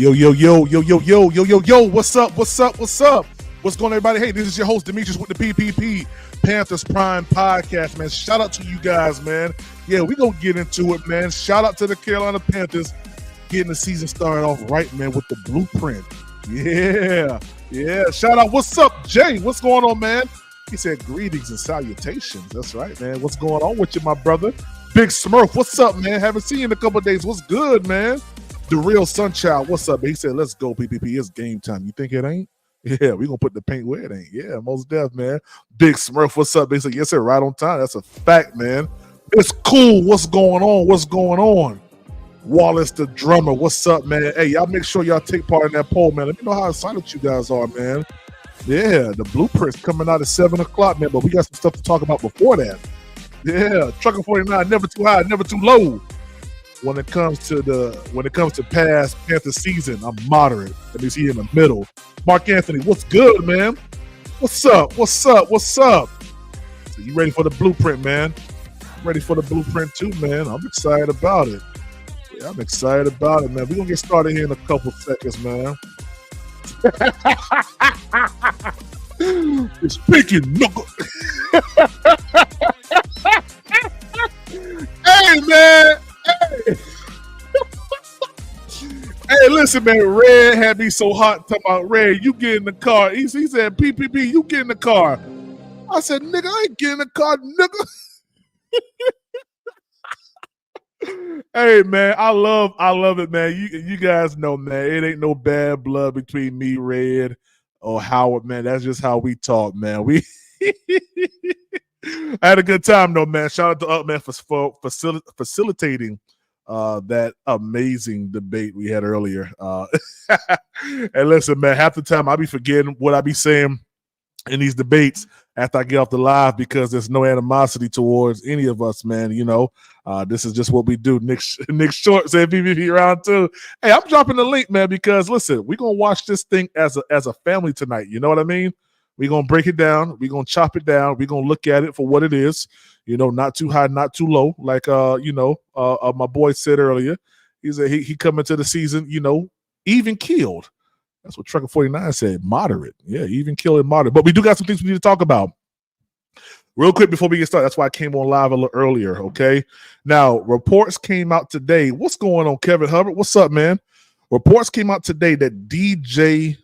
Yo, yo, yo, yo, yo, yo, yo, yo, yo, what's up, what's up, what's up? What's going on, everybody? Hey, this is your host, Demetrius, with the PPP, Panthers Prime Podcast, man. Shout out to you guys, man. Yeah, we gonna get into it, man. Shout out to the Carolina Panthers getting the season started off right, man, with the blueprint. Yeah. Shout out. What's up, Jay? What's going on, man? He said greetings and salutations. That's right, man. What's going on with you, my brother? Big Smurf, what's up, man? Haven't seen you in a couple of days. What's good, man? The Real Sunchild, what's up? He said, let's go, PPP. It's game time. You think it ain't? Yeah, we going to put the paint where it ain't. Yeah, most def, man. Big Smurf, what's up? He said, yes, sir, right on time. That's a fact, man. It's cool. What's going on? What's going on? Wallace the drummer, what's up, man? Hey, y'all make sure y'all take part in that poll, man. Let me know how excited you guys are, man. Yeah, the blueprint's coming out at 7 o'clock, man, but we got some stuff to talk about before that. Yeah, Trucker 49, never too high, never too low. When it comes to past Panther season, I'm moderate. Let me see in the middle. Mark Anthony, what's good, man? What's up? What's up? What's up? So you ready for the blueprint, man? I'm ready for the blueprint too, man. I'm excited about it. Yeah, I'm excited about it, man. We're gonna get started here in a couple seconds, man. It's picking knuckle. Hey, man. Hey, listen, man. Red had me so hot talking about Red. You get in the car. He said, PPP, you get in the car. I said, nigga, I ain't getting in the car, nigga. Hey, man, I love it, man. You guys know, man, it ain't no bad blood between me, Red, or Howard, man. That's just how we talk, man. We I had a good time, though, man. Shout out to Up, man, for facilitating that amazing debate we had earlier. And listen, man, half the time I be forgetting what I be saying in these debates after I get off the live because there's no animosity towards any of us, man. You know, this is just what we do. Nick Short said PPP round 2. Hey, I'm dropping the link, man, because listen, we're gonna watch this thing as a family tonight. You know what I mean? We're gonna break it down, we're gonna chop it down, we're gonna look at it for what it is, you know, not too high, not too low, like my boy said earlier. He said he come into the season, you know, even keeled. That's what Trucker 49 said. Moderate. Yeah, even kill it moderate. But we do got some things we need to talk about. Real quick before we get started. That's why I came on live a little earlier, okay? Now, reports came out today. What's going on, Kevin Hubbard? What's up, man? Reports came out today that DJ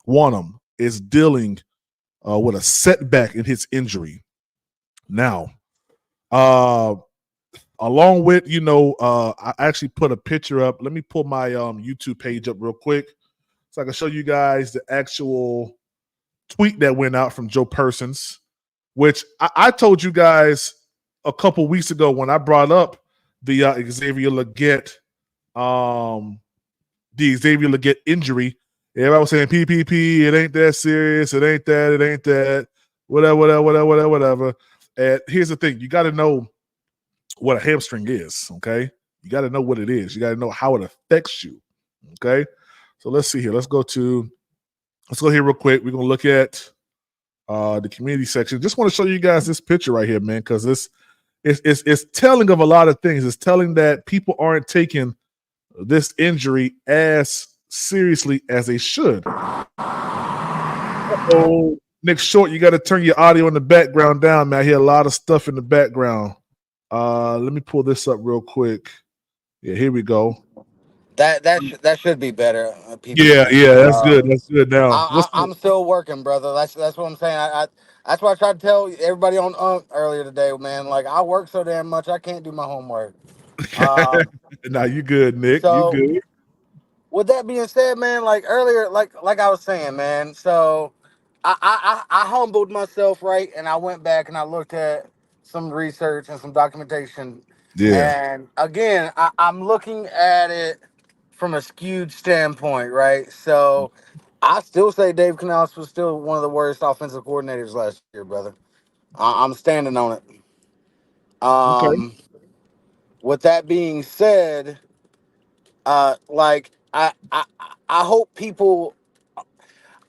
Wanham is dealing with a setback in his injury. Now, along with, I actually put a picture up. Let me pull my YouTube page up real quick so I can show you guys the actual tweet that went out from Joe Persons, which I told you guys a couple weeks ago when I brought up the Xavier Legette injury. Everybody was saying PPP, it ain't that serious, it ain't that, whatever. And here's the thing, you got to know what a hamstring is, okay? You got to know what it is. You got to know how it affects you, okay? So let's see here. Let's go here real quick. We're going to look at the community section. Just want to show you guys this picture right here, man, because it's telling of a lot of things. It's telling that people aren't taking this injury as seriously as they should. Oh, Nick Short, you got to turn your audio in the background down, man. I hear a lot of stuff in the background. Let me pull this up real quick. Yeah, here we go. That should be better. Yeah, that's good. That's good. Now, I'm still working, brother. That's what I'm saying. I that's what I tried to tell everybody on earlier today, man. Like I work so damn much, I can't do my homework. Nah, you good, Nick. So, you good. With that being said, man, like earlier, like I was saying, man. So I humbled myself, right, and I went back and I looked at some research and some documentation. Yeah. And again, I'm looking at it from a skewed standpoint, right? So I still say Dave Canales was still one of the worst offensive coordinators last year, brother. I'm standing on it. Okay. With that being said, like I hope people.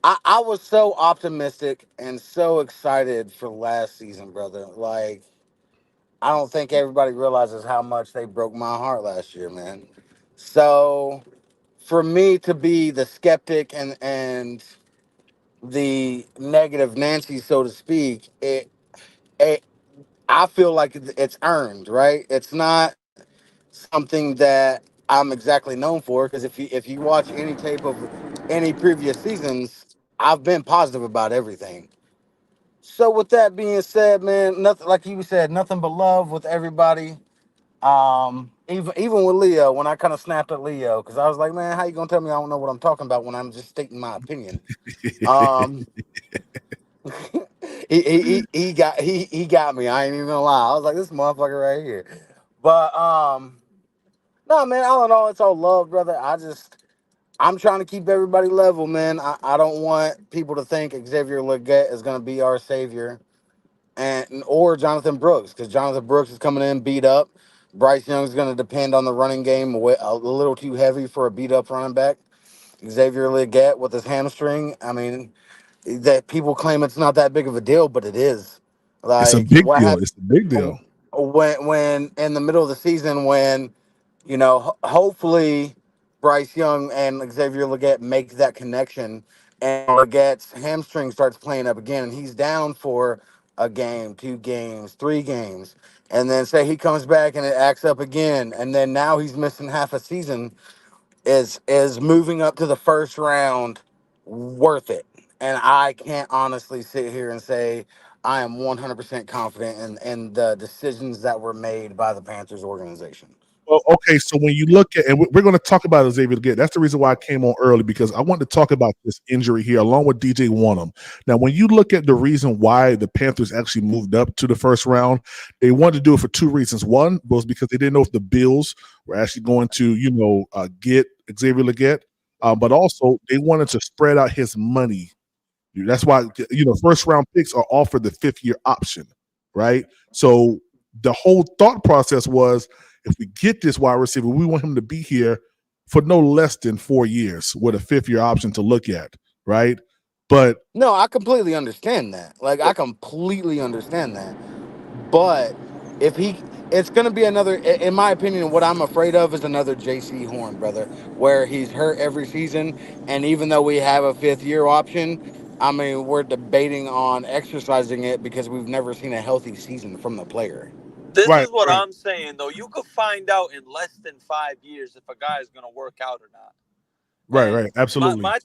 I was so optimistic and so excited for last season, brother. Like I don't think everybody realizes how much they broke my heart last year, man. So for me to be the skeptic and the negative Nancy, so to speak, it I feel like it's earned, right? It's not something that I'm exactly known for, because if you watch any tape of any previous seasons, I've been positive about everything. So with that being said, man, nothing like you said, nothing but love with everybody. Even with Leo, when I kind of snapped at Leo, because I was like, man, how you gonna tell me I don't know what I'm talking about when I'm just stating my opinion? Um, he got me. I ain't even gonna lie. I was like, this motherfucker right here. But no, man. All in all, it's all love, brother. I'm trying to keep everybody level, man. I don't want people to think Xavier Leggett is gonna be our savior, and or Jonathan Brooks, because Jonathan Brooks is coming in beat up. Bryce Young's gonna depend on the running game a little too heavy for a beat up running back. Xavier Leggett with his hamstring. I mean, that people claim it's not that big of a deal, but it is. It's a Like big what deal. happened It's a big deal. when in the middle of the season, when hopefully Bryce Young and Xavier Leggett make that connection, and Leggett's hamstring starts playing up again, and he's down for a game, 2 games, 3 games, and then say he comes back and it acts up again, and then now he's missing half a season. Is moving up to the first round worth it? And I can't honestly sit here and say I am 100% confident in the decisions that were made by the Panthers organization. Well, okay, so when you look at, and we're going to talk about Xavier again. That's the reason why I came on early, because I want to talk about this injury here along with DJ Wanham. Now, when you look at the reason why the Panthers actually moved up to the first round, they wanted to do it for two reasons. One was because they didn't know if the Bills were actually going to, get Xavier Leggett, but also they wanted to spread out his money. That's why first round picks are offered the 5th year option, right? So the whole thought process was, if we get this wide receiver, we want him to be here for no less than 4 years with a 5th year option to look at, right? But No, I completely understand that. Like, I completely understand that. But if he, it's going to be another, in my opinion, what I'm afraid of is another JC Horn, brother, where he's hurt every season. And even though we have a 5th year option, I mean, we're debating on exercising it because we've never seen a healthy season from the player. This right, is what right, I'm saying though. You could find out in less than 5 years if a guy is gonna work out or not. right, And right, absolutely. my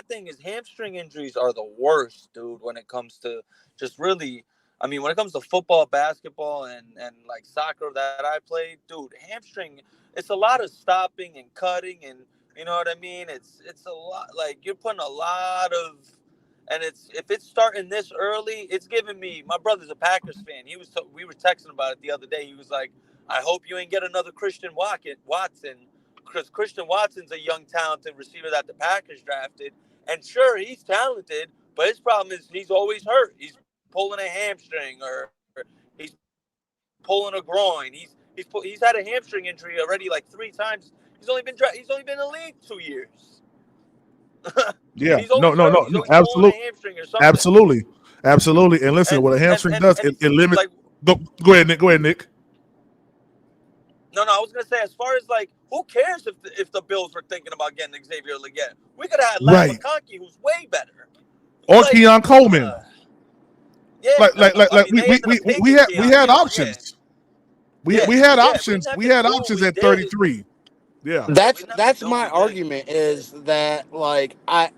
thing is hamstring injuries are the worst, dude, when it comes to just really, I mean, when it comes to football, basketball, and like soccer that I played, dude, hamstring, it's a lot of stopping and cutting, and you know what I mean? It's a lot, like you're putting a lot of, and it's if it's starting this early, it's giving me, my brother's a Packers fan. We were texting about it the other day. He was like, I hope you ain't get another Watson, because Christian Watson's a young, talented receiver that the Packers drafted. And sure, he's talented, but his problem is he's always hurt. He's pulling a hamstring, or he's pulling a groin. He's had a hamstring injury already like 3 times. He's only been in the league 2 years, and he's Yeah, always no, hurt. no, He's no, always no, pulling a absolutely, hamstring or something. absolutely, absolutely. And listen, what a And hamstring does, he's it like, limits. Go ahead, Nick. Go ahead, Nick. no, I was gonna say, as far as like, who cares if the Bills were thinking about getting Xavier Leggett? We could have had Lad Right, McConkey, who's way better. or Like, Keon Coleman. yeah, Like I mean, we they we ended we up we taking had we Keon. had Yeah, yeah, options. We yeah, we had yeah. We didn't options. have We to had do what options we at did. 33. Yeah. Yeah, we That's didn't have to that's do what my we did. argument, is that, like, I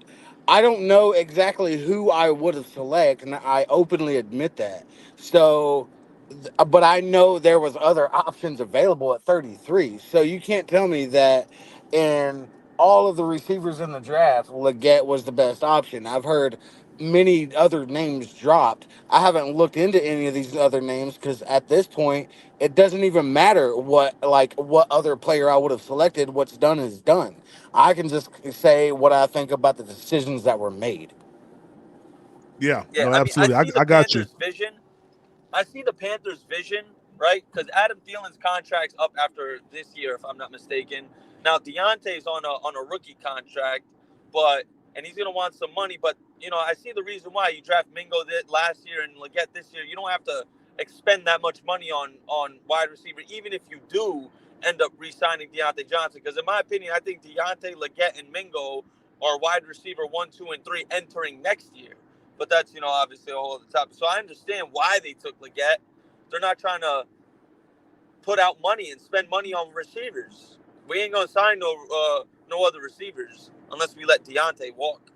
don't know exactly who I would have selected, and I openly admit that. So, but I know there was other options available at 33. So you can't tell me that in all of the receivers in the draft, Leggett was the best option. I've heard many other names dropped. I haven't looked into any of these other names because at this point it doesn't even matter what other player I would have selected. What's done is done. I can just say what I think about the decisions that were made. Yeah. Yeah, No, I mean, I absolutely. see the I got you. Panthers' vision. I see the Panthers' vision, right? Because Adam Thielen's contract's up after this year, if I'm not mistaken. Now Deontay's on a rookie contract, but and he's gonna want some money. But I see the reason why you draft Mingo last year and Leggett this year. You don't have to expend that much money on wide receiver. Even if you do, end up re-signing Deontay Johnson. Because in my opinion, I think Deontay, Leggett, and Mingo are wide receiver 1, 2, and 3 entering next year. But that's, obviously a whole other topic. So I understand why they took Leggett. They're not trying to put out money and spend money on receivers. We ain't gonna sign no other receivers unless we let Deontay walk.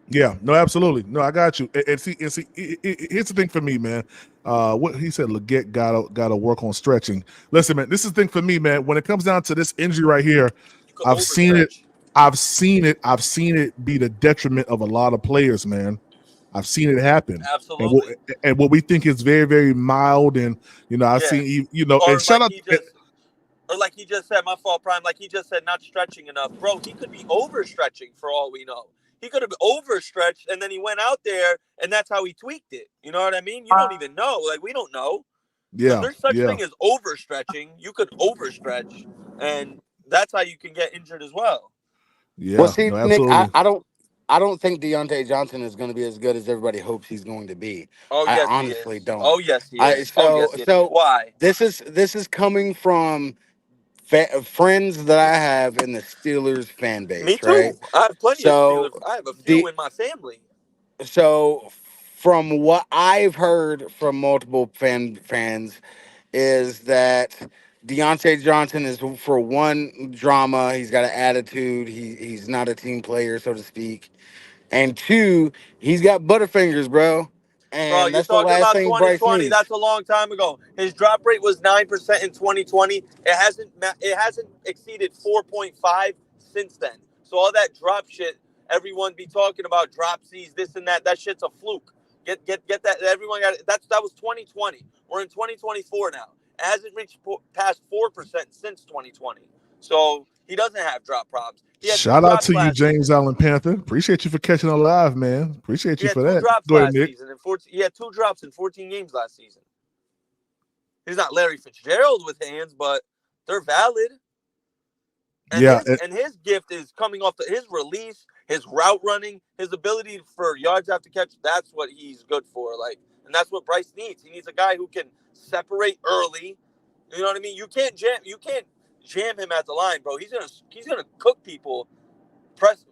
Yeah, no, absolutely. No, I got you. And see, here's the thing for me, man. What he said, Leggett gotta work on stretching. Listen, man, this is the thing for me, man. When it comes down to this injury right here, You could I've seen it. overstretch. I've seen it be the detriment of a lot of players, man. I've seen it happen. Absolutely. And what we think is very, very mild, and I've Yeah. seen, and Or shout out. like he just said, my fault, Prime. Like he just said, not stretching enough, bro. He could be overstretching for all we know. He could have overstretched, and then he went out there, and that's how he tweaked it. You know what I mean? You don't even know. Like we don't know. Yeah, There's such thing as overstretching. You could overstretch, and that's how you can get injured as well. Yeah, Well, see, no, Nick, absolutely. I don't think Deontay Johnson is going to be as good as everybody hopes he's going to be. Oh I yes, he honestly is. don't. Oh yes, he is. Oh yes, he is. So Why? this is coming from friends that I have in the Steelers fan Me base, right? too. I have plenty of So Steelers. I have a few the in my family. so from what I've heard from multiple fans is that Deontay Johnson is, for one, drama. He's got an attitude. He's not a team player, so to speak. And two, he's got butterfingers, bro. Bro, And you're that's the talking last about thing Bryce 2020. needs. That's a long time ago. His drop rate was 9% in 2020. It hasn't exceeded 4.5 since then. So all that drop shit, everyone be talking about dropsies, this and that. That shit's a fluke. Get that. Everyone got it. That was 2020. We're in 2024 now. It hasn't reached past 4% since 2020. So he doesn't have drop problems. He had two Shout out drops to you, last James season. Allen Panther. Appreciate you for catching it live, man. Appreciate He you had for two that. drops Go ahead, last Nick. season. He had two drops in 14 games last season. He's not Larry Fitzgerald with hands, but they're valid. And Yeah, his gift is coming off his release, his route running, his ability for yards after catch. That's what he's good for. Like, and that's what Bryce needs. He needs a guy who can separate early. You know what I mean? You can't jam him at the line, bro. He's gonna cook people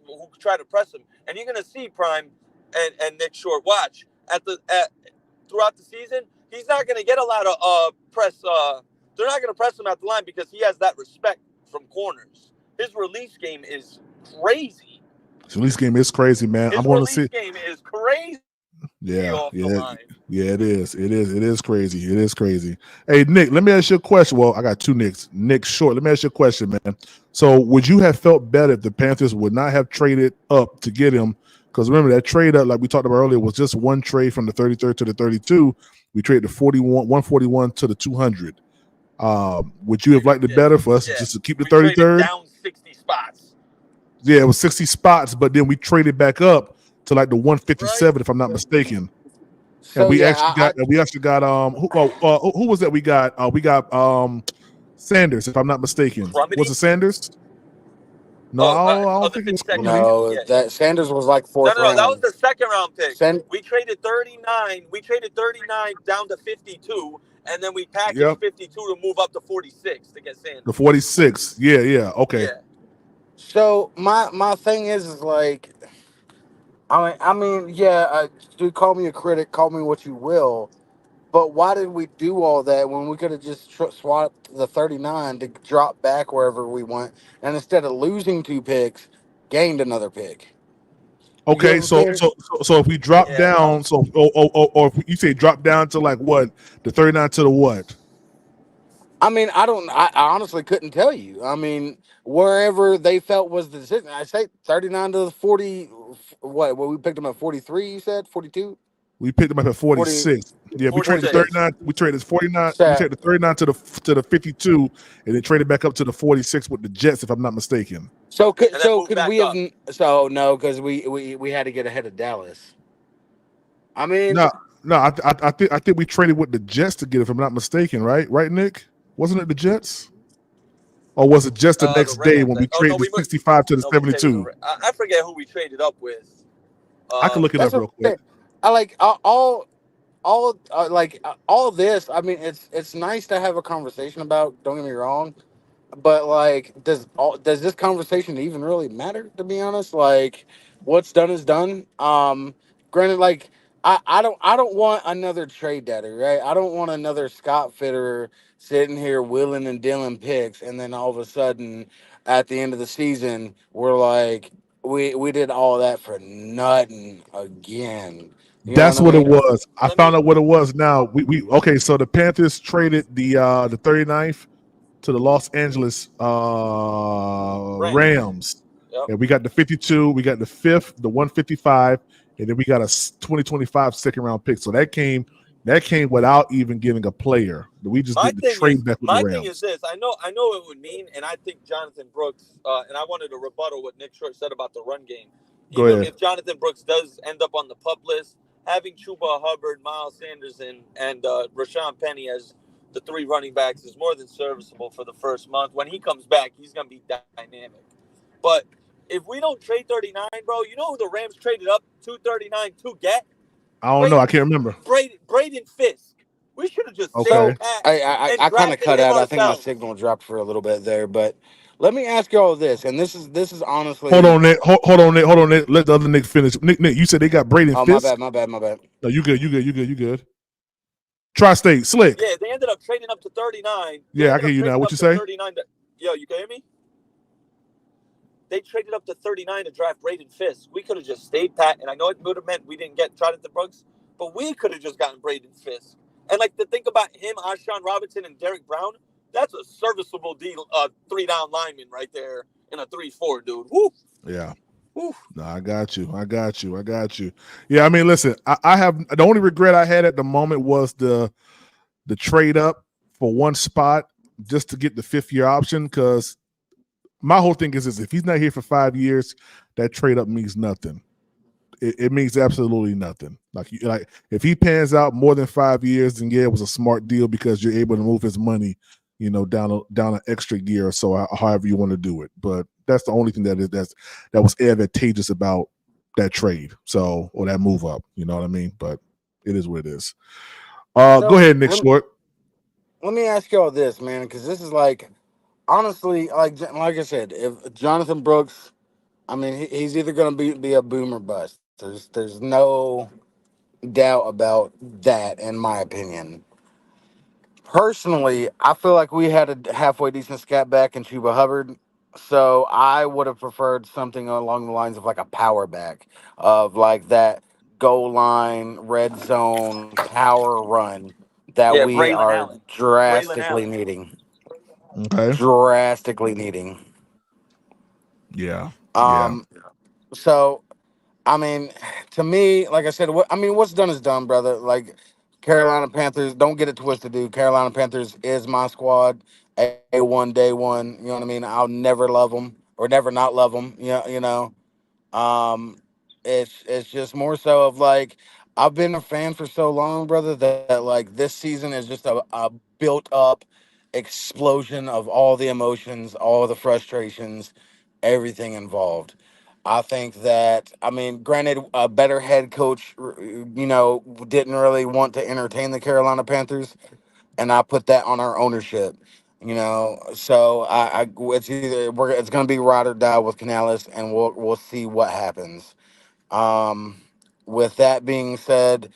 who try to press him. And you're gonna see Prime and Nick Short watch at throughout the season. He's not gonna get a lot of press. They're not gonna press him at the line because he has that respect from corners. His release game is crazy. his release game is crazy, man. I'm His going to release see. game is crazy Yeah, off the yeah, line. yeah. It is crazy. It is crazy. Hey, Nick, let me ask you a question. Well, I got two Nicks. Nick Short. Let me ask you a question, man. So, would you have felt better if the Panthers would not have traded up to get him? Because remember that trade up, like we talked about earlier, was just one trade from the 33rd to the 32. We traded the 141 to the 200. Would you have liked it better for us Yeah. just to keep the We traded 33rd? down 60 spots. Yeah, it was 60 spots, but then we traded back up to like the 157, if I'm not mistaken. And So we yeah, actually got who was that we got? We got Sanders, if I'm not mistaken. Crumity? Was it Sanders? No, I don't The think it was second Crumity. round. no, Yeah. that Sanders was like fourth No. That was round. the second round pick. Send We traded 39. We traded 39 down to 52, and then we packaged Yep, 52 to move up to 46 to get Sanders. the 46. Yeah, okay. Yeah. So my thing is like, yeah, dude, call me a critic, call me what you will, but why did we do all that when we could have just swapped the 39 to drop back wherever we want, and instead of losing two picks, gained another pick? You get what Okay, I'm so saying? so so if we drop Yeah, bro. down, so or if you say drop down to like what, the 39 to the what? I mean, I honestly couldn't tell you. I mean, wherever they felt was the decision. I say 39 to 40. What we picked them at 43, you said? 42? We picked them up at 40, 46. Yeah, we traded the 46. 39. We traded 49. We So, traded the 39 to the 52, and then traded back up to the 46 with the Jets, if I'm not mistaken. And then move could back we have? up. So no, because we had to get ahead of Dallas. I mean, No, no, I think we traded with the Jets to get it, if I'm not mistaken, right? Right, Nick? Wasn't it the Jets? Or was it just the The next day Rams. when we Oh no, traded the 65 to the we traded 72? I forget who we traded up with. I can look it that's up what real I'm saying. quick. I like all. all this. I mean, it's nice to have a conversation about. Don't get me wrong, but like, does this conversation even really matter? To be honest, like, what's done is done. Granted, like, I don't want another trade daddy, right? I don't want another Scott Fitterer sitting here willing and dealing picks, and then all of a sudden, at the end of the season, we're like, we did all that for nothing again. You know what That's I what it mean? was. I Let found me out what it was now. We okay, so the Panthers traded the 39th to the Los Angeles Rams. Rams. Yep. And we got the 52, we got the 5th, the 155, and then we got a 2025 second round pick. So that came without even getting a player. We just did the trade back with the My thing is Rams. this. I know it would mean, and I think Jonathan Brooks. And I wanted to rebuttal what Nick Short said about the run game. Go Even ahead. if Jonathan Brooks does end up on the pup list, having Chuba Hubbard, Miles Sanders, and Rashawn Penny as the three running backs is more than serviceable for the first month. When he comes back, he's going to be dynamic. But if we don't trade 39, bro, you know who the Rams traded up 239 to get? I don't know. I Braden can't remember. Braden Fisk. We should have just stayed Okay. So pat and I kind of drafted cut him out. I think my ourselves. signal dropped for a little bit there, but let me ask you all this, and this is Hold honestly. on, Nick. Hold on, Nick. Hold on, Nick. Let the other Nick finish. Nick, you said they got Braden Oh, my Fisk? bad, my bad, my bad. No, you good. You good. You good. You good. Tri-State, Slick. Yeah, they ended up trading up to 39. They Yeah, I ended can up hear you now. trading What up you to say? 39. Yo, you can hear me? They traded up to 39 to draft Braden Fisk. We could have just stayed pat, and I know it would have meant we didn't get Jonathan Brooks, but we could have just gotten Braden Fisk. And like to think about him, Ashawn Robinson, and Derek Brown, that's a serviceable deal, three down lineman right there in a 3-4, dude. Woo, Yeah. woo. No, I got you. I got you. I got you. Yeah, I mean, listen, I have the only regret I had at the moment was the trade up for one spot just to get the 5th year option. Because my whole thing is if he's not here for 5 years, that trade up means nothing. It means absolutely nothing. Like if he pans out more than 5 years, then yeah, it was a smart deal because you're able to move his money, down an extra year or so, however you want to do it. But that's the only thing that was advantageous about that trade. So or that move up, you know what I mean? But it is what it is. Go So ahead, Nick Short. let me ask you all this, man, because this is like honestly, like I said, if Jonathan Brooks, I mean, he's either going to be a boom or bust. There's no doubt about that, in my opinion. Personally, I feel like we had a halfway decent scat back in Chuba Hubbard. So I would have preferred something along the lines of like a power back, of like that goal line, red zone, power run that Yeah, we Braylon are Allen. Braylon drastically Allen. needing. Okay. Drastically needing. Yeah. Yeah. Um, so I mean, to me, like I said, what's done is done, brother. Like Carolina Panthers, don't get it twisted, dude. Carolina Panthers is my squad. A1, day one. You know what I mean? I'll never love them or never not love them. Um, it's just more so of like I've been a fan for so long, brother, that like this season is just a built up explosion of all the emotions, all the frustrations, everything involved. I think that, I mean, granted, a better head coach, didn't really want to entertain the Carolina Panthers, and I put that on our ownership. So it's gonna be ride or die with Canales, and we'll see what happens. Um, with that being said,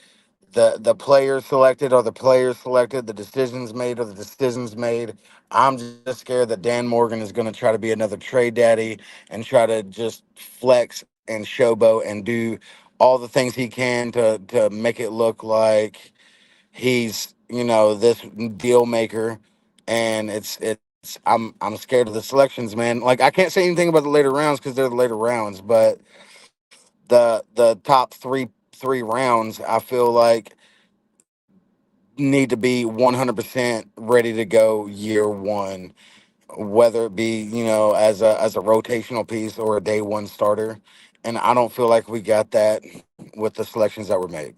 the players selected are the players selected. The decisions made are the decisions made. I'm just scared that Dan Morgan is going to try to be another trade daddy and try to just flex and showboat and do all the things he can to make it look like he's this deal maker. And I'm scared of the selections, man. Like, I can't say anything about the later rounds because they're the later rounds, but the top three rounds, I feel like need to be 100% ready to go year one, whether it be as a rotational piece or a day one starter. And I don't feel like we got that with the selections that were made.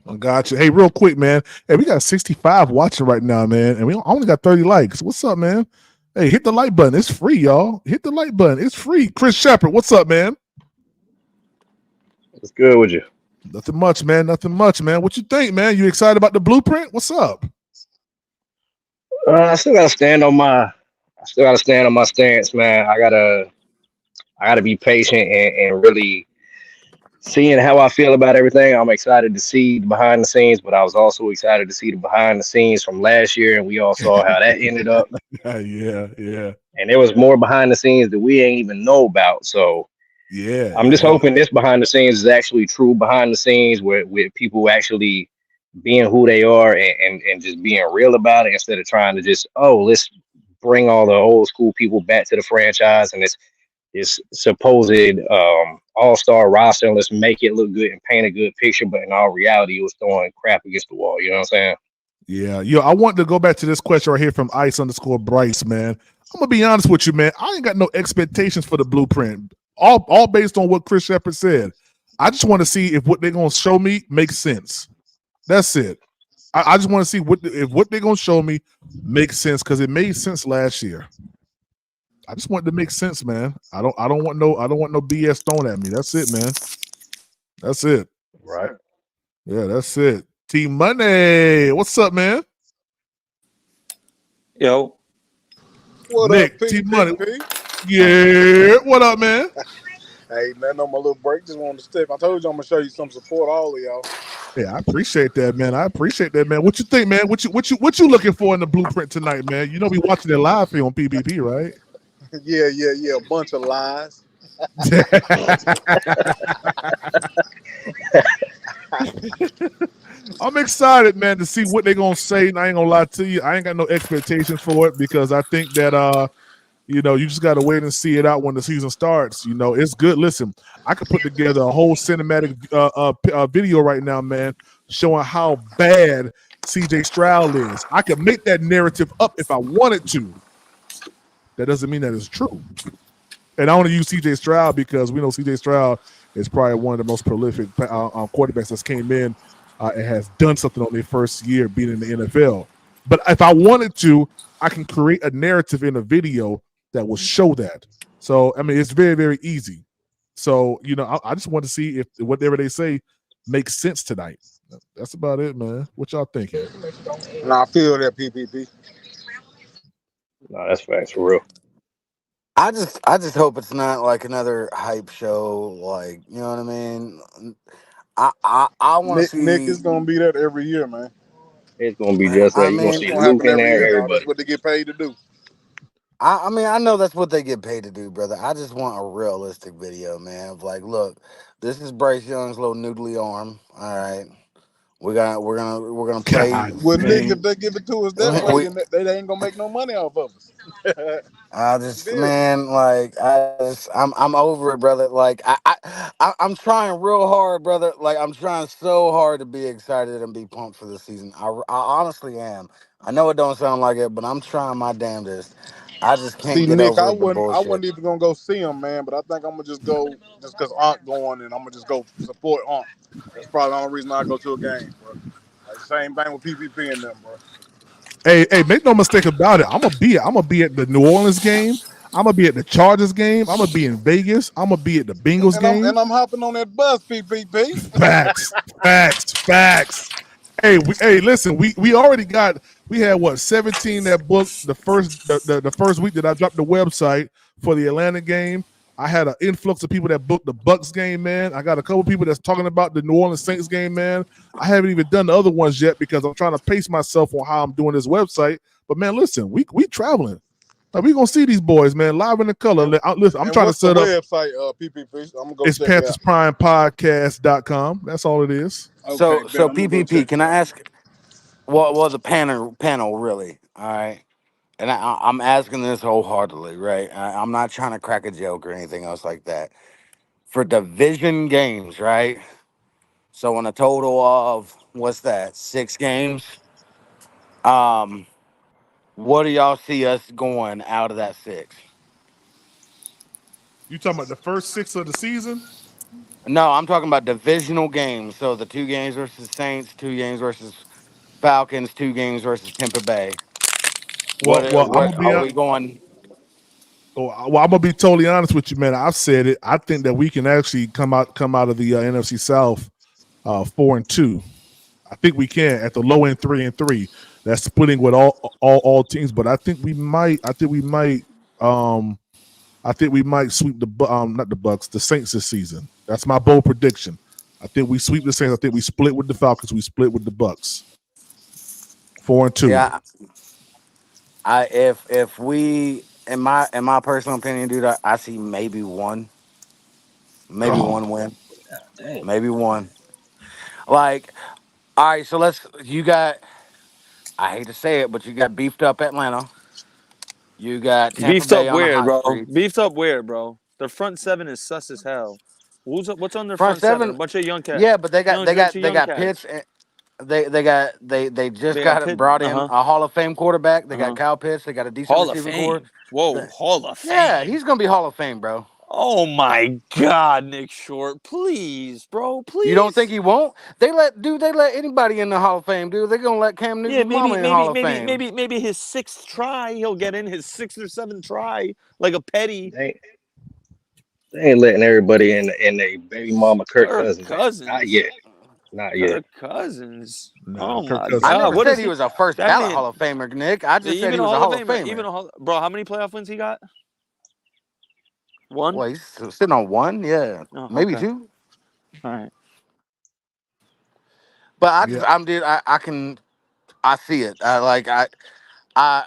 I got you. Hey, real quick, man. Hey, we got 65 watching right now, man, and we only got 30 likes. What's up, man? Hey, hit the like button. It's free, y'all. Hit the like button. It's free. Chris Shepard, what's up, man? What's good with you? Nothing much, man. Nothing much, man. What you think, man? You excited about the blueprint? What's up? I still gotta stand on my. I still gotta stand on my stance, man. I gotta be patient and really seeing how I feel about everything. I'm excited to see the behind the scenes, but I was also excited to see the behind the scenes from last year, and we all saw how that ended up. Yeah, yeah, And there was more behind the scenes that we ain't even know about. So yeah, I'm just yeah, hoping this behind the scenes is actually true behind the scenes where with people actually being who they are and just being real about it instead of trying to just, oh, let's bring all the old school people back to the franchise and this supposed all-star roster and let's make it look good and paint a good picture, but in all reality it was throwing crap against the wall. You know what I'm saying? yeah. Yo, I want to go back to this question right here from Ice_Bryce, man. I'm gonna be honest with you, man. I ain't got no expectations for the blueprint. All based on what Chris Shepard said. I just want to see if what they're gonna show me makes sense. That's it. I just want to see if what they're gonna show me makes sense because it made sense last year. I just want it to make sense, man. I don't want no BS thrown at me. That's it, man. That's it. Right. Yeah, that's it. T Money, what's up, man? Yo, What up, Nick, T Money. PPP? Yeah, what up, man? Hey, nothing on my little break. Just wanted to step. I told you I'm gonna show you some support, all of y'all. Yeah, I appreciate that, man. I appreciate that, man. What you think, man? What you looking for in the blueprint tonight, man? You know we watching it live here on PPP, right? Yeah. A bunch of lies. I'm excited, man, to see what they're gonna say. And I ain't gonna lie to you, I ain't got no expectations for it because I think that you just gotta wait and see it out when the season starts. It's good. Listen, I could put together a whole cinematic video right now, man, showing how bad CJ Stroud is. I could make that narrative up if I wanted to. That doesn't mean that it's true. And I want to use CJ Stroud because we know CJ Stroud is probably one of the most prolific quarterbacks that's came in and has done something on their first year being in the NFL. But if I wanted to, I can create a narrative in a video that will show that. So, I mean, it's very, very easy. So, I just want to see if whatever they say makes sense tonight. That's about it, man. What y'all thinking? And I feel that PPP. No, that's facts for real. I just hope it's not like another hype show. Like, you know what I mean? I want to Nick is see. gonna be that every year, man. It's gonna be just I that. You're gonna It's see mean, gonna Luke happen in every there, year, dog. That's everybody. what they get paid to do. I mean, I know that's what they get paid to do, brother. I just want a realistic video, man. Of like, look, this is Bryce Young's little noodly arm. All right, we're gonna play. God Well, Nick, if dang. they give it to us that way, We, then they ain't gonna make no money off of us. I just, Feel me? man, like I'm over it, brother. Like I'm trying real hard, brother. Like I'm trying so hard to be excited and be pumped for the season. I honestly am. I know it don't sound like it, but I'm trying my damnedest. I just can't See, get Nick, over I the wasn't I bullshit. wasn't even gonna go see him, man. But I think I'm gonna just go just cause Aunt going, and I'm gonna just go support Aunt. That's probably the only reason I go to a game, bro. Like, same thing with PPP and them, bro. Hey, make no mistake about it. I'm gonna be at the New Orleans game. I'm gonna be at the Chargers game. I'm gonna be in Vegas. I'm gonna be at the Bengals And I'm game. and I'm hopping on that bus, PPP. Facts, facts, facts. Hey, listen, we had what 17 that booked the first week that I dropped the website for the Atlanta game. I had an influx of people that booked the Bucks game, man. I got a couple people that's talking about the New Orleans Saints game, man. I haven't even done the other ones yet because I'm trying to pace myself on how I'm doing this website. But man, listen, we traveling. Like, we gonna see these boys, man, live in the color. And, Listen, I'm and trying to what's the set up. website, PPP? I'm gonna go It's check it out. PanthersPrimePodcast.com. That's all it is. Okay, bet So I'm gonna go check PPP, can it I out. ask? Well, the panel really. All right. And I'm asking this wholeheartedly, right? I'm not trying to crack a joke or anything else like that. For division games, right? So on a total of what's that? 6 games. Um, what do y'all see us going out of that 6? You talking about the first 6 of the season? No, I'm talking about divisional games. So the 2 games versus Saints, 2 games versus Falcons, 2 games versus Tampa Bay. Well, I'm What gonna be are we going? I'm gonna be totally honest with you, man. I've said it. I think that we can actually come out of the NFC South 4-2. I think we can at the low end 3-3. That's splitting with all teams, but I think we might. Um, I think we might sweep not the Bucks, the Saints this season. That's my bold prediction. I think we sweep the Saints. I think we split with the Falcons. We split with the Bucks. 4-2. Yeah, if we in my personal opinion, dude, I see maybe Oh, one win, Dang. maybe one. Like, all right, so you got. I hate to say it, but you got beefed up Atlanta. You got Tampa Beefed up Bay on the where, hot bro? streak. Beefed up where, bro? Their front seven is sus as hell. What's on their Front front seven? A seven, bunch of yeah, but they got they bunch got of they young got Pitts. cats. They just They got got Pitt. brought Uh in huh. a Hall of Fame quarterback. They got Uh huh. Kyle Pitts. They got a decent Hall of receiving core. Fame. Whoa, The- Hall of yeah, Fame. he's gonna be Hall of Fame, bro. Oh my God, Nick Short, please, bro, You don't think please. he won't? They let anybody in the Hall of Fame, dude. They're gonna let Cam Yeah, Newton's mama in Hall of Fame. maybe his sixth try, he'll get in his sixth or seventh try, like a Petty. They, they ain't letting everybody in a baby mama Kirk Kirk Cousins in. Not Cousins. yet. Not yet. Kirk Cousins. nah, Oh Kirk my I Cousins. God, never what said is he he? was a first That ballot Hall man, of Famer, Nick. I just said he even a was a Hall of Hall of Famer, Famer. bro. How many playoff wins he got? One. Well, he's sitting on one, yeah, Oh, maybe okay. two. All right. But Yeah, I see it. I,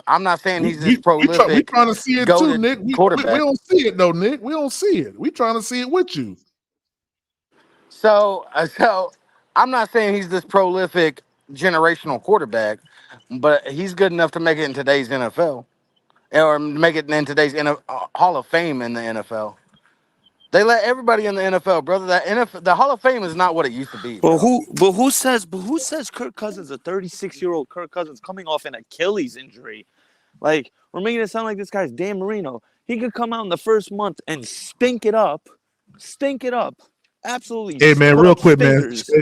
I'm not saying we he's this we we prolific, trying to see it too, goaded Nick. We quarterback. don't see it though, Nick. We don't see it. We trying to see it with you. So I'm not saying he's this prolific generational quarterback, but he's good enough to make it in today's NFL or make it in today's Hall of Fame in the NFL. They let everybody in the NFL, brother. That NFL, the Hall of Fame is not what it used to be, bro. But who says Kirk Cousins, a 36-year-old Kirk Cousins, coming off an Achilles injury? Like, we're making it sound like this guy's Dan Marino. He could come out in the first month and stink it up, absolutely Hey man, put real up quick, man. stinkers.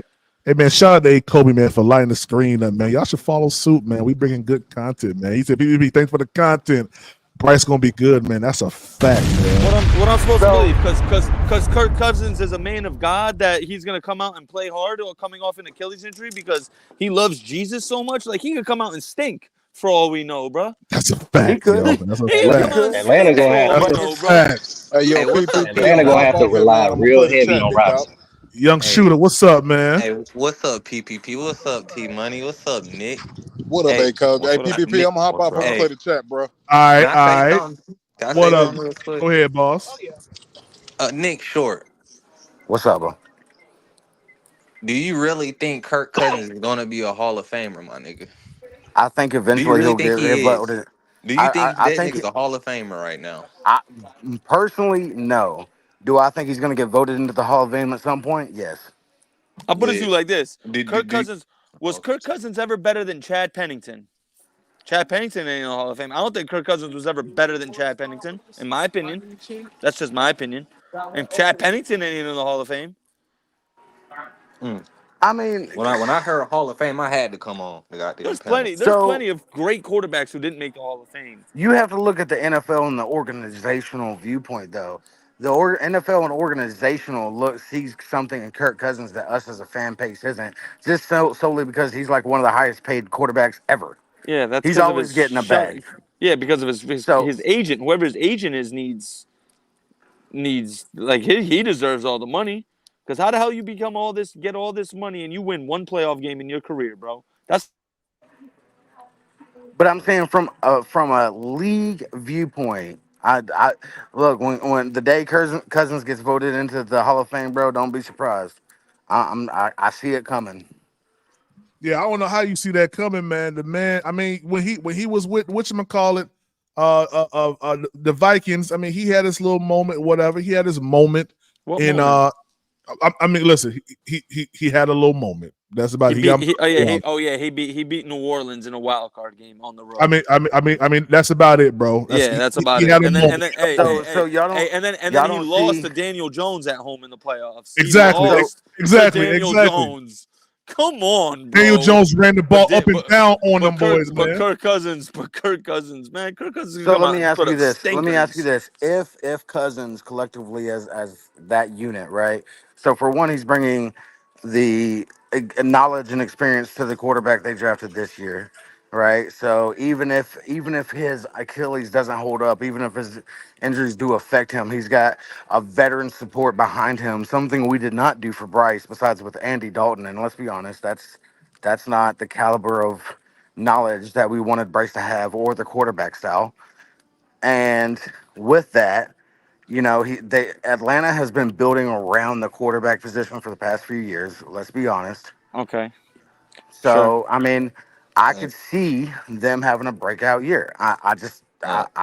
Hey man, shout out to Kobe man for lighting the screen up, man. Y'all should follow suit, man. We bringing good content, man. He said, "BBB, thanks for the content. Bryce gonna be good, man. That's a fact, man." What I'm supposed to So, believe? Because Kirk Cousins is a man of God that he's gonna come out and play hard or coming off an Achilles injury because he loves Jesus so much. Like he could come out and stink for all we know, bro. That's a he fact, could, yo. That's a He could he come fact. out and could, Atlanta stink gonna for have all That's we a know, but bro. fact. Hey, yo, Hey, what's up? PPP, I'm Atlanta gonna gonna hop have to off here, rely man. I'm gonna real play the heavy chat. on Big dog. Robinson. Young Hey, shooter, what's up, man? hey, what's up, PPP? What's up, T Money? What's up, Nick? What up, Hey, A Cub? What's Hey, what up? PPP, Nick. I'm gonna hop what's off. I'm gonna up? play Hey, the chat, bro. All can right, I say all right. something? Can I What say up? something real quick? Go ahead, boss. Nick Short, What's up, bro? do you really think Kirk Cousins is gonna be a Hall of Famer, my nigga? I think Do you eventually really he'll think get he is? voted. Do you think I that think nigga's a Hall of Famer right now? I personally no. Do I think he's going to get voted into the Hall of Fame at some point? Yes. I'll put it to you But like this: do, Kirk do, Cousins was okay. Kirk Cousins ever better than Chad Pennington? Chad Pennington ain't in the Hall of Fame. I don't think Kirk Cousins was ever better than Chad Pennington, in my opinion. That's just my opinion. And Chad Pennington ain't in the Hall of Fame. Mm. I mean, When I heard Hall of Fame, I had to come on the goddamn panel. There's so plenty of great quarterbacks who didn't make the Hall of Fame. you have to look at the NFL and the organizational viewpoint, though. The NFL and organizational look sees something in Kirk Cousins that us as a fan base isn't, just solely because he's like one of the highest paid quarterbacks ever. Yeah, that's He's because of always his getting a bag. yeah, because of So, his agent. Whoever his agent is needs like he deserves all the money. Because how the hell you become get all this money and you win one playoff game in your career, bro? That's but I'm saying from a league viewpoint, I look when the day Cousins gets voted into the Hall of Fame, bro. Don't be surprised. I see it coming. Yeah, I don't know how you see that coming, man. The man, I mean, when he was with whatchamacallit, the Vikings, I mean, he had his little moment, whatever. He had his moment what in moment. I mean, listen, he had a little moment. That's about He it. He beat got he oh yeah he beat New Orleans in a wild card game on the I road. mean, that's about it, bro. That's Yeah, that's about he it. had a moment. And then He had hey a hey moment. So hey y'all hey don't and then y'all he don't lost see. to Daniel Jones at home in the playoffs. He Exactly, So lost to exactly, Daniel exactly. Jones. Come on, Daniel bro. Jones ran the ball But up and down on them boys, But man. Kirk Cousins, man, Kirk Cousins is gonna So come let out me and ask put you up this. Let me ask you stinkers. this. If Cousins collectively as that unit, right? So for one, he's bringing the knowledge and experience to the quarterback they drafted this year, right? So even if his Achilles doesn't hold up, even if his injuries do affect him, he's got a veteran support behind him. Something we did not do for Bryce, besides with Andy Dalton. And let's be honest, that's not the caliber of knowledge that we wanted Bryce to have, or the quarterback style. And with that, Atlanta has been building around the quarterback position for the past few years. Let's be honest. Okay, sure. So I mean, I could see them having a breakout year. I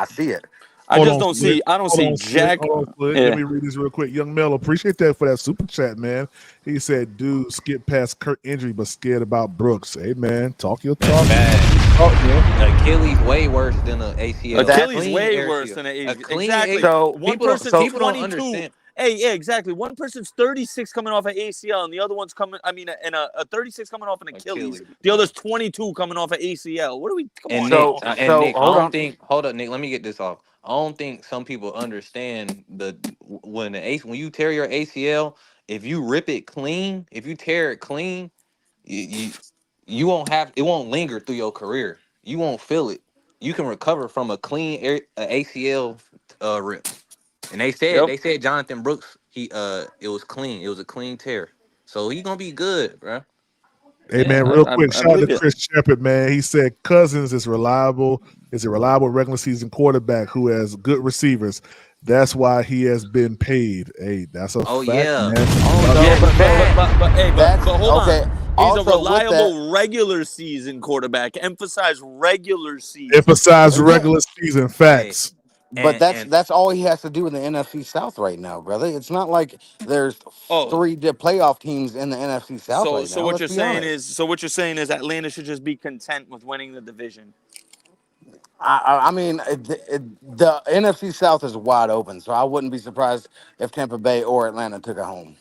see it. I Hold just on, don't Slick. see. I don't Hold see on, Slick. Jack. Hold on, Slick. Let Yeah. me read this real quick. Young Mel, appreciate that for that super chat, man. He said, dude, skip past Kurt injury, but scared about Brooks. Hey, man, talk your That's talk. bad. Talk, man. Achilles way worse than an ACL. Achilles Clean way worse ACL. than A an clean exactly. So One people don't person's people don't 22. understand. Hey, yeah, exactly. One person's 36 coming off an ACL, and the other one's coming. I mean, and a 36 coming off an Achilles. The other's 22 coming off an ACL. What do we? Come And on Nick, now. I Hold don't on. think. Hold up, Nick. Let me get this off. I don't think some people understand when you tear your ACL, if you rip it clean, if you tear it clean, you you won't have it won't linger through your career. You won't feel it. You can recover from a clean ACL rip. And Yep. they said Jonathan Brooks, it was clean. It was a clean tear. So he gonna be good, bro. Hey, Yeah, man, real quick, I shout out to believe you. Chris Shepard, man. He said Cousins is reliable, is a reliable regular season quarterback who has good receivers. That's why he has been paid. Hey, that's a Oh fact, yeah. man. Oh So, Yeah, yeah, but he but back. but that's hold okay. on. He's a Also, with that, reliable regular season quarterback. Emphasize regular season. Emphasize yeah, regular season Hey, facts. but and that's and that's all he has to do in the NFC South right now, brother. It's not like there's Oh, three playoff teams in the NFC South right so now. what Let's you're be saying honest. is, Atlanta should just be content with winning the division. I mean, the NFC South is wide open, so I wouldn't be surprised if Tampa Bay or Atlanta took it home.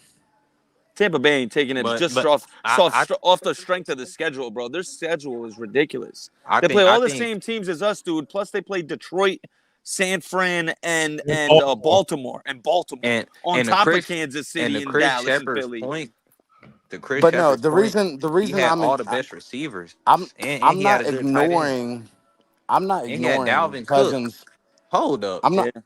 Tampa Bay ain't taking it just but off the strength of the schedule, bro. Their schedule is ridiculous. They play I all the think same teams as us, dude. Plus, they play Detroit, San Fran, and In and Baltimore. Baltimore and Baltimore and on and the top of Chris Kansas and City the and Chris Dallas and Shepard's Philly. point, the Chris But no, Shepard's the point, reason the he reason had all the best receivers and I'm he had not a good tight end. ignoring I'm not And he had ignoring Dalvin Cook. Cousins. Hold up. I'm Yeah, not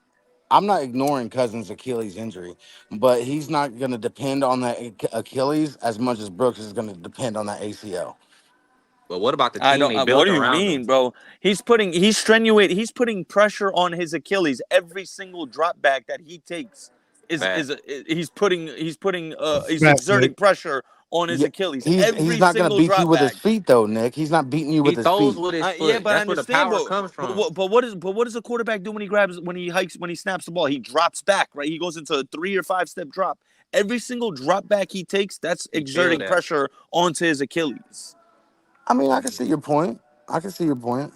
I'm not ignoring Cousins' Achilles injury, but he's not going to depend on that Achilles as much as Brooks is going to depend on that ACL. But what about the I team don't. they What built do you around him? mean, bro? He's putting pressure on his Achilles. Every single drop back that he takes Fact. he's Facts, Nick. exerting pressure on his Yeah, Achilles. he's Every not going to single beat you drop with his back. feet though, Nick. He's not beating you He with his throws feet. with his Yeah, foot. but I That's where the understand. power comes from. But what does a quarterback do when he snaps the ball? He drops back, right? He goes into a 3 or 5 step drop. Every single drop back he takes, that's He feel exerting that. pressure onto his Achilles. I mean, I can see your point. I can see your point.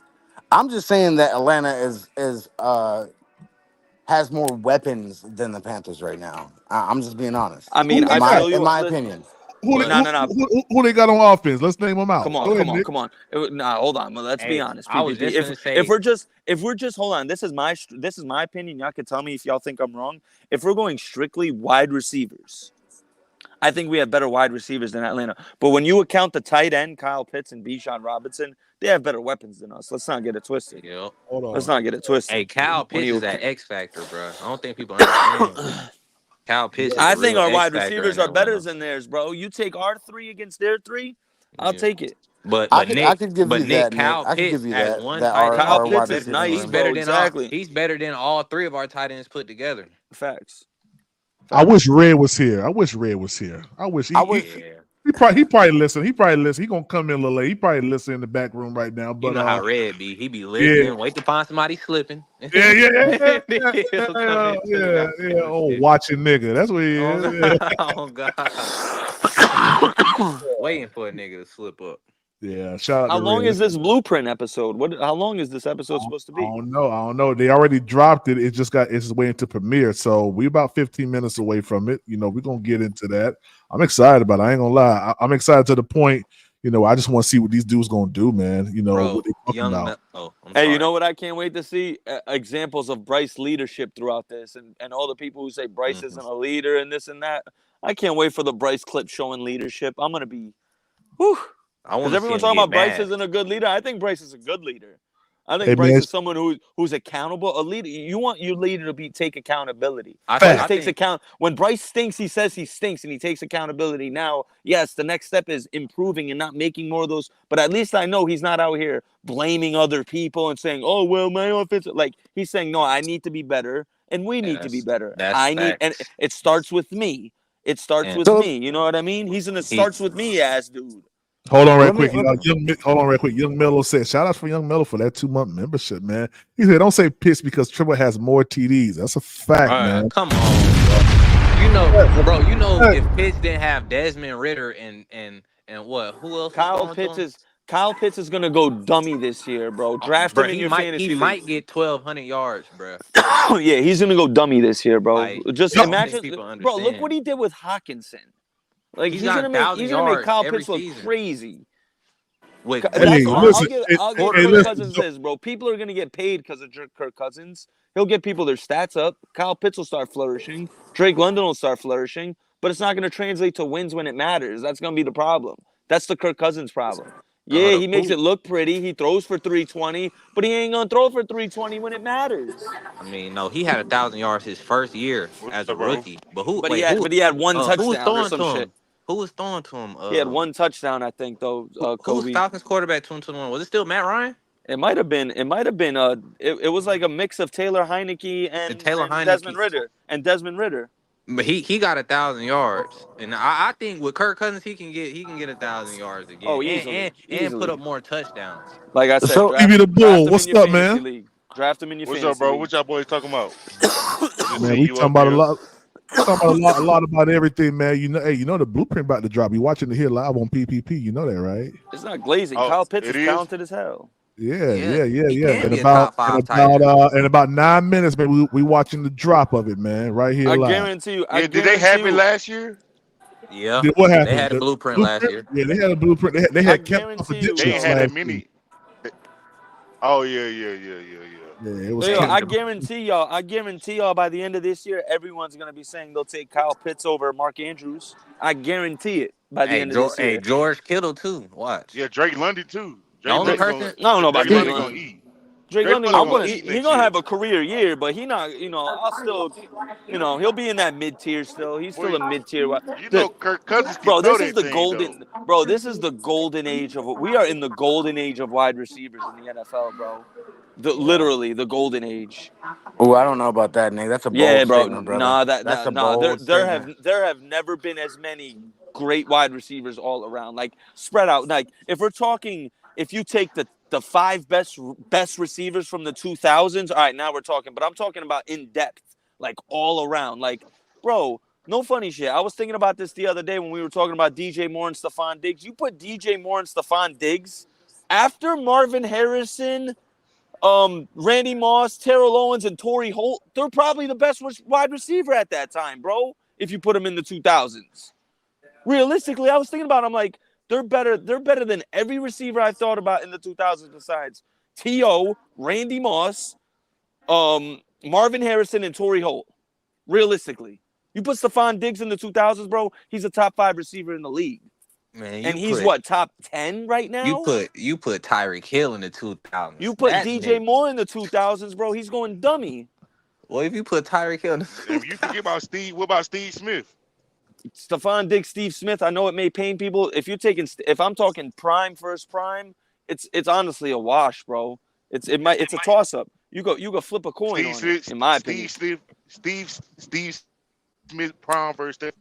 I'm just saying that Atlanta is has more weapons than the Panthers right now. I'm just being honest. I mean, Who I they My got? feel in you. my opinion. Who they, But No, who, no, no. who they got on offense? Let's name them out. Come on, Go ahead, come on, Nick. come on. Nah, hold on. Well, let's be hey, honest. I was PPP. just gonna If say, we're just hold on. This is my opinion. Y'all can tell me if y'all think I'm wrong. If we're going strictly wide receivers, I think we have better wide receivers than Atlanta. But when you account the tight end, Kyle Pitts and Bijan Robinson, they have better weapons than us. Let's not get it twisted. you know, Hold Let's on. not get it twisted. hey, Kyle When Pitts is you, that X factor, bro. I don't think people understand. Kyle Pitts is I a think real our X wide factor receivers in are better Atlanta. than theirs, bro. You take our 3 against their 3, I'll Yeah. take it. But I but could I Nick, could give but you Nick, that, Nick. Kyle I could give Pitts you as that one that tight end, Kyle our Pitts wide is receiving nice, he's room. better bro. than all. Exactly. He's better than all 3 of our tight ends put together. Facts. I Facts. wish Red was here. I wish Red was here. I wish I he wish Yeah. he probably listen. He probably listen. He gonna come in a little late. He probably listen in the back room right now. You But know how Red be. He be yeah, listening, wait to find somebody slipping. yeah, yeah, yeah, yeah, Then yeah, he'll come yeah, into the yeah, yeah. goddamn Oh, shit. watching nigga. That's what he Oh is. God. Yeah. Oh God. Waiting for a nigga to slip up. Yeah, shout out How to long Red. is this blueprint episode? How long is this episode supposed to I be? don't know. I don't know. They already dropped it. It's waiting to premiere. So we about 15 minutes away from it. We're gonna get into that. I'm excited about it. I ain't gonna lie. I'm excited to the point, I just want to see what these dudes gonna do, man. Bro, What they talking about. I'm Hey, you sorry. know what I can't wait to see? Examples of Bryce leadership throughout this, and all the people who say Bryce Mhm. isn't a leader and this and that. I can't wait for the Bryce clip showing leadership. I'm gonna be, whew. I want Because to see everyone's him talking get about Bryce mad. isn't a good leader. I think Bryce is a good leader. I think Hey Bryce man, is someone who's accountable. A leader, you want your leader to take accountability. Bryce I fact. takes think, account. When Bryce stinks, he says he stinks, and he takes accountability. Now, yes, the next step is improving and not making more of those. But at least I know he's not out here blaming other people and saying, "Oh well, my offense." Like he's saying, "No, I need to be better, and we yeah, need to be better. that's I need, and facts. it starts with me. It starts And with So me. You know what I mean? He's in a he, starts with me ass dude." Hold on right let me. quick. Hold on right quick. Young Mello said, shout out for Young Mello for that 2-month membership, man. He said, don't say piss because Trevor has more TDs. That's a fact, man. come on, bro. You know, bro. You know, Fact. if Pitts didn't have Desmond Ritter and what? Who else was Kyle throwing to Pitts him? is Kyle Pitts is gonna go dummy this year, bro. Draft him Bro, in he your might fantasy league. get 1,200 yards, bro. Yeah, he's gonna go dummy this year, bro. Like Just I Yo, don't think imagine, people bro. Look what understand. he did with Hawkinson. Like He's got 1,000 he's gonna make yards Kyle every Pitts look season crazy. with That's hey, good I'll listen. give Hey, I'll hey, give hey, Kirk quarterbacks. listen. Cousins this, bro. People are gonna get paid because of Kirk Cousins. He'll get people their stats up. Kyle Pitts will start flourishing. Drake London will start flourishing, but it's not gonna translate to wins when it matters. That's gonna be the problem. That's the Kirk Cousins problem. Yeah, Hold up. he makes it look pretty. He throws for 320, but he ain't gonna throw for 320 when it matters. I mean, no, he had 1,000 yards his first year What's as a up, bro? rookie. But who? But he Wait, had but he had one who was touchdown or throwing some to shit. him? Who was throwing to him? He had one touchdown, I think, though. Who was Kobe. Falcons quarterback 2021? Was it still Matt Ryan? It might have been. It might have been. It was like a mix of Taylor Heineke And Taylor and Desmond Heineke. Ritter and Desmond Ritter. But he got 1,000 yards, and I think with Kirk Cousins he can get 1,000 yards again, Oh, easily, and put up easily. more touchdowns. Like I said, So Stevie the draft Bull, him in what's your up, fantasy man? league. Draft him in your What's up, fantasy bro? league. What y'all boys talking about? I just Man, seen we you talking up about a here. lot. Talking about a lot about everything, man. You know, hey, you know the blueprint about to drop. You watching the here live on PPP. You know that, right? It's not glazing. Oh, Kyle Pitts it is is? talented as hell. Yeah, he Yeah. can be a top five tight end. In about 9 minutes, man, we watching the drop of it, man, right here I live. guarantee you. I Yeah, did they guarantee have it you. last year? Yeah, What they happened? had a The blueprint last blueprint? year. Yeah, they had a blueprint. They I had kept off guarantee you, They ain't bro. predictions had that last year. many. Oh, yeah. Yeah, it was Yo, They ain't kept. had I the, guarantee y'all. I guarantee y'all. By the end of this year, everyone's gonna be saying they'll take Kyle Pitts over Mark Andrews. I guarantee it. By the end of this year. George Kittle too. Watch. yeah, Drake London, too. The only Drake, person, I don't know about Drake Drake London see, going to London. eat. Drake Drake London, London I going to want. he eat he next gonna year. have a career year, but he not. I'll still, he'll be in that mid tier still. He's still Boy, a mid tier. you know Kirk Cousins can Bro, throw this is that the thing, though. golden. Bro, this is the golden age of. We are in the golden age of wide receivers in the NFL, bro. yeah, Literally the golden age. Oh, I don't know about that, Nate. That's a Yeah, bold bro. statement, brother. Nah, That's a nah. bold statement. There have never been as many great wide receivers all around. Like spread out. Like if we're talking, if you take the five best receivers from the 2000s, all right, now we're talking. But I'm talking about in depth, like all around. Like, bro, no funny shit. I was thinking about this the other day when we were talking about DJ Moore and Stephon Diggs. You put DJ Moore and Stephon Diggs after Marvin Harrison, Randy Moss, Terrell Owens, and Torrey Holt, they're probably the best wide receiver at that time, bro. If you put them in the 2000s, realistically, I was thinking about. I'm like, they're better. They're better than every receiver I've thought about in the 2000s besides T.O., Randy Moss, Marvin Harrison, and Torrey Holt. Realistically, you put Stephon Diggs in the 2000s, bro. He's a top 5 receiver in the league, man. and he's what, top 10 right now? You put Tyreek Hill in the 2000s. You put That DJ nigga. Moore in the 2000s, bro. He's going dummy. Well, if you put Tyreek Hill in the And you forget about Steve. What about Steve Smith? Stephon Diggs, Steve Smith. I know it may pain people. If I'm talking first prime, it's honestly a wash, bro. It's a toss up. You go flip a coin Steve on it, Smith, in my opinion. Steve Smith prime versus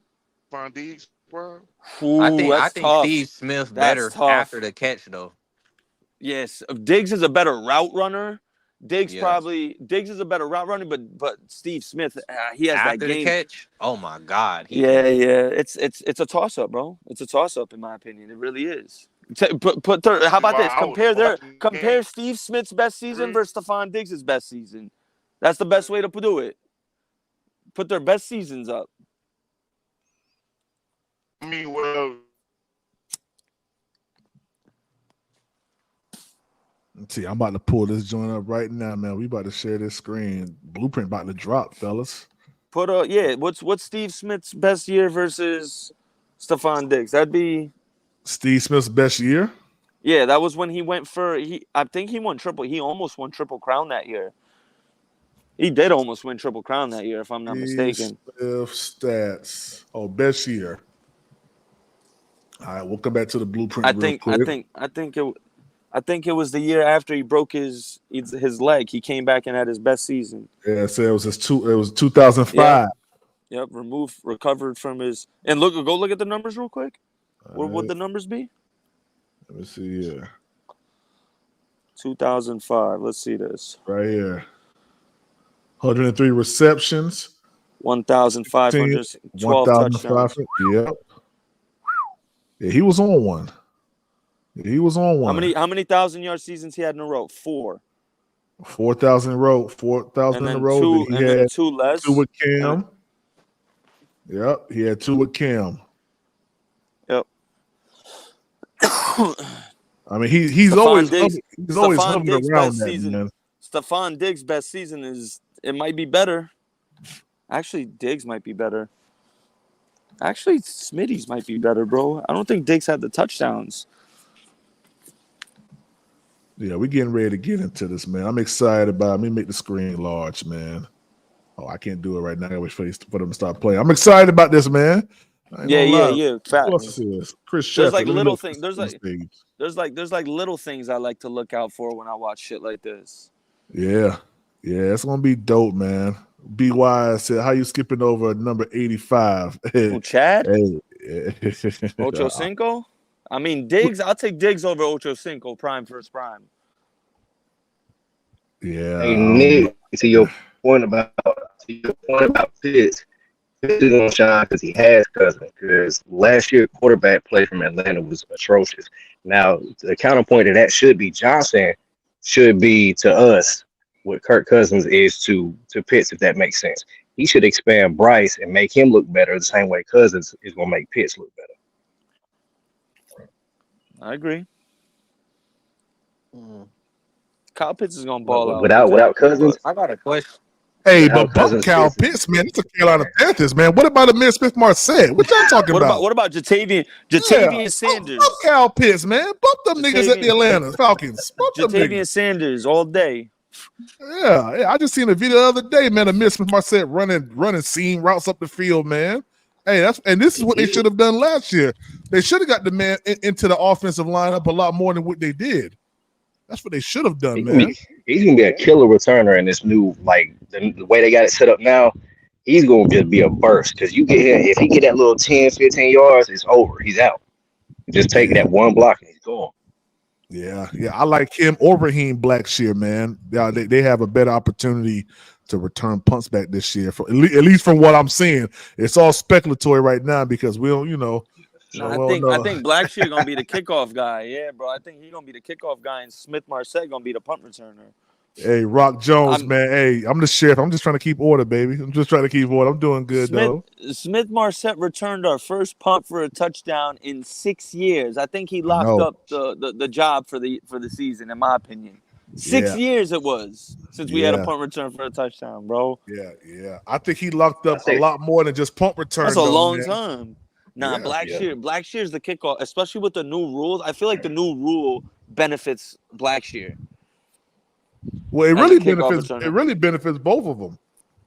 Stephon Diggs prime. Ooh, I that's think tough. Steve Smith That's better after tough. the catch though. Yes, Diggs is a better route runner. Diggs Yeah. is a better route runner, but Steve Smith, he has that After the game. catch, oh my God, he Yeah, can. yeah. It's a toss up, bro. It's a toss up in my opinion. It really is. How Reason about why this? I was watching the game. Compare Steve Smith's best season versus Stephon Diggs' best season. That's the best way to do it. Put their best seasons up. I mean, well, Let's see, I'm about to pull this joint up right now, man. We about to share this screen. Blueprint about to drop, fellas. What's Steve Smith's best year versus Stephon Diggs? That'd be Steve Smith's best year. Yeah, that was when he went for I think he won triple. He almost won Triple Crown that year. He did almost win Triple Crown that year, if I'm not mistaken. Smith stats. Oh, best year. All right, we'll come back to the blueprint real quick. I think it was the year after he broke his leg. He came back and had his best season. Yeah, so it was 2005. Yep, recovered from his and go look at the numbers real quick. What would the numbers be? Let me see here. 2005. Let's see this. Right here. 103 receptions. 1,512 touchdowns. Yep. Yeah, he was on one. How many 1,000-yard seasons he had in a row? 4. 4,000 in a row. 4,000 in a row. He had 2 less. 2 with Cam. Yep, he had 2 with Cam. Yep. I mean, he's always hovering around that, man. Stephon Diggs' best season might be better. Actually, Diggs might be better. Actually, Smitty's might be better, bro. I don't think Diggs had the touchdowns. Yeah, we're getting ready to get into this, man. I'm excited about it. Let me make the screen large, man. Oh, I can't do it right now. I wait for them to start playing. I'm excited about this, man. Yeah. Fact. Chris Sheffield. There's like little things. There's like little things I like to look out for when I watch shit like this. Yeah, it's gonna be dope, man. BY said, "How you skipping over number 85?" Chad? Hey. Ocho Cinco? I mean, Diggs. I'll take Diggs over Ocho Cinco. Prime versus prime. Yeah. Hey Nick, to your point about Pitts. Pitts is gonna shine because he has Cousins. Because last year quarterback play from Atlanta was atrocious. Now the counterpoint to that should be Johnson should be to us what Kirk Cousins is to Pitts, if that makes sense. He should expand Bryce and make him look better the same way Cousins is gonna make Pitts look better. I agree. Kyle Pitts is gonna ball out without Cousins. I got a question. Hey, but bump Kyle Pitts, man. It's a Carolina Panthers, man. What about Amir Smith-Marset? What y'all talking about? What about Jatavian Sanders? Bump Kyle Pitts, man. Bump them niggas at the Atlanta Falcons. Jatavian Sanders all day. Yeah. I just seen a video the other day, man. Amir Smith-Marset running seam routes up the field, man. Hey, this is what they should have done last year. They should have got the man into the offensive lineup a lot more than what they did. That's what they should have done, man. He's gonna be a killer returner in this new, like the way they got it set up now. He's gonna just be a burst because you get him if he get that little 10, 15 yards, it's over. He's out. Just take that one block and he's gone. Yeah. I like him or Raheem Blackshear, man. Yeah, they have a better opportunity to return punts back this year. At least from what I'm seeing, it's all speculatory right now because we don't, I think Blackshear gonna be the kickoff guy. Yeah, bro. I think he's gonna be the kickoff guy, and Smith-Marset gonna be the punt returner. Hey, Rock Jones, man. Hey, I'm the sheriff. I'm just trying to keep order, baby. I'm just trying to keep order. I'm doing good, though. Smith-Marset returned our first punt for a touchdown in 6 years. I think he locked up the job for the season, in my opinion. 6 years it was since we had a punt return for a touchdown, bro. Yeah. I think he locked up a lot more than just punt return. That's a long time. Nah, Blackshear's the kickoff, especially with the new rules. I feel like the new rule benefits Blackshear. Well, it really benefits both of them.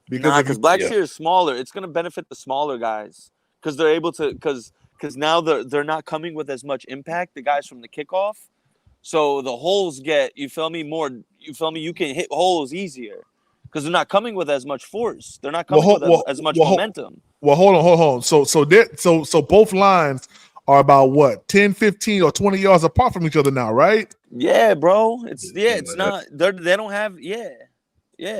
Because Blackshear is smaller. It's going to benefit the smaller guys because they're able to because now they're not coming with as much impact, the guys from the kickoff. So the holes get, you feel me, you can hit holes easier because they're not coming with as much force. They're not coming with as much momentum. Well, hold on. So both lines are about what, 10, 15, or 20 yards apart from each other now, right? Yeah, bro. It's not. They don't have. Yeah.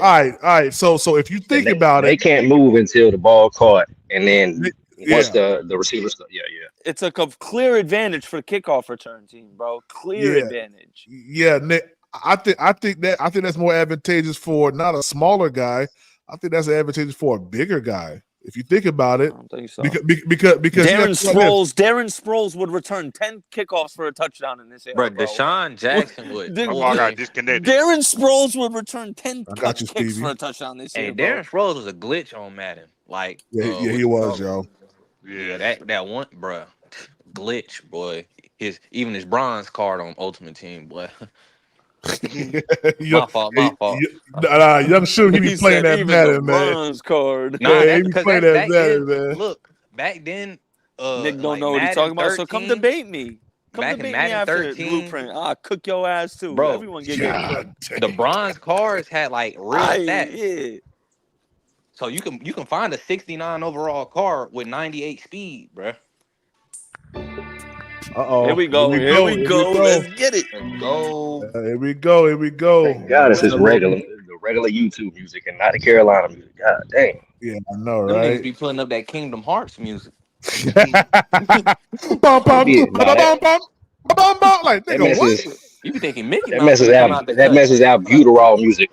All right. So if you think about it, they can't move until the ball caught, and then once the receiver. Yeah. It's a clear advantage for the kickoff return team, bro. Clear advantage. Yeah, Nick. I think that's more advantageous for not a smaller guy. I think that's advantageous for a bigger guy. If you think about it, I don't think so. Because Darren Sproles would return 10 kickoffs for a touchdown in this era. Bro, Deshaun Jackson would. I got disconnected. Darren Sproles would return 10 kicks for a touchdown this year. Hey, Darren Sproles was a glitch on Madden. Like, Yeah, what he you was, call it? yo. Yeah, Yeah. that one, bruh. Glitch, boy. Even his bronze card on Ultimate Team, boy. Yo, My fault, my fault. young Suge, he be He playing said that even the Madden, man. bronze card. Nah, Yeah, he that's be because playing that's that back then. Madden, man. Look, back then, Nick don't like know what he's Madden talking about. So come 13, debate me. Come back in debate me Madden after 13, Blueprint. I'll cook your ass too. bro, Everyone get the cooked. God the dang. bronze cards had like real stats. Yeah. So you can find a 69 overall card with 98 speed, bruh. Here Uh-oh. we Here go. we Here go. we Here we go. go. Let's get it. Let's go. Here we go. Here we go. Thank God it's What's just that little? the regular YouTube music and not the Carolina music. God dang. Yeah, I know, Them niggas right? be putting up that Kingdom Hearts music. Bum, It'd bum, be bum, nah bum, bum, bum, bum. Like, that nigga, what? messes You be thinking Mickey that Mouse messes finna come out out the that cut. messes out Buterol music.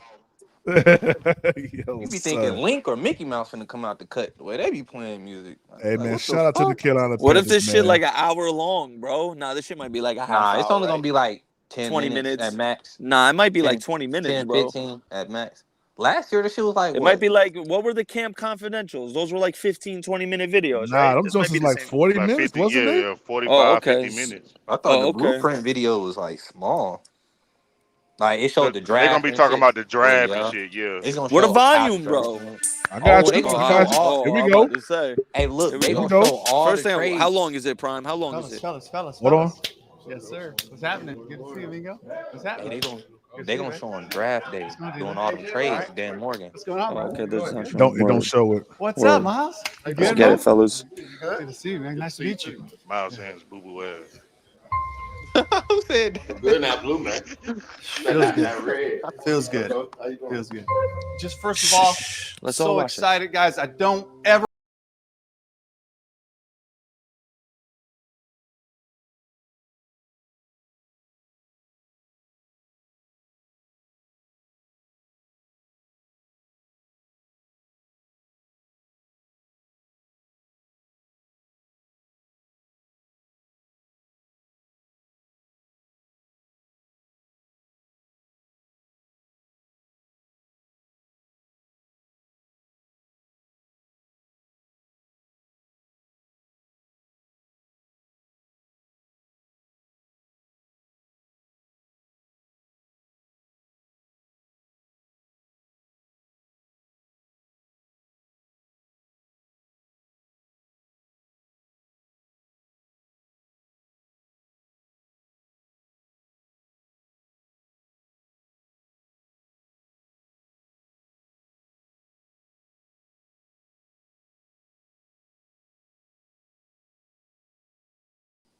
Yo, You be thinking son. Link or Mickey Mouse finna come out the cut. The way they be playing music. Hey, Like, man, what the shout out to the fuck? Carolina What if Panthers, this shit man. like an hour long, bro? Nah, this shit might be like a half Nah, it's hour, only gonna right? be like 10 20 minutes at minutes. max. Nah, it might be like 10, 20 minutes, 10, bro. 15 at max. Last year the shit was like It might what? be like, what were the Camp Confidentials? Those were like 15, 20-minute videos, Nah, right? them This Jones might be is the like same. 40 Like minutes, 50, wasn't it? yeah, Oh, 45, okay. 50 minutes. I thought the Oh, okay. blueprint video was like small. Like it showed Cause the they gonna draft be and talking shit. about the Oh draft and yeah. shit, yeah. It's gonna What a show volume, abstract. bro. I Oh, got they you. Oh, gonna I show got you. all. Here we I'm go. about to say. Hey, look, Here we they Here we gonna go. go. show all First the thing, how trades. long is it, Prime? How long is Fellas, it? fellas, fellas, Hold on. fellas. Yes, sir. What's happening? Good to see you, Mingo. What's Hey, happening? Good to they see you, gonna man. show on draft What's day going on, doing D-Man? all them All trades. right. Dan Morgan. What's going on, Oh, bro? okay, that's not showing. Don't it don't Word. show it. What's up, Word. Miles? You Let's good, get man? it, fellas. Good to see you, man. Nice to meet you. Miles Sanders, boo boo ass. Who said Good now, blue man. Feels good. Red. Feels good. Feels good. Just first of all, Let's all so watch it. excited, guys. I don't ever.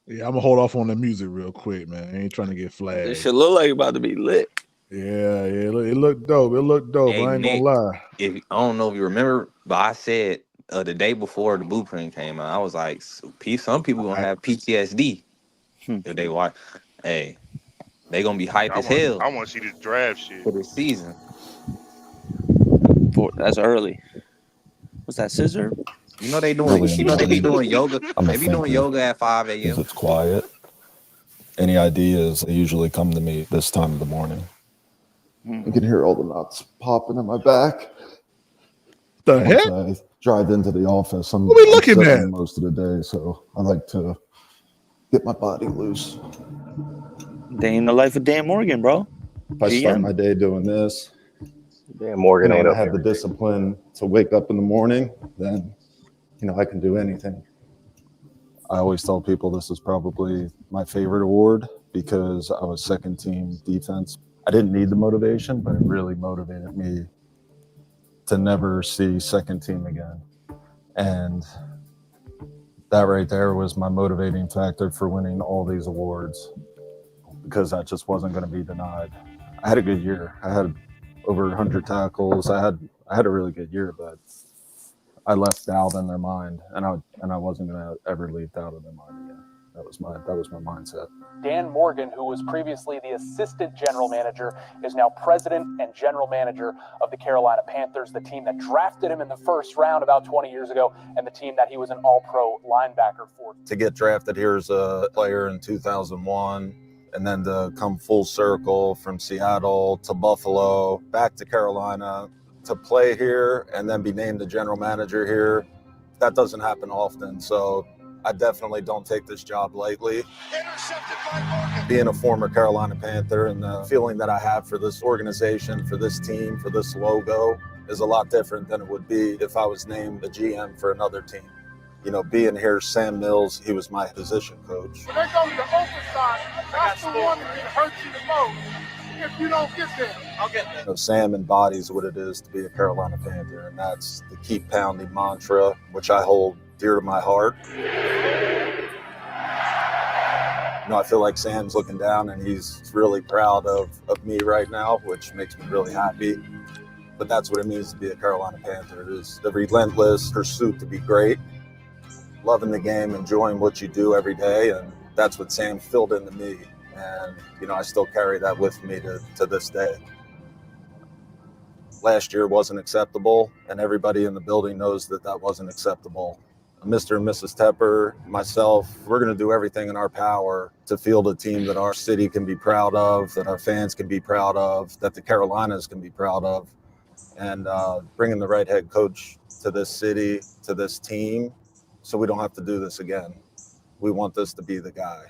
Yeah, I'm gonna hold off on the music real quick, man. I ain't trying to get This flagged. shit look like about to be lit. Yeah, it looked dope. It looked dope. Hey I ain't gonna Nick, lie. if I don't know if you remember, but I said the day before the blueprint came out, I was like, some people gonna have PTSD if they watch. Hey, they gonna be hype I as want hell I want to see this draft shit. for this season. That's early. What's that, scissor? You know they doing. Early in You the know they be morning. doing yoga. I'm a They be doing thinker yoga at 5 because a.m. it's quiet. Any ideas, they usually come to me this time of the morning. I can hear all the knots popping in my back. The Once heck? I drive into the office, I'm What we looking sitting at? most of the day, so I like to get my body loose. Day in the life of Dan Morgan, bro. If I start GM. my day doing this, Damn, Morgan ain't and I up have the every day. discipline to wake up in the morning, then, I can do anything. I always tell people this is probably my favorite award because I was second team defense. I didn't need the motivation, but it really motivated me to never see second team again. And that right there was my motivating factor for winning all these awards because that just wasn't going to be denied. I had a good year. I had over 100 tackles. I had a really good year, but I left doubt in their mind, and I wasn't going to ever leave doubt in their mind again. That was my mindset. Dan Morgan, who was previously the assistant general manager, is now president and general manager of the Carolina Panthers, the team that drafted him in the first round about 20 years ago, and the team that he was an all-pro linebacker for. To get drafted here as a player in 2001, and then to come full circle from Seattle to Buffalo, back to Carolina, to play here and then be named the general manager here, that doesn't happen often. So I definitely don't take this job lightly. Being a former Carolina Panther and the feeling that I have for this organization, for this team, for this logo is a lot different than it would be if I was named the GM for another team. You know, being here, Sam Mills, he was my position coach. When they go to the open side, that's the one that hurts you the most if you don't get there. I'll get there. You know, Sam embodies what it is to be a Carolina Panther, and that's the keep pounding mantra, which I hold dear to my heart. You know, I feel like Sam's looking down and he's really proud of me right now, which makes me really happy. But that's what it means to be a Carolina Panther. It is the relentless pursuit to be great, loving the game, enjoying what you do every day. And that's what Sam filled into me. And, you know, I still carry that with me to this day. Last year wasn't acceptable, and everybody in the building knows that that wasn't acceptable. Mr. and Mrs. Tepper, myself, we're going to do everything in our power to field a team that our city can be proud of, that our fans can be proud of, that the Carolinas can be proud of. And bringing the right head coach to this city, to this team, so we don't have to do this again. We want this to be the guy.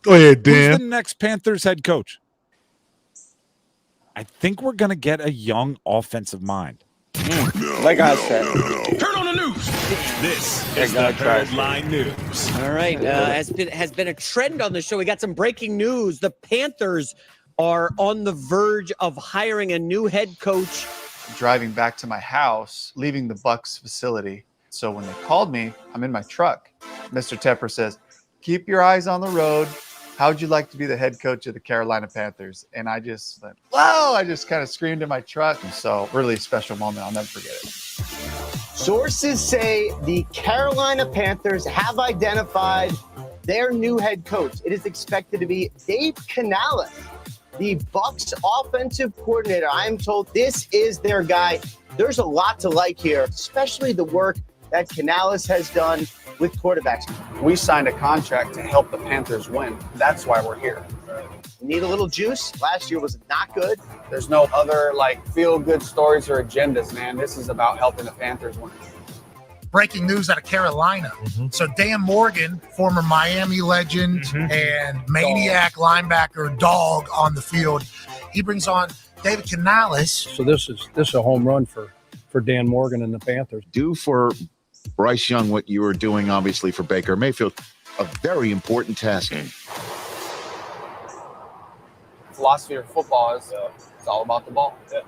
Go ahead, Who's the Dan. next Panthers head coach? I think we're going to get a young offensive mind. Like I said, turn on the news. This is the headline news. All right, has been a trend on the show. We got some breaking news. The Panthers are on the verge of hiring a new head coach. Driving back to my house, leaving the Bucs facility. So when they called me, I'm in my truck. Mr. Tepper says, "Keep your eyes on the road. How'd you like to be the head coach of the Carolina Panthers?" And I just went, "Whoa!" I just kind of screamed in my truck. And so really special moment. I'll never forget it. Sources say the Carolina Panthers have identified their new head coach. It is expected to be Dave Canales, the Bucs offensive coordinator. I am told this is their guy. There's a lot to like here, especially the work that Canales has done with quarterbacks. we signed a contract to help the Panthers win. That's why we're here. You need a little juice. Last year was not good. There's no other feel-good stories or agendas, man. This is about helping the Panthers win. Breaking news out of Carolina. So Dan Morgan, former Miami legend and maniac linebacker dog on the field, he brings on David Canales. So this is a home run for Dan Morgan and the Panthers. Do for Bryce Young what you were doing, obviously, for Baker Mayfield, a very important task. Philosophy of football is it's all about the ball. What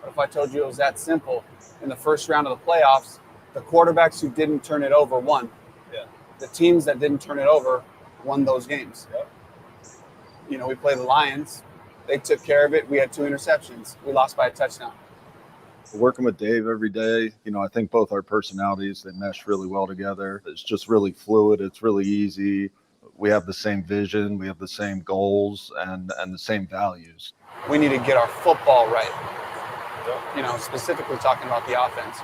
if I told you it was that simple? In the first round of the playoffs, the quarterbacks who didn't turn it over won. The teams that didn't turn it over won those games. You know, we played the Lions. They took care of it. We had 2 interceptions. We lost by a touchdown. Working with Dave every day, you know, I think both our personalities, they mesh really well together. It's just really fluid. It's really easy. We have the same vision. We have the same goals and the same values. We need to get our football right. You know, specifically talking about the offense,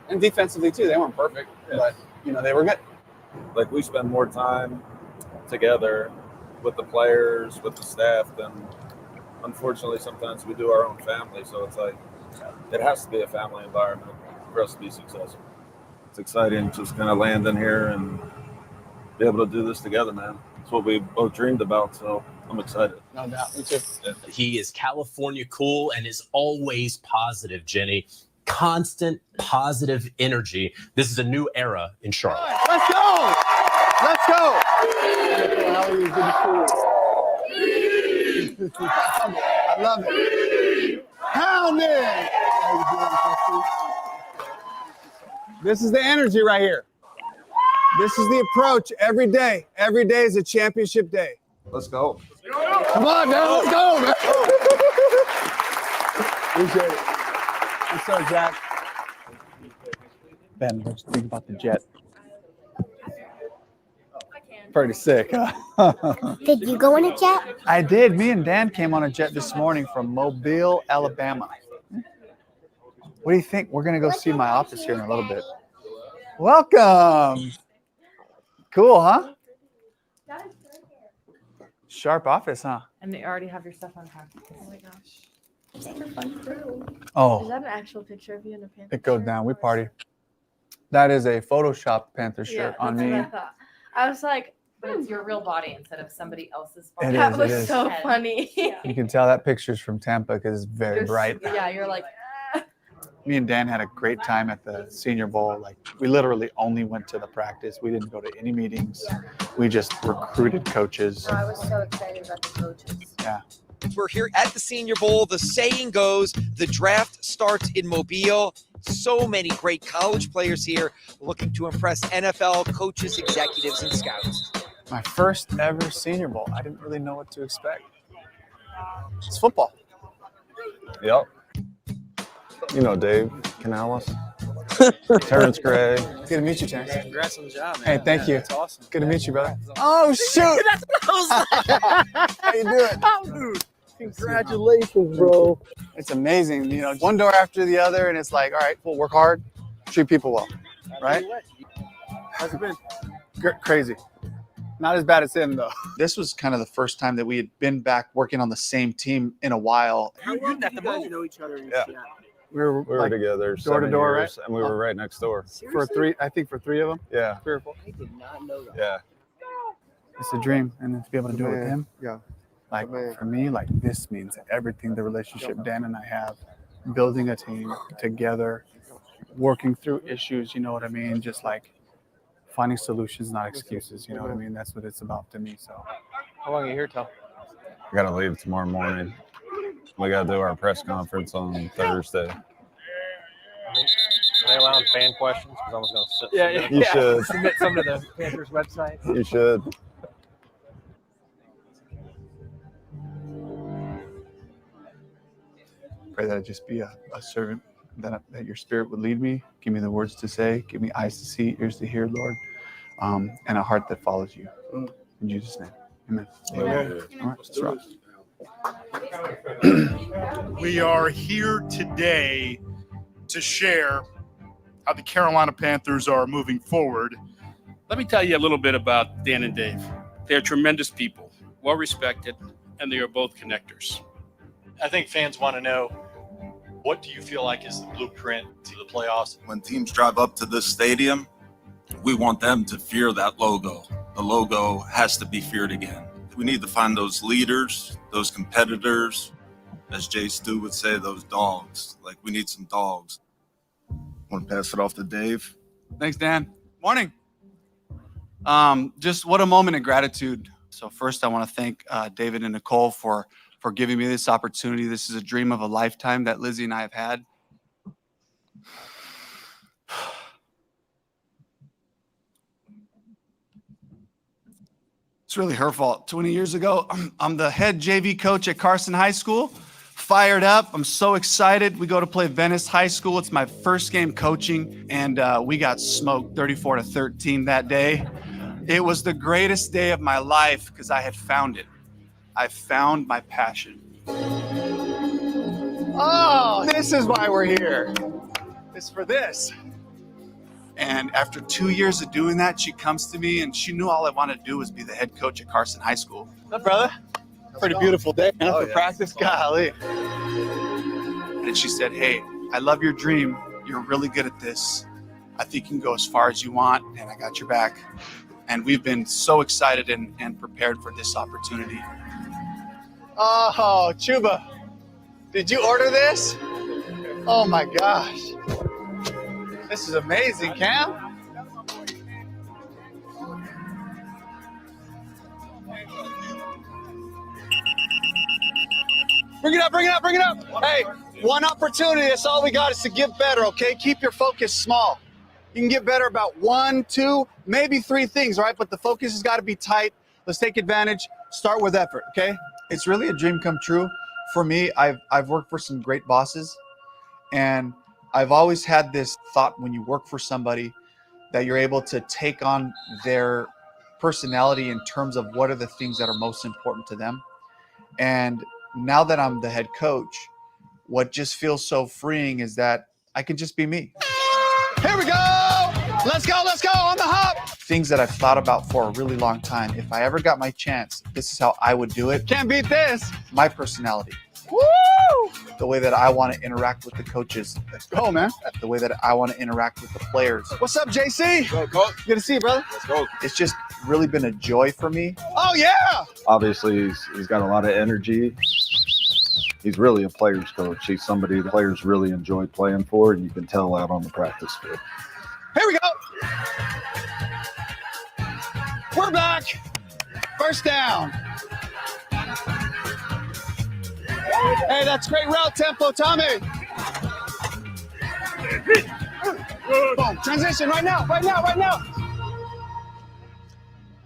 and defensively too. They weren't perfect, but, they were good. We spend more time together with the players, with the staff than, unfortunately, sometimes we do our own family. So it's it has to be a family environment for us to be successful. It's exciting just kind of landing here and be able to do this together, man. It's what we both dreamed about, so I'm excited. No doubt, me too. He is California cool and is always positive, Jenny. Constant positive energy. This is a new era in Charlotte. Let's go! Let's go! How are you? Good to see you. I love it. Pound it! This is the energy right here. This is the approach every day. Every day is a championship day. Let's go. Come on, man. Let's go, man. Appreciate it. What's up, Jack? Ben, what you think about the jet? Pretty sick, huh? Did you go on a jet? I did. Me and Dan came on a jet this morning from Mobile, Alabama. What do you think? We're going to go see my office here in a little bit. Welcome. Cool, huh? Sharp office, huh? And they already have your stuff unpacked. Oh my gosh. Take a fun crew. Oh. Is that an actual picture of you in a Panthers It goes shirt? down. We party. That is a Photoshop Panther shirt on that's me. what I thought. I was like, But it's your real body instead of somebody else's body. It that is, was it is. so funny. You can tell that picture's from Tampa because it's very bright. Yeah, you're like, Me and Dan had a great time at the Senior Bowl. Like, we literally only went to the practice. We didn't go to any meetings. We just recruited coaches. I was so excited about the coaches. Yeah. We're here at the Senior Bowl. The saying goes, the draft starts in Mobile. So many great college players here looking to impress NFL coaches, executives, and scouts. My first ever Senior Bowl. I didn't really know what to expect. It's football. Yep. You know Dave Canales, Terrence Gray. Good to meet you, Terrence. Congrats on the job, man. Hey, thank you. That's awesome. Good to meet you, brother. Oh, shoot. That's what I was like. How you doing? Oh, dude. Congratulations, bro. It's amazing. You know, one door after the other, and it's like, all right, we'll work hard, treat people well, right? How's it been? Crazy. Not as bad as him, though. This was kind of the first time that we had been back working on the same team in a while. How long did you guys know each other? Yeah. We were like together door to 7 door, years, right? and we were right next door. For three, I think for three of them. Yeah. 3 or 4. I did not know that. Yeah. It's a dream, and then to be able to do it with him. Yeah. Like for me, like this means everything. The relationship Dan and I have, building a team together, working through issues. You know what I mean? Just like finding solutions, not excuses. You know what I mean? That's what it's about to me. So, How long are you here till? I gotta leave tomorrow morning. We gotta do our press conference on Thursday. Are they allowing fan questions? Because I was going to sit. Yeah. You should. Submit some to the Panthers website. You should. pray that I just be a servant, that your spirit would lead me. Give me the words to say. Give me eyes to see, ears to hear, Lord, and a heart that follows you. In Jesus' name, amen. Amen. All right, let's rock. We are here today to share how the Carolina Panthers are moving forward. Let me tell you a little bit about Dan and Dave. They're tremendous people, well respected, and they are both connectors. I think fans want to know, what do you feel like is the blueprint to the playoffs? When teams drive up to this stadium, we want them to fear that logo. The logo has to be feared again. We need to find those leaders, those competitors, as Jay Stu would say, those dogs. Like, we need some dogs. Want to pass it off to Dave? Thanks, Dan. Morning. Just what a moment of gratitude. So first, I want to thank David and Nicole for giving me this opportunity. This is a dream of a lifetime that Lizzie and I have had. It's really her fault. 20 years ago, I'm the head JV coach at Carson High School. Fired up. I'm so excited. We go to play Venice High School. It's my first game coaching, and we got smoked 34-13 that day. It was the greatest day of my life because I had found it. I found my passion. Oh, this is why we're here. It's for this. And after 2 years of doing that, she comes to me and she knew all I wanted to do was be the head coach at Carson High School. What's up, brother? Pretty beautiful day for practice. Golly. And she said, hey, I love your dream. You're really good at this. I think you can go as far as you want, and I got your back. And we've been so excited and prepared for this opportunity. Oh, Chuba, did you order this? Oh my gosh. This is amazing, Cam. Bring it up, bring it up, bring it up. Hey, one opportunity. That's all we got is to get better, okay? Keep your focus small. You can get better about 1, 2, maybe 3 things, all right? But the focus has got to be tight. Let's take advantage. Start with effort, okay? It's really a dream come true. For me, I've worked for some great bosses, and I've always had this thought when you work for somebody that you're able to take on their personality in terms of what are the things that are most important to them. And now that I'm the head coach, what just feels so freeing is that I can just be me. Here we go. Let's go on the hop. Things that I've thought about for a really long time. If I ever got my chance, this is how I would do it. Can't beat this. My personality. Woo! The way that I want to interact with the coaches. Let's go, man. The way that I want to interact with the players. What's up, JC? Good to see you, brother. Let's go. It's just really been a joy for me. Oh, yeah. Obviously, he's got a lot of energy. He's really a player's coach. He's somebody the players really enjoy playing for, and you can tell out on the practice field. Here we go. We're back. First down. Hey, that's great route tempo, Tommy. Boom. Transition right now.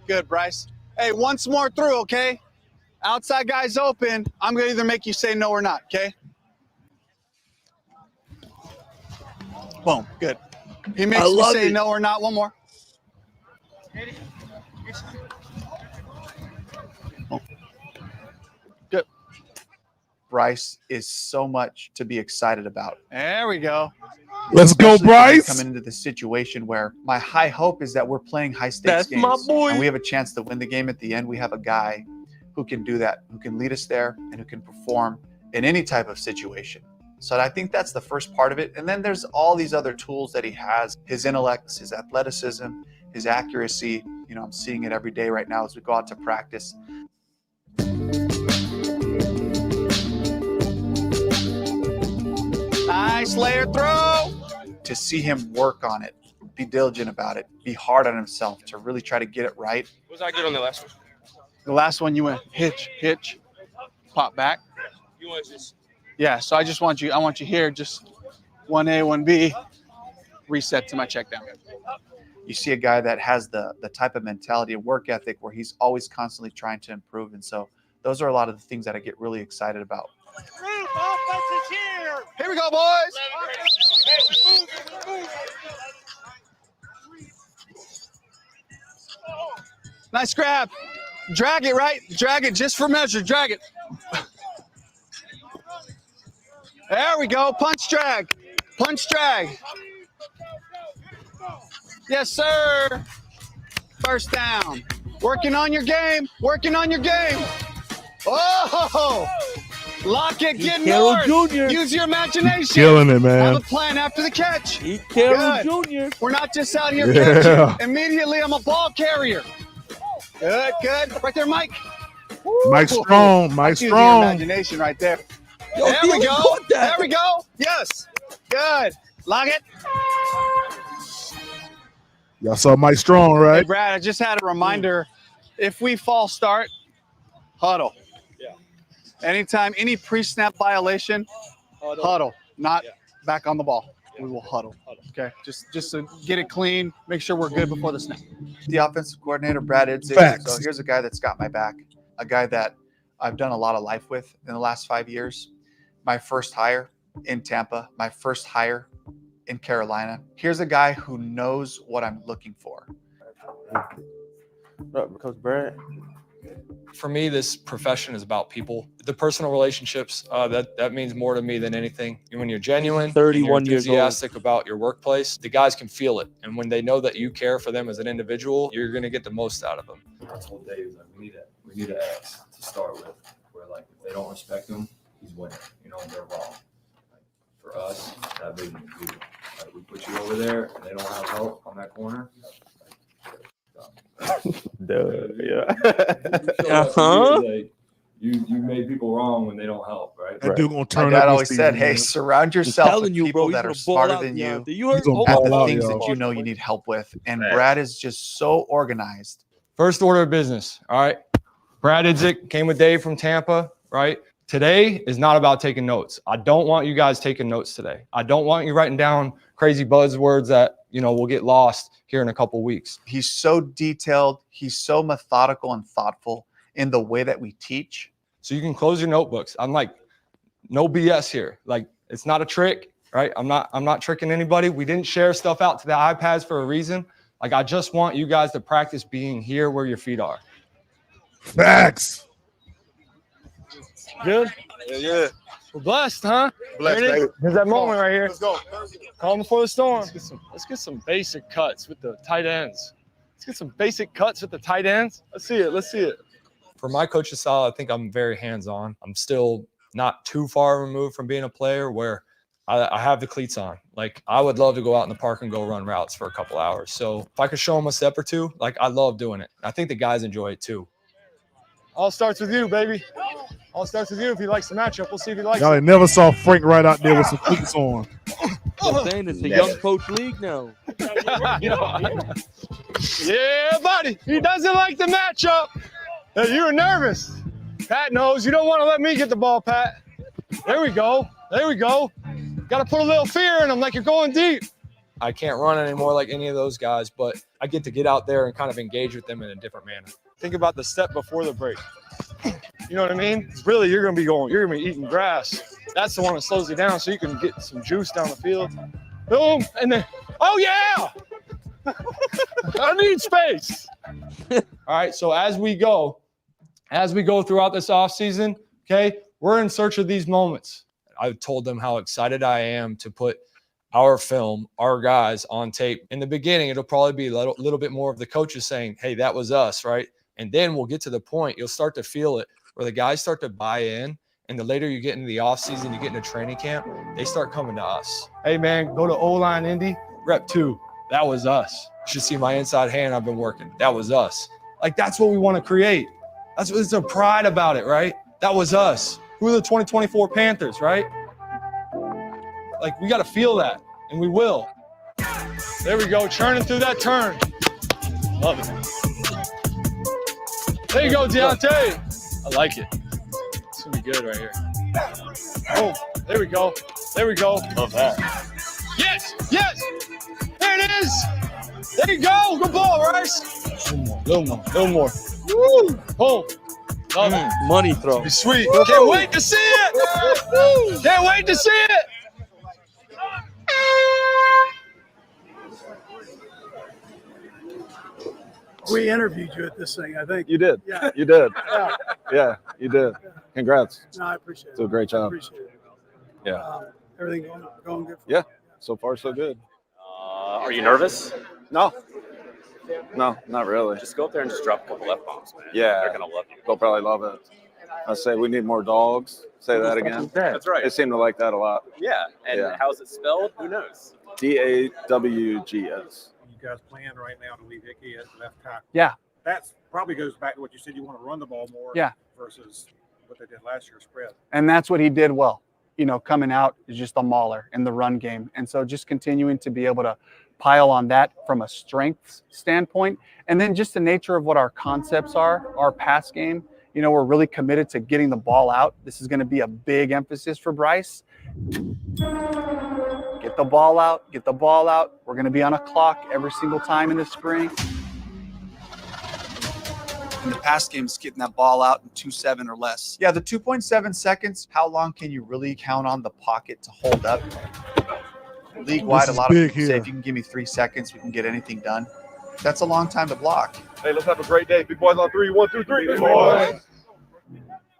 Good, Bryce. Hey, once more through, okay? Outside guy's open. I'm going to either make you say no or not, okay? Boom. Good. He makes me say no or not. One more. Boom. Good. Bryce is so much to be excited about. There we go. Let's go, Especially Bryce. Coming into this situation where my high hope is that we're playing high stakes games. my boy. And we have a chance to win the game at the end. We have a guy who can do that, who can lead us there, and who can perform in any type of situation. So I think that's the first part of it. And then there's all these other tools that he has, his intellect, his athleticism, his accuracy. You know, I'm seeing it every day right now as we go out to practice. Nice layer throw. To see him work on it, be diligent about it, be hard on himself to really try to get it right. Was I good on the last one? The last one you went hitch, pop back. You want this? Yeah, so I want you here, just 1A, 1B, reset to my check down. You see a guy that has the type of mentality and work ethic where he's always constantly trying to improve. And so those are a lot of the things that I get really excited about. Here we go, boys. Nice grab. Drag it, right? Drag it just for measure. Drag it. There we go. Punch drag. Punch drag. Yes, sir. First down. Working on your game. Working on your game. Oh! Lock it, get north. Jr. Use your imagination. Killing it, man. Have a plan after the catch. Carroll Good. Jr. We're not just out here Yeah. catching. Immediately, I'm a ball carrier. Good, good. Right there, Mike. Mike Strong. Mike Use your Strong. imagination right there. Yo, There we Dylan go. caught that. There we go. Yes. Good. Lock it. Y'all saw Mike Strong, Hey, right? Brad, I just had a reminder. If we false start, huddle. Yeah. Anytime, any pre-snap violation, huddle. Not back on the ball. We will huddle. Okay, just to get it clean, make sure we're good before the snap. The offensive coordinator, Brad Idzig. Facts. So here's a guy that's got my back, a guy that I've done a lot of life with in the last 5 years. My first hire in Tampa, my first hire in Carolina. Here's a guy who knows what I'm looking for. Coach Brad. For me, this profession is about people. The personal relationships, that means more to me than anything. When you're genuine, 31 you're years old. enthusiastic about your workplace, the guys can feel it. And when they know that you care for them as an individual, you're going to get the most out of them. I told Dave, like, we need an X to start with, where, like, if they don't respect him, he's winning. You know, they're wrong. Like, for us, that vision is huge. Like, we put you over there, and they don't have help on that corner. Yeah. Like, you made people wrong when they don't help, right? That dude gonna turn My dad up always this said, season, hey, man. surround yourself with telling you, people bro, that are he's gonna ball smarter out than the you other. You heard He's gonna at ball the out, things y'all. that you know you need help with. And Brad is just so organized. First order of business, all right? Brad Idzig came with Dave from Tampa, right? Today is not about taking notes. I don't want you guys taking notes today. I don't want you writing down crazy buzzwords that, will get lost here in a couple weeks. He's so detailed. He's so methodical and thoughtful in the way that we teach. So you can close your notebooks. I'm like, no BS here. Like, it's not a trick, right? I'm not tricking anybody. We didn't share stuff out to the iPads for a reason. Like, I just want you guys to practice being here where your feet are. Facts. Good. Yeah. We're blessed, huh? Blessed, There it is. baby. Here's that moment right here. Let's go. Calm before the storm. Let's get some basic cuts with the tight ends. Let's get some basic cuts with the tight ends. Let's see it. For my coaching style, I think I'm very hands-on. I'm still not too far removed from being a player where I have the cleats on. Like, I would love to go out in the park and go run routes for a couple hours. So if I could show them a step or two, like, I love doing it. I think the guys enjoy it too. All starts with you, baby. All starts with you. If he likes the matchup, we'll see if he likes Y'all it. ain't never saw Frank right out there with some cleats on. I'm saying it's a young coach league now. Yeah, buddy. He doesn't like the matchup. Hey, you were nervous. Pat knows. You don't want to let me get the ball, Pat. There we go. There we go. Got to put a little fear in him like you're going deep. I can't run anymore like any of those guys, but I get to get out there and kind of engage with them in a different manner. Think about the step before the break. You know what I mean? Really, you're going to be eating grass. That's the one that slows you down so you can get some juice down the field. Boom, and then, oh yeah! I need space. All right, so as we go throughout this offseason, okay, we're in search of these moments. I've told them how excited I am to put our film, our guys on tape. In the beginning, it'll probably be a little bit more of the coaches saying, hey, that was us, right? And then we'll get to the point, you'll start to feel it, where the guys start to buy in. And the later you get into the offseason, you get into training camp, they start coming to us. Hey, man, go to O-line Indy, rep 2. That was us. You should see my inside hand I've been working. That was us. Like, that's what we want to create. That's what, it's a pride about it, right? That was us. Who are the 2024 Panthers, right? Like, we got to feel that, and we will. There we go, churning through that turn. Love it. There you go, Deontay. I like it. It's going to be good right here. Oh, there we go. There we go. Love that. Yes, yes. There it is. There you go. Good ball, Bryce. Little more. Woo. Boom. Love it. Money throw. Be sweet. Can't wait to see it. Can't wait to see it. We interviewed you at this thing, I think. You did. Yeah. You did. Yeah. Yeah, you did. Congrats. No, I appreciate it. Did a great job. Appreciate it. Yeah. Everything going good? Yeah. So far, so good. Are you nervous? No, not really. Just go up there and just drop a couple F-bombs, man. Yeah. They're going to love you. They'll probably love it. I say we need more dogs. Say that again. That's right. They seem to like that a lot. Yeah. And Yeah. how's it spelled? Who knows? DAWGS. You guys plan right now to leave Hickey at left tackle. Yeah. That's probably goes back to what you said. You want to run the ball more. Yeah. Versus what they did last year, spread. And that's what he did well. You know, coming out is just a mauler in the run game. And so just continuing to be able to pile on that from a strength standpoint. And then just the nature of what our concepts are, our pass game. You know, we're really committed to getting the ball out. This is going to be a big emphasis for Bryce. Get the ball out, get the ball out. We're going to be on a clock every single time in the spring. In the pass game is getting that ball out in 2.7 or less. Yeah, the 2.7 seconds, how long can you really count on the pocket to hold up? League-wide, a lot of people say if you can give me 3 seconds, we can get anything done. That's a long time to block. Hey, let's have a great day. Big boys on 3. 1, 2, 3. Big boys.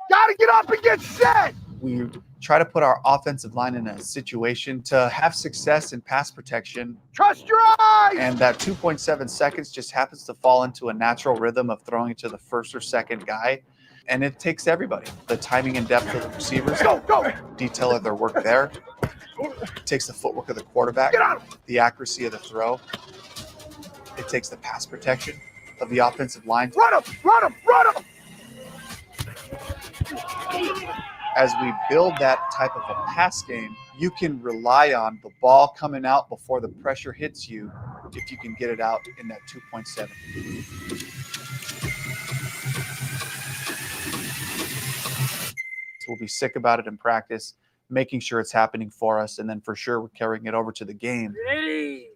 Gotta get up and get set. We try to put our offensive line in a situation to have success in pass protection. Trust your eyes. And that 2.7 seconds just happens to fall into a natural rhythm of throwing it to the first or second guy. And it takes everybody. The timing and depth of the receivers, detail of their work there. It takes the footwork of the quarterback, the accuracy of the throw. It takes the pass protection of the offensive line. Run him. As we build that type of a pass game, you can rely on the ball coming out before the pressure hits you if you can get it out in that 2.7. So we'll be sick about it in practice, making sure it's happening for us, and then for sure we're carrying it over to the game. I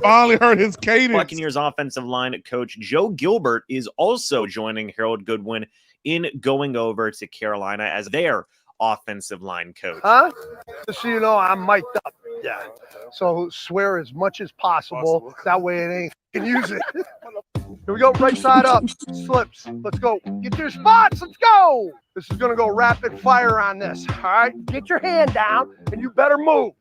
finally heard his cadence. Buccaneers offensive line coach Joe Gilbert is also joining Harold Goodwin in going over to Carolina as their offensive line coach. Huh? Just so you know, I'm mic'd up. Yeah. So swear as much as possible. That way it ain't can use it. Here we go, right side up. Slips. Let's go. Get your spots. Let's go. This is going to go rapid fire on this. All right? Get your hand down, and you better move.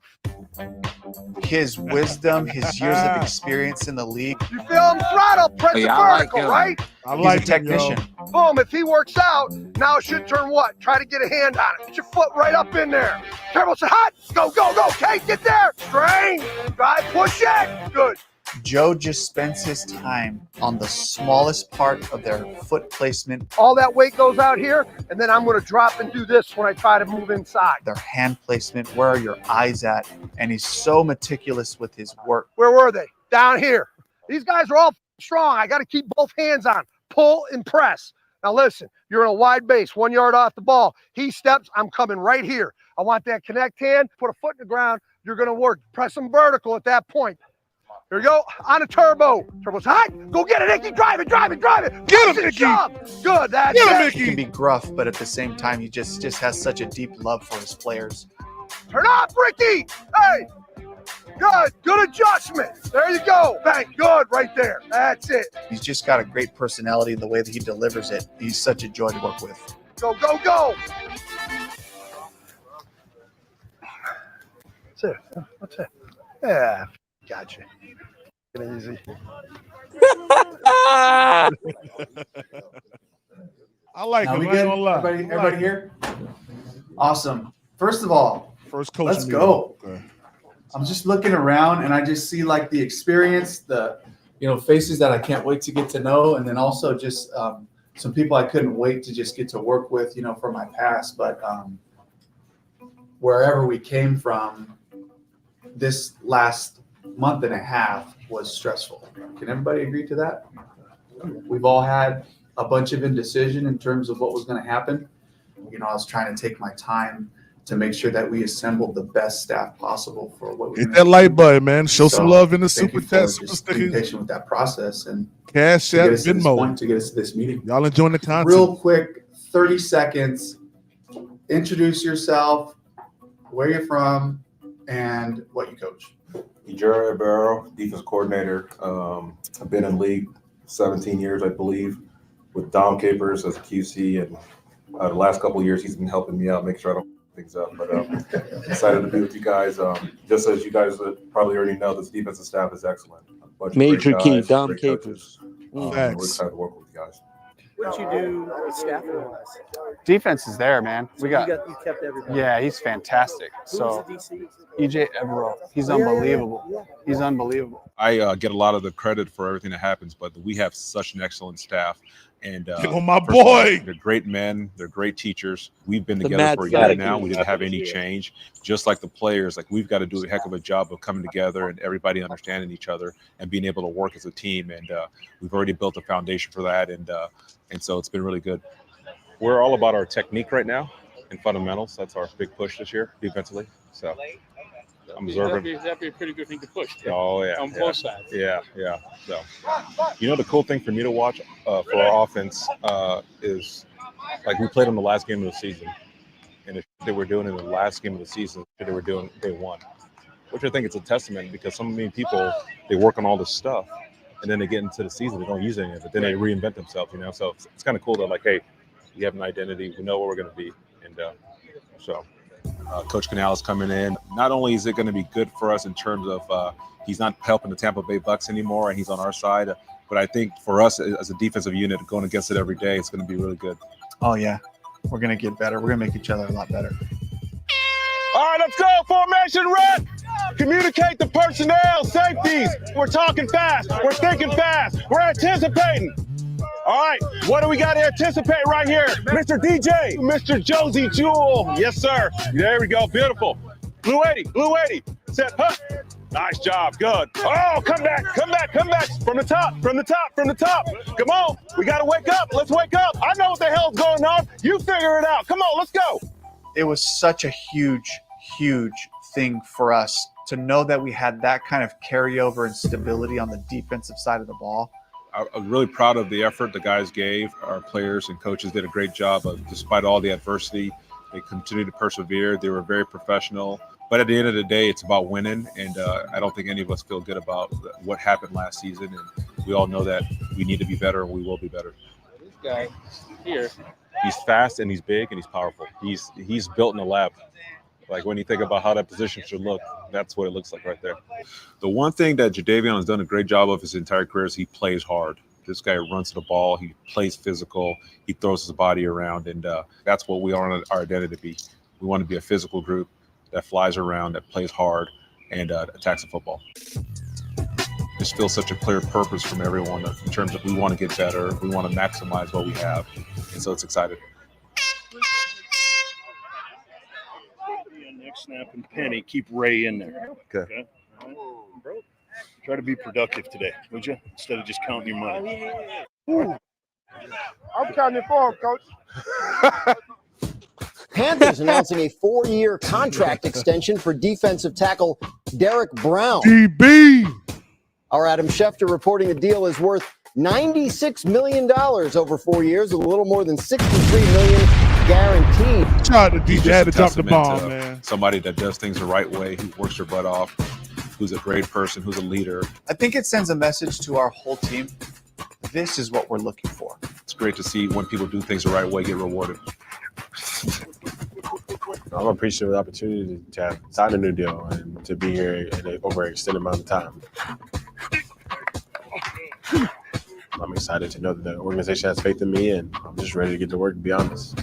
His wisdom, his years of experience in the league. You feel him? Throttle, press the vertical, right? He's a technician. Boom. If he works out, Now it should turn what? Try to get a hand on it. Get your foot right up in there. Careful, say hot. Go, go, go. Okay, get there. Strain. Drive, push it. Good. Joe just spends his time on the smallest part of their foot placement. All that weight goes out here, and then I'm going to drop and do this when I try to move inside. Their hand placement, where are your eyes at? And he's so meticulous with his work. Where were they? Down here. These guys are all strong. I got to keep both hands on. Pull and press. Now listen, you're in a wide base, 1 yard off the ball. He steps, I'm coming right here. I want that connect hand, put a foot in the ground. You're going to work. Press them vertical at that point. Here we go. On a turbo. Turbo's hot. Go get it, Icky. Drive it, drive it, drive it. Get him, Icky. Good. That's it. He can be gruff, but at the same time, he just has such a deep love for his players. Turn off, Ricky. Hey. Good. Good adjustment. There you go. Bang. Good. Right there. That's it. He's just got a great personality in the way that he delivers it. He's such a joy to work with. Go, go, go. That's it. That's it. Yeah. Gotcha. Get it easy. I like Now him. we I good? ain't gonna lie. Everybody here? Awesome. First of all, first coach. Let's go. Okay. I'm just looking around and I just see like the experience, the faces that I can't wait to get to know, and then also just some people I couldn't wait to just get to work with, from my past. But wherever we came from, this last month and a half was stressful. Can everybody agree to that? We've all had a bunch of indecision in terms of what was going to happen. I was trying to take my time to make sure that we assembled the best staff possible for what we hit that like button, man. Show some love in the super chat, super being stickers. patient with that process and Cash to App, get us to this Venmo. point, to get us to this meeting. Y'all enjoying the content? Real quick, 30 seconds. Introduce yourself, where you're from, and what you coach. Ejiro Barrow, defense coordinator. I've been in the league 17 years, I believe, with Dom Capers as a QC, and the last couple of years he's been helping me out, make sure I don't f things up. But excited to be with you guys. Just as you guys probably already know, this defensive staff is excellent. A bunch of Major great key, guys, Dom great Capers. coaches. We're excited to work with you guys. What'd you do staffing wise? Defense is there, man. You kept everybody. Yeah, he's fantastic. Who was the DC? EJ Evero, he's Oh, yeah, unbelievable. yeah. He's unbelievable. I get a lot of the credit for everything that happens, but we have such an excellent staff. And Oh, my first of all, boy. they're great men. They're great teachers. We've been The together mad for a year scientist. now. We didn't have any change. Just like the players, like we've got to do a heck of a job of coming together and everybody understanding each other and being able to work as a team. And we've already built a foundation for that. And so it's been really good. We're all about our technique right now and fundamentals. That's our big push this year defensively. So I'm observing. That'd be a pretty good thing to push. Too. Oh yeah, On both sides. Yeah. So, the cool thing for me to watch for our offense is like we played them the last game of the season, and if they were doing in the last game of the season, they were doing day one, which I think is a testament because so many people they work on all this stuff, and then they get into the season they don't use any of it, then they reinvent themselves, So it's kind of cool that like, hey, we have an identity, we know where we're going to be, and so. Coach Canales coming in. Not only is it going to be good for us in terms of he's not helping the Tampa Bay Bucks anymore, and he's on our side, but I think for us as a defensive unit going against it every day, it's going to be really good. Oh, yeah. We're going to get better. We're going to make each other a lot better. All right, let's go. Formation rep. Communicate the personnel, safeties. We're talking fast. We're thinking fast. We're anticipating. All right, what do we got to anticipate right here? Mr. DJ, Mr. Josie Jewel. Yes, sir. There we go. Beautiful. Blue 80. Set, huh? Nice job. Good. Oh, come back. From the top. Come on. We got to wake up. Let's wake up. I know what the hell's going on. You figure it out. Come on, let's go. It was such a huge thing for us to know that we had that kind of carryover and stability on the defensive side of the ball. I'm really proud of the effort the guys gave. Our players and coaches did a great job of, despite all the adversity, they continued to persevere. They were very professional. But at the end of the day, it's about winning. And I don't think any of us feel good about what happened last season. And we all know that we need to be better and we will be better. This guy here. He's fast and he's big and he's powerful. He's built in the lab. Like when you think about how that position should look, that's what it looks like right there. The one thing that Jadeveon has done a great job of his entire career is he plays hard. This guy runs the ball. He plays physical. He throws his body around, and that's what we want our identity to be. We want to be a physical group that flies around, that plays hard, and attacks the football. Just feels such a clear purpose from everyone in terms of we want to get better. We want to maximize what we have, and so it's exciting. Next snap and penny, keep Ray in there. Okay. Try to be productive today, would you? Instead of just counting your money. I'm counting for him, Coach. Panthers announcing a 4-year contract extension for defensive tackle Derek Brown. DB. Our Adam Schefter reporting the deal is worth $96 million over 4 years, with a little more than $63 million guaranteed. Shout out to DJ, had to drop the Testament bomb, to man. Somebody that does things the right way, who works their butt off, who's a great person, who's a leader. I think it sends a message to our whole team. This is what we're looking for. It's great to see when people do things the right way get rewarded. I'm appreciative of the opportunity to have signed a new deal and to be here over an extended amount of time. I'm excited to know that the organization has faith in me, and I'm just ready to get to work, to be honest.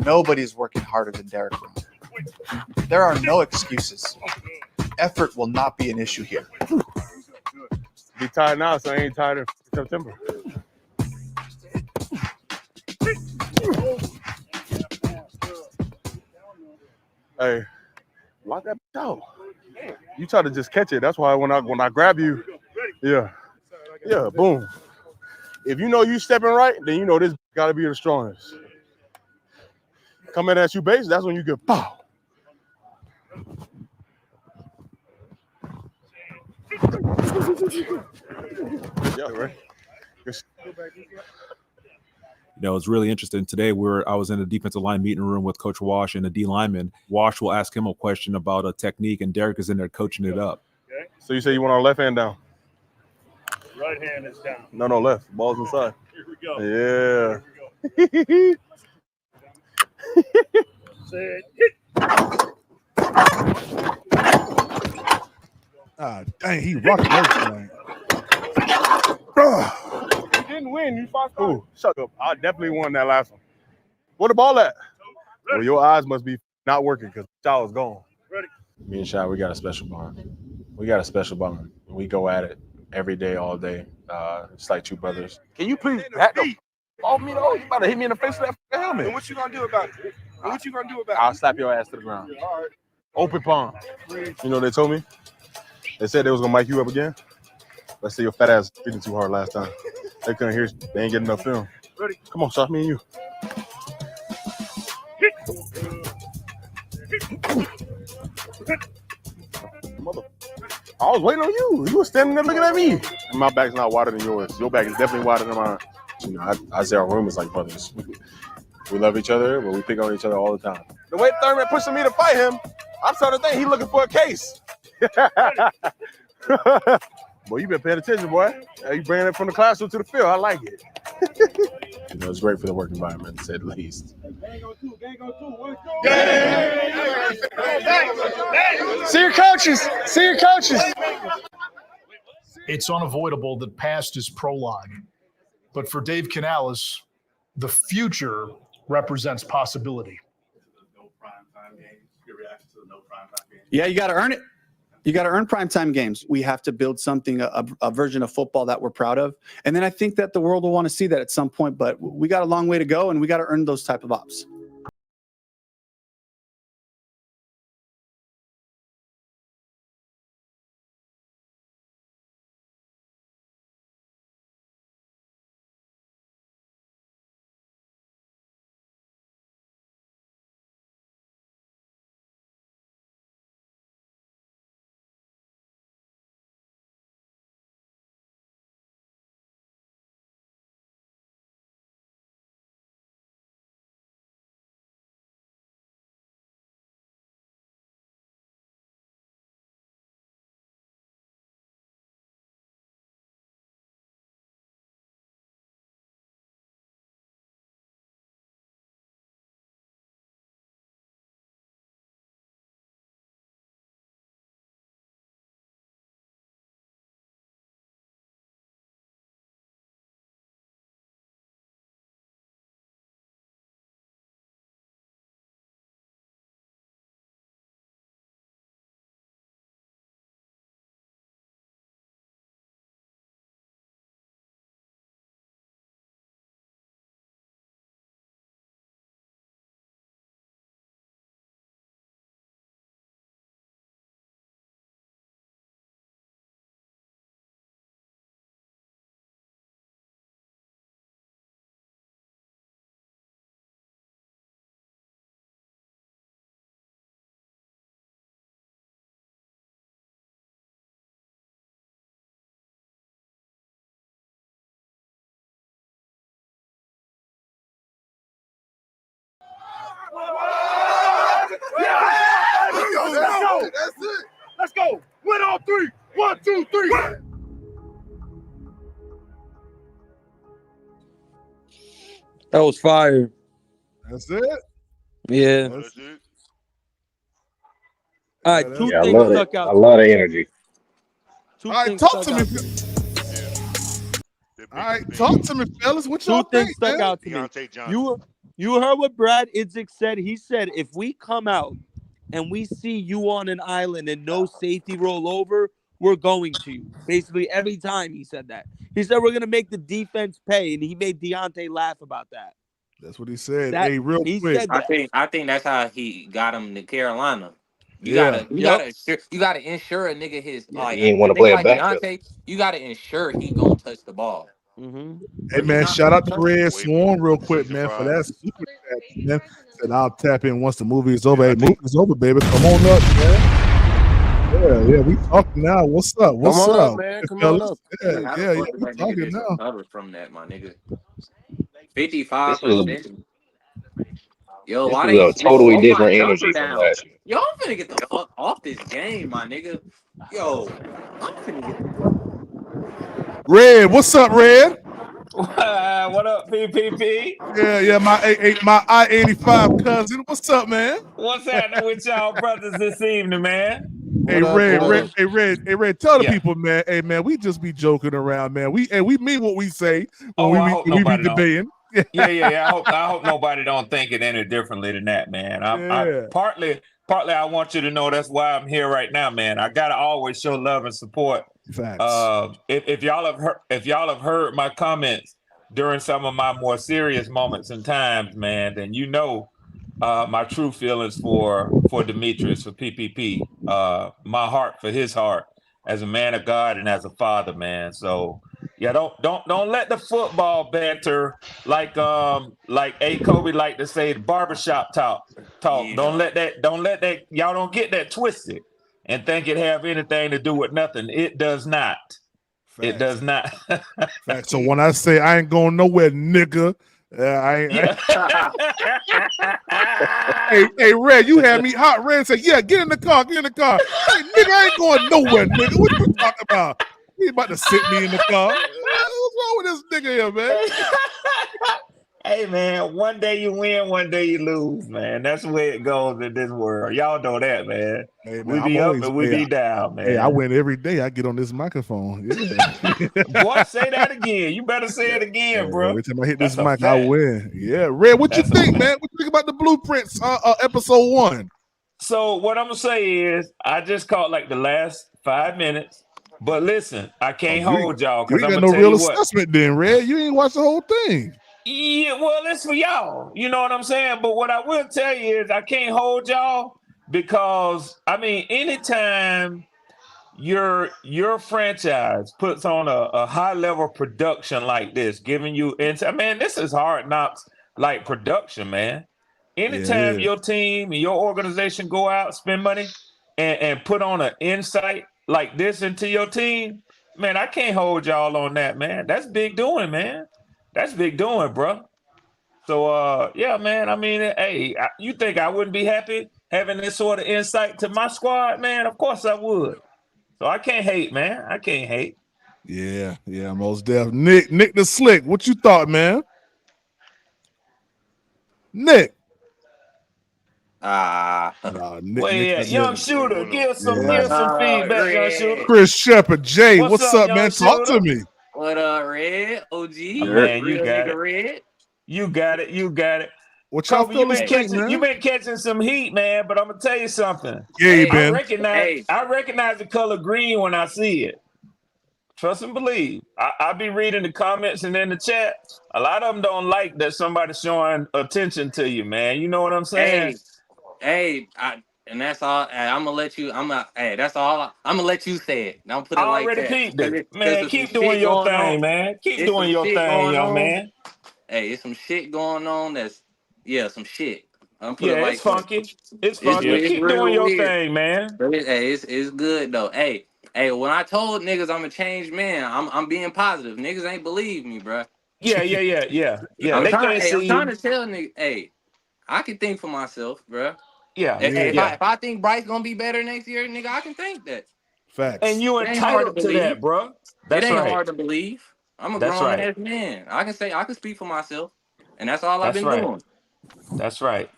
Nobody's working harder than Derek Brown. There are no excuses. Effort will not be an issue here. Be tired now, so I ain't tired in September. Hey, lock that out. You try to just catch it. That's why when I grab you, yeah, boom. If you know you stepping right, then you know this got to be the strongest. Coming at you base, that's when you get pow. Yeah, right. You know, it's really interesting. Today, I was in the defensive line meeting room with Coach Wash and the D lineman. Wash will ask him a question about a technique, and Derek is in there coaching it up. Okay. So you say you want our left hand down? Right hand is down. No, left. Ball's inside. Here we go. Yeah. Here we go. Set, hit. Ah, dang, he rocked everything. You didn't win. You fought. Ooh, shut up. I definitely won that last one. Where the ball at? Well, your eyes must be not working because the shot was gone. Ready. Me and Shai, we got a special bond. We go at it every day, all day. It's like two brothers. Can you please back the off me though? You about to hit me in the face with that helmet. And what you gonna do about it? I'll slap your ass to the ground. Open palm. You know what they told me? They said they was gonna mic you up again. Let's say your fat ass hitting too hard last time. They couldn't hear. They ain't getting enough film. Ready. Come on, stop me and you. Mother. I was waiting on you. You were standing there looking at me. My back's not wider than yours. Your back is definitely wider than mine. You know, I say our room is like brothers. We love each other, but we pick on each other all the time. The way Thurman pushing me to fight him, I'm starting to think he's looking for a case. Boy, you been paying attention, boy. You bringing it from the classroom to the field. I like it. You know, it's great for the work environment, to say the least. See your coaches. See your coaches. It's unavoidable that past is prologue. But for Dave Canales, the future represents possibility. Yeah, you got to earn it. You got to earn primetime games. We have to build something, a version of football that we're proud of. And then I think that the world will want to see that at some point, but we got a long way to go and we got to earn those type of ops. Let's go. Win all three. 1, 2, 3. That was fire. That's it. Yeah. All right, two Yeah, I things love it. stuck out. I love the energy. All right, talk to me. All right, talk to me, fellas. What y'all Two things think, stuck man? out to me. You heard what Brad Idzik said? He said, if we come out and we see you on an island and no safety roll over, we're going to you. Basically, every time he said that. He said, we're going to make the defense pay, and he made Deontay laugh about that. That's what he said. That- Hey, real he quick. said I think that's how he got him to Carolina. You Yeah. gotta ensure a nigga his like He ain't a want to nigga play a like backup. Deontay. You gotta ensure he gonna touch the ball. Hey, man, shout out to Red Swarm real quick, man, for that super chat, man. Said I'll tap in once the movie is over. Hey, movie is over, baby. Come on up, man. Yeah, we talking now. What's up? What's Come on up? up, man. Come fellas? on up. Yeah, we talking now. Recover from that, my nigga. This 55%. Yo, This why was they a totally slow my different jumper energy from down? last year. Yo, I'm finna get the fuck off this game, my nigga. Yo, I'm finna get the fuck. Red, what's up, Red? What up, PPP? Yeah, my I-85 cousin. What's up, man? What's happening with y'all brothers this evening, man? Hey, Red, tell the Yeah. people, man. Hey, man, we just be joking around, man. We mean what we say when I hope we be nobody don't. debating. Yeah. I hope nobody don't think it any differently than that, man. I partly I want you to know that's why I'm here right now, man. I gotta always show love and support. Facts. If y'all have heard my comments during some of my more serious moments and times, man, then you know my true feelings for Demetrius, for PPP, my heart for his heart as a man of God and as a father, man. So yeah, don't let the football banter like A. Kobe like to say, the barbershop talk. Yeah. Don't let that y'all don't get that twisted and think it have anything to do with nothing. It does not. It does not. Facts. So when I say I ain't going nowhere, nigga, Hey, Red, you had me hot. Red said, yeah, get in the car. Hey, nigga, I ain't going nowhere, nigga. What you talking about? He about to sit me in the car. What's wrong with this nigga here, man? Hey, man, one day you win, one day you lose, man. That's the way it goes in this world. Y'all know that, man. Hey, man, we be up and we be down, man. Hey, I win every day. I get on this microphone. Yeah. Boy, say that again. You better say it again, bro. Every time I hit this That's a mic, I fact. win. Yeah, Red, what you think, man? What you think about the blueprints, episode 1? So what I'm gonna say is, I just caught like the last 5 minutes. But listen, I can't hold y'all You because ain't I'm got gonna no tell real you what. assessment then, Red. You ain't watched the whole thing. Yeah, well, it's for y'all. You know what I'm saying? But what I will tell you is I can't hold y'all because I mean, anytime your franchise puts on a high level production like this, giving you man, this is hard knocks like production, man. Anytime is. your team and your organization go out, spend money, and put on an insight like this into your team, man, I can't hold y'all on that, man. That's big doing, man. That's big doing, bro. So, yeah, man. I mean, hey, you think I wouldn't be happy having this sort of insight to my squad, man? Of course I would. So I can't hate, man. I can't hate. Yeah, most definitely. Nick the Slick, what you thought, man? Nick. Nick, young shooter, give some feedback, young shooter. Chris Shepard, Jay, what's up, young man? Talk to shooter? me. What up, Red? OG? Man, you Real got nigga it. Red? You got it. What y'all Kobe, you fellas think, man? been catching some heat, man. But I'm gonna tell you something. Yeah, you been. I recognize the color green when I see it. Trust and believe. I be reading the comments and in the chat. A lot of them don't like that somebody's showing attention to you, man. You know what I'm saying? And that's all. I'm gonna let you. That's all. I'm gonna let you say it. Don't put it I like already that. peeped it, 'Cause man. there's Keep some doing shit your going thing, on. man. Keep There's doing some your shit thing, going young on. man. Hey, it's some shit going on. Some shit. I'm put Yeah, it like it's funky. that. It's funky. It's Keep real doing your weird. thing, man. But it's good though. Hey, when I told niggas I'm a changed man, I'm being positive. Niggas ain't believe me, bro. Yeah. I'm They can't trying see to you. tell niggas, hey, I can think for myself, bro. Yeah. If I think Bryce gonna be better next year, nigga, I can think that. Facts. And you It ain't hard entitled to believe. that, bro. That's it ain't right. hard to believe. I'm a That's grown right. ass man. I can speak for myself, and that's all I've That's been right. doing. That's right.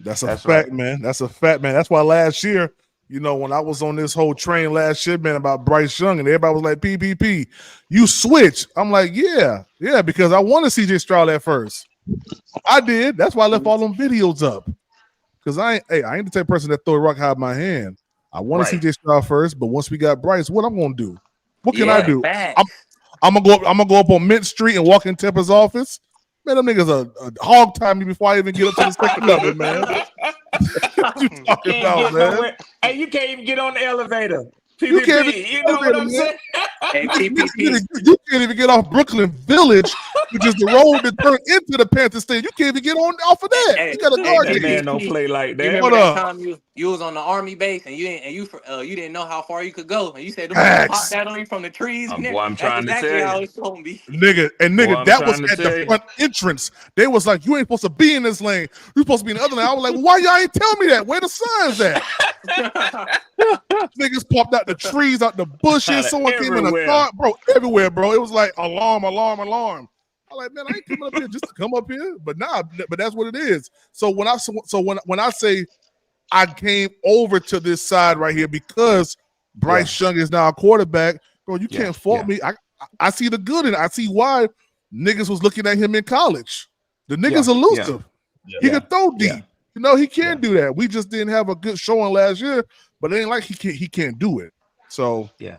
That's a That's fact, right. man. That's a fact, man. That's why last year, you know, when I was on this whole train last year, man, about Bryce Young, and everybody was like, PPP, you switch. I'm like, yeah, because I wanted CJ Stroud at first. I did. That's why I left all them videos up. Because I ain't the type of person that throw a rock high my hand. I wanted CJ Stroud first, but once we got Bryce, what I'm gonna do? What can I do? I'm gonna go up on Mint Street and walk in Tempa's office. Man, them niggas are hog time me before I even get up to the second level, man. What you talking about, man? Nowhere. Hey, you can't even get on the elevator. PPP, You can't even you know what I'm saying? Hey, You can't even get off Brooklyn Village, which is the road that turned into the Panther Stadium. You can't even get on off of that. You got a guard That ticket. man don't play like that. You remember that time you was on the army base and you didn't know how far you could go, and you said, "Them pop that on you from the trees." Boy, I'm That's trying to exactly tell how you. it's gonna be. Nigga, I'm that was trying to at tell the you. front entrance. They was like, you ain't supposed to be in this lane. You supposed to be in the other lane. I was like, why y'all ain't tell me that? Where the signs at? Niggas popped out the trees, out the bushes. Someone came in a car, bro, everywhere, bro. It was like alarm, alarm, alarm. I'm like, man, I ain't coming up here just to come up here. But but that's what it is. So when I say I came over to this side right here because Bryce Young is now a quarterback, bro, you can't fault me. I see the good in it. I see why niggas was looking at him in college. The nigga's elusive. He can throw deep. You know, he can do that. We just didn't have a good showing last year, but it ain't like he can't do it. So yeah.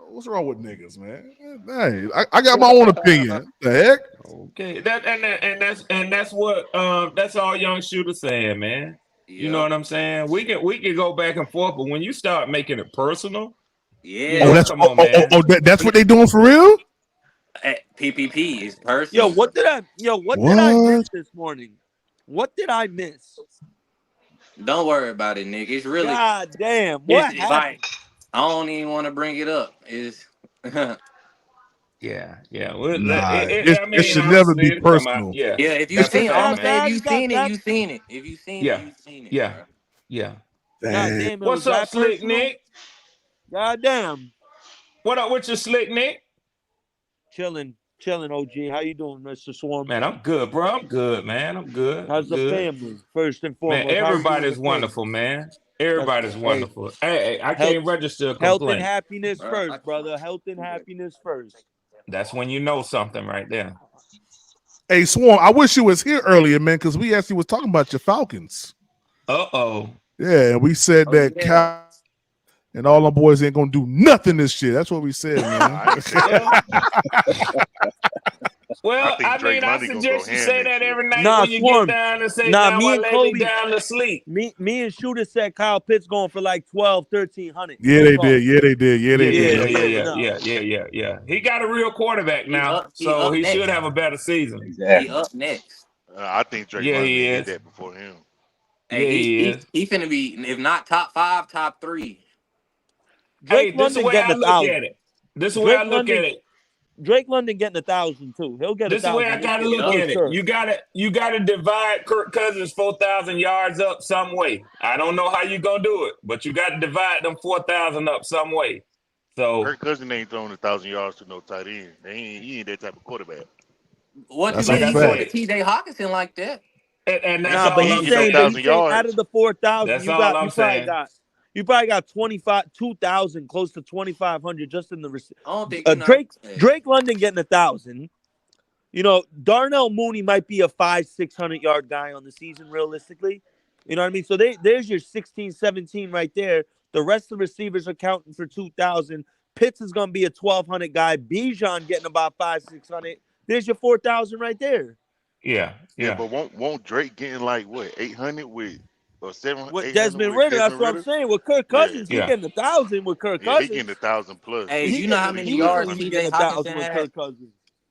What's wrong with niggas, man? Hey, I got my own opinion. The heck? Okay, that's what that's all young shooters saying, man. You know what I'm saying? We can go back and forth, but when you start making it personal, come on, man. That's what they doing for real? PPP is personal. What did I miss this morning? What did I miss? Don't worry about it, Nick. It's really God damn. What it's happened? like, I don't even want to bring it up. It's Yeah. It should never be personal. If you've seen it, I'm gonna say if you've seen it, you've seen it. If you've seen it, you've seen it. Yeah. God damn, What's up, Slick Nick? God damn. What up with your Slick Nick? Chilling, OG. How you doing, Mr. Swarm? Man, I'm good, bro. I'm good, man. I'm good. How's the family? First and foremost, Man, everybody's wonderful, man. Everybody's wonderful. Hey, I can't register a complaint. Health and happiness first, brother. Health and happiness first. That's when you know something right there. Hey, Swarm, I wish you was here earlier, man, because we actually was talking about your Falcons. Uh-oh. Yeah, and we said that Cal and all them boys ain't gonna do nothing this year. That's what we said, man. Well, I suggest you say that every night when you Swarm. get down and say, me and lay Kobe me down to sleep. Me and Shooter said Kyle Pitts going for like 1,300. Yeah, they did. Yeah. He got a real quarterback now, so he should have a better season. He up next. I think Drake London did that before him. Hey, he finna be, if not top 5, top 3. Hey, this is the way I look at it. This is the way I look at it. Drake London getting 1,000 too. He'll get 1,000. This is the way I gotta look at it. You gotta divide Kirk Cousins 4,000 yards up some way. I don't know how you gonna do it, but you got to divide them 4,000 up some way. So Kirk Cousins ain't throwing 1,000 yards to no tight end. He ain't that type of quarterback. What you mean? You going to T.J. Hawkinson like that? And that's all I'm saying. Out of the 4,000, that's all I'm saying. You probably got 2,000, close to 2,500 just in the receiver. I don't think Drake London getting 1,000. You know, Darnell Mooney might be a 500-600 yard guy on the season, realistically. You know what I mean? So there's your 16, 17 right there. The rest of the receivers are counting for 2,000. Pitts is going to be a 1,200 guy. Bijan getting about 500-600. There's your 4,000 right there. Yeah. But won't Drake getting like what 800 with? Or 700 with Desmond Ritter, that's what I'm saying. With Kirk Cousins, he getting 1,000 with Kirk Cousins. He getting 1,000 plus. Hey, you know how many yards T.J. Hawkinson had?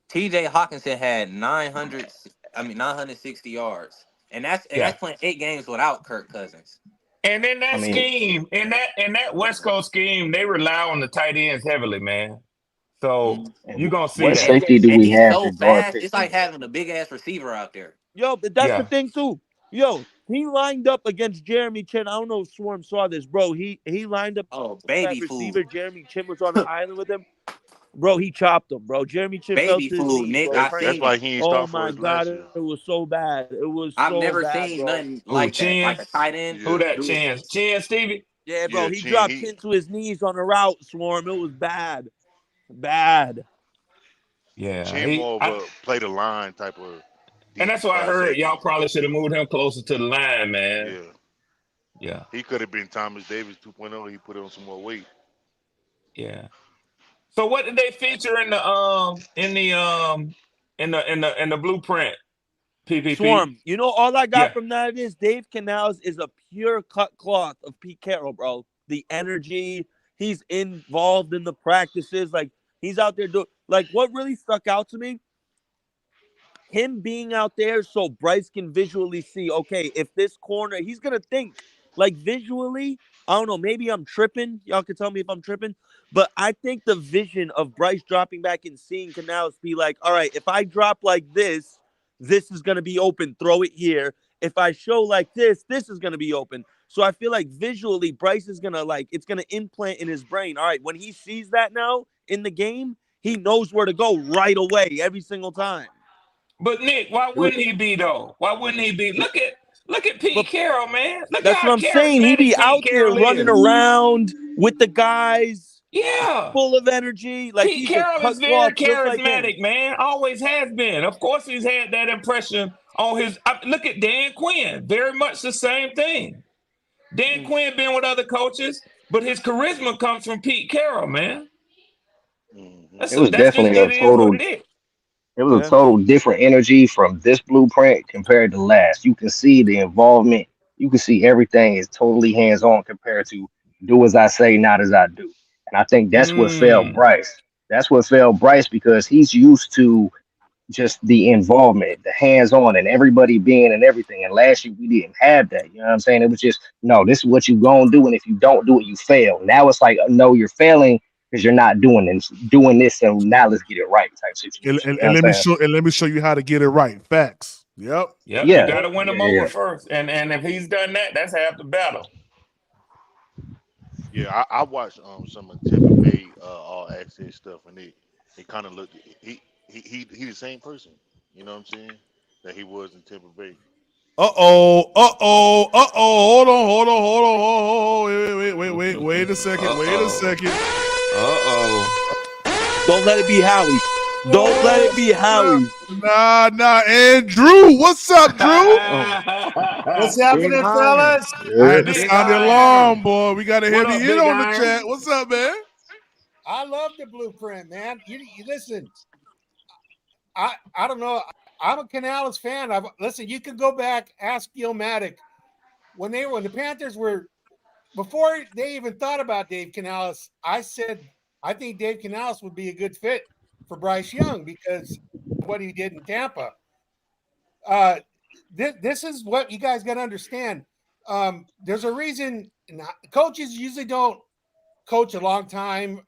T.J. Hawkinson had 960 yards, and that's playing 8 games without Kirk Cousins. And in that scheme, in that West Coast scheme, they rely on the tight ends heavily, man. So you're gonna see what that. safety do we have? So fast, it's like having a big ass receiver out there. Yo, but that's the thing too. Yo, He lined up against Jeremy Chin. I don't know if Swarm saw this, bro. He lined up baby receiver. food. Jeremy Chin was on the island with him. Bro, he chopped him, bro. Jeremy Chin fell Baby to his food, knees, Nick. bro. I That's seen why it. he ain't Oh start for my us last God, year. it was so bad. It was I've so never bad, seen bro. nothing Who, like that. Chin? Like a tight end. Who that do it. Chin? Chin Stevie? Yeah, bro. Yeah, He Chin, dropped Chin to his knees on the route, Swarm. It was bad. Bad. Yeah. Chin more of a play the line type of And that's why I heard safety. y'all probably should have moved him closer to the line, man. Yeah. Yeah. He could have been Thomas Davis 2.0. He put on some more weight. Yeah. So what did they feature in the blueprint? PPP. Swarm. You know, all I got Yeah. from that is Dave Canales is a pure cut cloth of Pete Carroll, bro. The energy, he's involved in the practices, like he's out there doing. Like what really stuck out to me, him being out there so Bryce can visually see. Okay, if this corner, he's gonna think like visually. I don't know. Maybe I'm tripping. Y'all can tell me if I'm tripping. But I think the vision of Bryce dropping back and seeing Canales be like, all right, if I drop like this is going to be open. Throw it here. If I show like this is going to be open. So I feel like visually, Bryce is going to it's going to implant in his brain. All right, when he sees that now in the game, he knows where to go right away every single time. But Nick, why wouldn't he be though? Why wouldn't he be? Look at Pete Carroll, man. Look That's how what I'm saying. He be charismatic out Pete there Carroll running is. around with the guys. Yeah. Full of energy. Like Pete he's Carroll a is cut very cloth just like him. charismatic, man. Always has been. Of course, he's had that impression on his. Look at Dan Quinn. Very much the same thing. Dan Quinn been with other coaches, but his charisma comes from Pete Carroll, man. It was definitely a It is total. what it is. It was a total different energy from this blueprint compared to last. You can see the involvement. You can see everything is totally hands on compared to do as I say, not as I do. And I think that's what failed Bryce. That's what failed Bryce because he's used to just the involvement, the hands on, and everybody being and everything. And last year we didn't have that. You know what I'm saying? It was just no. This is what you gonna do, and if you don't do it, you fail. Now it's like no, you're failing because you're not doing this, and now let's get it right type situation. And, You know and what I'm saying? let me show you how to get it right. Facts. Yep. Yep. Yeah. You got to win him Yeah, over yeah. first, and if he's done that, that's half the battle. Yeah, I watched some of Tampa Bay all access stuff, and it kind of looked he the same person. You know what I'm saying? That he was in Tampa Bay. Hold on. Wait a second. Don't let it be Howie. Don't let it be Howie. Nah. And Drew, what's up, Drew? What's happening, fellas? I had to sound the alarm, boy. We got a heavy hit on the chat. What's up, man? I love the blueprint, man. You listen. I don't know. I'm a Canales fan. Listen. You can go back, ask Gilmatic when the Panthers were before they even thought about Dave Canales. I said I think Dave Canales would be a good fit for Bryce Young because of what he did in Tampa. This is what you guys got to understand. There's a reason coaches usually don't coach a long time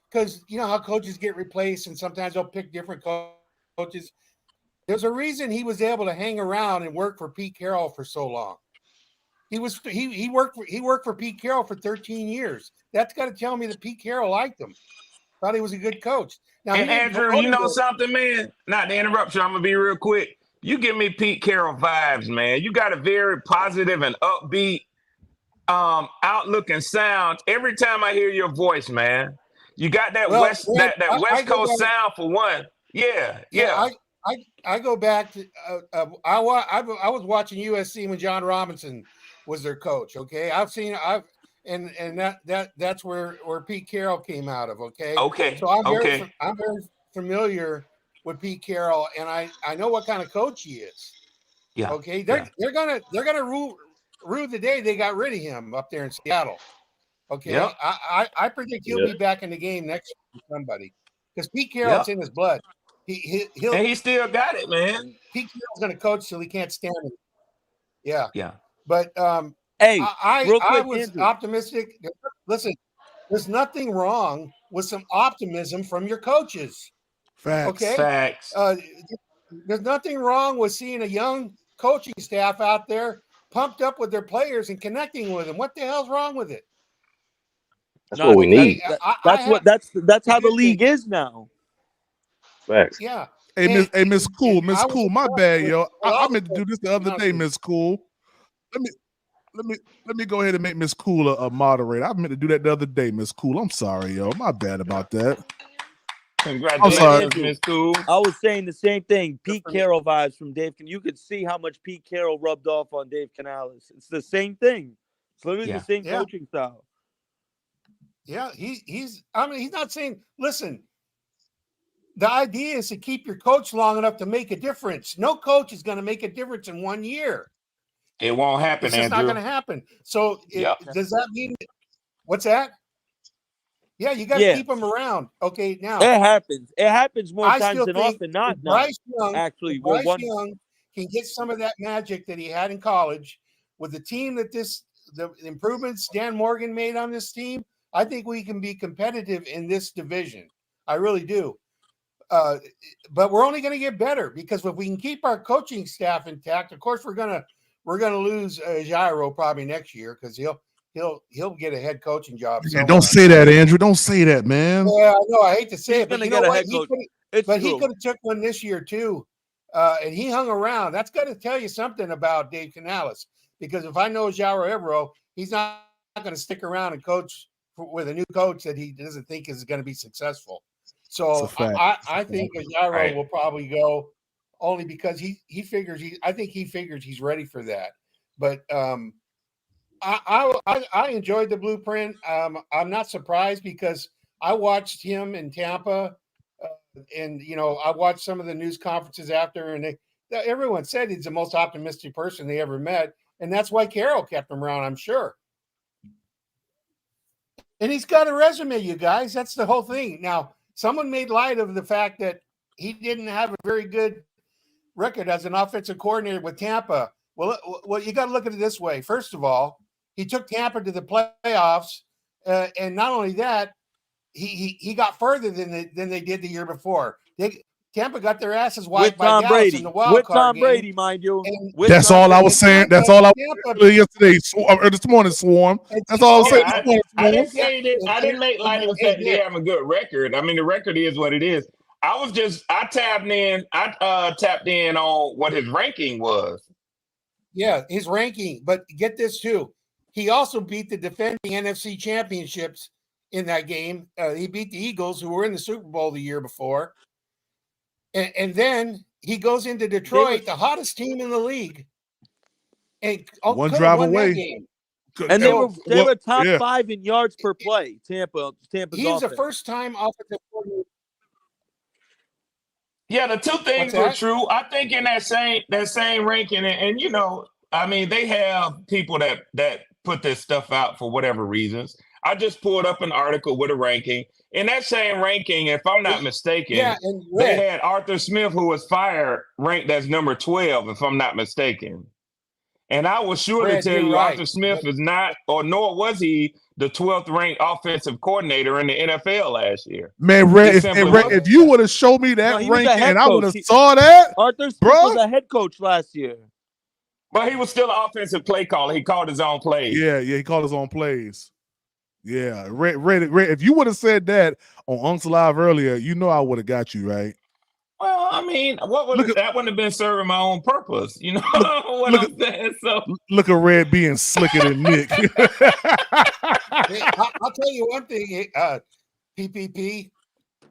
because you know how coaches get replaced and sometimes they'll pick different coaches. There's a reason he was able to hang around and work for Pete Carroll for so long. He worked for Pete Carroll for 13 years. That's got to tell me that Pete Carroll liked him. Thought he was a good coach. Now, And Andrew, you know something, man? Not to interrupt you, I'm gonna be real quick. You give me Pete Carroll vibes, man. You got a very positive and upbeat outlook and sound every time I hear your voice, man. You got that West Coast sound for one. Yeah. I go back to I was watching USC when John Robinson was their coach. Okay, that's where Pete Carroll came out of. Okay. So I'm very familiar with Pete Carroll, and I know what kind of coach he is. Yeah. Okay. They're gonna rue the day they got rid of him up there in Seattle. Okay. Yep. I predict he'll be back in the game next year for somebody because Pete Carroll's in his blood. He'll and he still got it, man. Pete Carroll's going to coach till he can't stand it. Yeah. Yeah. But I was optimistic. Listen, there's nothing wrong with some optimism from your coaches. Facts. Okay. Facts. There's nothing wrong with seeing a young coaching staff out there pumped up with their players and connecting with them. What the hell's wrong with it? That's what we need. That's how the league is now. Facts. Yeah. Hey, Miss Cool, Miss I was Cool, my impressed bad, with yo. I all meant to do this the other day, Miss Cool. Let me go ahead and make Miss Cool a moderator. I meant to do that the other day, Miss Cool. I'm sorry, yo. My bad about that. I'm sorry. Congratulations, Miss Cool. I was saying the same thing. Pete Carroll vibes from Dave. You could see how much Pete Carroll rubbed off on Dave Canales. It's the same thing. It's literally the same coaching style. Yeah, he's not saying, listen, the idea is to keep your coach long enough to make a difference. No coach is going to make a difference in 1 year. It won't happen, It's just Andrew. not going to happen. So does that mean what's that? Yeah, you got to keep them around. Okay, now it happens. It happens more I times still than think often not. if Bryce Young, actually, if Bryce Young can get some of that magic that he had in college with the team that the improvements Dan Morgan made on this team, I think we can be competitive in this division. I really do. But we're only going to get better because if we can keep our coaching staff intact, of course we're gonna lose Jairo probably next year because he'll get a head coaching job. Man, don't say that, Andrew. Don't say that, man. Yeah, I know. I hate to say He's it, but gonna you get know a what? head He coach. could have took one this year too, and he hung around. That's got to tell you something about Dave Canales because if I know Jairo Evero, he's not going to stick around and coach with a new coach that he doesn't think is going to be successful. So I think Jairo will probably go only because he figures I think he figures he's ready for that. But I enjoyed the blueprint. I'm not surprised because I watched him in Tampa, and I watched some of the news conferences after, and everyone said he's the most optimistic person they ever met, and that's why Carroll kept him around, I'm sure. And he's got a resume, you guys. That's the whole thing. Now, someone made light of the fact that he didn't have a very good record as an offensive coordinator with Tampa. Well, you got to look at it this way. First of all, he took Tampa to the playoffs, and not only that, he got further than they did the year before. Tampa got their asses wiped by Tom Dallas Brady. in the wild With card Tom game. Brady, mind you. That's all I was saying. That's all I was saying yesterday or this morning, Swarm. That's all I was saying this morning, I didn't Swarm. say that. I didn't make light of the fact that they have a good record. I mean, the record is what it is. I tapped in on what his ranking was. Yeah, his ranking. But get this too. He also beat the defending NFC championships in that game. He beat the Eagles, who were in the Super Bowl the year before. And then he goes into Detroit, the hottest team in the league, and one drive away. That game. And they were top 5 in yards per play. Tampa's He was offense. a first-time offensive coordinator. Yeah, the two things are true. I think in that same ranking, and I mean, they have people that put this stuff out for whatever reasons. I just pulled up an article with a ranking. In that same ranking, if I'm not mistaken, they had Arthur Smith, who was fired, ranked as number 12, if I'm not mistaken. And I was sure to tell you Arthur Smith is not, or nor was he, the 12th ranked offensive coordinator in the NFL last year. Man, Red, if you would have showed me that ranking and I would have saw that, Arthur Smith was a head coach last year. But he was still an offensive play caller. He called his own plays. Yeah, he called his own plays. Yeah, Red, if you would have said that on Uncle Live earlier, I would have got you, right? Well, I mean, that wouldn't have been serving my own purpose. You know what I'm saying? So look at Red being slicker than Nick. Hey, I'll tell you one thing, PPP.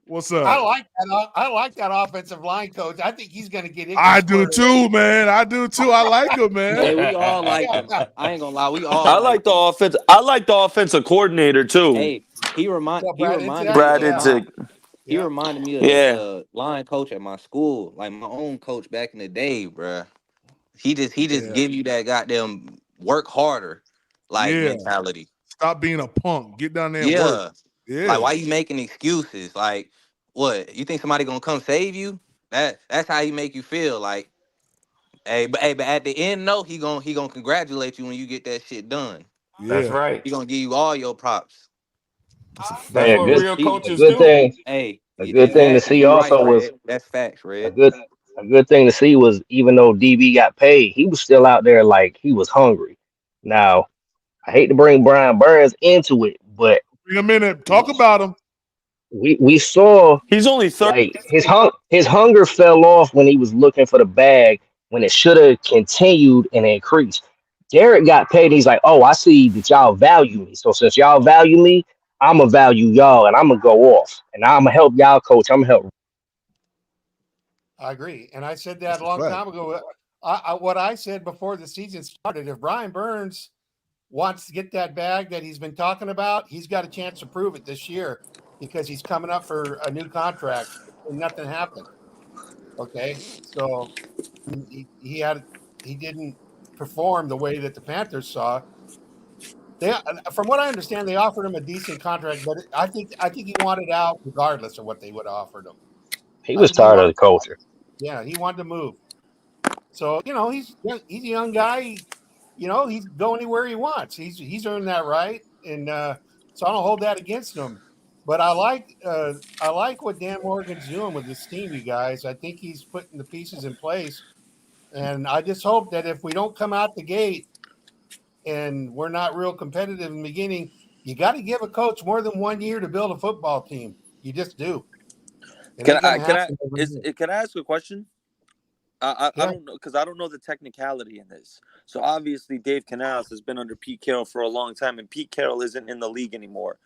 What's up? I like that offensive line coach. I think he's going to get it. I do too, man. I do too. I like him, man. Hey, we all like him. I ain't gonna lie, we all. I like the offense. I like the offensive coordinator too. Hey, he reminded Brad Idzik. He reminded me of the line coach at my school, like my own coach back in the day, bruh. He just give you that goddamn work harder mentality. Stop being a punk. Get down there and work. Yeah. Like, why you making excuses? Like, what? You think somebody gonna come save you? That's how he make you feel. Like, but at the end, no, he gonna congratulate you when you get that shit done. Yeah. That's right. He gonna give you all your props. That's what real coaches do. Hey, a good thing to see also was that's facts, Red. a A good thing to see was even though DB got paid, he was still out there like he was hungry. Now, I hate to bring Brian Burns into it, but Bring him in and talk about him. we saw He's only 30. like his hunger fell off when he was looking for the bag when it should have continued and increased. Derek got paid. And he's like, oh, I see that y'all value me. So since y'all value me, I'ma value y'all and I'm gonna go off and I'm gonna help y'all coach. I'm gonna help. I agree, and I said that a long time ago. What I said before the season started: if Brian Burns wants to get that bag that he's been talking about, he's got a chance to prove it this year because he's coming up for a new contract and nothing happened. Okay, so he didn't perform the way that the Panthers saw. From what I understand, they offered him a decent contract, but I think he wanted out regardless of what they would have offered him. He was tired of the culture. Yeah, he wanted to move. So he's a young guy. He's go anywhere he wants. He's earned that right, and so I don't hold that against him. But I like what Dan Morgan's doing with this team, you guys. I think he's putting the pieces in place, and I just hope that if we don't come out the gate and we're not real competitive in the beginning, you got to give a coach more than 1 year to build a football team. You just do. Can I ask a question? I don't know, because I don't know the technicality in this. So obviously Dave Canales has been under Pete Carroll for a long time, and Pete Carroll isn't in the league anymore.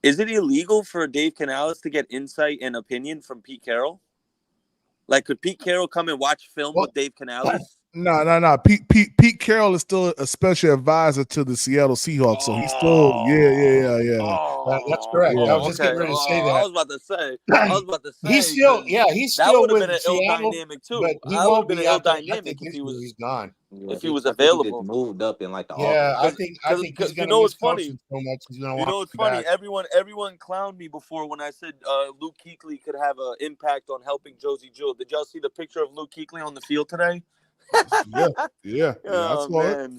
Is it illegal for Dave Canales to get insight and opinion from Pete Carroll? Like, could Pete Carroll come and watch film with Dave Canales? No. Pete Carroll is still a special advisor to the Seattle Seahawks, so he's still yeah. That's correct. Yeah. I was just getting ready to say that. I was about to say. He's still that would have with been an ill Seattle, dynamic too. but he That would won't have been be an ill after- I dynamic think if he was he's gone. if he was I think available. just moved up in like the Yeah, I office. think he's You gonna know miss what's funny? coaching so much. He's gonna You want know what's to funny? back. Everyone clowned me before when I said Luke Kuechly could have an impact on helping Josie Jewell. Did y'all see the picture of Luke Kuechly on the field today? Yeah. I saw it.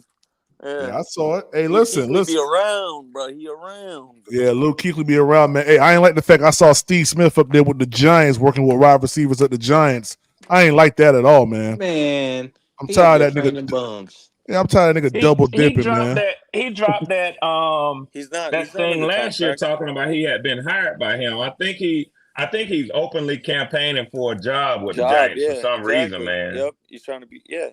Yeah, I saw it. Hey, Luke listen. Kuechly be around, bro. He around. Yeah, Luke Kuechly be around, man. Hey, I ain't like the fact I saw Steve Smith up there with the Giants working with wide receivers at the Giants. I ain't like that at all, man. Man, I'm he tired up of that there nigga. training bums. Yeah, I'm tired of that nigga double dipping, man. He dropped that He's not thing under last year contract. talking about he had been hired by him. I think he's openly campaigning for a job with the Giants for some reason, man. Yep, he's trying to be. Yeah,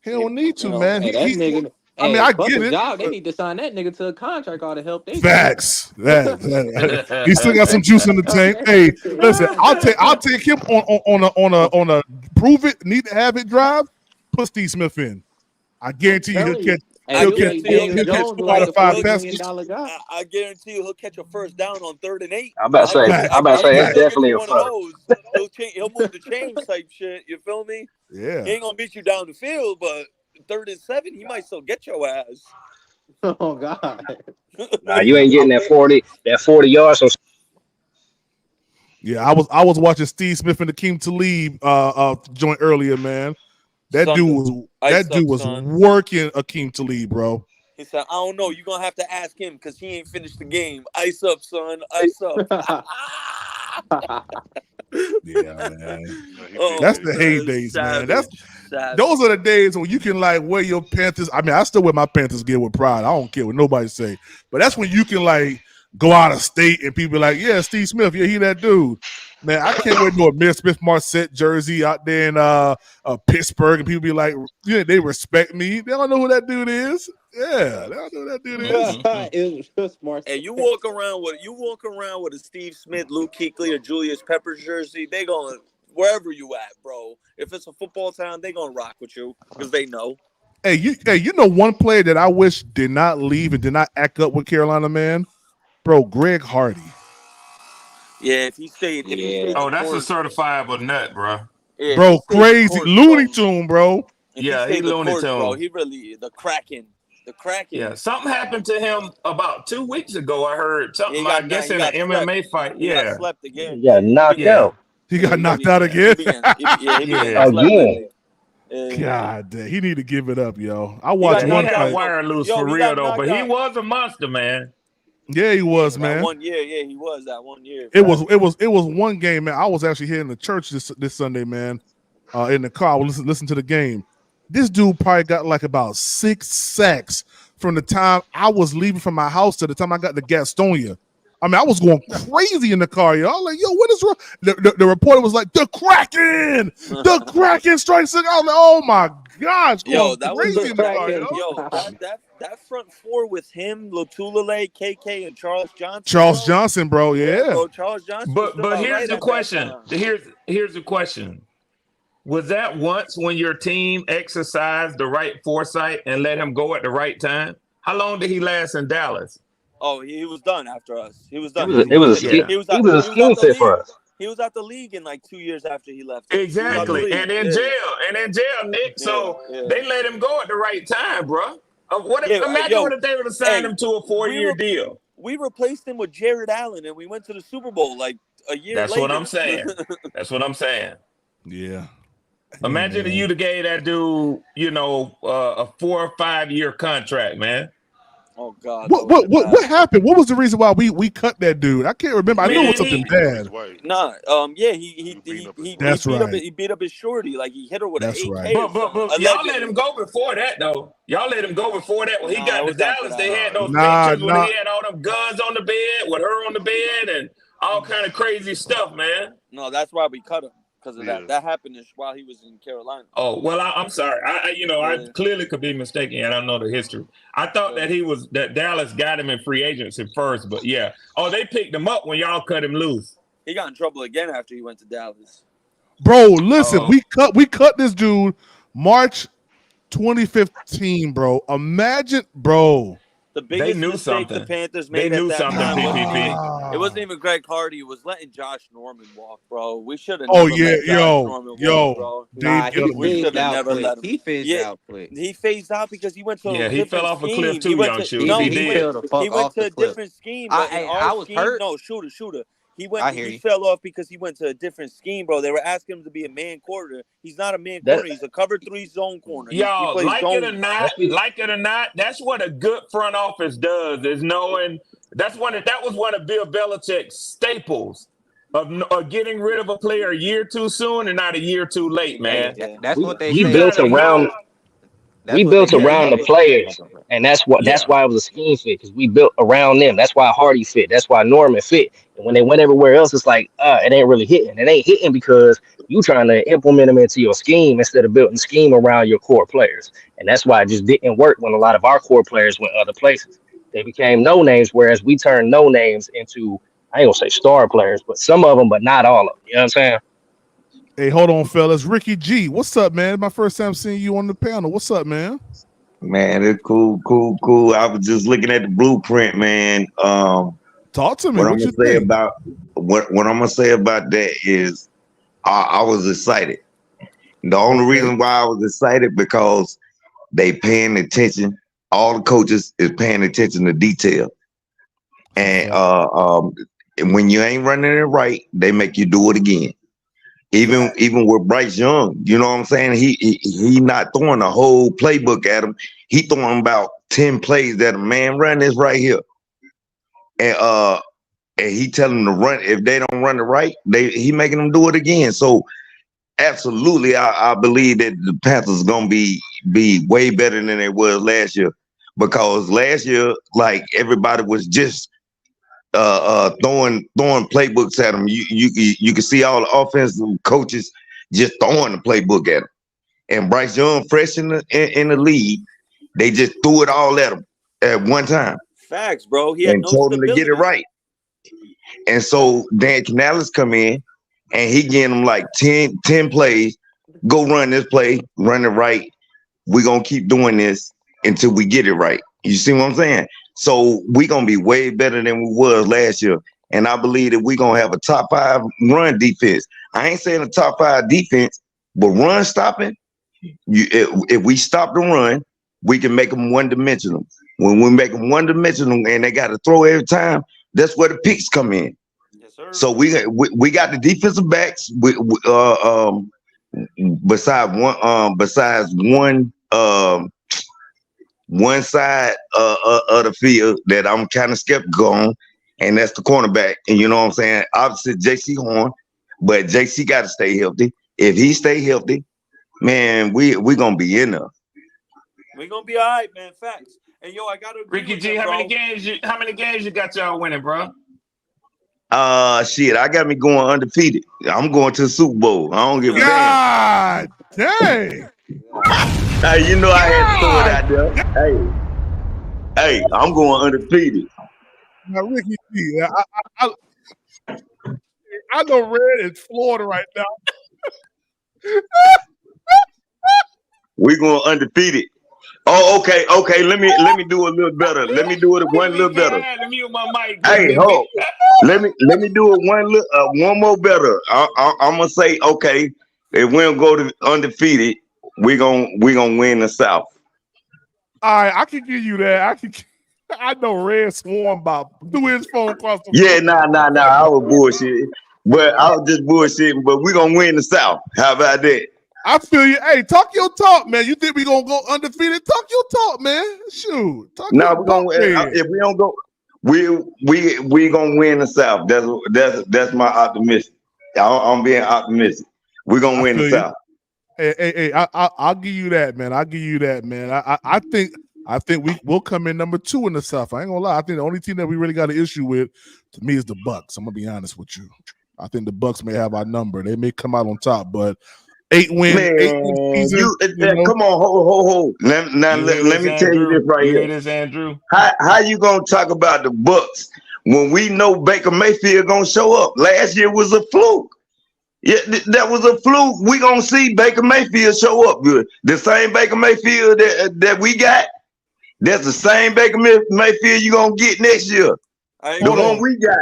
He don't need to, man. Hey, that nigga. I mean, hey, I fuck get his it. job. They need to sign that nigga to a contract. All the help they Facts. That he still got some juice in the tank. Hey, listen, I'll take him on a prove it, need to have it drive. Put Steve Smith in. I guarantee you he'll catch. He'll catch 4 out of 5 passes. I guarantee you he'll catch a first down on 3rd and 8. I'm about to say it's definitely a first. He'll move the chains type shit. You feel me? Yeah. He ain't gonna beat you down the field, but 3rd and 7, he might still get your ass. Oh God. Nah, you ain't getting that 40 yards. So Yeah, I was watching Steve Smith and Akeem Talib joint earlier, man. That dude was working Akeem Talib, bro. He said, I don't know. You're going to have to ask him because he ain't finished the game. Ice up, son. Ice up. Yeah, man. That's the heydays, man. Those are the days when you can like wear your Panthers. I mean, I still wear my Panthers gear with pride. I don't care what nobody say. But that's when you can like go out of state and people be like, yeah, Steve Smith, yeah, he that dude. Man, I can't wait to a Smith Marset jersey out there in Pittsburgh, and people be like, yeah, they respect me. They don't know who that dude is. Yeah, they don't know who that dude is. And you walk around with a Steve Smith, Luke Kuechly, or Julius Peppers jersey, they going wherever you at, bro. If it's a football town, they gonna rock with you because they know. Hey, you know one player that I wish did not leave and did not act up with Carolina, man? Bro, Greg Hardy. Yeah, if he stayed. That's a certifiable nut, bro. Yeah, bro, crazy Looney Tune, bro. Yeah, he Looney Tune. Bro. He really the Kraken. Yeah, something happened to him about 2 weeks ago. I heard something. I guess in an MMA fight. He got slept again. He got knocked out. He got knocked out again. Again. God damn, he need to give it up, yo. I watched one fight. fight. Wire loose for real though, but he was a monster, man. Yeah, he was, man. That 1 year, yeah, he was that 1 year. It was one game, man. I was actually here in the church this Sunday, man. in the car. I was listen to the game. This dude probably got like about 6 sacks from the time I was leaving from my house to the time I got to Gastonia. I mean, I was going crazy in the car, y'all. Like, yo, what is wrong? The reporter was like, the Kraken strikes it. I was like, oh my gosh, Yo, going that was crazy in the car, yo. That front four with him, Lotulelei, KK, and Charles Johnson. Charles Johnson, bro, yeah. Bro, Charles Johnson. But here's right the at question. that time. Here's the question. Was that once when your team exercised the right foresight and let him go at the right time? How long did he last in Dallas? Oh, he was done after us. He was done. It was a scheme fit for us. He was out the league in like 2 years after he left. Exactly, and in jail, Nick. So they let him go at the right time, bro. Imagine what if they would have signed him to a 4-year deal. We replaced him with Jared Allen, and we went to the Super Bowl like a year later. That's what I'm saying. That's what I'm saying. Yeah. Imagine if you'd have gave that dude, a 4 or 5 year contract, man. Oh God! What happened? What was the reason why we cut that dude? I can't remember. I knew it was something bad. Nah, he That's right. He beat up his shorty, like he hit her with an AK. right. But y'all let him go before that, though. Y'all let him go before that. When he got to Dallas, they had those pictures when he had all them guns on the bed, with her on the bed, and all kind of crazy stuff, man. No, that's why we cut him. Because of that. That happened while he was in Carolina. Oh, well, I'm sorry. I clearly could be mistaken. I don't know the history. I thought that Dallas got him in free agency first, but yeah. Oh, they picked him up when y'all cut him loose. He got in trouble again after he went to Dallas. Bro, listen, we cut this dude March 2015, bro. Imagine, bro. The biggest mistake the Panthers made at that time. PPP. It wasn't even Greg Hardy. It was letting Josh Norman walk, bro. We should have. Oh never yeah, let Josh Norman walk, bro. We should have never let him. He phased out quick. He phased out because he went to a he different fell off a cliff scheme. too, young shoot. No, he he went to a different scheme. But I was hurt. No, shooter. He fell off because he went to a different scheme, bro. They were asking him to be a man corner. He's not a man corner. He's a cover 3 zone corner. Y'all, like it or not, that's what a good front office does. Is knowing that was one of Bill Belichick's staples of getting rid of a player a year too soon and not a year too late, man. That's what they We built around the players, and that's why it was a scheme fit, because we built around them. That's why Hardy fit. That's why Norman fit. And when they went everywhere else, it's like it ain't really hitting. It ain't hitting because you trying to implement them into your scheme instead of building scheme around your core players. And that's why it just didn't work when a lot of our core players went other places. They became no names, whereas we turned no names into, I ain't gonna say star players, but some of them, but not all of them. You know what I'm saying? Hey, hold on, fellas. Ricky G, what's up, man? My first time seeing you on the panel. What's up, man? Man, it's cool. I was just looking at the blueprint, man. Talk to me. What I'm gonna say about that is, I was excited. The only reason why I was excited because they paying attention. All the coaches is paying attention to detail, and when you ain't running it right, they make you do it again. Even with Bryce Young, you know what I'm saying? He not throwing the whole playbook at him. He throwing about 10 plays that a man run this right here. And he telling them to run. If they don't run it right, he making them do it again. So absolutely, I believe that the Panthers gonna be way better than they was last year. Because last year, like, everybody was just throwing playbooks at them. You can see all the offensive coaches just throwing the playbook at him. And Bryce Young, fresh in the league, they just threw it all at him at one time. Facts, bro. He had and no told him to stability. get it right. And so Dan Canales come in and he getting them like 10 plays. Go run this play, run it right. We're gonna keep doing this until we get it right. You see what I'm saying? So we're gonna be way better than we was last year. And I believe that we're gonna have a top 5 run defense. I ain't saying a top 5 defense, but run stopping, if we stop the run, we can make them one-dimensional. When we make them one-dimensional and they got to throw every time, that's where the picks come in. Yes, sir. So we got the defensive backs. Besides one side of the field that I'm kind of skeptical on, and that's the cornerback. And you know what I'm saying? Obviously, J.C. Horn, but J.C. got to stay healthy. if he stay healthy, man, we gonna be in there. We're gonna be all right, man. Facts. And yo, I gotta agree Ricky with G, them, how bro. many games you got y'all winning, bro? Shit, I got me going undefeated. I'm going to the Super Bowl. I don't give a damn. God dang. Hey, you know I had to throw it out there. Hey, I'm going undefeated. Now, Ricky G, I know Red is Florida right now. We going undefeated. Oh, okay. Let me do a little better. Let me do it one little better. Let me use my mic. Hey, hold. Let me do it one more better. I'm gonna say, okay, if we don't go to undefeated, we gonna win the South. All right, I can give you that. I know Red sworn by threw his phone across the Yeah, nah. I was bullshitting, but I was just bullshitting. But we gonna win the South. How about that? I feel you. Hey, talk your talk, man. You think we gonna go undefeated? Talk your talk, man. Shoot. No, we're gonna. If we don't go, we gonna win the South. That's my optimistic. I'm being optimistic. We're gonna win the South. Hey, I'll give you that, man. I'll give you that, man. I think we'll come in number 2 in the South. I ain't gonna lie. I think the only team that we really got an issue with, to me, is the Bucks. I'm gonna be honest with you. I think the Bucks may have our number. They may come out on top, but 8 win season. Come on, hold. Let me tell you this right here. This, Andrew. How you gonna talk about the Bucks when we know Baker Mayfield gonna show up? Last year was a fluke. Yeah, that was a fluke. We gonna see Baker Mayfield show up good. The same Baker Mayfield that we got. That's the same Baker Mayfield you gonna get next year. The one we got.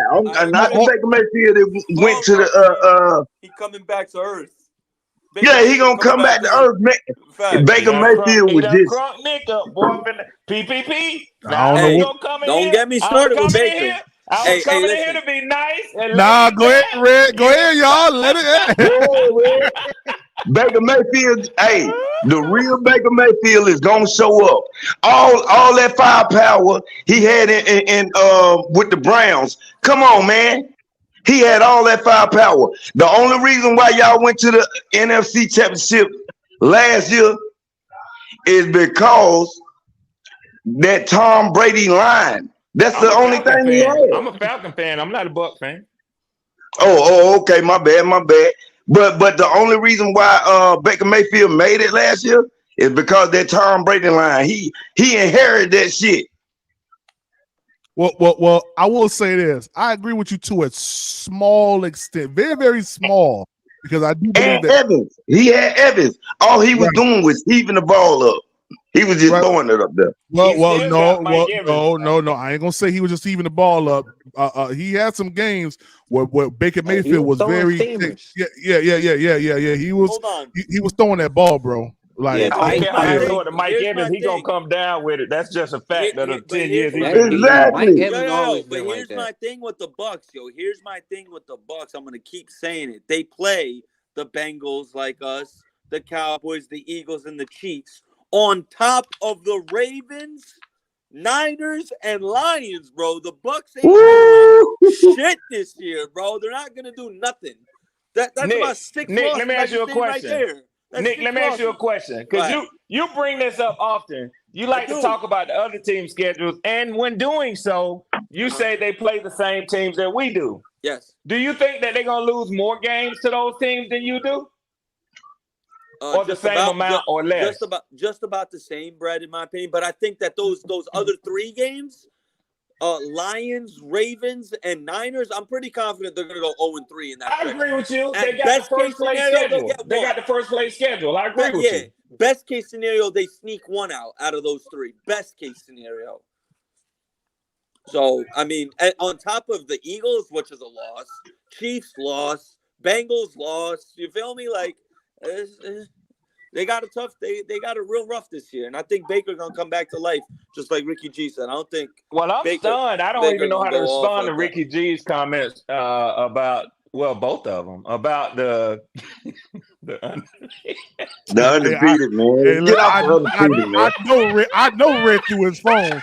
Not the Baker Mayfield that went to the He coming back to earth. Yeah, he gonna come back to earth, man. Baker Mayfield was just crunk Nick up, boy. PPP. Don't get me started with Baker. I was coming in here to be nice. And nah, go ahead, Red. Go ahead, y'all. Let it. Baker Mayfield. Hey, the real Baker Mayfield is gonna show up. All that firepower he had in with the Browns. Come on, man. He had all that firepower. The only reason why y'all went to the NFC Championship last year is because that Tom Brady line. That's the only thing he had. I'm a Falcon fan. I'm not a Buck fan. Oh, okay. My bad. But the only reason why Baker Mayfield made it last year is because that Tom Brady line. He inherited that shit. Well, I will say this. I agree with you to a small extent, very, very small, because I do believe that Evans. He had Evans. All he was doing was heaving the ball up. He was just throwing it up there. No. I ain't gonna say he was just heaving the ball up. He had some games where Baker Mayfield was very yeah. He was throwing that ball, bro. Like, I don't care how you throw it to Mike Evans, he gonna come down with it. That's just a fact of the 10 years he's been. Exactly. But here's my thing with the Bucks, yo. Here's my thing with the Bucks. I'm gonna keep saying it. They play the Bengals like us, the Cowboys, the Eagles, and the Chiefs on top of the Ravens, Niners, and Lions, bro. The Bucks ain't doing shit this year, bro. They're not gonna do nothing. That's Nick, about 6 Nick, losses let me ask you a question. right there. Nick, let me ask you a question. Because you bring this up often. You like to talk about the other team's schedules. And when doing so, you say they play the same teams that we do. Yes. Do you think that they're going to lose more games to those teams than you do? Or the same amount or less? Just about the same, Brad, in my opinion. But I think that those other 3 games, Lions, Ravens, and Niners, I'm pretty confident they're going to go 0-3 in that. I agree with you. At they got the first place schedule. They got the first place schedule. I agree with you. Best case scenario, they sneak 1 out of those 3. Best case scenario. So, I mean, on top of the Eagles, which is a loss, Chiefs loss, Bengals loss, you feel me? Like, they got they got it real rough this year. And I think Baker's going to come back to life, just like Ricky G said. I don't think. Well, I'm stunned. I don't even know how to respond to Ricky G's comments about, well, both of them, about the undefeated, man. Get off the undefeated, man. I know Red through his phone.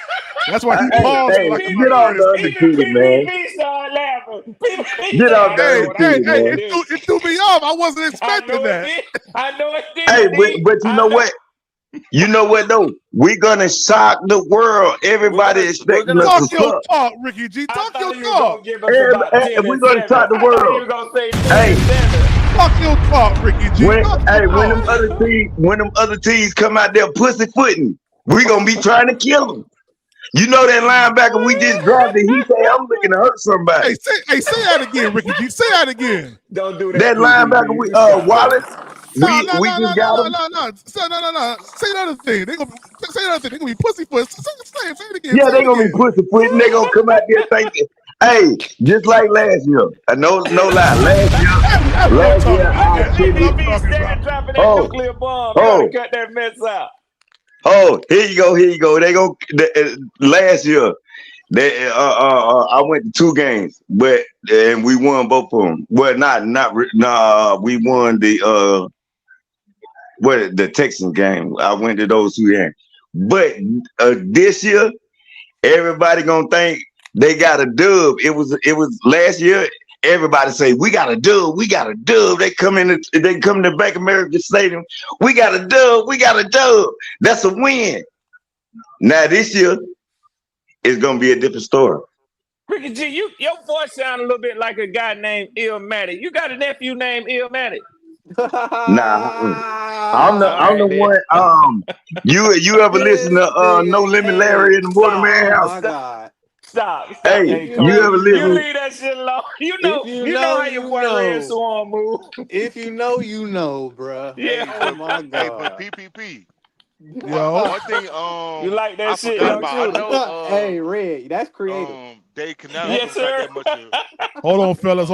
That's why he paused. Get off the undefeated, man. Started laughing. Get off the undefeated, man. It threw me off. I wasn't expecting that. I know it did. Hey, but you know what? You know what though? We're gonna shock the world. Everybody expecting us to Talk your suck. talk, Ricky G. Talk your You gonna talk. give us about 10 We're and gonna 7. shock the I thought you were world. gonna say 10 Hey, and 7. Talk your talk, Ricky G. when Talk your when talk. them other teams come out there pussyfooting, we gonna be trying to kill them. You know that linebacker we just drafted. He say I'm looking to hurt somebody. Hey, say that again, Ricky G. Say that again. Don't do that. That linebacker we Wallace. No. We just got him. No. Say another thing. They gonna say another thing. They gonna be pussyfoot. Say it again. Yeah, Say they it gonna be again. pussyfooting. They gonna come out there thinking, hey, just like last year. No lie. Last year I They took gonna it. be steady dropping that Oh, nuclear bomb. You gotta cut that mess out. Oh, here you go. They go last year. They I went to 2 games, and we won both of them. Well, we won the Texans game. I went to those 2 games. But this year, everybody gonna think they got a dub. It was last year. Everybody say we got a dub. They come to Bank America Stadium. We got a dub. That's a win. Now this year, it's gonna be a different story. Ricky G, your voice sound a little bit like a guy named Illmatic. You got a nephew named Illmatic? Nah, I'm the one. You ever listen to No Limit Larry in the Waterman House? my God. Stop. Hey, you ever listen? You leave that shit alone. You know how your boy Red Swan move. If you know, you know, bruh. Yeah. Oh my God. Hey, but PPP. Yo. One thing, you like that I shit, forgot young about. I know, hey, Red, that's creative. Dave Canales Yes, don't got sir. that much of. Hold on, fellas.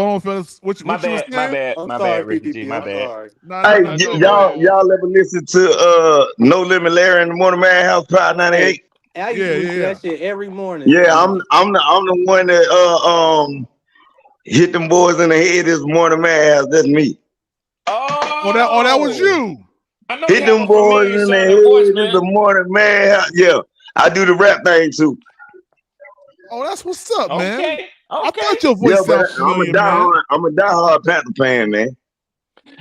What My you was bad, my saying? bad, I'm my sorry, bad, Ricky G, PPP. my I'm bad. sorry. Hey, y'all ever listen to No Limit Larry in the Waterman House, Pride 98? Hey, I used to listen to that shit every morning. Yeah, I'm the one that hit them boys in the head this morning, man. That's me. Oh, that was you. I know Hit you have them a boys familiar in the sounding voice, head man. this morning, man. Yeah, I do the rap thing too. Oh, that's what's up, man. Okay. I thought your voice Yeah, but sounded familiar, man. I'm a diehard Panther fan, man.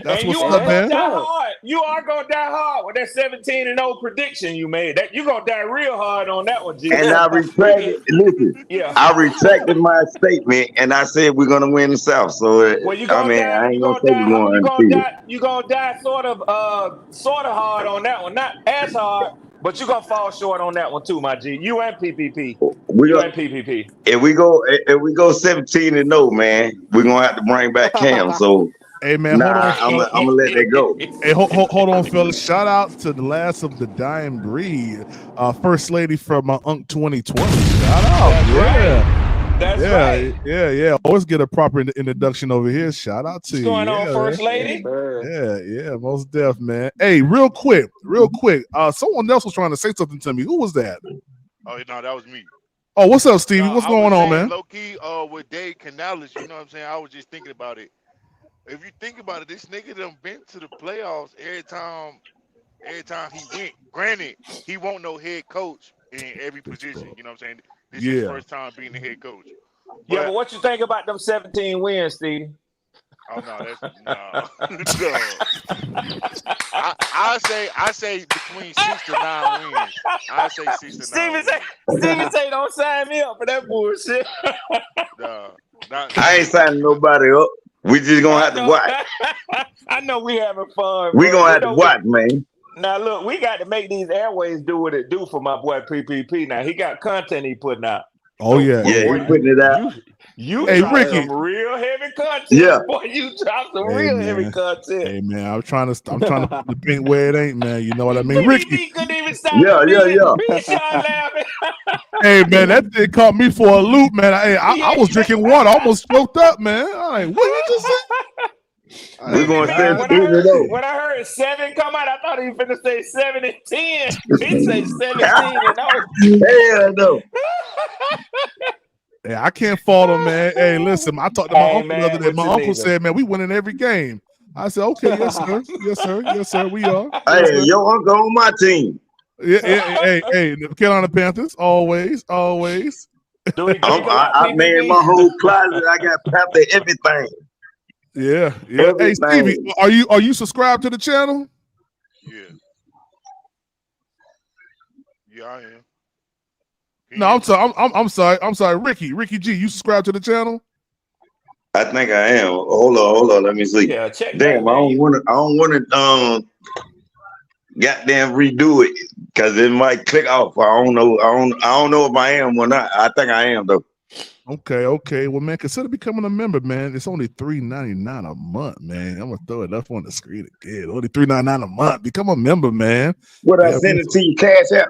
That's And what's you up, are man. gonna die hard. You are gonna die hard with that 17-0 prediction you made. That you gonna die real hard on that one, G. And I retracted. Listen, Yeah. I retracted my statement, and I said we're gonna win the South. So Well, you I gonna mean, die. I ain't You gonna gonna say we're die. going You gonna undefeated. die. You gonna die sort of hard on that one. Not as hard, but you gonna fall short on that one too, my G. You and PPP. You and PPP. If we go 17-0, man, we're gonna have to bring back Cam. So Hey, man, hold on, I'm fellas. gonna let that go. Hey, hold on, fellas. Shout out to the last of the dying breed, First Lady from Unc 2020. Shout out. That's right. Yeah. Always get a proper introduction over here. Shout out to What's you. going on, First Lady? Yeah, most def, man. Hey, real quick. Someone else was trying to say something to me. Who was that? Oh no, that was me. Oh, what's up, Stevie? What's going on, man? Low key, with Dave Canales, you know what I'm saying? I was just thinking about it. If you think about it, this nigga done been to the playoffs every time he went. Granted, he won't no head coach in every position. You know what I'm saying? This is his first time being the head coach. Yeah, but what you think about them 17 wins, Steve? Oh no, that's no. I say between 6 to 9 wins. I say 6 to 9. Steven say don't sign me up for that bullshit. I ain't signing nobody up. We just gonna have to watch. I know we having fun. We gonna have to watch, man. Now look, we got to make these airways do what it do for my boy PPP. Now he got content he putting out. Oh yeah, he putting it out. You hey, drop Ricky. some real heavy content. Yeah. Boy, you drop some real heavy content. Hey man, I'm trying to put the paint where it ain't, man. You know what I mean, Ricky? Couldn't even stop Yeah. laughing. Hey man, that thing caught me for a loop, man. I was drinking water, I almost choked up, man. I'm like, what you just say? We're gonna send When I heard 7 come out, I thought he was finna say 7 and 10. He say 17 and 0. Hell no. Hey, I can't fault him, man. Hey, listen, I talked to my uncle the other day. My uncle said, man, we winning every game. I said, okay, yes, sir, we are. Hey, your uncle on my team. Yeah, hey, the Carolina Panthers, always. I made my whole closet. I got Panther everything. Yeah, yeah. Hey, Stevie, Everything. are you subscribed to the channel? Yeah. Yeah, I am. Can you No, hear I'm me? sorry. I'm sorry. Ricky G, you subscribe to the channel? I think I am. Hold on. Let me see. Yeah, check that, Damn, I man. don't want to. I don't want to. Goddamn, redo it because it might click off. I don't know. I don't know if I am or not. I think I am though. Okay. Well, man, consider becoming a member, man. It's only $3.99 a month, man. I'm gonna throw it up on the screen again. Only $3.99 a month. Become a member, man. What I Yeah, send it to you, Cash App?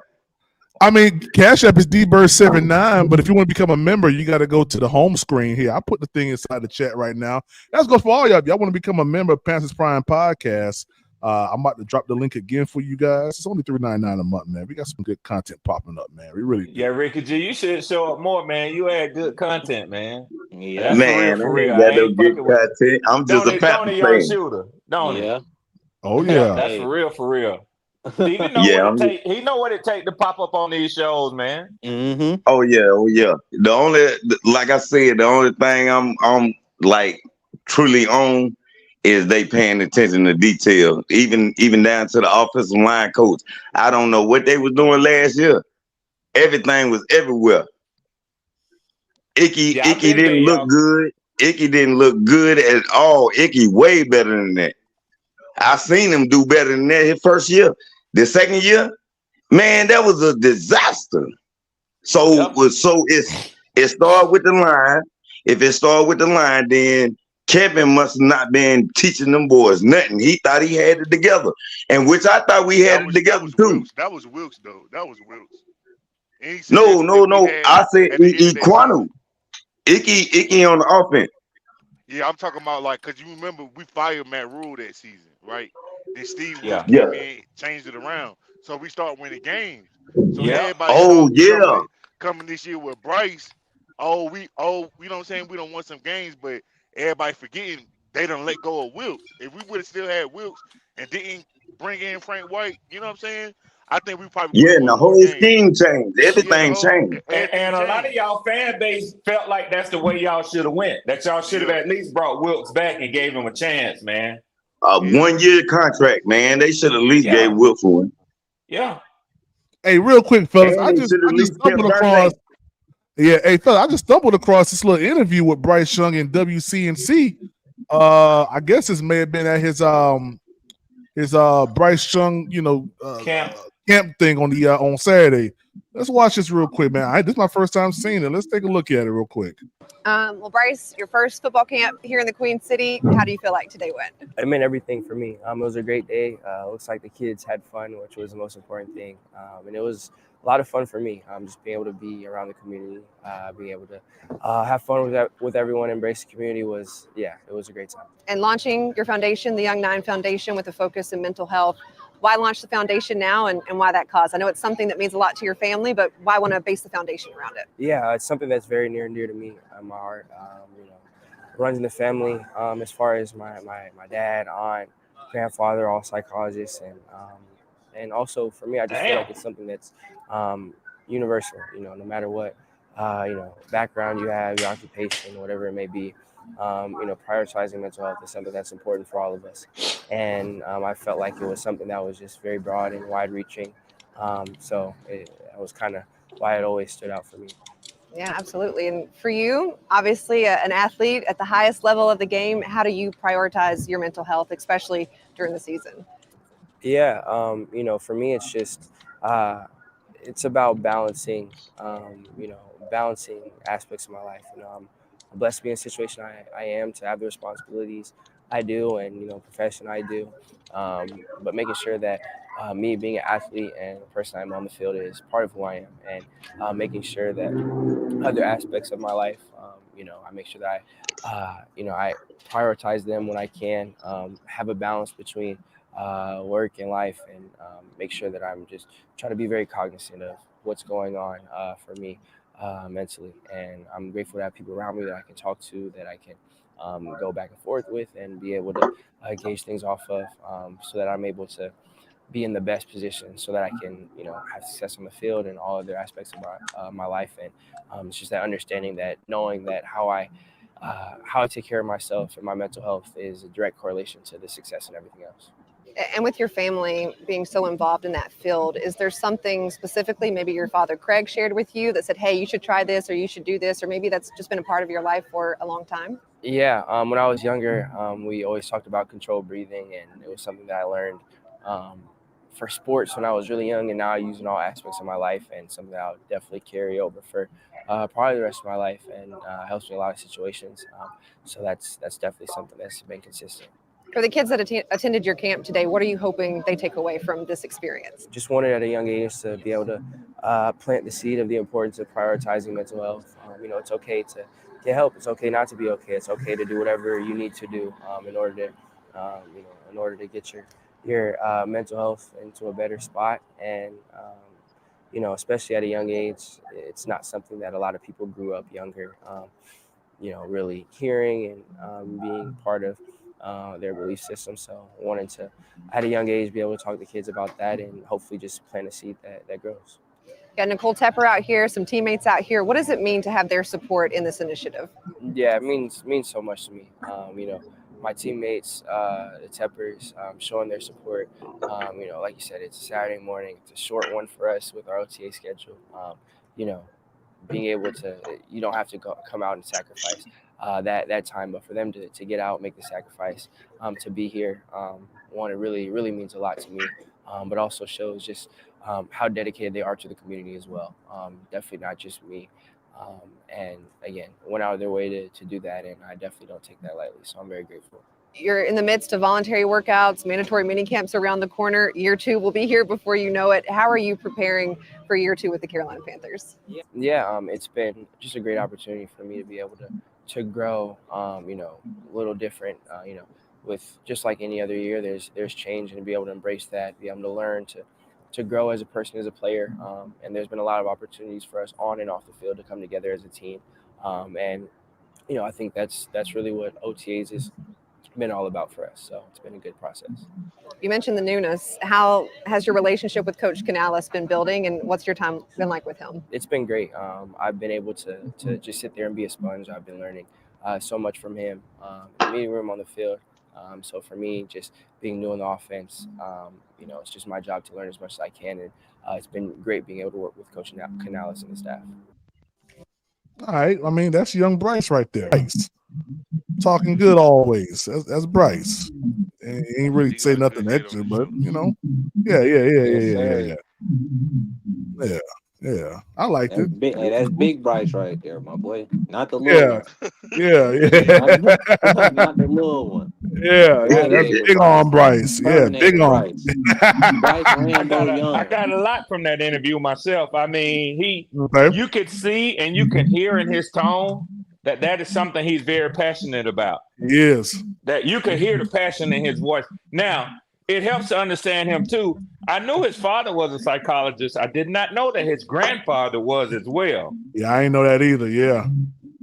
I mean, Cash App is dbird79, but if you want to become a member, you got to go to the home screen here. I put the thing inside the chat right now. That's goes for all y'all. If y'all want to become a member of Panthers Prime Podcast, I'm about to drop the link again for you guys. It's only $3.99 a month, man. We got some good content popping up, man. We really do. Yeah, Ricky G, you should show up more, man. You had good content, man. Yeah. That's for real, Man, I for real. ain't I got no ain't good fucking with. content. I'm just a Don't Panther he, young fan. shooter? Don't he? Yeah. Oh yeah. That's for real, for real. Stevie know Yeah, what it take. He know what it take to pop up on these shows, man. Mm-hmm. Oh yeah. The only, like I said, the only thing I'm like truly on is they paying attention to detail, even down to the offensive line coach. I don't know what they was doing last year. Everything was everywhere. Yeah, I've Icky been there, didn't look y'all. good. Icky didn't look good at all. Icky way better than that. I seen him do better than that his first year. The second year, man, that was a disaster. So Yep. it started with the line. If it started with the line, then Kevin must not been teaching them boys nothing. He thought he had it together, and which I thought we had it That together was too. Wilkes. That was Wilkes though. That was Wilkes. Any success that we No. had I said at the end of that Equano. season. Icky on the offense. Yeah, I'm talking about like, cause you remember we fired Matt Rule that season, right? Then Steve Wilkes Yeah. Yeah. came in, changed it around, so we start winning games. So Yep. everybody Oh thought yeah. coming this year with Bryce, you know what I'm saying, we don't won some games, but everybody forgetting they done let go of Wilkes. If we would have still had Wilkes and didn't bring in Frank White, you know what I'm saying? I think we probably would Yeah, have and won the more whole games. scheme changed. Yeah, Everything changed. everything And a lot of changed. y'all fan base felt like that's the way y'all should have went. That y'all should have Yeah, at least brought Wilkes back and gave him a chance, man. A yeah. 1 year contract, man. They should at least gave Yeah. Wilf one. Yeah. Hey, real quick, fellas. And they should I at just least kept stumbled Dante. across. Yeah, hey, fella, I just stumbled across this little interview with Bryce Young and WCNC. I guess this may have been at his Bryce Young, Camp. camp thing on Saturday. Let's watch this real quick, man. This is my first time seeing it. Let's take a look at it real quick. Well, Bryce, your first football camp here in the Queen City. How do you feel like today went? It meant everything for me. It was a great day. Looks like the kids had fun, which was the most important thing. And it was a lot of fun for me. Just being able to be around the community, being able to have fun with everyone, embrace the community it was a great time. And launching your foundation, the Young Nine Foundation, with a focus in mental health. Why launch the foundation now, and why that cause? I know it's something that means a lot to your family, but why want to base the foundation around it? Yeah, it's something that's very near and dear to me, my heart. Runs in the family. As far as my dad, aunt, grandfather, all psychologists, and also for me, I just feel like it's something that's universal. No matter what background you have, your occupation, whatever it may be. Prioritizing mental health is something that's important for all of us. And I felt like it was something that was just very broad and wide-reaching. So it was kind of why it always stood out for me. Yeah, absolutely. And for you, obviously an athlete at the highest level of the game, how do you prioritize your mental health, especially during the season? Yeah, for me, it's just it's about balancing, balancing aspects of my life. I'm blessed to be in a situation I am, to have the responsibilities I do, and profession I do. But making sure that me being an athlete and the person I'm on the field is part of who I am, and making sure that other aspects of my life, I make sure that I prioritize them when I can, have a balance between work and life, and make sure that I'm just trying to be very cognizant of what's going on for me mentally. And I'm grateful to have people around me that I can talk to, that I can go back and forth with, and be able to gauge things off of, so that I'm able to be in the best position, so that I can, have success on the field and all other aspects of my life. And it's just that understanding, that knowing that how I how I take care of myself and my mental health is a direct correlation to the success and everything else. And with your family being so involved in that field, is there something specifically maybe your father Craig shared with you that said, hey, you should try this or you should do this, or maybe that's just been a part of your life for a long time? Yeah, when I was younger, we always talked about controlled breathing, and it was something that I learned for sports when I was really young, and now I use it in all aspects of my life, and something that I'll definitely carry over for probably the rest of my life, and helps me in a lot of situations. So that's definitely something that's been consistent. For the kids that attended your camp today, what are you hoping they take away from this experience? Just wanted at a young age to be able to plant the seed of the importance of prioritizing mental health. It's okay to get help. It's okay not to be okay. It's okay to do whatever you need to do in order to get your mental health into a better spot. And especially at a young age, it's not something that a lot of people grew up younger, really hearing and being part of their belief system. So I wanted to, at a young age, be able to talk to kids about that and hopefully just plant a seed that grows. Got Nicole Tepper out here, some teammates out here. What does it mean to have their support in this initiative? Yeah, it means so much to me. My teammates, the Teppers, showing their support. Like you said, it's a Saturday morning. It's a short one for us with our OTA schedule. Being able to, you don't have to come out and sacrifice that time, but for them to get out, make the sacrifice, to be here, it really means a lot to me, but also shows just how dedicated they are to the community as well. Definitely not just me. And again, went out of their way to do that, and I definitely don't take that lightly, so I'm very grateful. You're in the midst of voluntary workouts, mandatory mini camps around the corner. Year 2 will be here before you know it. How are you preparing for year 2 with the Carolina Panthers? Yeah, it's been just a great opportunity for me to be able to grow, a little different, with just like any other year, there's change, and to be able to embrace that, be able to learn to grow as a person, as a player. And there's been a lot of opportunities for us on and off the field to come together as a team. And I think that's really what OTAs has been all about for us. So it's been a good process. You mentioned the newness. How has your relationship with Coach Canales been building, and what's your time been like with him? It's been great. I've been able to just sit there and be a sponge. I've been learning so much from him, in the meeting room, on the field. So for me, just being new in the offense, it's just my job to learn as much as I can. And it's been great being able to work with Coach Canales and his staff. All right. I mean, that's young Bryce right there. Bryce. Talking good always. That's Bryce. And he ain't really say nothing extra, but yeah. I liked it. That's big Bryce right there, my boy. Not the Yeah. little one. Not the little one. Yeah. That's big on Bryce. Yeah, big on Bryce Rambo Young. I got a lot from that interview myself. I mean, you could see and you can hear in his tone that is something he's very passionate about. He is. That you can hear the passion in his voice. Now, it helps to understand him too. I knew his father was a psychologist. I did not know that his grandfather was as well. Yeah, I didn't know that either. Yeah.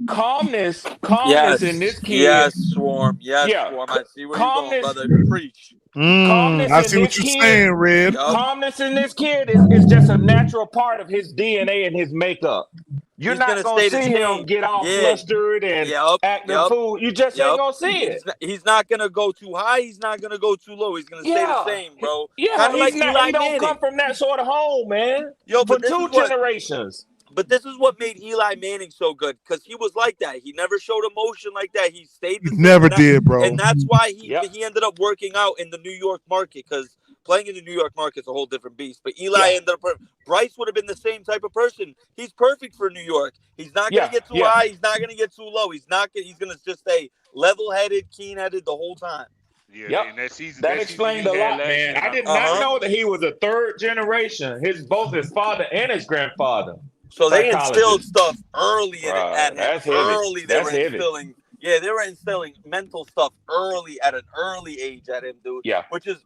Calmness Yes. in this kid. Yes, Swarm. Yes, Yeah. Swarm. I see where you're going, brother. Preach. I see what you're saying, Red. Calmness in this kid is just a natural part of his DNA and his makeup. You're He's not gonna going to stay the see him same. get all Yeah. flustered and act the fool. You just ain't going to see it. He's not going to go too high. He's not going to go too low. He's going to stay the same, bro. Yeah, Kind of like he Eli don't Manning. come from that sort of home, man. Yo, For but this two is what- generations. But this is what made Eli Manning so good, because he was like that. He never showed emotion like that. He stayed the same. Never And that- did, bro. And that's why he ended up working out in the New York market, because playing in the New York market is a whole different beast. But Eli ended up. Bryce would have been the same type of person. He's perfect for New York. He's not going to get too high. He's not going to get too low. He's going to just stay level-headed, keen-headed the whole time. Yeah, and that season That explained a lot, man. I did not know that he was a third generation. Both his father and his grandfather. So they instilled stuff early at him. That's heavy. Early, they That's were heavy. instilling. Yeah, they were instilling mental stuff early at an early age at him, dude. Yeah. Which is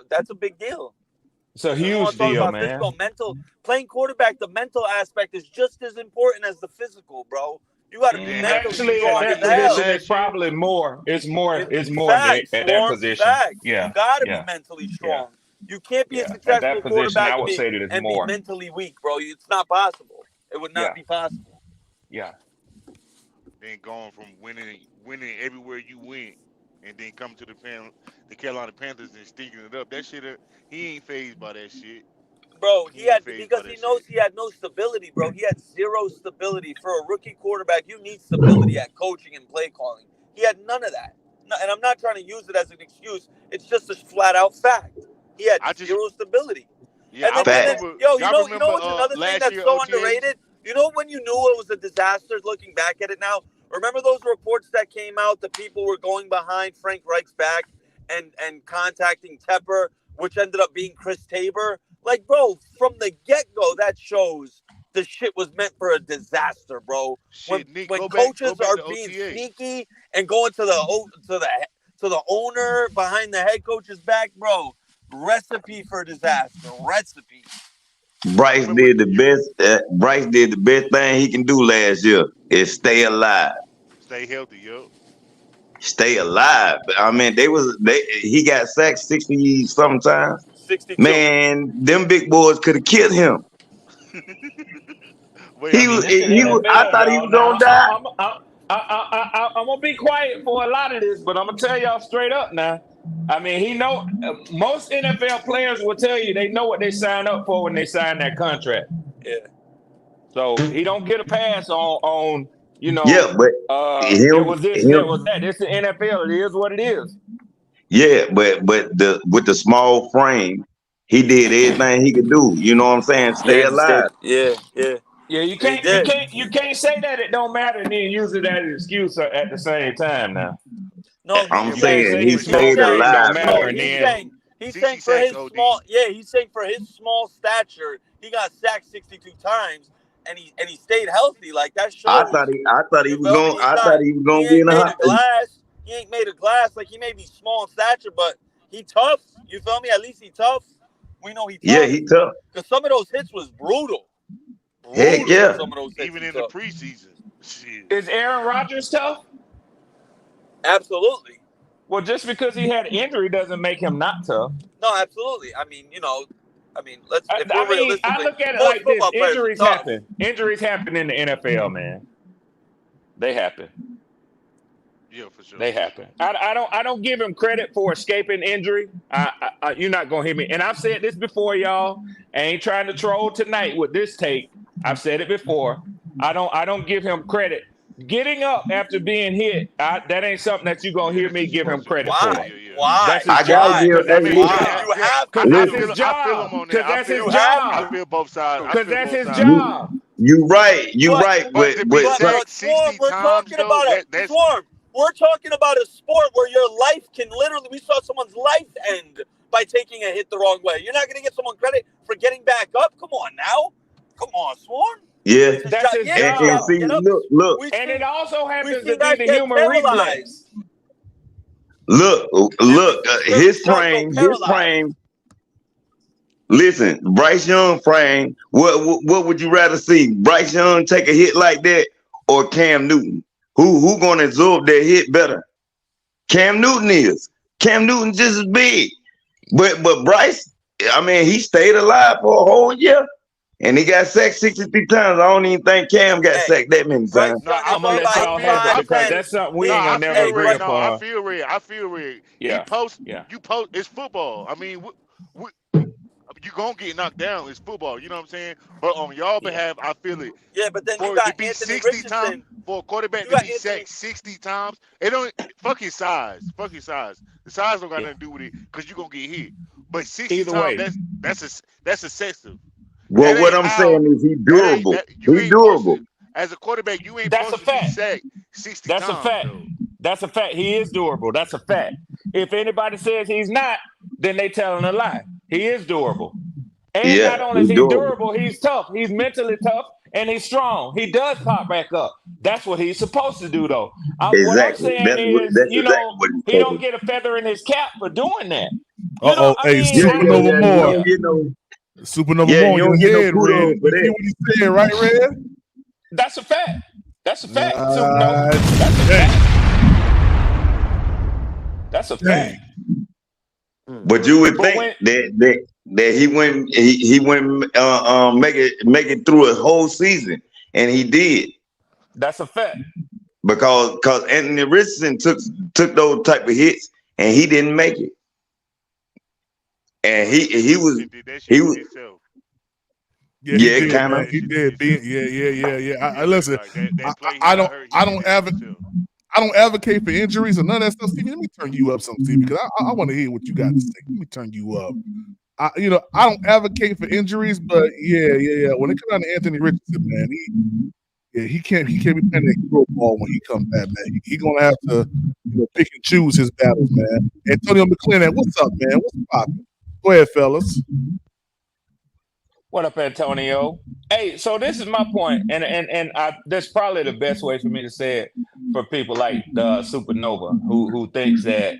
that's a big deal. It's a You huge wanna talk deal, about man. physical, mental, playing quarterback. The mental aspect is just as important as the physical, bro. You got to be mentally Actually, strong at as that hell. position, it's probably more. It's more Facts, at that Swarm, position. facts. Yeah. You got to yeah. be mentally strong. You can't be a At successful that position, quarterback I would say that it's and more. be mentally weak, bro. It's not possible. It would not Yeah. be possible. Yeah. Then going from winning everywhere you went, and then come to the Carolina Panthers and stinking it up. That shit, he ain't phased by that shit. Bro, He ain't phased by because he that knows shit. he had no stability, bro. He had zero stability. For a rookie quarterback, you need stability at coaching and play calling. He had none of that. No, and I'm not trying to use it as an excuse. It's just a flat out fact. He had zero stability. Yeah, I And then, Fact. remember. you Y'all know remember what's another thing last that's year so OTAs? underrated? You know when you knew it was a disaster looking back at it now? Remember those reports that came out that people were going behind Frank Reich's back and contacting Tepper, which ended up being Chris Tabor? Like, bro, from the get-go, that shows the shit was meant for a disaster, bro. Shit, Nick, When go back coaches are to being OTA. sneaky and going to the owner behind the head coach's back, bro, recipe for disaster. Recipe. Bryce did the best. Bryce did the best thing he can do last year is stay alive. Stay healthy, yo. Stay alive. I mean, he got sacked 60 sometimes. 62. Man, them big boys could have killed him. Wait, I mean, it's the I NFL, thought he y'all. was gonna Now, die. I'm gonna be quiet for a lot of this, but I'm gonna tell y'all straight up now. I mean, most NFL players will tell you they know what they sign up for when they sign that contract. Yeah. So he don't get a pass on Yeah, but it was this and it was that. It's the NFL. It is what it is. Yeah, but with the small frame, he did everything he could do. You know what I'm saying? Stay alive. Yeah. Yeah, you can't say that it don't matter and then use it as an excuse at the same time now. No, I'm You can't saying say he his small stayed frame alive, don't matter man. and then He's saying for his small he's saying for his small stature, he got sacked 62 times and he stayed healthy. Like that shows. I thought he You was feel me? gonna He be ain't in the made of hospital. glass. He ain't made of glass. Like he may be small in stature, but he tough. You feel me? At least he tough. We know he tough. Yeah, he tough. Because some of those hits was brutal. Heck yeah. Some of those hits even in the preseason. Shit. Is Aaron Rodgers tough? Absolutely. Well, just because he had injury doesn't make him not tough. No, absolutely. I mean, let's. If I we're realistic, look at it most like this: football players are injuries tough. happen. Injuries happen in the NFL, man. They happen. Yeah, for sure. They happen. I don't give him credit for escaping injury. You're not gonna hear me. And I've said this before, y'all. I ain't trying to troll tonight with this take. I've said it before. I don't give him credit. Getting up after being hit, that ain't something that you're gonna hear me give him credit for. Why? That's I his gotta job. give. Because that's his Hey, job. You have to. Because that's his I feel job. him on Because that. that's his You have job. I feel both sides. Because that's his sides. job. You right. But to be sacked Swarm, 60 we're times talking though, about that's Swarm. We're talking about a sport where your life can literally. We saw someone's life end by taking a hit the wrong way. You're not going to get someone credit for getting back up. Come on now. Come on, Swarm. Yeah. That's his And job. see, look. And it also happens to seen be guys the get human paralyzed. reflex. Look. His frame. Listen, Bryce Young frame. What would you rather see? Bryce Young take a hit like that or Cam Newton? Who gonna absorb that hit better? Cam Newton is. Cam Newton just as big. But Bryce, I mean, he stayed alive for a whole year. And he got sacked 63 times. I don't even think Cam got sacked that many times. No, I'm gonna let y'all have it because that's something we ain't gonna never agree upon. I feel red. Yeah. You post. It's football. I mean, you gonna get knocked down. It's football. You know what I'm saying? But on y'all behalf, I feel it. Yeah, but then for you got it to be Anthony 60 times Richardson. for a quarterback to be sacked 60 times. It don't fuck his size. Fuck his size. The size don't got nothing to do with it because you gonna get hit. But 60 Either times, way. that's excessive. Well, what I'm saying is he durable. He's durable. As a quarterback, you ain't That's supposed a to be fact. sacked 60 That's times. a fact. Though. That's a fact. He is durable. That's a fact. If anybody says he's not, then they telling a lie. He is durable. And not only is he durable, he's tough. He's mentally tough and he's strong. He does pop back up. That's what he's supposed to do, though. What I'm saying is, he don't get a feather in his cap for doing that. Hey, Supernova Moore. Supernova Moore, your head, Red. You see what he said, right, Red? That's a fact. That's a fact. That's a fact. But you would think that he wouldn't make it through a whole season, and he did. That's a fact. because Anthony Richardson took those type of hits and he didn't make it. And he was Yeah, he did, kind man. of. He did. Yeah. I listen. Like that play he I got don't. hurt, I don't advocate for injuries or none of that stuff. Stevie, let me turn you up some, Stevie, because I want to hear what you got to say. Let me turn you up. I don't advocate for injuries, but yeah. When it comes down to Anthony Richardson, man, he can't be playing that hero ball when he comes back, man. He gonna have to pick and choose his battles, man. Antonio McClennan, what's up, man? What's poppin'? Go ahead, fellas. What up, Antonio? Hey, so this is my point, and that's probably the best way for me to say it for people like Supernova, who thinks that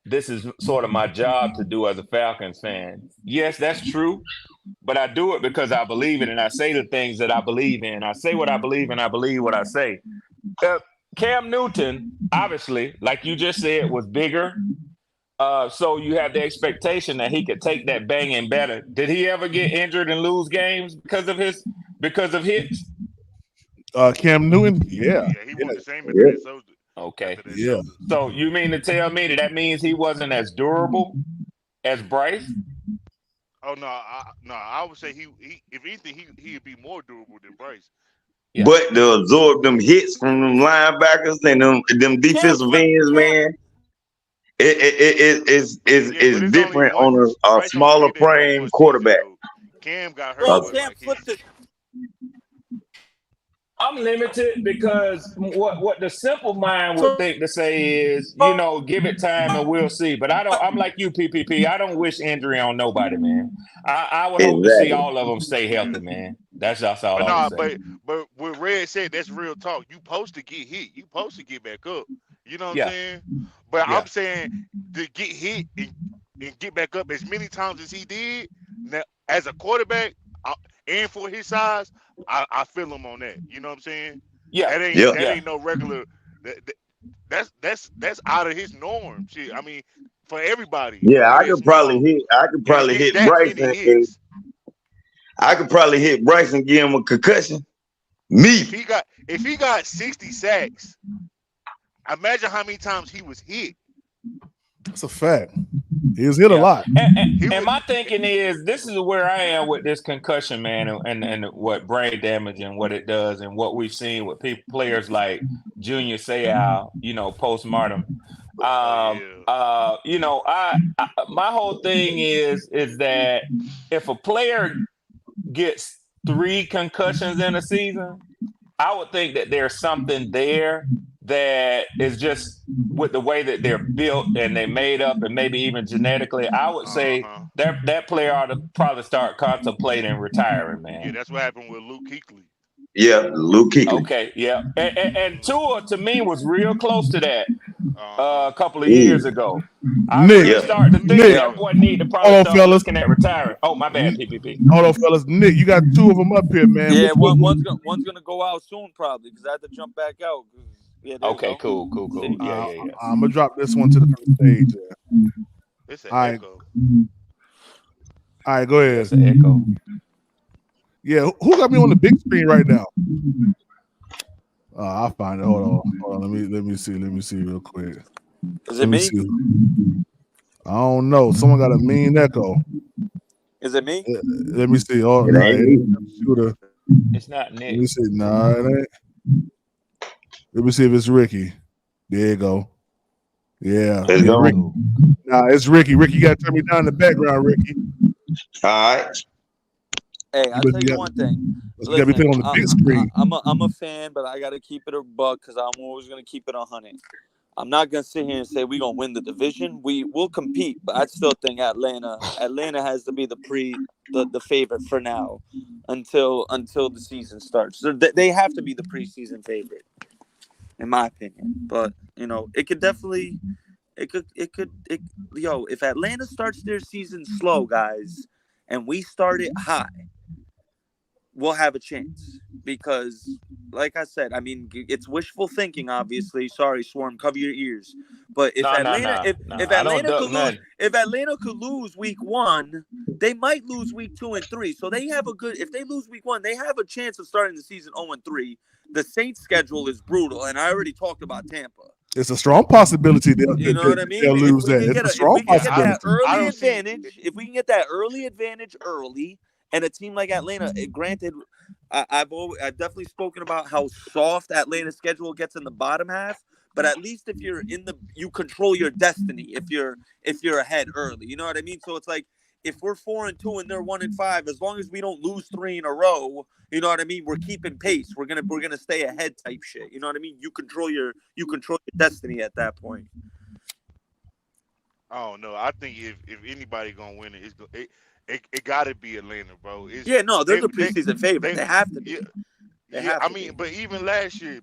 this is sort of my job to do as a Falcons fan. Yes, that's true, but I do it because I believe it, and I say the things that I believe in. I say what I believe, and I believe what I say. Cam Newton, obviously, like you just said, was bigger. So you have the expectation that he could take that banging better. Did he ever get injured and lose games because of hits? Cam Newton, yeah, he was the same at Minnesota. Okay, yeah. So you mean to tell me that means he wasn't as durable as Bryce? Oh no, I would say he if anything he'd be more durable than Bryce. Yeah. But to absorb them hits from them linebackers and them defensive ends, man, it's different on a smaller frame quarterback. Cam got hurt. Bro, Cam flipped it. I'm limited because what the simple mind would think to say is, give it time and we'll see. But I'm like you, PPP. I don't wish injury on nobody, man. I would hope to see all of them stay healthy, man. That's just all I would say. But what Red said, that's real talk. You supposed to get hit. You supposed to get back up. You know what I'm saying? But I'm saying to get hit and get back up as many times as he did, now, as a quarterback, and for his size, I feel him on that. You know what I'm saying? Yeah. That ain't no regular. That's out of his norm. Shit. I mean, for everybody. Yeah, I could probably hit Bryce and I could probably hit Bryce and give him a concussion. Me. If he got 60 sacks, imagine how many times he was hit. That's a fact. He was hit a lot. And my thinking is, this is where I am with this concussion, man, and what brain damage and what it does, and what we've seen with players like Junior Seau, postmortem. My whole thing is that if a player gets 3 concussions in a season, I would think that there's something there that is just with the way that they're built and they made up, and maybe even genetically. I would say that player ought to probably start contemplating retiring, man. Yeah, that's what happened with Luke Kuechly. Yeah, Luke Kuechly. Okay, yeah, and Tua to me was real close to that a couple of years ago. I really started to think that boy need to probably start looking at retiring. Oh, my bad, PPP. Hold on, fellas. Nick, you got 2 of them up here, man. Yeah, one's gonna go out soon probably because I have to jump back out. Yeah, okay, cool. Yeah. I'm gonna drop this one to the first page. It's an echo. All right, go ahead. It's an echo. Yeah, who got me on the big screen right now? I'll find it. Hold on. Let me see real quick. Is it me? I don't know. Someone got a mean echo. Is it me? Let me see. Oh, it's not Nick. Let me see. Nah, it ain't. Let me see if it's Ricky. There you go. Yeah. It's Ricky. Nah, it's Ricky. Ricky, you gotta turn me down in the background, Ricky. All right. Hey, I'll tell you one thing. You gotta be playing on the big screen. I'm a fan, but I gotta keep it a buck because I'm always gonna keep it 100. I'm not gonna sit here and say we're gonna win the division. We will compete, but I still think Atlanta has to be the favorite for now until the season starts. So they have to be the preseason favorite, in my opinion. But it could definitely, if Atlanta starts their season slow, guys, and we start it high, we'll have a chance because, like I said, I mean, it's wishful thinking, obviously. Sorry, Swarm, cover your ears. But if Atlanta could lose week 1, they might lose week 2 and 3. So they have if they lose week 1, they have a chance of starting the season 0-3. The Saints' schedule is brutal, and I already talked about Tampa. It's a strong possibility they'll They'll lose that. It's a strong possibility. Early advantage, if we can get that early advantage early, and a team like Atlanta, granted, I've definitely spoken about how soft Atlanta's schedule gets in the bottom half, but at least if you're you control your destiny. If you're ahead early, you know what I mean. So it's like if we're 4-2 and they're 1-5, as long as we don't lose 3 in a row, you know what I mean. We're keeping pace. We're gonna stay ahead type shit. You know what I mean. You control your destiny at that point. I don't know. I think if anybody gonna win it got to be Atlanta, bro. They're the preseason favorite. They have to be. But even last year,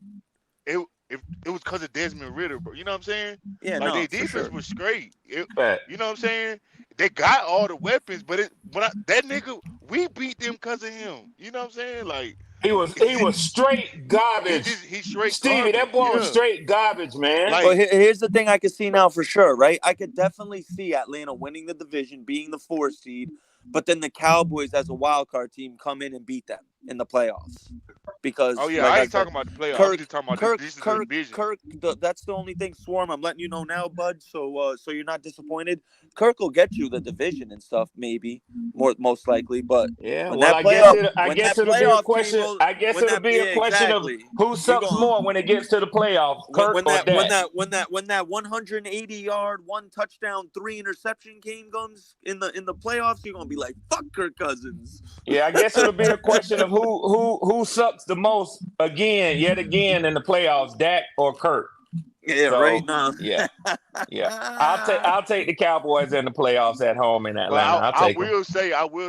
it was because of Desmond Ridder, bro. You know what I'm saying? Yeah, their defense was great. You know what I'm saying? They got all the weapons, but that nigga, we beat them because of him. You know what I'm saying? Like he was straight garbage. He's straight Stevie, garbage. that boy was straight garbage, man. Well, here's the thing I can see now for sure, right? I could definitely see Atlanta winning the division, being the 4th seed, but then the Cowboys as a wild card team come in and beat them in the playoffs. Because I ain't talking about the playoffs. I'm just talking about this is the division. Kirk, that's the only thing. Swarm, I'm letting you know now, bud. So you're not disappointed. Kirk will get you the division and stuff, maybe most likely. But I guess it'll be a question. I guess it'll be a question of who sucks more when it gets to the playoffs, Kirk or Dak. When that 180-yard, 1 touchdown, 3 interception game comes in the playoffs, you're gonna be like, fuck Kirk Cousins. Yeah, I guess it'll be a question of who sucks the most yet again in the playoffs, Dak or Kirk. Yeah, right now. Yeah. I'll take the Cowboys in the playoffs at home in Atlanta. I will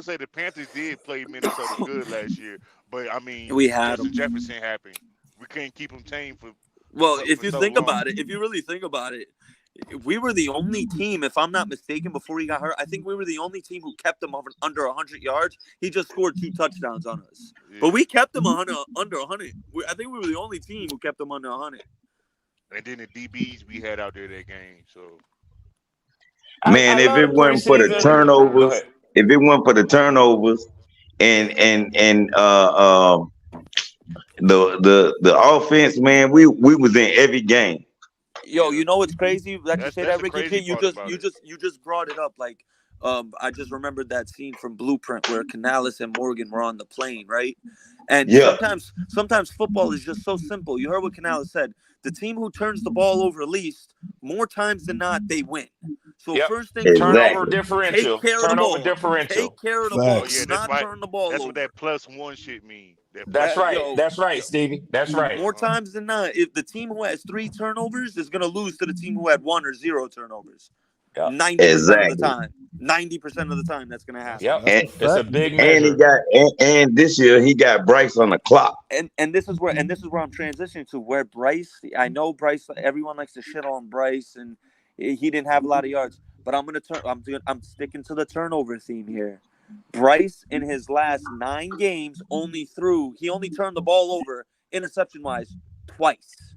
say the Panthers did play Minnesota good last year, but I mean, we had Jefferson happened. We couldn't keep him tame for. Well, if you really think about it, we were the only team, if I'm not mistaken, before he got hurt. I think we were the only team who kept him under 100 yards. He just scored 2 touchdowns on us, but we kept him under 100. I think we were the only team who kept him under 100. And then the DBs we had out there that game. So, man, if it wasn't for the turnovers, and the offense, man, we was in every game. Yo, you know what's crazy? That you say that, Ricky G. You just brought it up. Like, I just remembered that scene from Blueprint where Canales and Morgan were on the plane, right? And sometimes football is just so simple. You heard what Canales said. The team who turns the ball over least, more times than not, they win. So first thing, turnover differential. Take care of the ball. Take care of the ball. Yeah, not turn the ball That's over. what that +1 shit means. That's right. That's right, Stevie. That's right. More times than not, if the team who has 3 turnovers is going to lose to the team who had 1 or 0 turnovers. 90% of the time. 90% of the time, that's going to happen. Yep. It's a big measure. And this year he got Bryce on the clock. And this is where I'm transitioning to, where Bryce. I know Bryce. Everyone likes to shit on Bryce, and he didn't have a lot of yards. But I'm sticking to the turnover theme here. Bryce in his last 9 games only turned the ball over interception wise twice.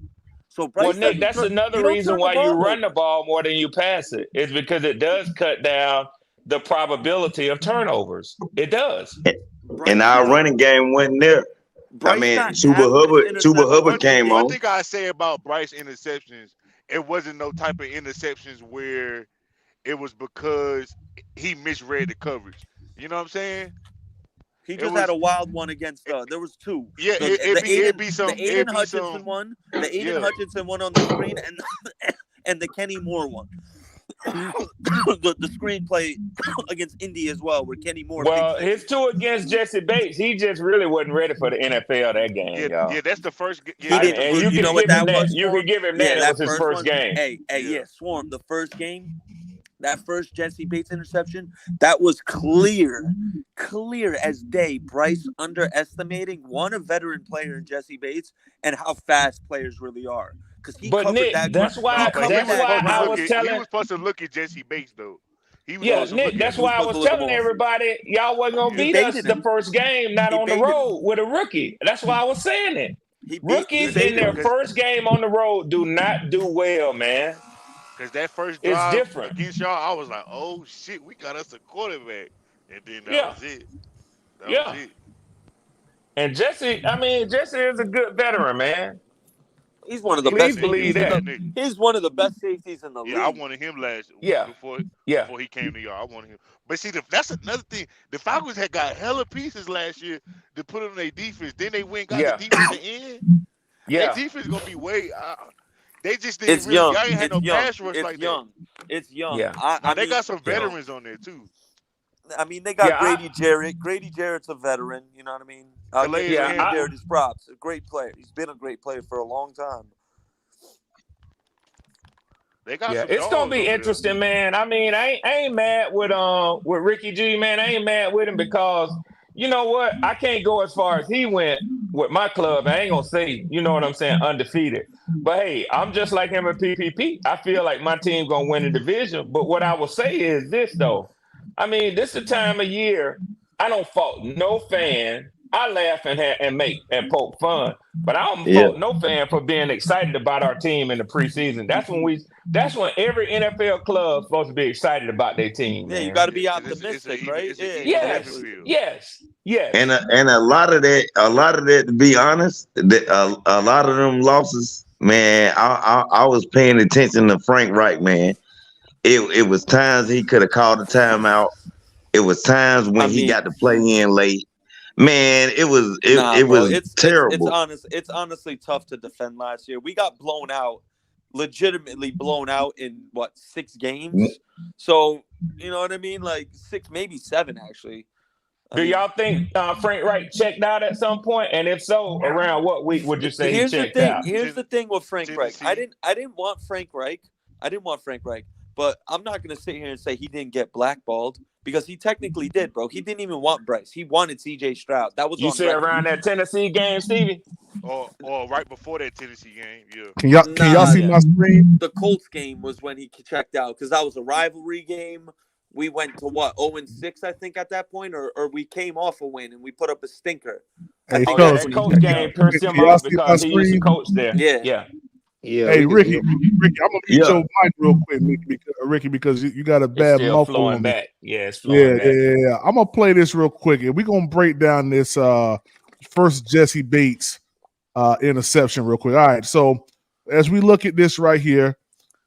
So Bryce, Nick, that's another reason why you run the ball more than you pass it. It's because it does cut down the probability of turnovers. It does. And our running game wasn't there. I mean, Chuba Hubbard came on. One thing I say about Bryce interceptions, it wasn't no type of interceptions where it was because he misread the coverage. You know what I'm saying? He just had a wild one against. There was 2. Yeah, it'd be some. The Aiden Hutchinson one. The Aiden Hutchinson one on the screen, and the Kenny Moore one. the screenplay against Indy as well, where Kenny Moore. Well, his 2 against Jesse Bates, he just really wasn't ready for the NFL that game. Yeah, that's the first. He didn't. You know what that was? You could give him that. That was his first game. Hey, Swarm. The first game. That first Jesse Bates interception, that was clear as day. Bryce underestimating a veteran player in Jesse Bates and how fast players really are. Because he covered Nick, that. That's why I was telling. He was supposed to look at Jesse Bates though. Nick, that's why I was telling everybody y'all wasn't gonna beat us the first game, not on the road with a rookie. That's why I was saying it. Rookies in their first game on the road do not do well, man. Because that first drive different against y'all, I was like, oh, shit, we got us a quarterback. And then that was it. That was it. And Jesse, I mean, Jesse is a good veteran, man. He's one of the Please best believe safeties in that. the. He's one of the best safeties in the Yeah, I league. wanted him last Yeah. before Yeah. he came to y'all. I wanted him. But see, that's another thing. The Falcons had got hella pieces last year to put on their defense. Then they went and got the Yeah. defensive end. Their Yeah. defense gonna be way. They just didn't It's really. young. Y'all ain't had It's no young. pass rush It's like young. It's young. Yeah. that. They mean, got some you know, veterans on there too. I mean, they got Yeah, Grady Jarrett. Grady Jarrett's a veteran. You know what I mean? I'll give Calais Grady Campbell. Jarrett his props. A great player. He's been a great player for a long time. They got Yeah, some it's gonna dogs be over interesting, man. I mean, I ain't mad with Ricky G, man. I ain't mad with him because you know what? I can't go as far as he went with my club. I ain't gonna say, you know what I'm saying, undefeated. But hey, I'm just like him at PPP. I feel like my team gonna win the division. But what I will say is this though. I mean, this is the time of year I don't fault no fan. I laugh and make and poke fun, but I don't Yeah. fault no fan for being excited about our team in the preseason. That's when every NFL club supposed to be excited about their team, Yeah, you man. got to be Yeah, 'cause optimistic, right? it's an Yeah, even playing Yes, exactly. field. yes, yes. And a lot of that, to be honest, a lot of them losses, man. I was paying attention to Frank Reich, man. It was times he could have called a timeout. It was times I when he mean, got to play in late. Man, it was nah, it bro. was It's terrible. honest. It's honestly tough to defend last year. We got blown out, legitimately blown out in what 6 games. So you know what I mean? Like 6, maybe 7, actually. Do y'all think Frank Wright checked out at some point? And if so, around what week would you say he Here's the checked thing. out? Here's the thing with Frank Reich. I Tennessee. didn't want Frank Reich. I didn't want Frank Reich. But I'm not gonna sit here and say he didn't get blackballed because he technically did, bro. He didn't even want Bryce. He wanted CJ Stroud. That was You on say record. around that Tennessee game, Stevie? Or right before that Tennessee game, yeah. Can y'all see my screen? The Colts game was when he checked out because that was a rivalry game. We went to what 0-6, I think, at that point, or we came off a win and we put up a stinker. I Hey, think fellas, that's when That he coach checked game out. pissed him can y'all off see my because he used to screen? coach there. Yeah. Yeah. Yeah. Hey, Ricky, yeah. I'm gonna mute Yeah. your mic real quick, Ricky, because you got a It's bad still muffle flowing on me. back. Yeah, it's Yeah, flowing back. yeah. I'm gonna play this real quick, and we're gonna break down this first Jesse Bates interception real quick. All right, so as we look at this right here,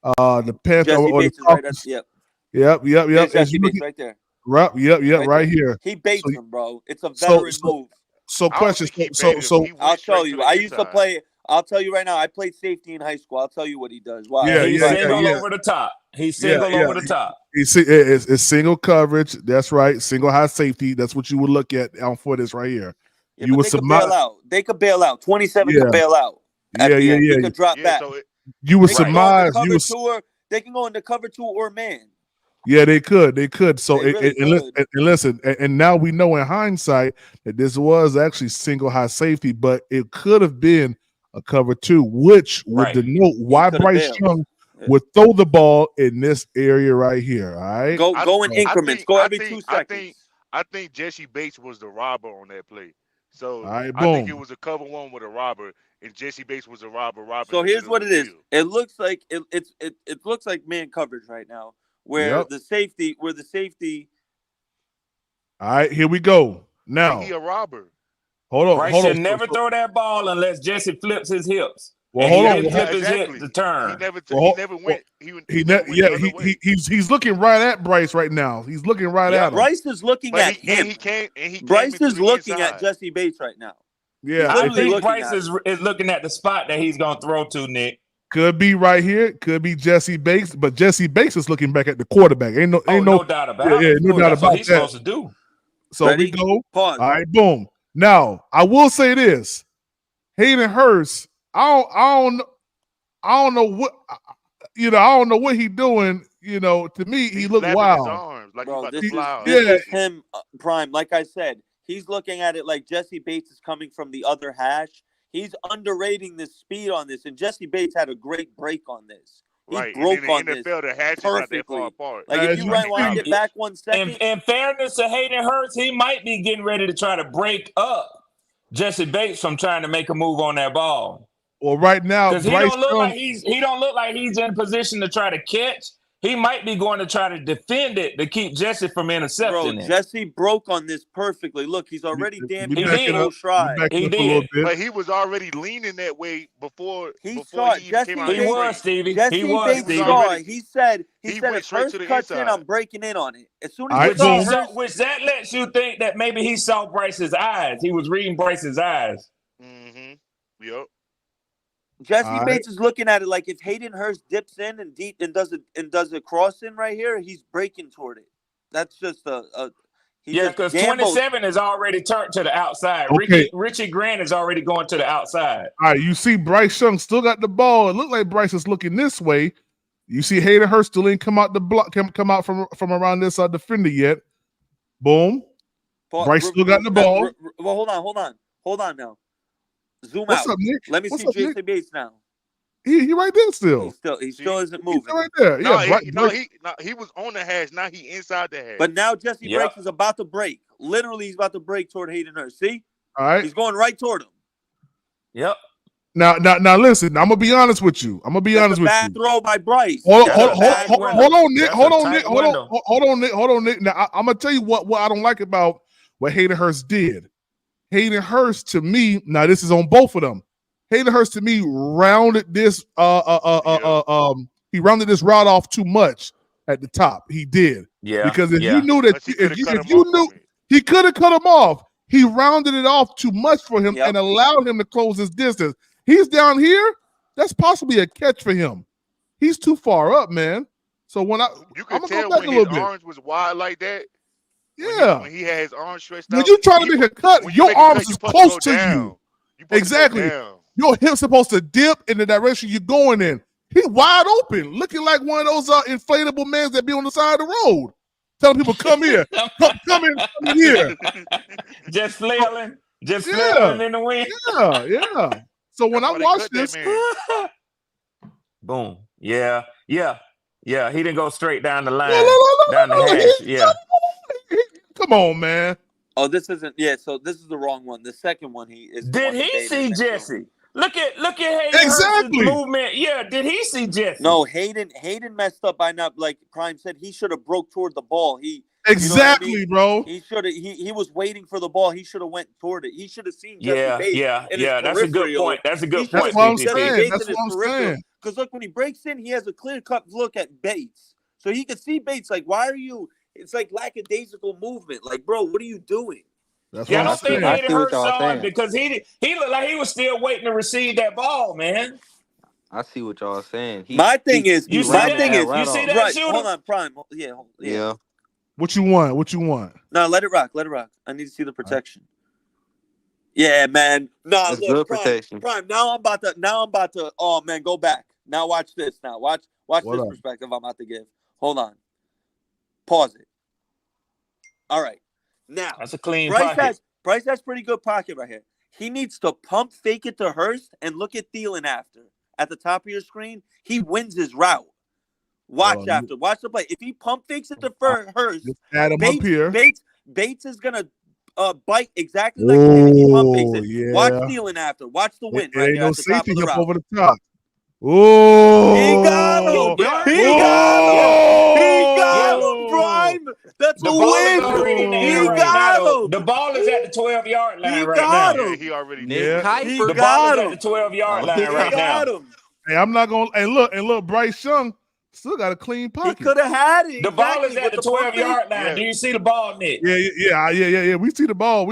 the Panthers Jesse or the Bates is right at Falcons. Yep. Yep. There's As Jesse you look Bates at, right there. right Right here. He baits So, him, bro. It's a so, veteran move. so I don't questions. think he baited him. He I'll went show straight to you. the I end used to side. play. I'll tell you right now. I played safety in high school. I'll tell you what he does. Watch. Yeah, He's yeah, single yeah. over the top. He's Yeah, single yeah. over the top. It's single coverage. That's right. Single high safety. That's what you would look at for this right here. Yeah, You but would they could bail out. They could bail out. 27 Yeah. could bail out at Yeah, the yeah, end. yeah. He could drop Yeah, back. so You would They can go into surmise. cover 2 or they can go into cover 2 or man. Yeah, they could. So They really and listen, and now we know in hindsight that this was actually single high safety, but it could have been a cover 2, which would Right. denote why could have Bryce bailed. Young would throw the ball in this area right here. All right. Go in increments. Go every 2 seconds. I think Jesse Bates was the robber on that play. So All right, I think it boom. was a cover 1 with a robber, and Jesse Bates was a robber. So in the here's middle what of it the is. field. It looks like it looks like man coverage right now, where Yep. the safety All right, here we go. Now, He a robber. hold on. Bryce should never throw that ball unless Jesse flips his hips. Well, And hold he on. didn't flip his exactly. hips to turn. He never Well, went. He never went the other way. he's looking right at Bryce right now. He's looking right Yeah, at him. Bryce is looking But at him. he came Bryce into is the looking inside. at Jesse Bates right now. Yeah, He's I literally think looking Bryce at is looking at the spot that he's going to throw to, Nick. Could be right here. Could be Jesse Bates, but Jesse Bates is looking back at the quarterback. Ain't no doubt about it. no doubt That's what about he's that. supposed to do. So Ready? we go. Pause. All right, boom. Now I will say this: Hayden Hurst. I don't know what I don't know what he doing. To me, he looked flapping wild. his arms like he's Bro, about this to is fly out. this is him prime. Like I said, he's looking at it like Jesse Bates is coming from the other hash. He's underrating the speed on this, and Jesse Bates had a great break on this. He Right. broke And on in the this NFL, the hash is not that perfectly. far apart. Like if you rewind it back 1 second, In fairness to Hayden Hurst, he might be getting ready to try to break up Jesse Bates from trying to make a move on that ball. Well, right now, Because he Bryce don't look Young, like he's in position to try to catch. he might be going to try to defend it to keep Jesse from intercepting it. Jesse broke on this perfectly. Look, he's already damn He did. He did. But he was already leaning that way before He before saw it. he even Jesse came out. He of was, break. Stevie. Jesse He was, Bates Stevie. saw it. He said he if went straight Hurst to the cuts in, inside. I'm breaking in on it. As soon as Which, he saw Hurst, which that lets you think that maybe he saw Bryce's eyes. He was reading Bryce's eyes. Mm-hmm. Yep. Jesse Bates is looking at it like if Hayden Hurst dips in and deep and does a cross in right here, he's breaking toward it. That's just Yeah, because 27 is already turned to the outside. Okay. Richie Grant is already going to the outside. All right, you see Bryce Young still got the ball. It looked like Bryce is looking this way. You see Hayden Hurst still ain't come out the block, come out from around this defender yet. Boom. Bryce still got the ball. Well, hold on now. Zoom What's out. up, Nick? Let me What's see up, Jesse Nick? Bates now. He right there still. He still isn't moving. Right there. No, Yeah, he was on the hash. Now he inside the hash. But now Jesse Bates is about to break. Literally, he's about to break toward Hayden Hurst. See? All right. He's going right toward him. Yep. Now listen, I'm gonna be honest with you. Bad throw by Bryce. Hold on, Nick. Hold on, Nick. Now I'm gonna tell you what I don't like about what Hayden Hurst did. Hayden Hurst to me, now this is on both of them. Hayden Hurst to me rounded this he rounded this route off too much at the top. He did. Yeah. Because if you knew that if you knew he could have cut him off, he rounded it off too much for him and allowed him to close his distance. He's down here, that's possibly a catch for him. He's too far up, man. So when you could I'm tell gonna go back when a his little bit. arms was wide like that. Yeah. When he had his arms stretched out. When you trying to make a cut, your arms is close to you. Exactly. Your hip's supposed to dip in the direction you're going in. He's wide open, looking like one of those inflatable men that be on the side of the road. Telling people, come here. Come in here. Just flailing. Just flailing in the wind. Yeah. So when I watched this, boom. Yeah. He didn't go straight down the line. Down the hash. Yeah. Come on, man. Oh, this isn't. Yeah, so this is the wrong one. The second one he is. Did he see Jesse? Look at Hayden Hurst's movement. Yeah, did he see Jesse? No, Hayden messed up by not, like Prime said, he should have broke toward the ball. Exactly, you know bro. He should have. He was waiting for the ball. He should have went toward it. He should have seen Jesse Bates. Yeah. That's a good point. That's a good point. That's what I'm saying. Because look, when he breaks in, he has a clear-cut look at Bates, so he can see Bates. Like, why are you? It's like lackadaisical movement. Like, bro, what are you doing? I don't think Hayden Hurst saw it because he looked like he was still waiting to receive that ball, man. I see what y'all saying. My thing is, you see that right? shooter? Hold on, Prime. Yeah. What you want? No, let it rock. I need to see the protection. Yeah, man. No, That's look, good Prime, protection. Prime. Now I'm about to. Oh man, go back. Now watch this. Now watch this perspective I'm about to give. Hold on. Pause it. All right. Now that's a clean pocket. Bryce has pretty good pocket right here. He needs to pump fake it to Hurst and look at Thielen after. At the top of your screen, he wins his route. Watch after. Watch the play. If he pump fakes it to Hurst, add him up here. Bates is gonna bite exactly like he did if he pump fakes it. Yeah. Watch Thielen after. Watch the win right Ain't here no at the top safety of the up route. over the top. Oh, He got him. He got him, Prime. That's a win. He got him. The ball is at the 12-yard line right now. Yeah, he already did. did. The ball is at the 12-yard line right now. Hey, I'm not gonna. And look, Bryce Young still got a clean pocket. He could have had it. The ball is at the 12-yard line. Yeah. Do you see the ball, Nick? Yeah. We see the ball.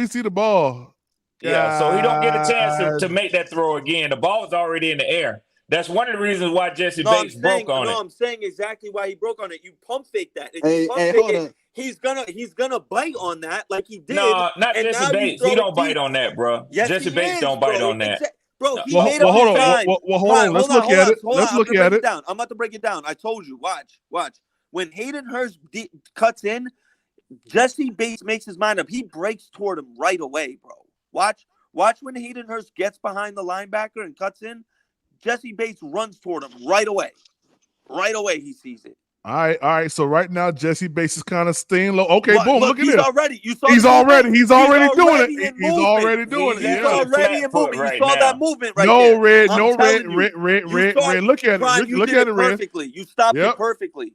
Yeah, so he don't get a chance to make that throw again. The ball is already in the air. That's one of the reasons why Jesse Bates broke on it. No, I'm saying exactly why he broke on it. You pump fake that. If Hey, you pump hey, fake hold it, on. he's gonna bite on that like he did. No, not and Jesse now you Bates. throw He it don't bite deep. on that, bro. Yes, Jesse he Bates is, don't bite bro. on that. Bro, he Well, made up his mind. hold on. Let's look at it. Let's look at it. I'm about to break it down. I told you. Watch. When Hayden Hurst cuts in, Jesse Bates makes his mind up. He breaks toward him right away, bro. Watch when Hayden Hurst gets behind the linebacker and cuts in. Jesse Bates runs toward him right away. Right away, he sees it. All right. So right now, Jesse Bates is kind of staying low. Okay, boom. Look at he's this. Already. You saw he's already doing it. He's already in doing it. He's already in movement. Right you saw now. that movement right there. Red. I'm No telling red. you. Red. Look at it. Prime, you Look did at it, it Red. perfectly. You stopped it perfectly.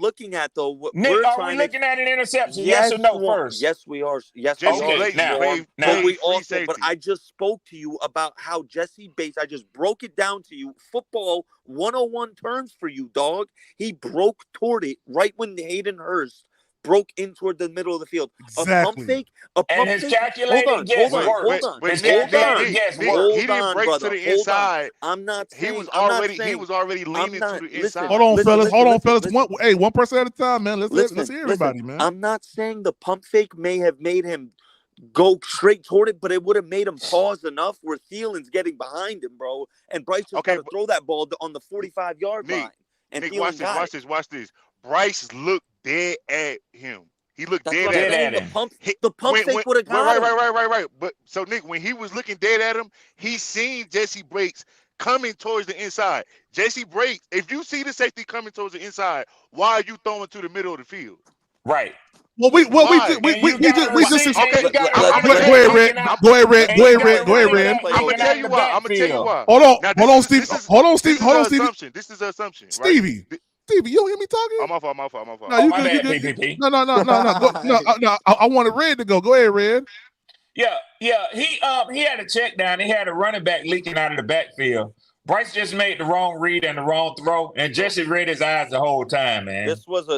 looking at though. Nick, We're are trying we looking at an interception? Yes, Yes or no first? Yes, we are. Yes, Jesse we are. Bates now, played But we free also, but safety. I just spoke to you about how Jesse Bates, I just broke it down to you. Football 101 terms for you, dog. He broke toward it right when Hayden Hurst broke in toward the middle of the field. Exactly. A pump fake. And his calculated guess Hold worked. on. His calculated guess worked. He didn't break to the inside. I'm not saying. He was already leaning to the inside. Hold on, fellas. One person at a time, man. Let's hear everybody, man. I'm not saying the pump fake may have made him go straight toward it, but it would have made him pause enough where Thielen's getting behind him, bro. And Bryce just got to throw that ball on the 45-yard line. And Nick, Thielen got it. watch this. Bryce looked dead at him. He looked That's dead what I'm at saying. him. The pump fake would have got him. Right. But so Nick, when he was looking dead at him, he seen Jesse Breaks coming towards the inside. Jesse Breaks, if you see the safety coming towards the inside, why are you throwing to the middle of the field? Right. Well, we just okay. Go ahead, Red. Go ahead, Red. I'm gonna tell you why. Hold on, Steve. This is the assumption, right? Stevie, you don't hear me talking? I'm off. No, you good. PPP. No. No. I wanted Red to go. Go ahead, Red. Yeah. He had a check down. He had a running back leaking out of the backfield. Bryce just made the wrong read and the wrong throw, and Jesse read his eyes the whole time, man. This was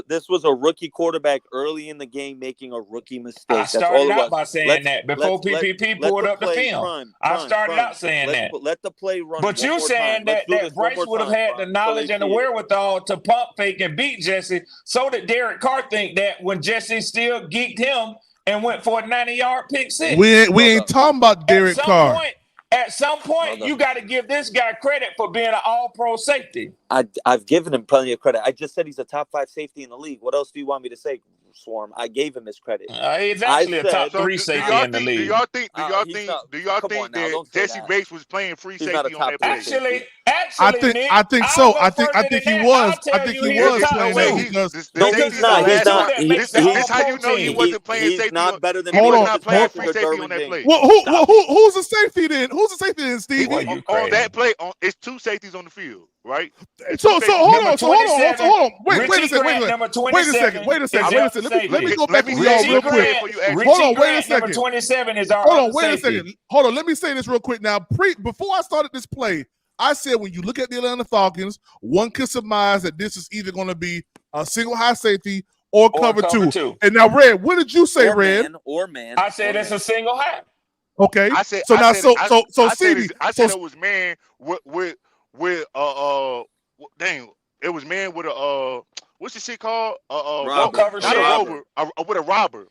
a rookie quarterback early in the game making a rookie mistake. I started out by saying that before PPP pulled up the film. I started out saying that. Let the play run. But you saying that Bryce would have had the knowledge and the wherewithal to pump fake and beat Jesse, so that Derek Carr think that when Jesse still geeked him and went for a 90-yard pick six. We ain't talking about Derek Carr. At some point, you got to give this guy credit for being an all-pro safety. I've given him plenty of credit. I just said he's a top 5 safety in the league. What else do you want me to say, Swarm? I gave him his credit. He's actually a top 3 safety in the league. Do y'all think that Jesse Bates was playing free safety on that play? Actually, I think so. I think he was. I think he was playing because he's not. This how you know he wasn't playing safety. He's not better than Hold on. Not playing free safety on that play. Who's the safety then? Who's the safety then, Stevie? On that play, it's 2 safeties on the field, right? So hold on. Wait a second. Let me go back to y'all real quick. Hold on, wait a second. 27 is our Hold on, wait a second. Hold on, let me say this real quick. Now, before I started this play, I said when you look at the Atlanta Falcons, one can surmise that this is either going to be a single high safety or cover two. And now, Red, what did you say, Red? Man. I said it's a single high. Okay. I said Stevie. I said it was man with it was man with a what's the shit called? Cover not a rover, with a robber.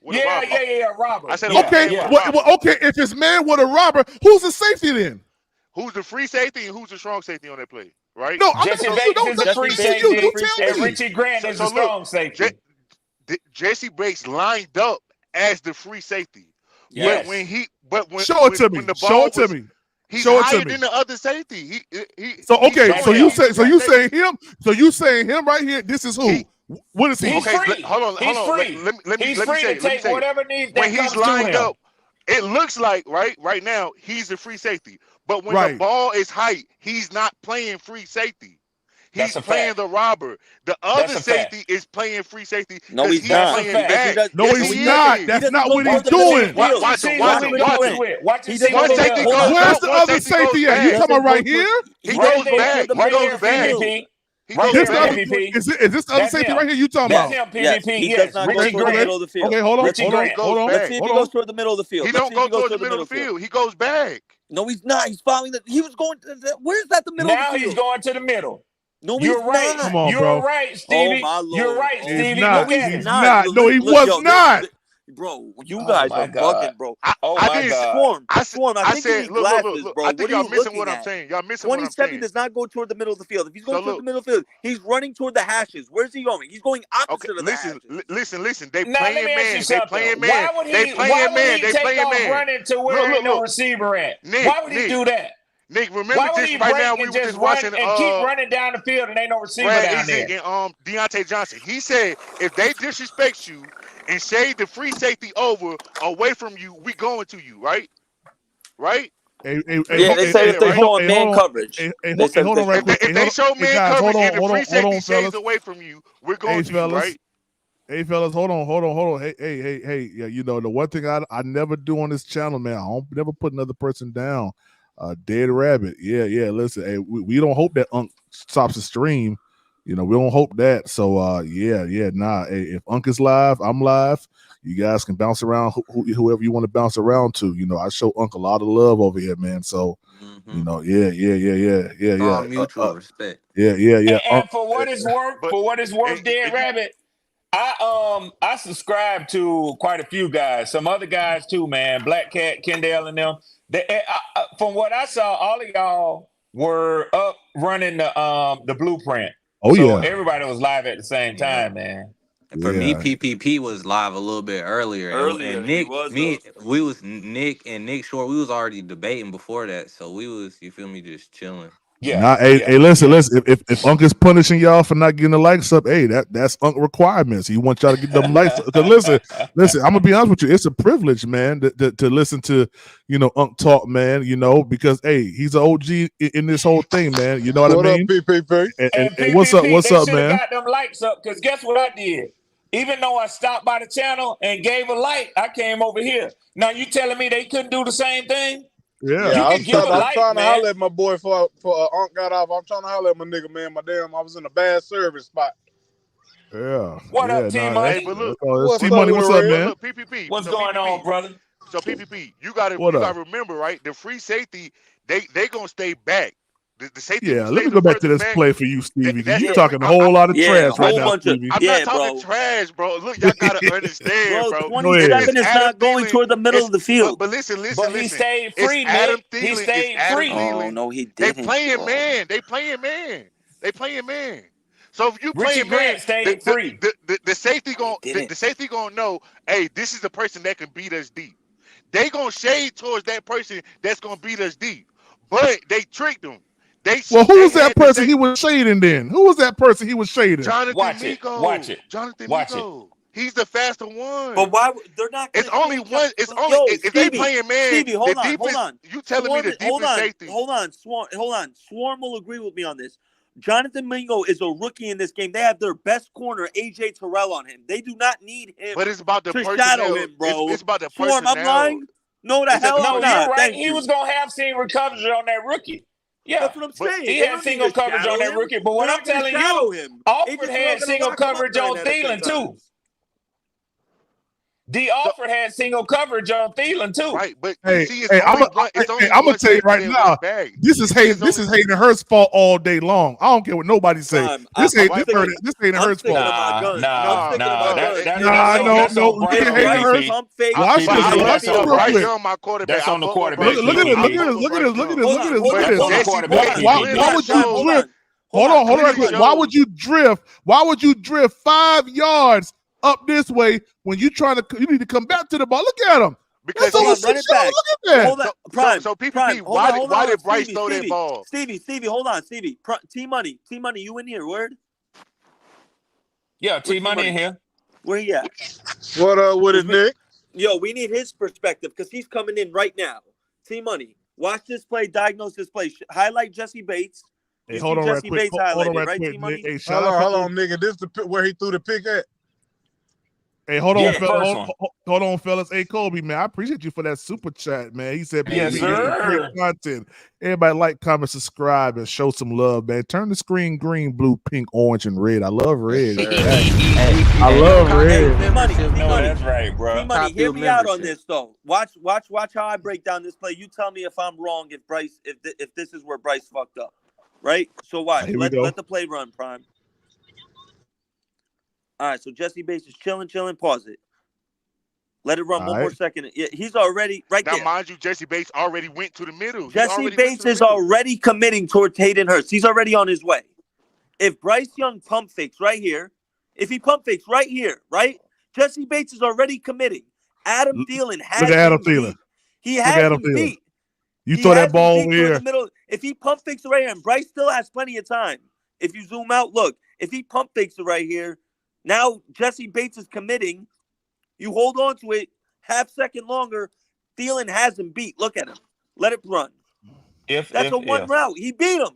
Robber. I said okay. Okay. If it's man with a robber, who's the safety then? Who's the free safety and who's the strong safety on that play? Right? No, Jesse Bates is the free safety, and Richie Grant is the strong safety. Jesse Bates lined up as the free safety. Yes. Show it to me. Show it to me. He's higher than the other safety. So you saying him right here? This is who? What is he? He's free. Hold on. He's free to take whatever needs that when he's comes to lined him. up. It looks like right now he's a free safety, but when the ball is height, he's not playing free safety. He's playing the robber. The other safety is playing free safety. No, he's not. Playing back. No, he's not. That's not what he's doing. Watch it. Where's the other safety at? You talking about right here? He goes back. Is this the other safety right here you talking about? Yes, he does not go toward the middle of the field. Okay, hold on. Let's see if he goes toward the middle of the field. He don't go toward the middle of the field. He goes back. No, he's not. He's following the. He was going. Where's that? The middle. Now of the field? he's going to the middle. No, you're right. Come on, you're bro. right, Stevie. Oh, my Lord. You're right, Stevie. He's not. No, he was not. Bro, you guys are bugging, bro. Swarm. I think you need glasses, bro. I think y'all missing what I'm saying. Y'all missing what I'm saying. 27 does not go toward the middle of the field. If he's going toward the middle of the field, he's running toward the hashes. Where's he going? He's going opposite of the hashes. Listen. They now, playing man. They playing man. Why would he take off running to where ain't no receiver at? Why would he do that? Nick, remember this right now. We were just watching and keep running down the field and ain't no receiver down there. And Deontay Johnson. He said if they disrespect you and shade the free safety away from you, we going to you, right? Right? They say if they show man coverage. Hold on right quick. If they show man coverage and the free safety shades away from you, we're going to you, right? Hey fellas, hold on. Hey, yeah, you know the one thing I never do on this channel, man, I don't never put another person down. Dead rabbit. Yeah. Listen, hey, we don't hope that Unc stops the stream. You know, we don't hope that. So nah. Hey, if Unc is live, I'm live. You guys can bounce around whoever you want to bounce around to. You know, I show Unc a lot of love over here, man. So you know, yeah. Mutual respect. Yeah. And for what it's worth, Dead Rabbit, I subscribe to quite a few guys. Some other guys too, man. Black Cat, Kendall, and them. From what I saw, all of y'all were up running the blueprint. Oh So yeah. everybody was live at the same time, man. For me, Yeah. PPP was live a little bit earlier, and He Nick, was Nick Short, we was already debating before that, so we was, you feel me, just chilling. Nah, hey, listen. If Unc is punishing y'all for not getting the likes up, hey, that's Unc requirements. He wants y'all to get them likes. Because listen, I'm gonna be honest with you. It's a privilege, man, to listen to Unc talk, man. Because hey, he's an OG in this whole thing, man. You know what I mean? Up, PPP? And what's up? What's they up, should have man? got them likes up, because guess what I did? Even though I stopped by the channel and gave a like, I came over here. Now you telling me they couldn't do the same thing? Yeah, You I'm can give a like, trying to man. holler at my boy for Unc got off. I'm trying to holler at my nigga, man. I was in a bad service spot. Yeah. What yeah, up, T nah, Money? Hey, but look, What's T Money. What's up, man? look, PPP. What's So going PPP. on, brother? So PPP, you gotta What up? remember, right? The free safety, they gonna stay back. The safety Yeah, who let stays me the go back to furthest this back. play for you, Stevie, because That's you the talking a whole lot of trash right now, Stevie. I'm not talking trash, bro. Look, y'all gotta understand, bro. 27 is not going toward the middle of the field. But listen. But he stayed free, It's Adam Nick. He Thielen. It's stayed Adam free. Thielen. Oh no, he They didn't. playing man. They playing man. So if you Richie playing man, Grant stayed free. the safety gonna know, hey, this is the person that can beat us deep. They gonna shade towards that person that's gonna beat us deep. But they tricked them. Well, who They was that had to person say he was shading then? Who was that person he was shading? Jonathan Watch it. Mingo. Watch it. Jonathan Watch Mingo. He's the faster one. But why they're not? It's gonna only shade one. John- It's But only yo, if they Stevie, playing man. Stevie, hold The on, deepest. hold on. You telling me the deepest safety? Hold on, Swarm will agree with me on this. Jonathan Mingo is a rookie in this game. They have their best corner, AJ Terrell, on him. They do not need him But it's about the to personnel. shadow him, bro. It's about the Swarm, I'm personnel. lying. No, the It's at hell the I'm No, not. you're right. Thank He you. was gonna have single coverage on that rookie. Yeah, That's what I'm But saying. he They had don't need single to coverage shadow on that him. rookie. But what They're I'm not gonna telling shadow you, him. Alfred AJ Terrell had gonna single lock him up coverage 9 on out of 10 Thielen too. times. D. Alfred had single coverage on Thielen too. right. But Hey, see, it's only one. It's only I'm one gonna tell you safety right that now. went back. This is Hayden Hurst's fault all day long. I don't care what nobody say. Prime, This I'm ain't sticking, Hayden I'm Hurst's sticking fault. to my guns. I'm sticking to my guns. No. Look If at Hayden Bryce Hurst. pump fakes, Watch But this. I Watch this love real Bryce quick. Young, my quarterback. That's on the I fuck with quarterback. Bryce Look at Young. this. Look at this. That's on the quarterback. Why would you PPP. drift? Hold on real quick. Why would you drift? Why would you drift 5 yards up this way when you need to come back to the ball? Look at him. Because hold on, run it back. Look at that. Hold on, Prime. So PPP, Prime. Hold why on, did Bryce Stevie, throw that ball? Stevie, hold on, Stevie. T Money, you in here? Word? Yeah, T Money in here. Where he at? What up with it, Nick? Yo, we need his perspective because he's coming in right now. T Money, watch this play, diagnose this play. Highlight Jesse Bates. Hey, hold on right quick. Hold on right quick, Nick. Hey, hold on, nigga. This the where he threw the pick at. Hey, hold on, fellas. Hey, Kobe, man, I appreciate you for that super chat, man. He said, Yes, sir. Great content. Everybody like, comment, subscribe, and show some love, man. Turn the screen green, blue, pink, orange, and red. I love red. I love red. That's right, bro. T-Money, hear me out on this though. Watch how I break down this play. You tell me if I'm wrong, if this is where Bryce fucked up, right? So watch. Let the play run, Prime. All right, so Jesse Bates is chilling. Pause it. Let it run one more second. He's already right there. Now, mind you, Jesse Bates already went to the middle. Jesse Bates is already committing toward Hayden Hurst. He's already on his way. If Bryce Young pump fakes right here, right? Jesse Bates is already committing. Adam Thielen has him beat. He has him beat. You throw that ball over here. If he pump fakes it right here, and Bryce still has plenty of time. If you zoom out, look. If he pump fakes it right here, now Jesse Bates is committing. You hold on to it, half second longer. Thielen has him beat. Look at him. Let it run. That's a one route. He beat him.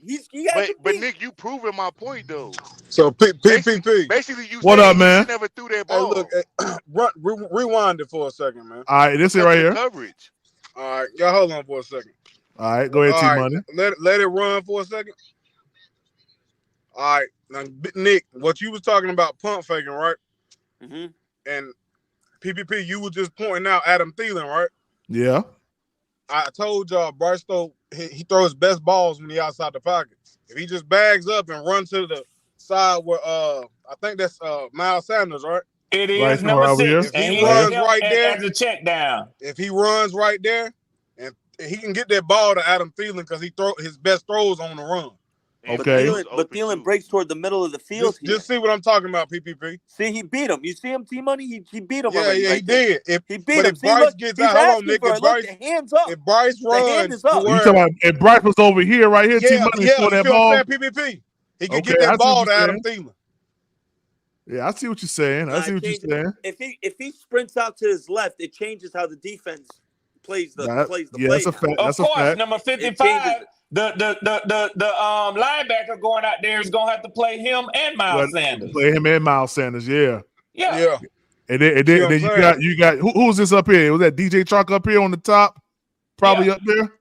But Nick, you proving my point though. So PPP. Basically, you what up, man? Never threw that ball. Hey, look, rewind it for a second, man. All right, this is right here. Coverage. All right, y'all hold on for a second. All right, go ahead, T Money. Let it run for a second. All right, now Nick, what you was talking about pump faking, right? Mm-hmm. And PPP, you were just pointing out Adam Thielen, right? Yeah. I told y'all Bryce he throws best balls when he outside the pocket. If he just bags up and runs to side where I think that's Miles Sanders, right? It Right, is number over here. 6, If and he he has runs him right there, as a check down. if he runs right there, and he can get that ball to Adam Thielen because he throw his best throws on the run. Okay. But Thielen breaks toward the middle of the field here. Just see what I'm talking about, PPP. See, he beat him. You see him, T-Money? He beat him Yeah, already. yeah, right he there. did. He beat But him. if See, Bryce look, gets he's out, hold on, asking Nick. for it. Look, the hand's up. If Bryce The hand runs is to up. You where, talking about if Bryce was over here, right here, yeah, T-Money yeah, for you that see what ball? I'm saying, PPP? He could Okay, get I that see what ball to you're Adam saying. Thielen. Yeah, I see what you're saying. I see what you're saying. If he sprints out to his left, it changes how the defense plays the play. That's a fact. Of That's a course, fact. number It 55, changes. the linebacker going out there is gonna have to play him and Miles Sanders. Play him and Miles Sanders, yeah. Yeah. And then, See what I'm you saying? got who's this up here? Was that DJ Chalk up here on the top? Probably up there.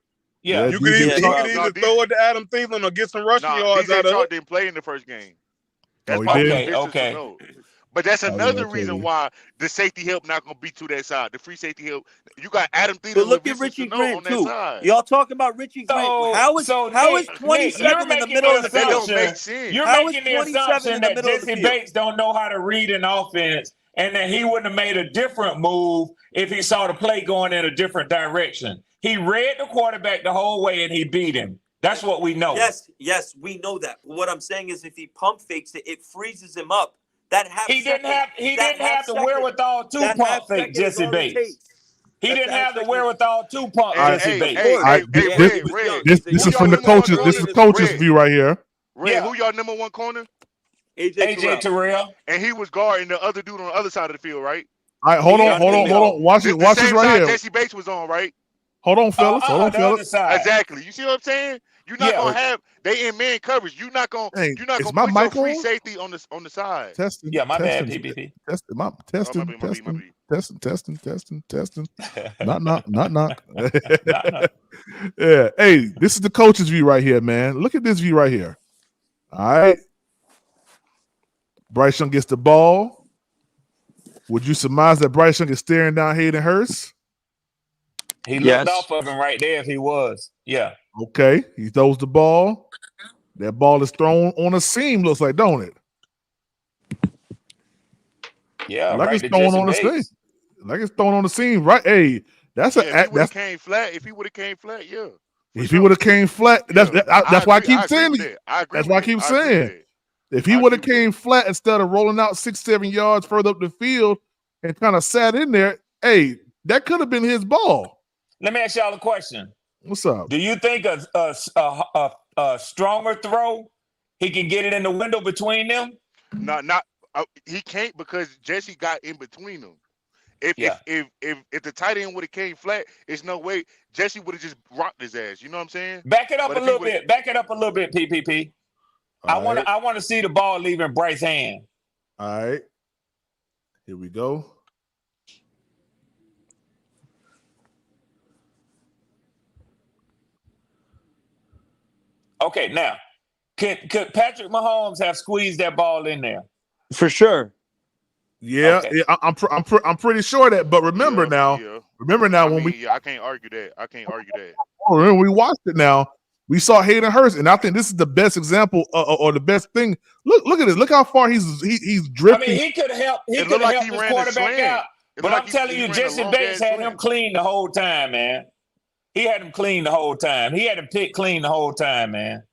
Yeah. You could DJ either, he Chalk. could either throw it to Adam Thielen or get some rushing yards DJ out of Chark it. didn't play in the first game. Oh, That's he why did? Mr. Okay. Sano. But that's Oh, yeah, another okay. reason why the safety help not gonna be to that side. The free safety help. You got Adam But Thielen look with at Mr. Richie Sano Grant on that too. side. Y'all talking about Richie Grant? How is Nick, 27 you're in the making middle the of the That field? don't make assumption. sense. You're How is making the 27 assumption in the that middle of the Jesse field? Bates don't know how to read an offense and that he wouldn't have made a different move if he saw the play going in a different direction. He read the quarterback the whole way and he beat him. That's what we know. Yes, we know that. But what I'm saying is, if he pump fakes it, it freezes him up. That half He didn't second, have the wherewithal to that pump half fake second is Jesse all it Bates. takes. He That's didn't the half have the second. wherewithal to pump All right, Jesse Bates. this is from the coaches. This is coaches view right here. Red, who y'all number one corner? AJ Terrell. And he was guarding the other dude on the other side of the field, right? All right, hold on. Watch The this same right side here. Jesse Bates was on, right? Hold on, fellas. The other side. Exactly. You see what I'm saying? You're not gonna have they in man coverage. You're not gonna Hey, you're not is gonna my put your mic free on? safety on the side. Testing. Yeah, my bad, testing, PPP. Testing. My Testing. Knock. Yeah. Hey, this is the coach's view right here, man. Look at this view right here. All right. Bryce Young gets the ball. Would you surmise that Bryce Young is staring down Hayden Hurst? He looked off of him right there if he was. Yeah. Okay. He throws the ball. That ball is thrown on a seam, looks like, don't it? Yeah, like right it's to thrown Jesse on the Bates. seam. Like it's thrown on the seam, right? Hey, that's if he would have that's came flat, yeah. if he would have came flat, that's why I keep saying that. I agree that's with why I that. keep I agree with saying. that. If he would have came flat instead of rolling out 6-7 yards further up the field and kind of sat in there, hey, that could have been his ball. Let me ask y'all a question. What's up? Do you think a stronger throw, he can get it in the window between them? He can't because Jesse got in between them. If the tight end would have came flat, there's no way Jesse would have just rocked his ass. You know what I'm saying? Back it up But a if he little would've- bit. Back it up a little bit, PPP. I want to see the ball leaving Bryce's hand. All right. Here we go. Okay, now, could Patrick Mahomes have squeezed that ball in there? For sure. Yeah, Okay. yeah, I'm pretty sure that. But remember now, I can't argue that. when we watched it now, we saw Hayden Hurst, and I think this is the best example or the best thing. Look at this. Look how far he's drifting. I mean, he could have helped. He It could looked have like helped he his ran a quarterback slant. out. It But looked I'm like telling he you, ran a Jesse long Bates ass had him slant. clean the whole time, man. He had him clean the whole time. He had him picked clean the whole time, man.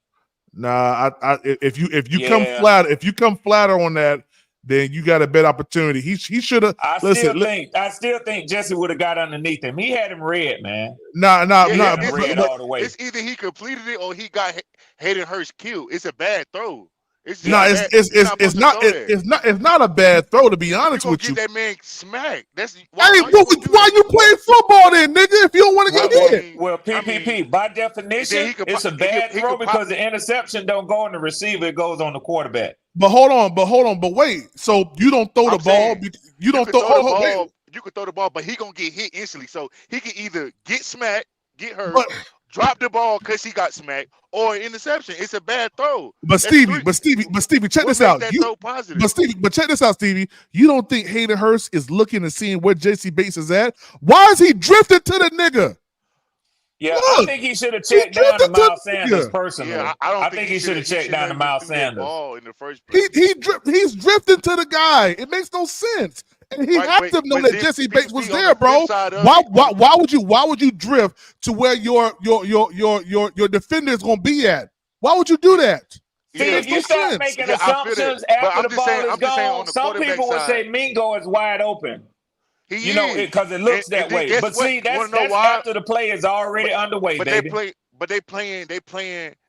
Nah, if you Yeah. come flatter on that, then you got a better opportunity. He should have. I still think Jesse would have got underneath him. He had him red, man. Nah. Red all the way. It's either he completed it or he got Hayden Hurst killed. It's a bad throw. It's No, it's not a bad throw, to be honest with you. Get that man smacked. That's why you playing football then, nigga? If you don't want to get hit. Well, PPP, by definition, it's a bad throw because the interception don't go on the receiver; it goes on the quarterback. But hold on, wait. So you don't throw the ball? You don't throw the ball. You could throw the ball, but he gonna get hit instantly. So he can either get smacked, get hurt, drop the ball because he got smacked, or interception. It's a bad throw. But Stevie, check this out. But check this out, Stevie. You don't think Hayden Hurst is looking and seeing where JC Bates is at? Why is he drifting to the nigga? Yeah, Look, I think he should have checked down to Miles Sanders personally. Yeah, I don't I think he should have checked down to even Miles threw that Sanders. ball in the first place. He's drifting to the guy. It makes no sense. And he Right, had to know but that then Jesse Bates was PPP on there, the flip bro. side of Why would you drift to where your defender is gonna be at? Why would you do that? See, if you start making assumptions after the ball is gone, some people would say Mingo is wide open. He because it looks and that then way. guess But what? see, You that's wanna know why? after the play is already underway, But baby. they playing.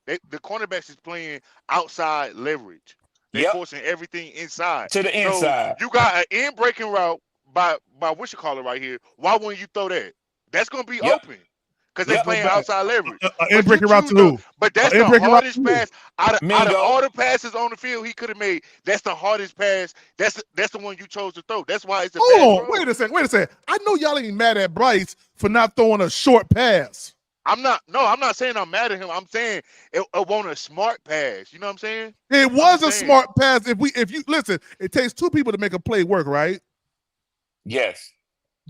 The cornerbacks is playing outside leverage. They Yep. forcing everything inside To the inside. So you got an in breaking route by what you call it right here. Why wouldn't you throw that? That's gonna be open because they're playing outside leverage. In breaking route to who? But that's In the breaking route hardest to who? pass out of Mingo. all the passes on the field he could have made. That's the hardest pass. That's the one you chose to throw. That's why it's a bad Hold on, throw. wait a second. I know y'all ain't mad at Bryce for not throwing a short pass. I'm not saying I'm mad at him. I'm saying it wasn't a smart pass. You know what I'm saying? It was a smart pass. If you listen, it takes two people to make a play work, right? Yes.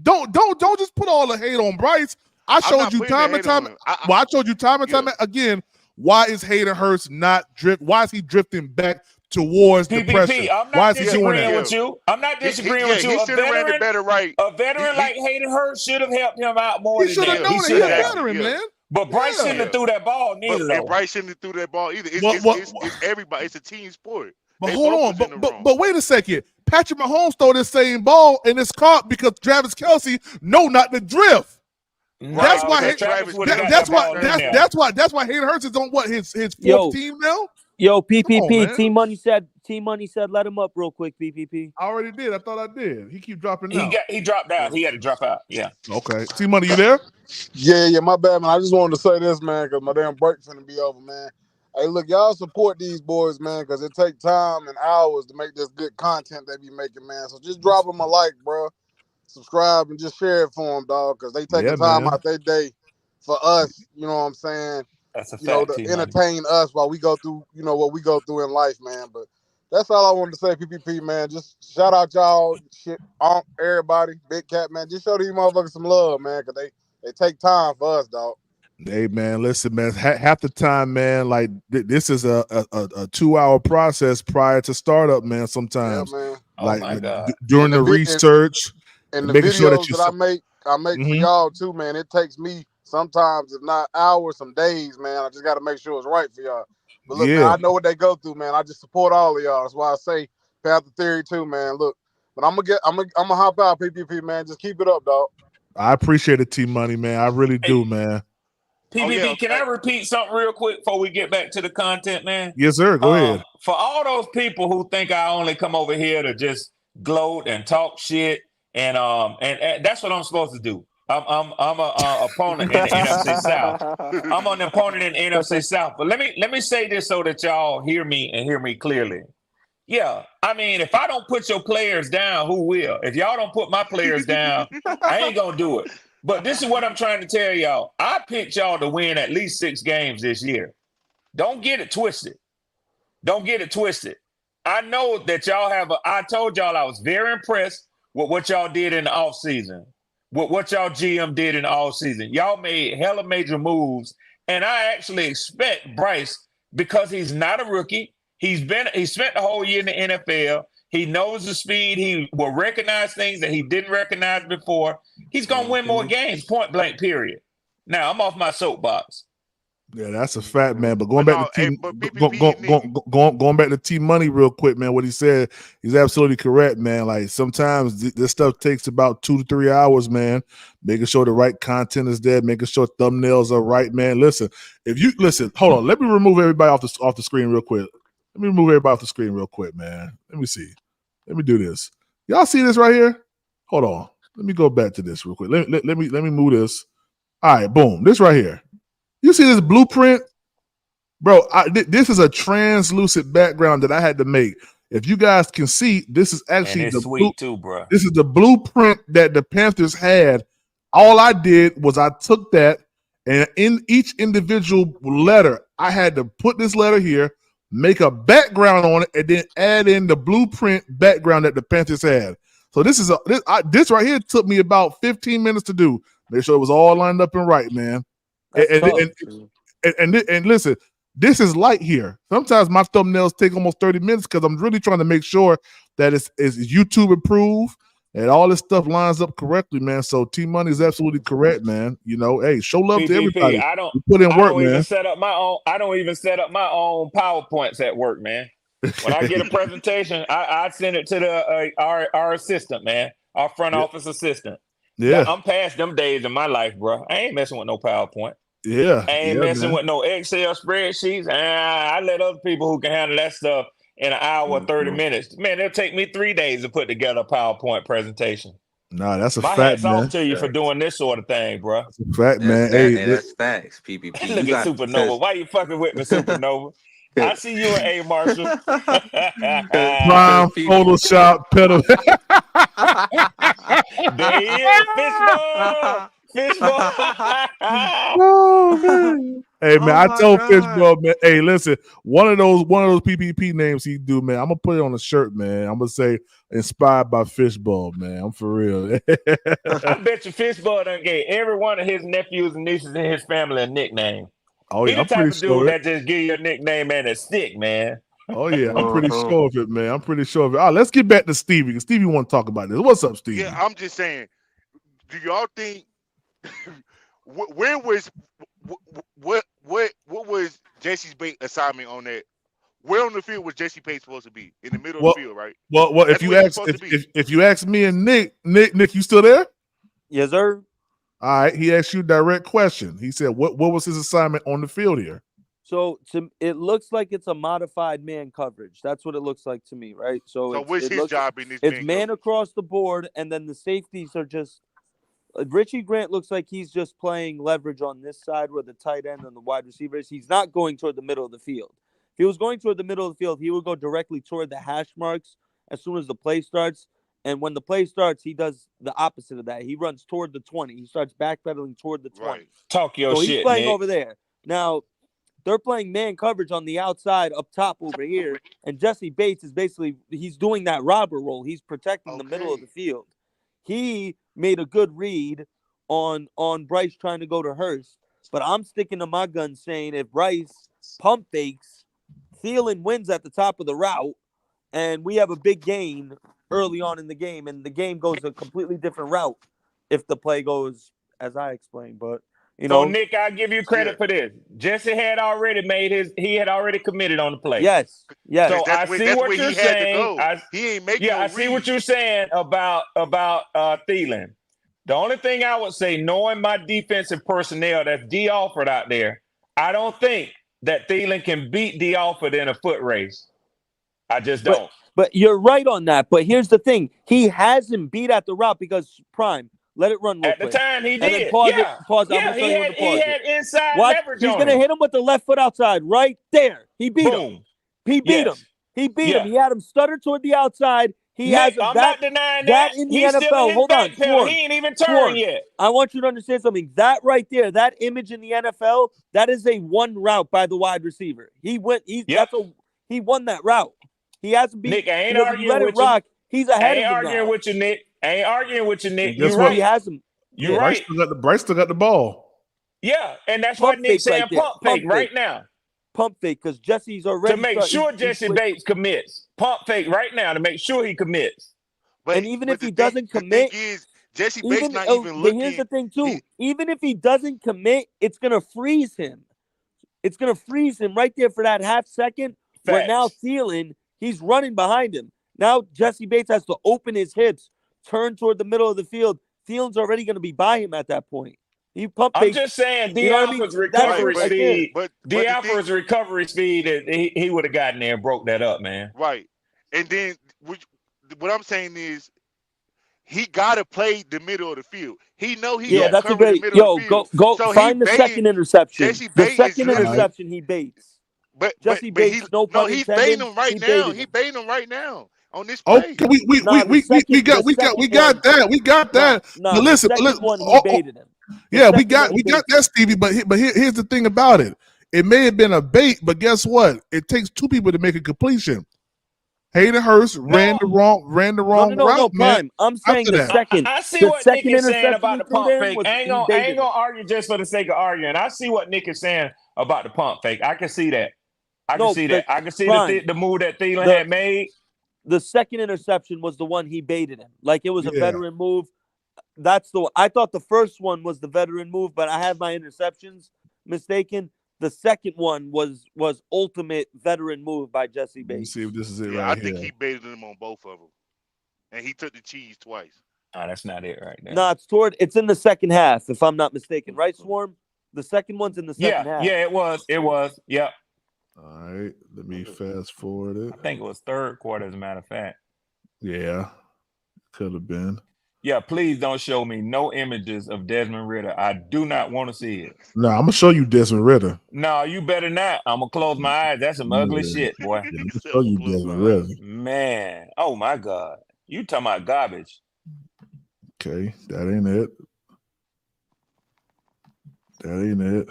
Don't just put all the hate on Bryce. I showed you time and time. I showed you time and time again. Why is Hayden Hurst not drift? Why is he drifting back towards the pressure? I'm Why not is he doing disagreeing that? with you. I'm not disagreeing with you. He should have ran the better right. A veteran like Hayden Hurst should have helped him out more He than should have that. known He that should he's a have. veteran, man. But Bryce shouldn't have threw that ball neither. And Bryce shouldn't have threw that ball either. It's everybody. It's a team sport. But They hold both on, was in the wrong. but wait a second. Patrick Mahomes throw this same ball and it's caught because Travis Kelce know not to drift. That's why Hayden Hurst is on what his fourth team now. Yo, PPP. Come on, man. Team Money said, let him up real quick. PPP. I already did. I thought I did. He keep dropping out. He dropped out. He had to drop out. Yeah. Okay. Team Money, you there? Yeah, my bad, man. I just wanted to say this, man, because my damn break's finna be over, man. Hey, look, y'all support these boys, man, because it take time and hours to make this good content they be making, man. So just drop them a like, bro. Subscribe and just share it for them, dog, because they taking time out their day for us, you know what I'm saying? That's a fact, to T-Money. entertain us while we go through, what we go through in life, man. But that's all I wanted to say, PPP, man. Just shout out y'all, everybody, Big Cat, man. Just show these motherfuckers some love, man, because they take time for us, dog. Hey, man, listen, man. Half the time, man, like this is a 2-hour process prior to startup, man. Sometimes, man. Like, my God. During the research and the making videos sure that I make for y'all too, man. It takes me sometimes, if not hours, some days, man. I just got to make sure it's right for y'all. But look, man, I know what they go through, man. I just support all of y'all. That's why I say Panther Theory too, man. Look, but I'm gonna hop out, PPP, man. Just keep it up, dog. I appreciate it, T Money, man. I really do, man. PPP, can I repeat something real quick before we get back to the content, man? Yes, sir. Go ahead. For all those people who think I only come over here to just gloat and talk shit, and that's what I'm supposed to do. I'm a opponent in the NFC South. I'm an opponent in the NFC South. But let me say this so that y'all hear me and hear me clearly. Yeah, I mean, if I don't put your players down, who will? If y'all don't put my players down, I ain't gonna do it. But this is what I'm trying to tell y'all. I picked y'all to win at least 6 games this year. Don't get it twisted. Don't get it twisted. I know that y'all I told y'all I was very impressed with what y'all did in the offseason, with what y'all GM did in the offseason. Y'all made hella major moves, and I actually expect Bryce, because he's not a rookie. He spent the whole year in the NFL. He knows the speed. He will recognize things that he didn't recognize before. He's going to win more games, point blank, period. Now, I'm off my soapbox. Yeah, that's a fact, man. But going back to T Money real quick, man. What he said, he's absolutely correct, man. Like sometimes this stuff takes about 2 to 3 hours, man. Making sure the right content is there, making sure thumbnails are right, man. Listen, hold on. Let me remove everybody off the screen real quick. Let me remove everybody off the screen real quick, man. Let me see. Let me do this. Y'all see this right here? Hold on. Let me go back to this real quick. Let me move this. All right, boom. This right here. You see this blueprint? Bro, this is a translucent background that I had to make. If you guys can see, this is actually sweet too, bro. This is the blueprint that the Panthers had. All I did was I took that, and in each individual letter, I had to put this letter here, make a background on it, and then add in the blueprint background that the Panthers had. So this right here took me about 15 minutes to do. Make sure it was all lined up and right, man. And listen, this is light here. Sometimes my thumbnails take almost 30 minutes because I'm really trying to make sure that it's YouTube approved and all this stuff lines up correctly, man. So T Money is absolutely correct, man. You know, hey, show love to everybody. I don't You put in work, man. I don't even set up my own PowerPoints at work, man. When I get a presentation, I send it to our assistant, man, our front office assistant. Yeah, I'm past them days in my life, bro. I ain't messing with no PowerPoint. Yeah, I ain't messing with no Excel spreadsheets. I let other people who can handle that stuff in an hour, 30 minutes. Man, it'll take me 3 days to put together a PowerPoint presentation. Nah, that's a My fact, hat's man. off to you for doing this sort of thing, bro. That's a fact, man. Hey, that's facts, PPP. Look at Supernova. Why you fucking with me, Supernova? I see you at A. Marshall. Prime Photoshop pedal. There he is, Fishbowl. Oh man. Hey man, I told Fishbowl, man. Hey, listen, one of those PPP names he do, man. I'm gonna put it on a shirt, man. I'm gonna say inspired by Fishbowl, man. I'm for real. I bet you Fishbowl done gave every one of his nephews and nieces in his family a nickname. Oh He yeah, the I'm type pretty of sure dude that just give you a nickname and a stick, man. Oh yeah, I'm pretty sure of it, man. I'm pretty sure of it. All right, let's get back to Stevie. Because Stevie want to talk about this. What's up, Stevie? Yeah, I'm just saying. Do y'all think where was what was Jesse's Bates assignment on that? Where on the field was Jesse Bates supposed to be? In the middle of the field, right? Well, That's if you where he's ask supposed to be. if you ask me and Nick, you still there? Yes, sir. All right, he asked you a direct question. He said, "What was his assignment on the field here?" So it looks like it's a modified man coverage. That's what it looks like to me, right? So what's his job in this? It's man across the board, and then the safeties are just. Richie Grant looks like he's just playing leverage on this side where the tight end and the wide receivers. He's not going toward the middle of the field. If he was going toward the middle of the field, he would go directly toward the hash marks as soon as the play starts. And when the play starts, he does the opposite of that. He runs toward the 20. He starts backpedaling toward the 20. Right. Talk your shit, he's playing Nick. over there. Now, they're playing man coverage on the outside up top over here. And Jesse Bates is basically, he's doing that robber role. He's protecting the middle of the field. He made a good read on Bryce trying to go to Hurst. But I'm sticking to my gun saying if Bryce pump fakes, Thielen wins at the top of the route, and we have a big gain early on in the game, and the game goes a completely different route if the play goes as I explained. But So Nick, I'll give you credit for this. Jesse had already he had already committed on the play. Yes. So I see what you're saying. He ain't making I see what you're saying about Thielen. The only thing I would say, knowing my defensive personnel that's D Alford out there, I don't think that Thielen can beat D Alford in a foot race. I just don't. But you're right on that. But here's the thing. He hasn't beat at the route because Prime. Let it run real At the quick. time, he And then did. pause Yeah. it. Pause it. Yeah, I'm going to tell you when to pause he it. had inside Watch. leverage He's on going to him. hit him with the left foot outside right there. He beat him. Boom. He beat him. He beat him. He had him stutter toward the outside. He Nick, has him. I'm not denying that. in the He's NFL. still in his Hold on. back pedal. He ain't even turned yet. I want you to understand something. That right there, that image in the NFL, that is a one route by the wide receiver. He won that route. He hasn't beat. Nick, I ain't because if arguing you let it with you. rock, he's ahead of him I ain't arguing now. with you, Nick. I ain't arguing with you, Nick. Guess You're what? right. He has him. You're right. Bryce still got the ball. Yeah, and that's Pump why Nick's fake saying right there. pump fake Pump right fake. now. Pump fake because Jesse's already To make sure Jesse Bates commits. Pump fake right now to make sure he commits. And even if he doesn't commit, the thing is, Jesse Bates not even looking. Here's the thing too. Even if he doesn't commit, it's gonna freeze him. It's gonna freeze him right there for that half second. Where now Thielen, he's running behind him. Now Jesse Bates has to open his hips, turn toward the middle of the field. Thielen's already gonna be by him at that point. He pump I'm fakes. just saying, You know what I mean? Alford's recovery That's speed. right Alford's recovery speed. He would have gotten there and broke that up, man. Right, and then what I'm saying is, he gotta play the middle of the field. He know he gonna that's a cover the great. middle of the field. Go So find the second interception. Jesse The Bates second is interception he baits. But Jesse Bates, he, no pun he's intended, baiting him right he now. baited He him. baiting him right now on this play. Okay, we got that. But listen, he baited him. Yeah, we got that, Stevie. But here's the thing about it. It may have been a bait, but guess what? It takes two people to make a completion. Hayden Hurst ran the wrong No, route, man. Prime. I'm saying After the that, second. I see The what Nick second is saying interception about he the threw pump to him fake. was I he ain't baited gonna him. argue just for the sake of arguing. I see what Nick is saying about the pump fake. I can see that. I can No, see the that. I can see Prime. the move that Thielen The had made. the second interception was the one he baited him. Like it was a Yeah. veteran move. That's the one. I thought the first one was the veteran move, but I have my interceptions mistaken. The second one was ultimate veteran move by Jesse Let me Bates. see if this is it Yeah, I right think here. he baited him on both of them, and he took the cheese twice. Oh, that's not it right there. No, it's in the second half, if I'm not mistaken. Right, Swarm? The second one's in the second half. Yeah, it was. Yep. All right, let me fast forward it. I think it was third quarter, as a matter of fact. Yeah, could have been. Yeah, please don't show me no images of Desmond Ridder. I do not want to see it. No, I'm gonna show you Desmond Ritter. No, you better not. I'm gonna close my eyes. That's some ugly shit, boy. Yeah, I'm gonna show you Desmond Ritter. Man, oh my God, you talking about garbage? Okay, that ain't it. That ain't it.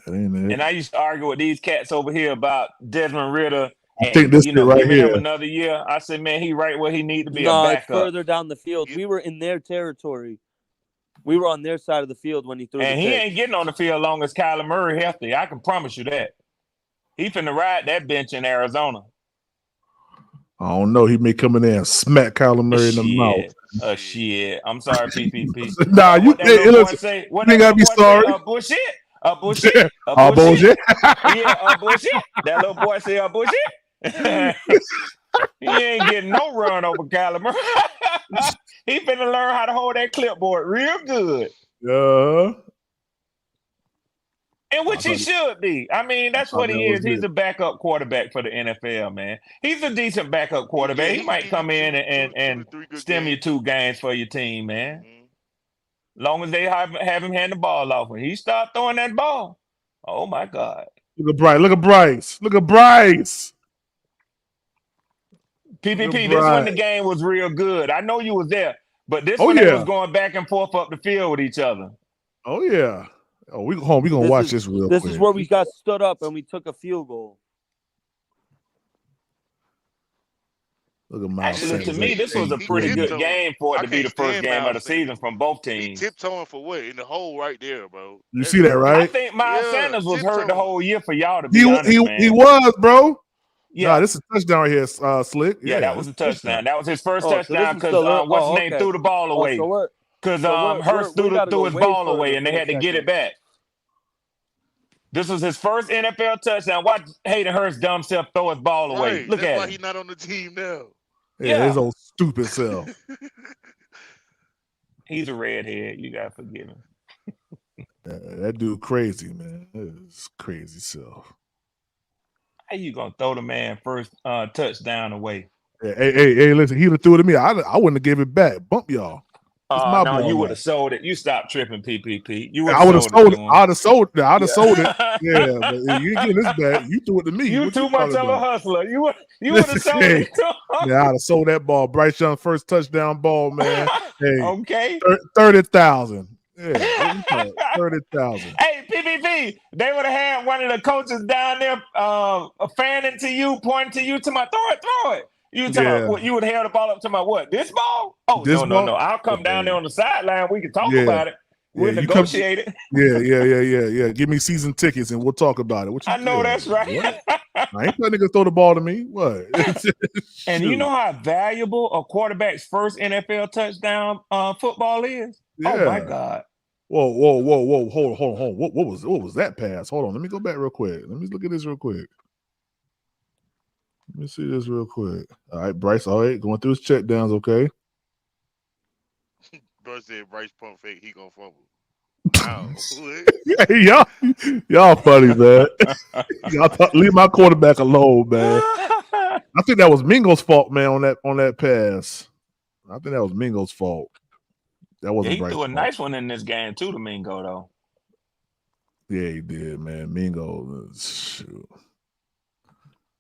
That ain't it. And I used to argue with these cats over here about Desmond Ritter. I think this you shit know, right giving here. him another year. I said, man, he right where he need to be a No, it's backup. further down the field. We were in their territory. We were on their side of the field when he threw And the he pick. ain't getting on the field long as Kyler Murray healthy. I can promise you that. He finna ride that bench in Arizona. I don't know. He may come in there and smack Kyler Murray in the mouth. Shit. I'm sorry, PPP. Nah, you what that little boy listen, say? What you ain't that gotta little be boy sorry. say? Bullshit. Bullshit. Oh, bullshit. Yeah, bullshit. That little boy say bullshit. He ain't getting no run over Kyler Murray. He finna learn how to hold that clipboard real good. Yeah. And which he should be. I mean, that's what he is. He's a backup quarterback for the NFL, man. He's a decent backup quarterback. He might come in and stem you 2 games for your team, man. Long as they have him hand the ball off. When he start throwing that ball, oh my God. Look at Bryce. Look at Bryce. Look at Bryce. PPP, this when the game was real good. I know you was there, but this one they was going back and forth up the field with each other. Oh yeah. Oh, we gonna watch this real quick. This is where we got stood up and we took a field goal. Look at Actually, to me, this was a pretty good game for it to be the first game of the season from both teams. He tiptoeing for what? In the hole right there, bro. You see that, right? I think Miles Sanders was hurt the whole year for y'all, to be He honest, man. He was, bro. Yeah. Nah, this is a touchdown right here, Slick. Yeah, that was a touchdown. That was his first touchdown because what's his name threw the ball away. Because Hurst threw his ball away and they had to get it back. This was his first NFL touchdown. Watch Hayden Hurst dumb self throw his ball away. Look That's at why him. he's not on the team now. Yeah, his old stupid self. He's a redhead. You gotta forgive him. That dude crazy, man. It's crazy self. How you gonna throw the man first touchdown away? Hey, listen, he'd have threw it to me. I wouldn't have gave it back. Bump y'all. No, you would have sold it. You stopped tripping, PPP. You I would have sold it. I'd have sold it. I'd have sold it. Yeah, but you ain't getting this back. You threw it to me. You What too much of talking a about? hustler. You would have sold it. Yeah, I'd have sold that ball. Bryce Young first touchdown ball, man. Hey, okay. 30,000. Yeah, 30,000. Hey, PPP, they would have had one of the coaches down there fanning to you, pointing to you, to my throw it. You talking about what you would have held the ball up to my what? This ball? Oh, This no. ball? I'll come down there on the sideline. We can talk Yeah. about it. We'll you negotiate it. Yeah. Give me season tickets and we'll talk about it. What you I know that's right. What? I ain't letting niggas throw the ball to me. What? And you know how valuable a quarterback's first NFL touchdown football is? Yeah. Oh my God. Whoa. Hold on. What was that pass? Hold on. Let me go back real quick. Let me look at this real quick. Let me see this real quick. All right, Bryce. All right, going through his check downs, okay? Bro said Bryce pump fake, he gonna fumble. Wow. Hey, y'all funny, man. Leave my quarterback alone, man. I think that was Mingo's fault, man, on that pass. I think that was Mingo's fault. That wasn't he Bryce's threw a fault. nice one in this game too, to Mingo, though. Yeah, he did, man. Mingo. Shoot.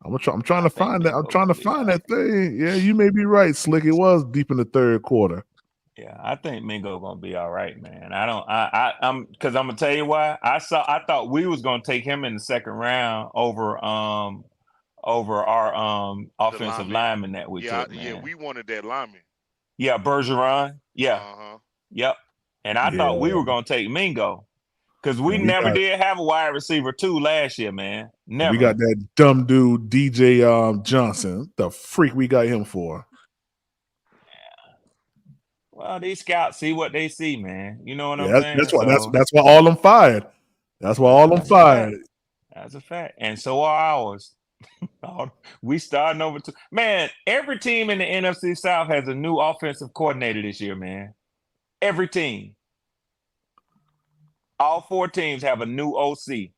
I'm trying to find that. I'm trying to find that thing. Yeah, you may be right, Slick. It was deep in the third quarter. Yeah, I think Mingo gonna be all right, man. I'm because I'm gonna tell you why. I thought we was gonna take him in the second round over over our The offensive lineman. lineman that we Yeah, took, man. yeah, we wanted that lineman. Yeah, Bergeron. Yeah. Uh-huh. Yep. And I Yeah. thought we were gonna take Mingo. Because we And we never got did have a wide receiver 2 last year, man. Never. we got that dumb dude DJ Johnson. The freak we got him for. Well, these scouts see what they see, man. You know what I'm Yeah, saying? that's why So that's why all them fired. That's why all them that's a fact. fired. That's a fact. And so are ours. We starting over to man, every team in the NFC South has a new offensive coordinator this year, man. Every team. All 4 teams have a new OC.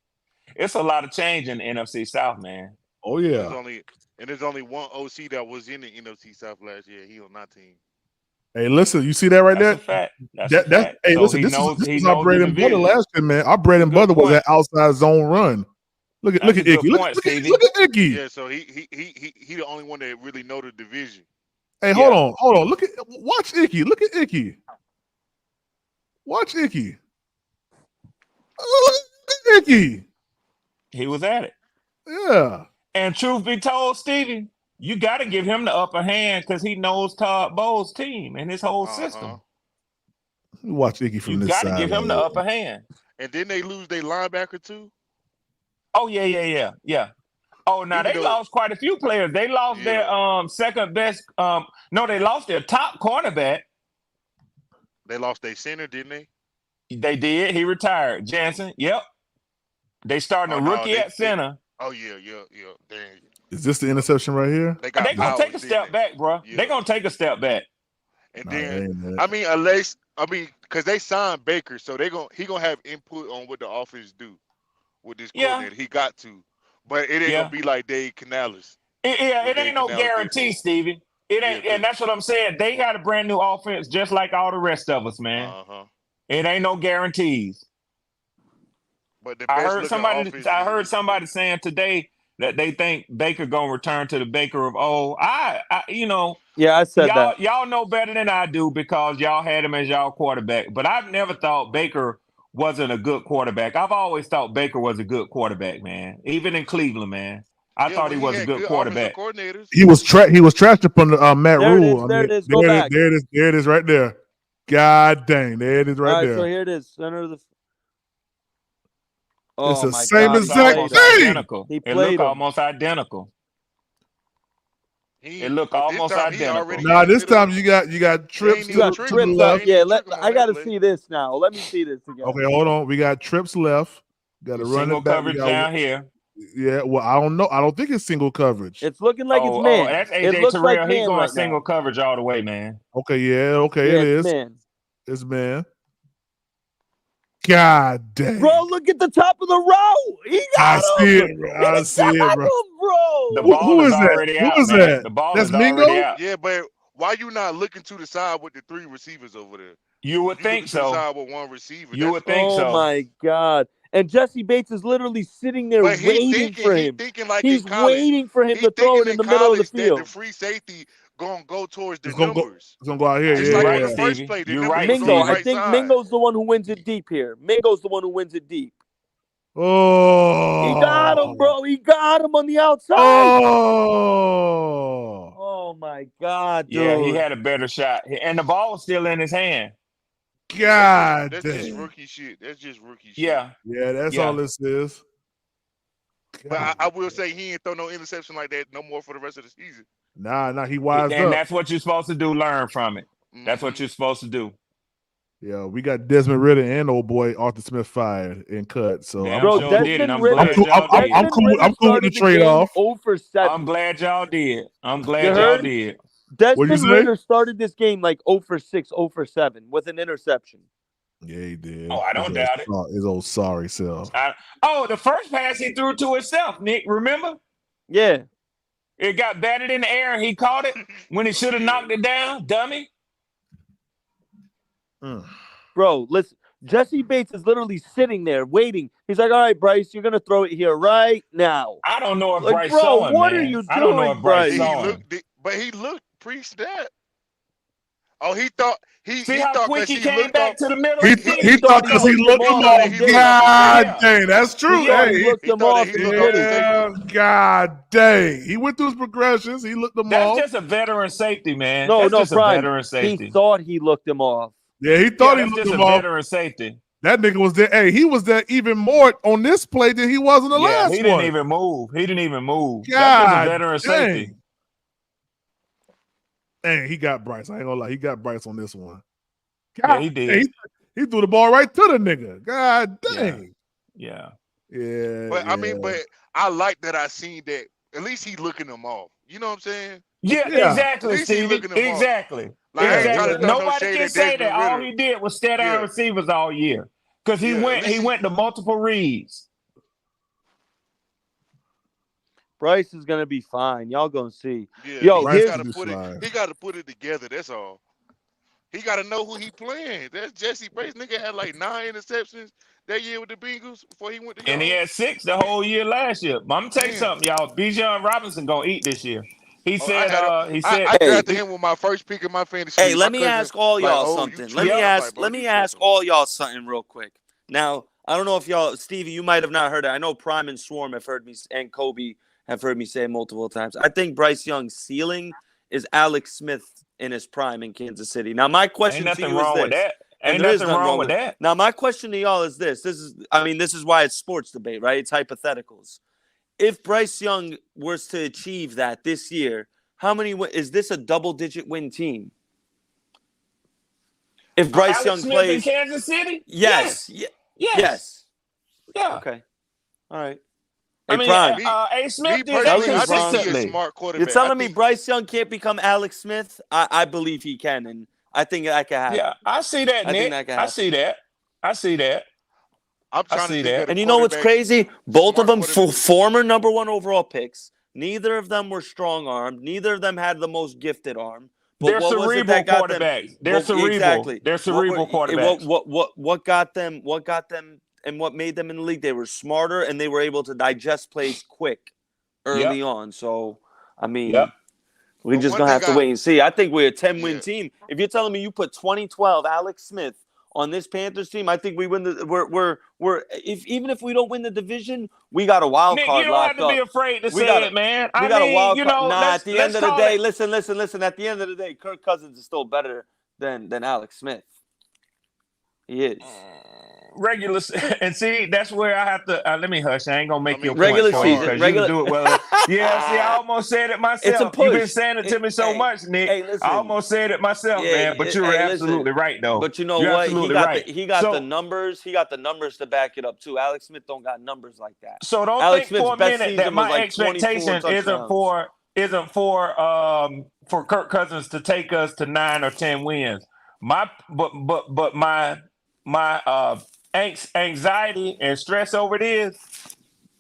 It's a lot of change in the NFC South, man. Oh There's yeah. only one OC that was in the NFC South last year. He on our team. Hey, listen, you see that right That's a there? fact. That's a That's fact. hey, So listen, he this knows was our bread the and butter division. last year, man. Our bread and Good butter was point. that outside zone run. Look at That's a good Icky. point, Stevie. Look at Icky. Yeah, so he the only one that really know the division. Hey, hold on. Watch Icky. Look at Icky. Watch Icky. Look at Icky. He was at it. Yeah. And truth be told, Stevie, you got to give him the upper hand because he knows Todd Bowles' team and his whole system. Watch Icky from You this got side. to give him the upper hand. And then they lose their linebacker too. Oh yeah. Oh, now they lost quite a few players. They lost their second best. No, they lost their top cornerback. They lost their center, didn't they? They did. He retired. Jansen. Yep. They starting a rookie at center. Oh yeah. Dang. Is this the interception right here? They They're gonna take a step back, bro. Yeah. They're gonna take a step back. And Nah, then they ain't that. because they signed Baker, so he gonna have input on what the offense do with this coordinator. He got to, but it ain't gonna be like Dave Canales. It ain't no guarantee, Stevie. It ain't, and that's what I'm saying. They got a brand new offense, just like all the rest of us, man. It ain't no guarantees. But I heard somebody saying today that they think Baker gonna return to the Baker of old. Yeah, I said that. Y'all know better than I do because y'all had him as y'all quarterback. But I've never thought Baker wasn't a good quarterback. I've always thought Baker was a good quarterback, man. Even in Cleveland, man. I thought he was a good quarterback. He was trashed up under Matt Rule. There it is. Go back. There it is right there. God dang, there it is right All right, there. so here it is. Center of the. It's the my same God, exact thing. It looked almost identical. It looked almost identical. Nah, this time you got trips to the left. Yeah, I got to see this now. Let me see this again. Okay, hold on. We got trips left. Got to run Single it back. coverage down here. Yeah, well, I don't know. I don't think it's single coverage. It's looking like it's man. That's it AJ looks Terrell. like He's man going right single now. coverage all the way, man. Okay, yeah, Yeah, it is. man. It's man. God dang. Bro, look at the top of the row. He got I see him. it, bro. I see it, bro. Bro. The ball Who is is that? already Who out, is man. that? The ball That's is already Mingo? out. Yeah, but why you not looking to the side with the 3 receivers over there? You would think looking to the so. side with 1 receiver. You would think so. Oh my God. And Jesse Bates is literally sitting there waiting for him. He's waiting for him to throw it in the middle of the field. The free safety gonna go towards the It's gonna numbers. It's gonna go out here. Just Yeah, like yeah, on the yeah. first play, the You're numbers right, was on Mingo, the I right think side. Mingo's the one who wins it deep here. Mingo's the one who wins it deep. Oh. He got him, bro. He got him on the outside. Oh. Oh my God, dude. Yeah, he had a better shot. And the ball was still in his hand. God That's dang. just rookie shit. That's just rookie shit. Yeah. Yeah, that's all this is. But I will say he ain't throw no interception like that no more for the rest of the season. Nah, he wised And up. that's what you're supposed to do. Learn from it. That's what you're supposed to do. Yeah, we got Desmond Ritter and old boy Arthur Smith fired and cut. So Damn I'm sure did, and I'm cool. glad y'all did. I'm cool with the trade off. 0 for 7. I'm glad y'all did. I'm You glad y'all heard? did. Desmond Ritter started this game like 0 for 6, 0 for 7 with an interception. Yeah, he did. Oh, I don't doubt it. His old sorry self. The first pass he threw to himself, Nick, remember? Yeah. It got batted in the air and he caught it when he should have knocked it down, dummy. Bro, listen. Jesse Bates is literally sitting there waiting. He's like, all right, Bryce, you're going to throw it here right now. I don't know if Like, Bryce bro, saw him, what man. are you I don't know doing, if Bryce Bryce? saw him. But he looked pre-snap. Oh, he thought See how quick because he he came looked back off. to the middle? He Stevie thought because he looked him off. He looked off the God safety. dang, that's true. He thought Hey, he looked him thought that off he and looked he off did the it. safety. God dang. He went through his progressions. He looked them That's off. just a veteran safety, man. No, That's no, just a Prime. veteran He safety. thought he looked him off. Yeah, he Yeah, thought he that's looked just a him off. veteran safety. That nigga was there. Hey, he was there even more on this play than he was in the Yeah, last he didn't one. even move. He didn't even move. That's just a God veteran safety. dang. Dang, he got Bryce. I ain't gonna lie. He got Bryce on this one. God, Yeah, he did. dang, he threw the ball right to the nigga. God dang. Yeah. Yeah. But I mean, but I like that I seen that. At least he looking them off. You know what I'm saying? Yeah, Yeah. exactly, At least he Stevie. looking them off. Exactly. Like I ain't trying to Exactly. throw no Nobody shade can at say that. Desmond All Ritter. he did was stare down Yeah. receivers all year. Because he Yeah, at went least he went to multiple reads. Bryce is gonna be fine. Y'all gonna see. Yeah, Yo, he Bryce here's will gotta be put it. fine. He gotta put it together. That's all. He gotta know who he playing. That's Jesse Bates. Nigga had like 9 interceptions that year with the Bengals before he went to And he y'all. had 6 the whole year last year. But I'm gonna tell you Damn. something, y'all. Bijan Robinson gonna eat this year. He Oh, said I Hey, drafted him with my first pick in my fantasy Hey, league. let My me cousin ask all like, y'all oh, you something. tripping? I'm like, bro, Let you me ask tripping. all y'all something real quick. Now, I don't know if y'all, Stevie, you might have not heard it. I know Prime and Swarm have heard me, and Kobe have heard me say it multiple times. I think Bryce Young's ceiling is Alex Smith in his prime in Kansas City. Now, my ain't question to nothing you is wrong with this, that. and Ain't there is nothing nothing wrong with that. Now, my question to y'all is this. This is why it's sports debate, right? It's hypotheticals. If Bryce Young was to achieve that this year, how many is this a double-digit win team? If Bryce Alex Young Smith plays, in Kansas City? yes. Yes. Yeah. Okay. All right. I Hey, mean, Prime. A. Smith Me did that personally, I think he a consistently. smart You're quarterback. telling me Bryce Young can't become Alex Smith? I believe he can, and I think that can happen. Yeah, I see that, I think Nick. that can I happen. see that. I see that. I'm I trying to see think that. of the And you know what's quarterbacks. crazy? Both of Smart them quarterback. former number 1 overall picks. Neither of them were strong-armed. Neither of them had the most gifted arm. But They're what was it cerebral that got them? quarterbacks. They're cerebral. Exactly. They're cerebral quarterbacks. What got them? What got them? And what made them in the league? They were smarter and they were able to digest plays quick early on. So, I mean, Yep. we're But just one gonna thing have to wait and see. I think we're a 10-win yeah. team. If you're telling me you put 2012 Alex Smith on this Panthers team, I think we win the. We're even if we don't win the division, we got a wild Nick, card you don't have locked to be up. afraid to We say got it, man. we I got a mean, wild card. Nah, at the end of the call day, it listen. At the end of the day, Kirk Cousins is still better than Alex Smith. He is. regular. And see, that's where I have to. Let me hush. I ain't gonna make your point regular for you season. because you can do it well. Yeah, see, I almost said it myself. It's a push. You've been saying it to me so much, Nick. Hey, listen. I almost said it myself, man. But you're absolutely right, though. But you know you're what? Absolutely right. He got the numbers. He got the numbers to back it up too. Alex Smith don't got numbers like that. So don't Alex think for a Smith's best minute that season was my like 24 expectation touchdowns. isn't for Kirk Cousins to take us to 9 or 10 wins. My anxiety and stress over it is,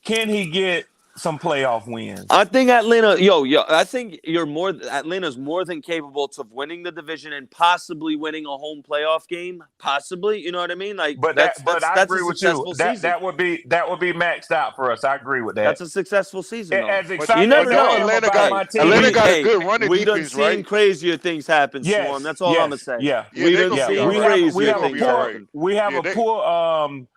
can he get some playoff wins? I think Atlanta, I think Atlanta's more than capable of winning the division and possibly winning a home playoff game. Possibly, you know what I mean? Like But that's I agree a with you. successful season. That would be maxed out for us. I agree with that. That's a successful season, though. As excited You never as know. I am about my team. Atlanta got a good running we done defense, seen right? crazier things happen, Swarm. That's all I'm gonna say. Yeah. We done seen crazier things happen. We have a poor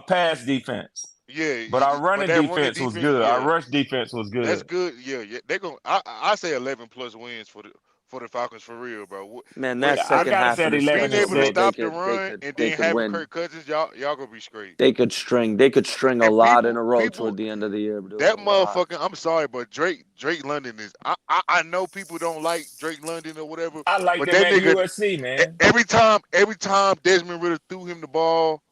pass defense. Yeah, but our running that defense was good. yeah. Our rush defense was good. That's good. Yeah. They're gonna. I say 11+ wins for the Falcons for real, bro. Man, that second half of the being able to schedule, stop the run and then having win. Kirk Cousins, y'all gonna be straight. They could string a lot in a row toward the end of the year. That motherfucker. I'm sorry, but Drake London is. I know people don't like Drake London or whatever. I like but them that at nigga, USC, man. Every time Desmond Ritter threw him the ball,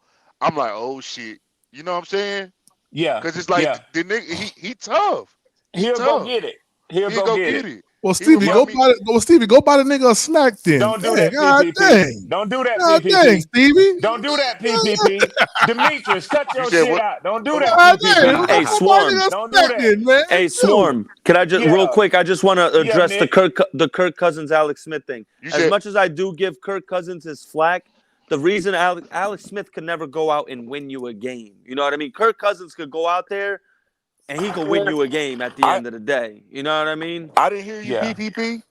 I'm like, oh shit. You know what I'm saying? Yeah. Because it's like the nigga, he tough. He'll go get it. He'll go get it. Well, Stevie, go buy the nigga a snack then. Don't do Dang, that, God PPP. dang. Don't do that, God PPP. dang, Stevie. Don't do that, PPP. Demetrius, cut your said shit what? out. Don't do that, God PPP. dang, Hey, Swarm. Don't do that. man. Hey, Swarm. Can I just real quick? I just want to address Nick. the Kirk Cousins Alex Smith thing. As much as I do give Kirk Cousins his flack, the reason Alex Smith could never go out and win you a game. You know what I mean? Kirk Cousins could go out there and he could win you a game at the end of the day. You know what I mean? I didn't hear you, PPP.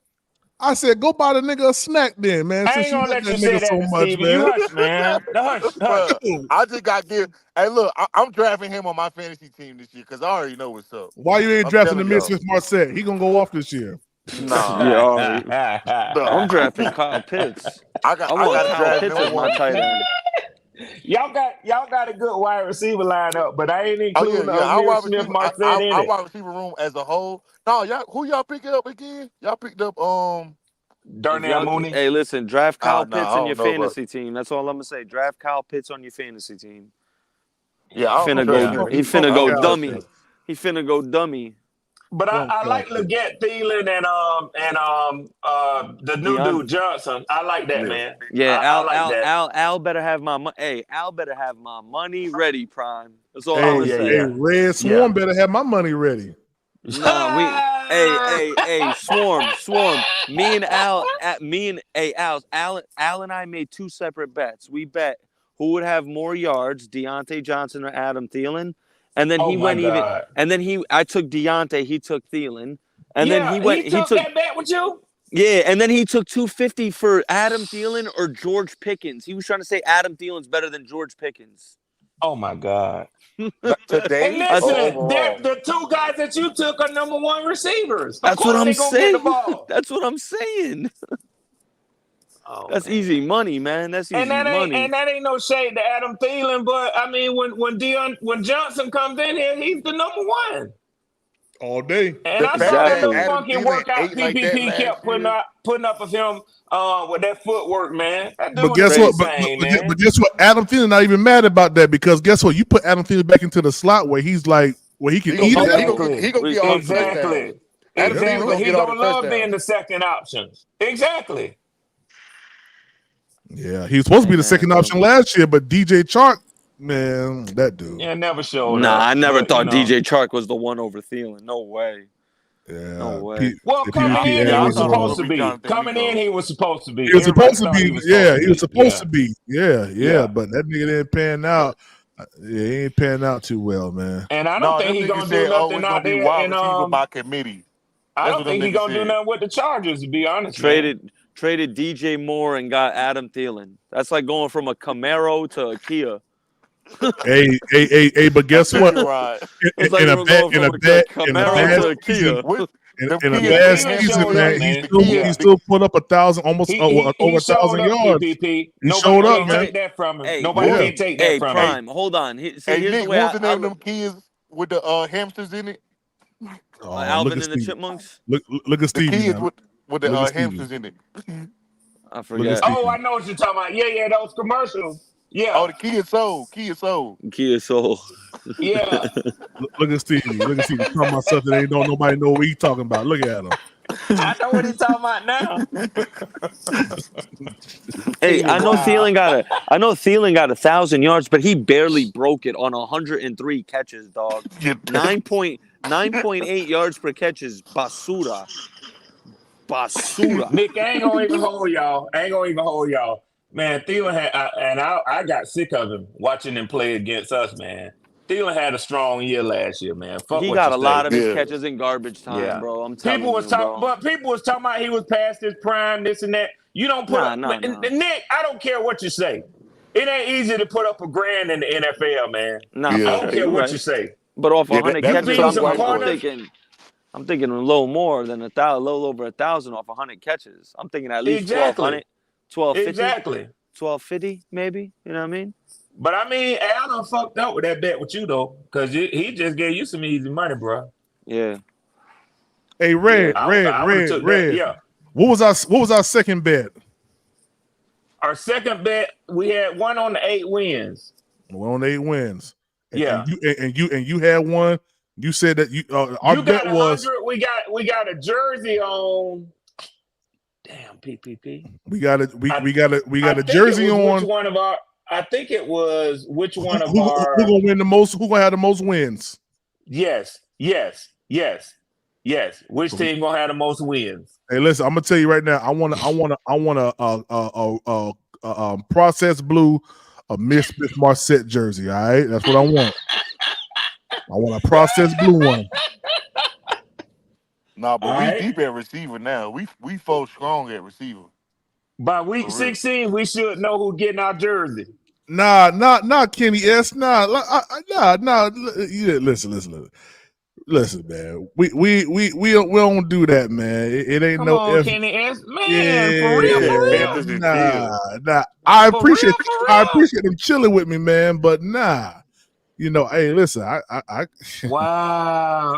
I said, go buy the nigga a snack then, man. I Since ain't you gonna like let that you say nigga that so to much, Steven. man. You hush, man. Hush. Bro, I just got give. Hey, look, I'm drafting him on my fantasy team this year because I already know what's up. Why you ain't I'm drafting the telling y'all. Smith Marset? He gonna go off this year. Nah, Yeah, all right. nah. I'm drafting Kyle Pitts. I I want got to Kyle draft Pitts him as my one. tight end. Y'all got a good wide receiver lineup, but I ain't Oh yeah, including yeah. Our Amir wide Smith receiver, Marset in our it. wide receiver room as a whole. No, y'all, who y'all picked up again? Y'all picked up If Darnell y'all, Mooney. hey, listen, draft Kyle nah, Pitts I in your don't know, bro. fantasy team. That's all I'm gonna say. Draft Kyle Pitts on your fantasy team. Yeah, He I don't finna trust go. him. He He finna I go don't Kyle trust dummy. him. Pitts. He finna go dummy. But Fuck I Kyle like Pitts. Leggett Thielen and the new Deontay. dude Johnson. I like that, yeah. man. Yeah, I like that. Al better have my money. Hey, Al better have my money ready, Prime. That's all I'm Oh Hey, gonna yeah, say. hey, yeah, Red yeah. Swarm better have my money ready. Nah, hey, Swarm. Me and Al, Al and I made two separate bets. We bet who would have more yards, Deontay Johnson or Adam Thielen, and then Oh he my went even. God. And then I took Deontay, he took Thielen, and then Yeah, he took that bet with you. yeah, and then he took 250 for Adam Thielen or George Pickens. He was trying to say Adam Thielen's better than George Pickens. Oh my God. And Today or listen, overall? the two guys that you took are number one receivers. Of That's what course I'm they're gonna get the saying. ball. That's what I'm saying. Oh That's man. easy money, man. That's And easy money. that ain't no shade to Adam Thielen, but I mean when Johnson comes in here, he's the number one. All day. And The I fact saw that that little Exactly. Adam funky Thielen workout ate like that PPP kept last year. putting up of him with that footwork, man. That But dude is guess what? insane, man. But guess what? Adam Thielen not even mad about that because guess what? You put Adam Thielen back into the slot where he's like where he can He eat gonna it. get Exactly. he gonna Where he's get all the comfortable. touchdowns. Exactly. Adam Yeah. Thielen Exactly. gonna He get all the gonna love being touchdowns. the second options. Exactly. Yeah, he was supposed to be the second option last year, but DJ Chark, man, that dude. Yeah, never showed Nah, up. I never But you thought know. DJ Chark was the one over Thielen. No way. No Yeah, way. Well, coming PvP in, ain't he Yeah, I was really thought it was know. supposed gonna to be be. Jonathan Coming in, Mingo. he was supposed to be. He was Everybody supposed to thought be. he was supposed Yeah, to he was be. supposed Yeah. to be. Yeah, Yeah. but that nigga didn't pan out. Yeah, he ain't pan out too well, man. And I don't No, think them he niggas gonna do said, "Oh, nothing it's gonna out be there. wide And receiver by committee." I That's don't what them think he niggas gonna do said. nothing with the Chargers, to be honest, man. Traded DJ Moore and got Adam Thielen. That's like going from a Camaro to a Kia. Hey, but A guess what? fishing rod. It's like going from a Camaro No, to a Kia. them in a kids, bad Thielen season, showed up, man, man. he Yeah. still put up 1,000, almost over He showed 1,000 up, yards. PPP. He Nobody showed up, can't man. take that from him. Hey, Nobody Yeah. can take that from him. Prime, hold on. See, Hey here's Nick, the way what was the I name of them kids with the hamsters in it? Oh, look Alvin at and the Stevie. Chipmunks. Look The at Stevie kids now. with the Look at Stevie. hamsters in it. I Look at forget. Stevie. Oh, I know what you're talking about. Yeah, those commercials. Yeah, Oh, the kids sold. Kids sold. Kia Soul. yeah. Look at Stevie. Look at Stevie. Talking about stuff that ain't nobody know what he talking about. Look at him. I know what he's talking about now. Hey, Stevie, wow. I know Thielen got 1,000 yards, but he barely broke it on 103 catches, dog. 9.8 yards per catch is basura. Basura. Nick, I ain't gonna even hold y'all. Man, Thielen had, I got sick of him watching him play against us, man. Thielen had a strong year last year, man. Fuck He what got you a lot say. of his catches in garbage time, Yeah. bro. I'm telling People was you, bro. people was talking about he was past his prime, this and that. You don't put up, Nah. Nick, I don't care what you say. It ain't easy to put up a grand in the NFL, man. Nah, I for don't sure. care You're what right. you say. But off Yeah, 100 that's a catches, tough some white boy. I'm thinking a little more than a little over 1,000 off 100 catches. I'm thinking at least Exactly. 1,200, 1,250, Exactly. 1,250 maybe. You know what I mean? But I mean, Al done fucked up with that bet with you though, because he just gave you some easy money, bro. Yeah. Hey, Red. That, yeah. What was our second bet? Our second bet, we had one on the 8 wins. We're on 8 wins. Yeah. And you had one. You said that our You bet got was 100. We got a jersey on. Damn, PPP. we got a I think jersey it was on. Which one of our? I think it was which one of Who our? gonna win the most? Who gonna have the most wins? Yes. Which team gonna have the most wins? Hey, listen, I'm gonna tell you right now. I want a processed blue, a Miss Smith Marset jersey. All right, that's what I want. I want a processed blue one. Nah, but All we right. deep at receiver now. We fought strong at receiver. By week For real. 16, we should know who getting our jersey. Nah, not Kenny S. Nah, nah. Yeah, listen, man. We don't do that, man. It ain't Come no on, F. Kenny S. Man, for real, Yeah, for Yeah, real. Panthers is nah, chill. nah. I For real, appreciate for real. them chilling with me, man. But nah, hey, listen, Wow.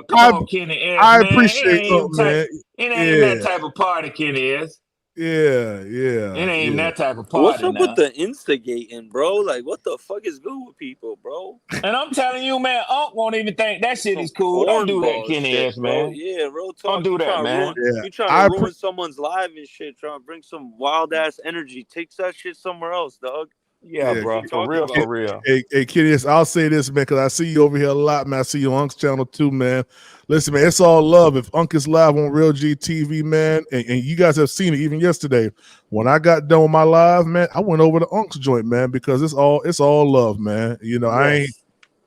Come I on, Kenny S, I man. appreciate man. It ain't that Yeah, type of party, Kenny S. yeah, It ain't yeah. that type of What's party up with now. the instigating, bro? Like, what the fuck is good with people, bro? And I'm telling you, man, Unc won't even think that shit Some is cool. Don't do that, cornball Kenny shit, S, bro. man. Yeah, real Don't talk. do that, man. Yeah, You trying to I ruin someone's life and shit. Trying to bring some wild ass energy. Take that shit somewhere else, dog. Yeah, Yeah, What bro. you For talking real, about? for real. Hey, Kenny, I'll say this, man, because I see you over here a lot, man. I see you on Unc's channel too, man. Listen, man, it's all love. If Unc is live on Real G TV, man, and you guys have seen it even yesterday, when I got done with my live, man, I went over to Unc's joint, man, because it's all love, man. You know, Yes.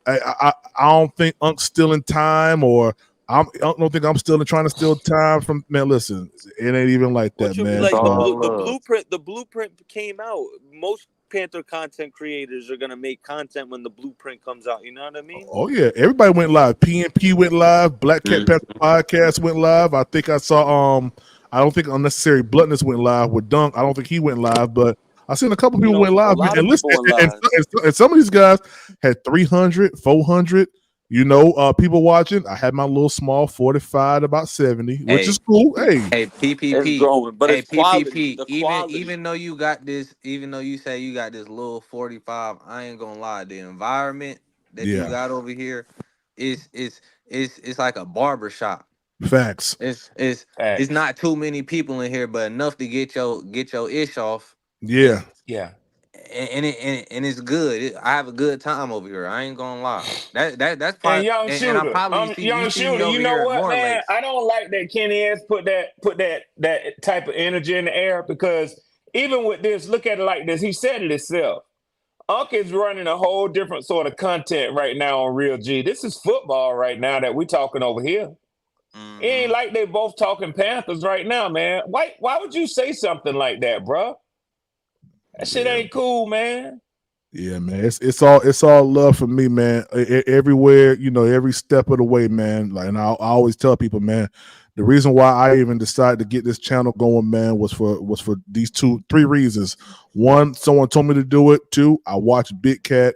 I don't think Unc's stealing time, or I don't think I'm still trying to steal time from, man. Listen, it ain't even like What that, you man. like? So, The blueprint. The blueprint came out. Most Panther content creators are gonna make content when the blueprint comes out. You know what I mean? oh yeah, everybody went live. PNP went live. Black Cat Panther Podcast went live. I think I saw I don't think Unnecessary Bluntness went live with Dunk. I don't think he went live, but I seen a couple people went a live, man. lot And of listen, people went live. and some of these guys had 300, 400. People watching. I had my little small 45 to about 70, which Hey, is cool. Hey, hey, It's PPP. growing, but Hey, it's quality. PPP. The Even quality. even though you got this, even though you say you got this little 45, I ain't gonna lie. The environment that you yeah, got over here is like a barber shop. facts. It's not too many people in here, but enough to get your ish off. Yeah, Yeah. And it's good. I have a good time over here. I ain't gonna lie. That's And probably young and I shooter, probably young see me shooter. over You know here at what, Moore man? Lakes. I don't like that Kenny S put that type of energy in the air, because even with this, look at it like this. He said it himself. Unc is running a whole different sort of content right now on Real G. This is football right now that we talking over here. It ain't like they both talking Panthers right now, man. Why would you say something like that, bro? That shit ain't cool, man. yeah, man. It's all love for me, man. Everywhere, every step of the way, man. Like, and I always tell people, man, the reason why I even decided to get this channel going, man, was for these 3 reasons. One, someone told me to do it. 2, I watched Big Cat,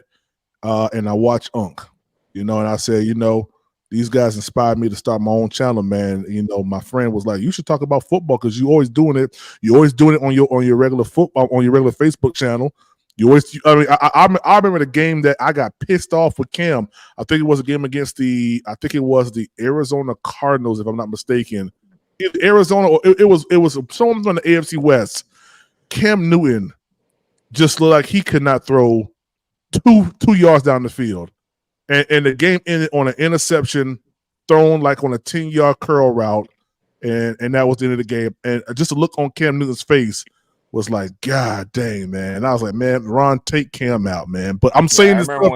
and I watched Unc. And I said, these guys inspired me to start my own channel, man. My friend was like, you should talk about football because you always doing it. You always doing it on your regular football, on your regular Facebook channel. You always, I remember the game that I got pissed off with Cam. I think it was a game against the Arizona Cardinals, if I'm not mistaken. Arizona, or it was someone from the AFC West. Cam Newton just looked like he could not throw 2 yards down the field. And the game ended on an interception thrown like on a 10-yard curl route, and that was the end of the game. And just a look on Cam Newton's face was like, God dang, man. And I was like, man, Ron, take Cam out, man. But I'm saying I this remember stuff.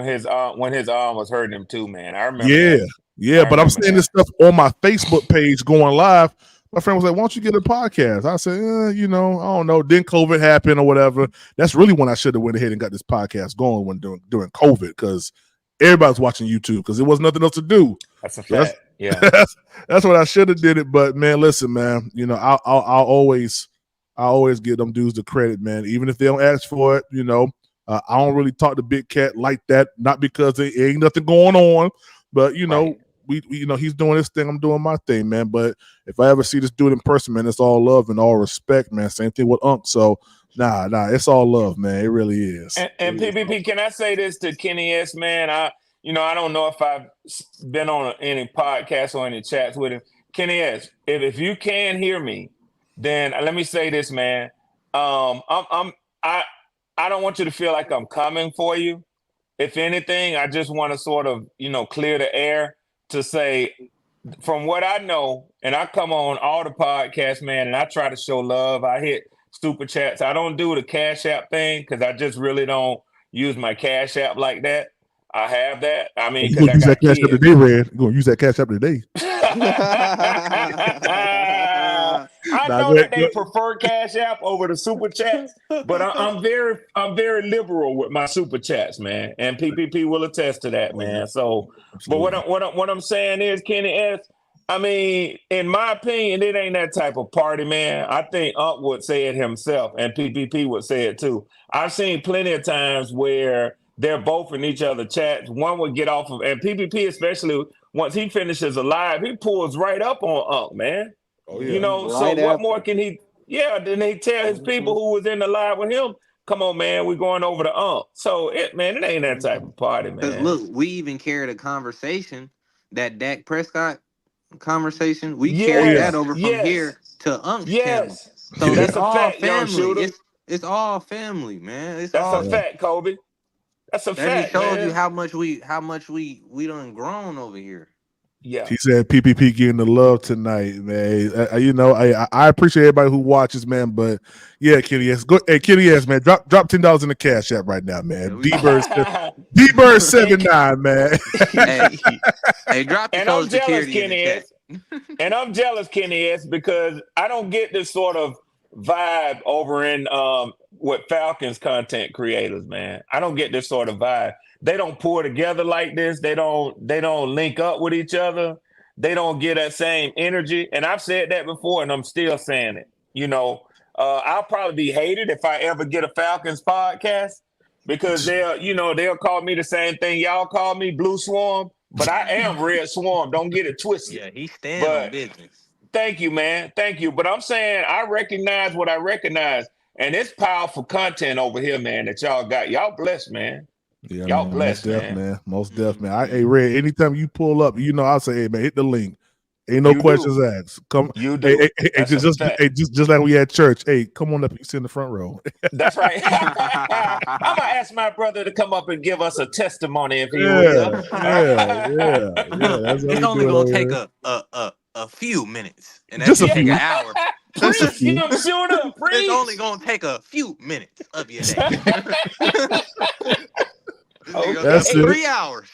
when his arm was hurting him too, man. I remember Yeah, that. yeah. I But I'm remember saying that. this stuff on my Facebook page going live. My friend was like, why don't you get a podcast? I said, I don't know. Then COVID happened or whatever. That's really when I should have went ahead and got this podcast going during COVID, because everybody's watching YouTube because there was nothing else to do. That's a So fact. Yeah. that's what I should have did it. But man, listen, man, I'll always give them dudes the credit, man, even if they don't ask for it. I don't really talk to Big Cat like that, not because there ain't nothing going on, but Right. we he's doing his thing, I'm doing my thing, man. But if I ever see this dude in person, man, it's all love and all respect, man. Same thing with Unc. So nah, it's all love, man. It really is. And PPP, can I say this to Kenny S, man? I don't know if I've been on any podcasts or any chats with him. Kenny S, if you can hear me, then let me say this, man. I don't want you to feel like I'm coming for you. If anything, I just want to sort of, clear the air to say, from what I know, and I come on all the podcasts, man, and I try to show love. I hit super chats. I don't do the Cash App thing because I just really don't use my Cash App like that. I have that. I mean, You because gonna I use that got cash up kids. today, Red? You gonna use that cash up today? I know that they prefer Cash App over the super chats, but I'm very liberal with my super chats, man. And PPP will attest to that, man. So, but what I'm saying is, Kenny S. I mean, in my opinion, it ain't that type of party, man. I think Unc would say it himself, and PPP would say it too. I've seen plenty of times where they're both in each other's chats. One would get off of, and PPP especially, once he finishes a live, he pulls right up on Unc, man. Oh, yeah. You know, Right so what after. more can he? Yeah, then he tell his people who was in the live with him, "Come on, man, we're going over to Unc." So it ain't that type of party, Because man. look, we even carried a conversation, that Dak Prescott conversation. We Yes, carried that over from yes, here to Unc's channel. yes. So That's it's a all fact, young family. shooter. It's all family, man. It's That's all. a fact, Kobe. That's a That just fact, shows you man. how much we done grown over here. Yeah. He said PPP getting the love tonight, man. You know, I appreciate everybody who watches, man. But yeah, Kenny S, go, hey Kenny S, man, drop $10 in the Cash App right now, man. D-Bird 79, man. Hey, drop your And social I'm jealous, security in the Kenny chat. S. And I'm jealous, Kenny S, because I don't get this sort of vibe over in with Falcons content creators, man. I don't get this sort of vibe. They don't pull together like this. They don't link up with each other. They don't get that same energy. And I've said that before, and I'm still saying it. You know, I'll probably be hated if I ever get a Falcons podcast, because they'll call me the same thing y'all call me, Blue Swarm. But I am Red Swarm. Don't get it twisted. Yeah, he's standing on But business. thank you, man. Thank you. But I'm saying I recognize what I recognize. And it's powerful content over here, man, that y'all got. Y'all blessed, man. Yeah, Y'all man, blessed, most def, man. most def, man. Hey, Red, anytime you pull up, you know, I'll say, hey, man, hit the link. Ain't no You questions do. asked. Come, You do. hey, That's a fact. just like we had church. Hey, come on up. You sit in the front row. That's right. I'm gonna ask my brother to come up and give us a testimony if he yeah. will. That's how It's we only do it gonna over take here. a few minutes, and that's Just a gonna take few. an hour. Just a Preach, few. young shooter. It's Preach. only gonna take a few minutes of your day. This nigga got That's it. 3 hours.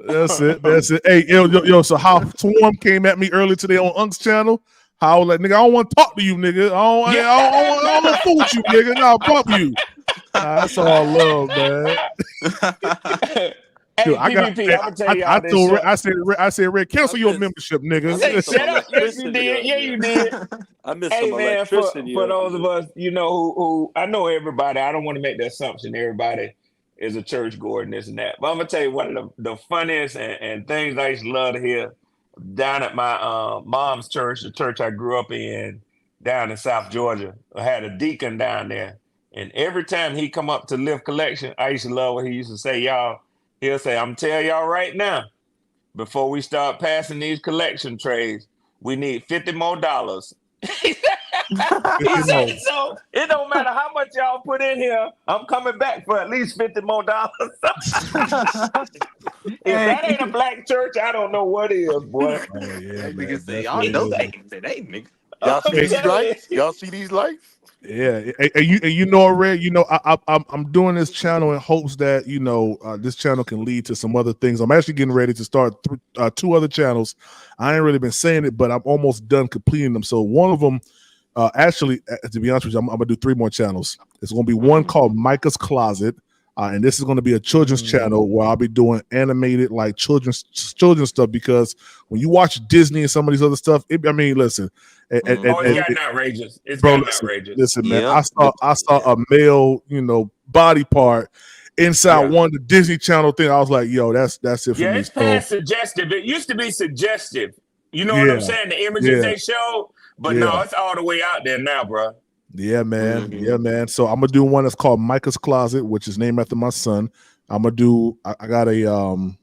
That's it. Hey, yo. So how Swarm came at me earlier today on Unc's channel. How I was like, nigga, I don't want to talk to you, nigga. I don't want to fool with you, nigga. No, I'll bump you. That's all love, man. Hey, Dude, PPP, I'm gonna tell y'all this. I said, Red, cancel your membership, nigga. Hey, shut up. Yes, you did. Yeah, you did. I miss Hey, some man, for electricity. those of us, who I know everybody, I don't want to make the assumption everybody is a church goer and this and that. But I'm gonna tell you one of the funniest and things I used to love to hear down at my mom's church, the church I grew up in down in South Georgia. I had a deacon down there. And every time he come up to lift collection, I used to love what he used to say, y'all. He'll say, I'm telling y'all right now, before we start passing these collection trays, we need $50 more. He said, so it don't matter how much y'all put in here, I'm coming back for at least $50 more. If that ain't a black church, I don't know what is, boy. Oh yeah, Niggas say, man. y'all know they nigga. Y'all see these lights? Y'all see these lights? Yeah, and you know, Red. You know, I'm doing this channel in hopes that this channel can lead to some other things. I'm actually getting ready to start 2 other channels. I ain't really been saying it, but I'm almost done completing them. So one of them, actually, to be honest with you, I'm gonna do 3 more channels. It's gonna be one called Micah's Closet. And this is going to be a children's channel where I'll be doing animated like children's stuff, because when you watch Disney and some of these other stuff, listen. It's gotten outrageous. It's bro, gotten outrageous. Listen, man. I saw a male, body part inside one of the Disney Channel thing. I was like, yo, that's it for me. It's past suggestive. It used to be suggestive. You know what I'm saying? The images they showed, but no, it's all the way out there now, bro. Yeah, man. Yeah, man. So I'm gonna do one that's called Micah's Closet, which is named after my son. I'm gonna do. I got a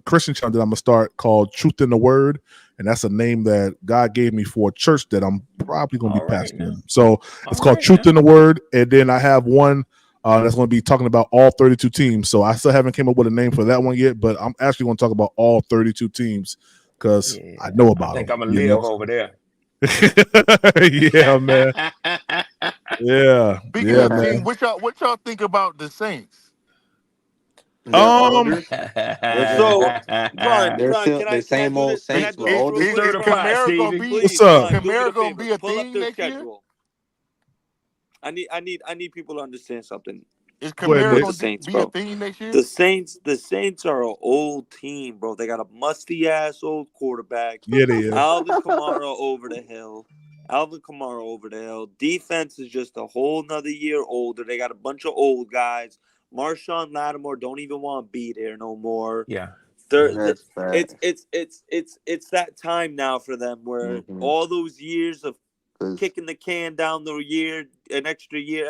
Christian channel that I'm gonna start called Truth in the Word, and that's a name that God gave me for a church that I'm probably gonna be pastoring. So it's called Truth in the Word, and then I have one that's gonna be talking about all 32 teams. So I still haven't came up with a name for that one yet, but I'm actually gonna talk about all 32 teams because I know about them. I think I'm gonna live over there. Yeah, man. Yeah. Speaking of teams, what y'all think about the Saints? They're older. So, Brian, They're still can the I same do old this? Can I Saints, do but this older. real quick, Is Brian? Kamara gonna be? What's Please, up? Brian, do me Kamara a gonna favor. be a Pull up thing their next year? schedule. I need people to understand something. Is Go ahead, Kamara Nick. The gonna Saints, be a bro. thing next year? The Saints are an old team, bro. They got a musty ass old quarterback. Yeah, they is. Alvin Kamara over the hill. Defense is just a whole nother year older. They got a bunch of old guys. Marshawn Lattimore don't even want to be there no more. Yeah. That's bad. It's that time now for them where all those years of 'Cause kicking the can down the year, an extra year,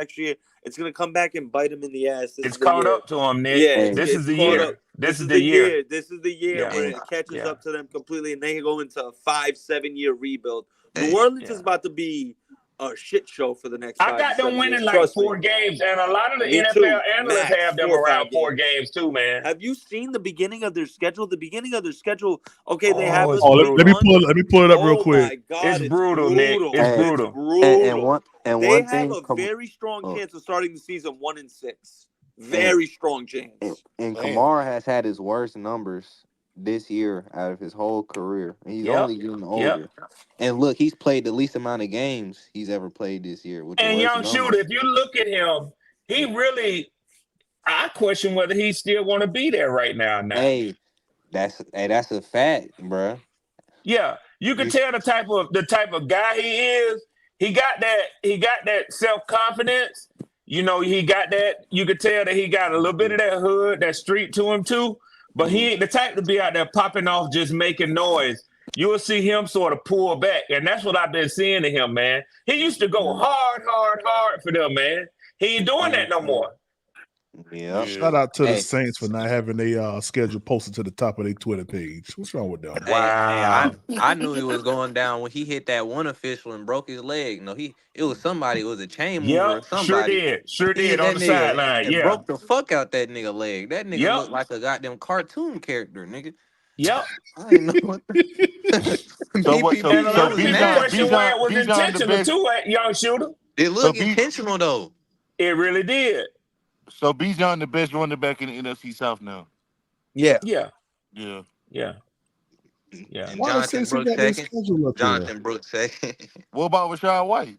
it's gonna come back and bite them in the ass. This It's is the caught year. up to him, Nick. Yeah, hey, This is the caught year. up. This is the year. This is the year Yeah. where and it catches Yeah. up to them completely, and they go into a 5-7 year rebuild. New hey, Orleans Yeah. is about to be a shit show for the next I 5 got to them 7 winning years. like Trust 4 me. games, and a lot of the Me NFL too. analysts Max, have them 4 or 5 around 4 games. games too, man. Have you seen the beginning of their schedule? The beginning of their schedule. Okay, they have Oh, us it's Oh, week let me brutal. pull one. it. Let me pull it up real Oh quick. my God, It's it's brutal, Nick. brutal. It's hey, It's brutal. brutal. and They one have thing, a very strong oh, chance of starting the season 1-6. and Very strong and, chance. and Damn. Kamara has had his worst numbers this year out of his whole career. And he's Yep. only getting Yep. older. And look, he's played the least amount of games he's ever played this year with the And worst young shooter, numbers. if you look at him, he really. I question whether he still want to be there right now. Hey, that's a fact, bruh. Yeah, you can You tell the type of guy he is. He got that self-confidence. You know, he got that. You could tell that he got a little bit of that hood, that street to him too. But he ain't the type to be out there popping off, just making noise. You will see him sort of pull back, and that's what I've been seeing to him, man. He used to go hard for them, man. He ain't doing that no more. Yep. Shout out to the Hey, Saints for not having a schedule posted to the top of their Twitter page. What's wrong with them? Wow. I knew he was going down when he hit that one official and broke his leg. No, it was somebody. It was a chain mover Yep, or somebody. sure He hit did on that the nigga sideline. and Yeah. broke the fuck out that nigga leg. That nigga Yep. looked like a goddamn cartoon character, nigga. Yep. I didn't know what. So what? So And a PPP, lot it of was people question where it was Bijan the intentional best. too at young shooter. It So looked intentional though. It really did. So Bijan the best running back in the NFC South now. Yeah. Yeah. Yeah. Yeah. Yeah. And Why the Saints got their schedule up there? Jonathan Brooks second. What about Rashad White?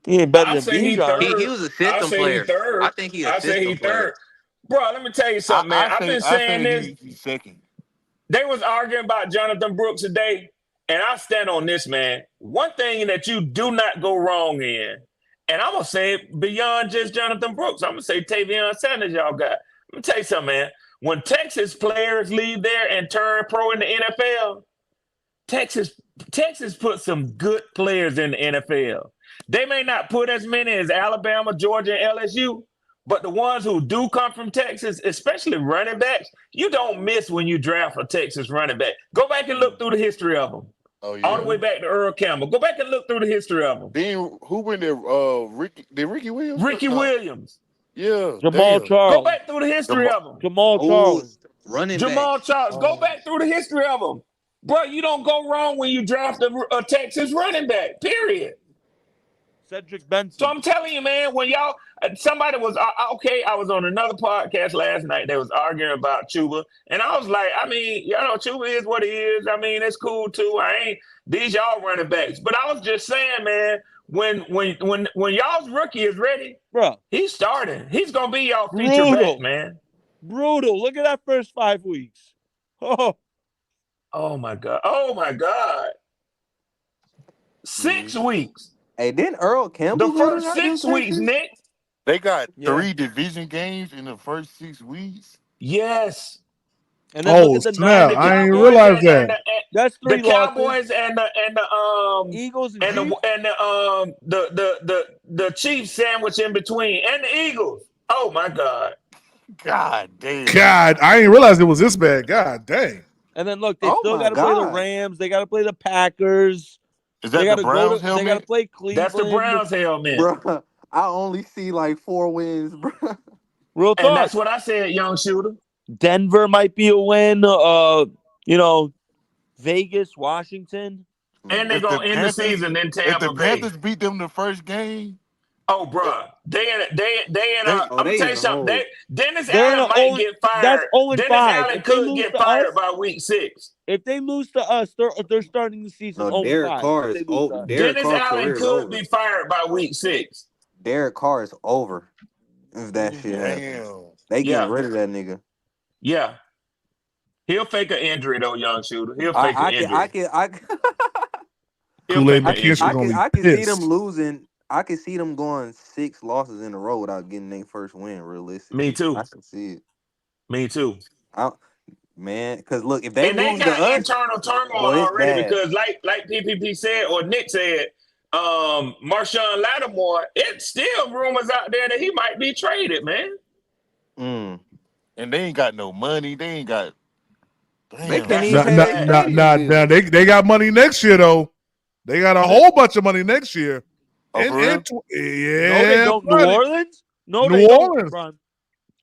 He ain't better I'll than say he Bijan. third. He was a I'll system say player. he third. I think he a I'll say he system player. third. Bro, let me tell you something, man. I've been saying this. He's second. They was arguing about Jonathan Brooks today, and I stand on this, man. One thing that you do not go wrong in, and I'm going to say it beyond just Jonathan Brooks. I'm going to say Tavion Sanders y'all got. Let me tell you something, man. When Texas players leave there and turn pro in the NFL, Texas put some good players in the NFL. They may not put as many as Alabama, Georgia, and LSU, but the ones who do come from Texas, especially running backs, you don't miss when you draft a Texas running back. Go back and look through the history of them. Oh yeah. All the way back to Earl Campbell. Go back and look through the history of them. Then who went there? Ricky Williams. Ricky Williams. Yeah. Jamal damn. Charles. Go back through the history of them. Jamal Oh, Charles. running Jamal back. Charles. Go back through the history of them. Bro, you don't go wrong when you draft a Texas running back, period. Cedric Benson. So I'm telling you, man, when y'all, somebody was, okay, I was on another podcast last night. They was arguing about Chuba. And I was like, I mean, you know, Chuba is what he is. I mean, it's cool too. These y'all running backs. But I was just saying, man, when y'all's rookie is ready, bro, he's starting. He's going to be y'all feature back, man. Brutal. Look at that first 5 weeks. Oh my God. Oh my God. 6 weeks. Hey, didn't Earl Campbell The go to first Goddamn 6 weeks, Texas? Nick. They got 3 division games in the first 6 weeks. Yes. And then look at the snap! nine. I ain't realize that. That's 3 The losses. Cowboys and the Eagles and the Chiefs sandwich in between, and the Eagles. Oh my God. God damn. God, I ain't realize it was this bad. God dang. And then look, they still got to play the Rams. They got to play the Packers. Is that the Browns helmet? They got to play Cleveland. That's the Browns helmet. Bro, I only see like 4 wins, bro. Real talk. And that's what I said, young shooter. Denver might be a win. Vegas, Washington. And they're going to end the season in Tampa If the Bay. Panthers beat them the first game, Oh, bro, they in. I'm gonna tell you in a something. hole. Dennis They're in Allen a might 0. get That's fired. Dennis 0-5. Allen If they could lose get to us, fired by week 6. if they lose to us, they're starting the season No, 0-5. If they lose to us. Derek Dennis Carr's Allen career is could over. be fired by week 6. Derek Carr is over if that shit happens. They getting Yeah, rid of that nigga. yeah. He'll fake an injury though, young shooter. He'll fake an injury. He'll Kool-Aid fake an injury. McKinstry gonna be I can see them pissed. losing. I can see them going 6 losses in a row without getting their first win. Realistically, Me too. I can see it. Me too. Man, because look, if they And they lose to got us, internal turmoil boy, it's already bad. because, like PPP said or Nick said, Marshawn Lattimore. It's still rumors out there that he might be traded, man. And they ain't got no money. They ain't got. Damn. They can't even Nah, pay nah, their nah, stadium nah, bill. nah, they got money next year though. They got a whole bunch of money next year. Oh, for real? Yeah, No, they don't. New buddy. Orleans? No, New they Orleans. don't, Bron.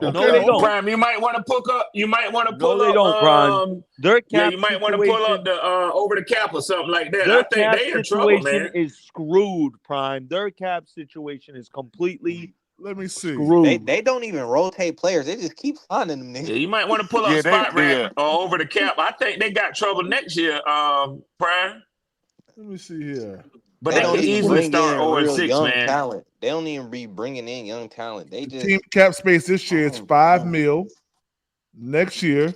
Okay. No, they don't. Prime, you might want to pull up. You might want to pull No, they up. don't, Bron. Their cap you might want to pull up situation. the over the cap or something like that. Their I think cap they in trouble, situation man. is screwed, Prime. Their cap situation is completely Let me see. screwed. They don't even rotate players. They just keep signing them niggas. Yeah, you might want to pull up spot rack or over the cap. I think they got trouble next year, Prime. Let me see here. But They they don't can even easily bring start in 0 real 6, young man. talent. They don't even be bringing in young talent. They just Team cap space this year is $5 million. Next year,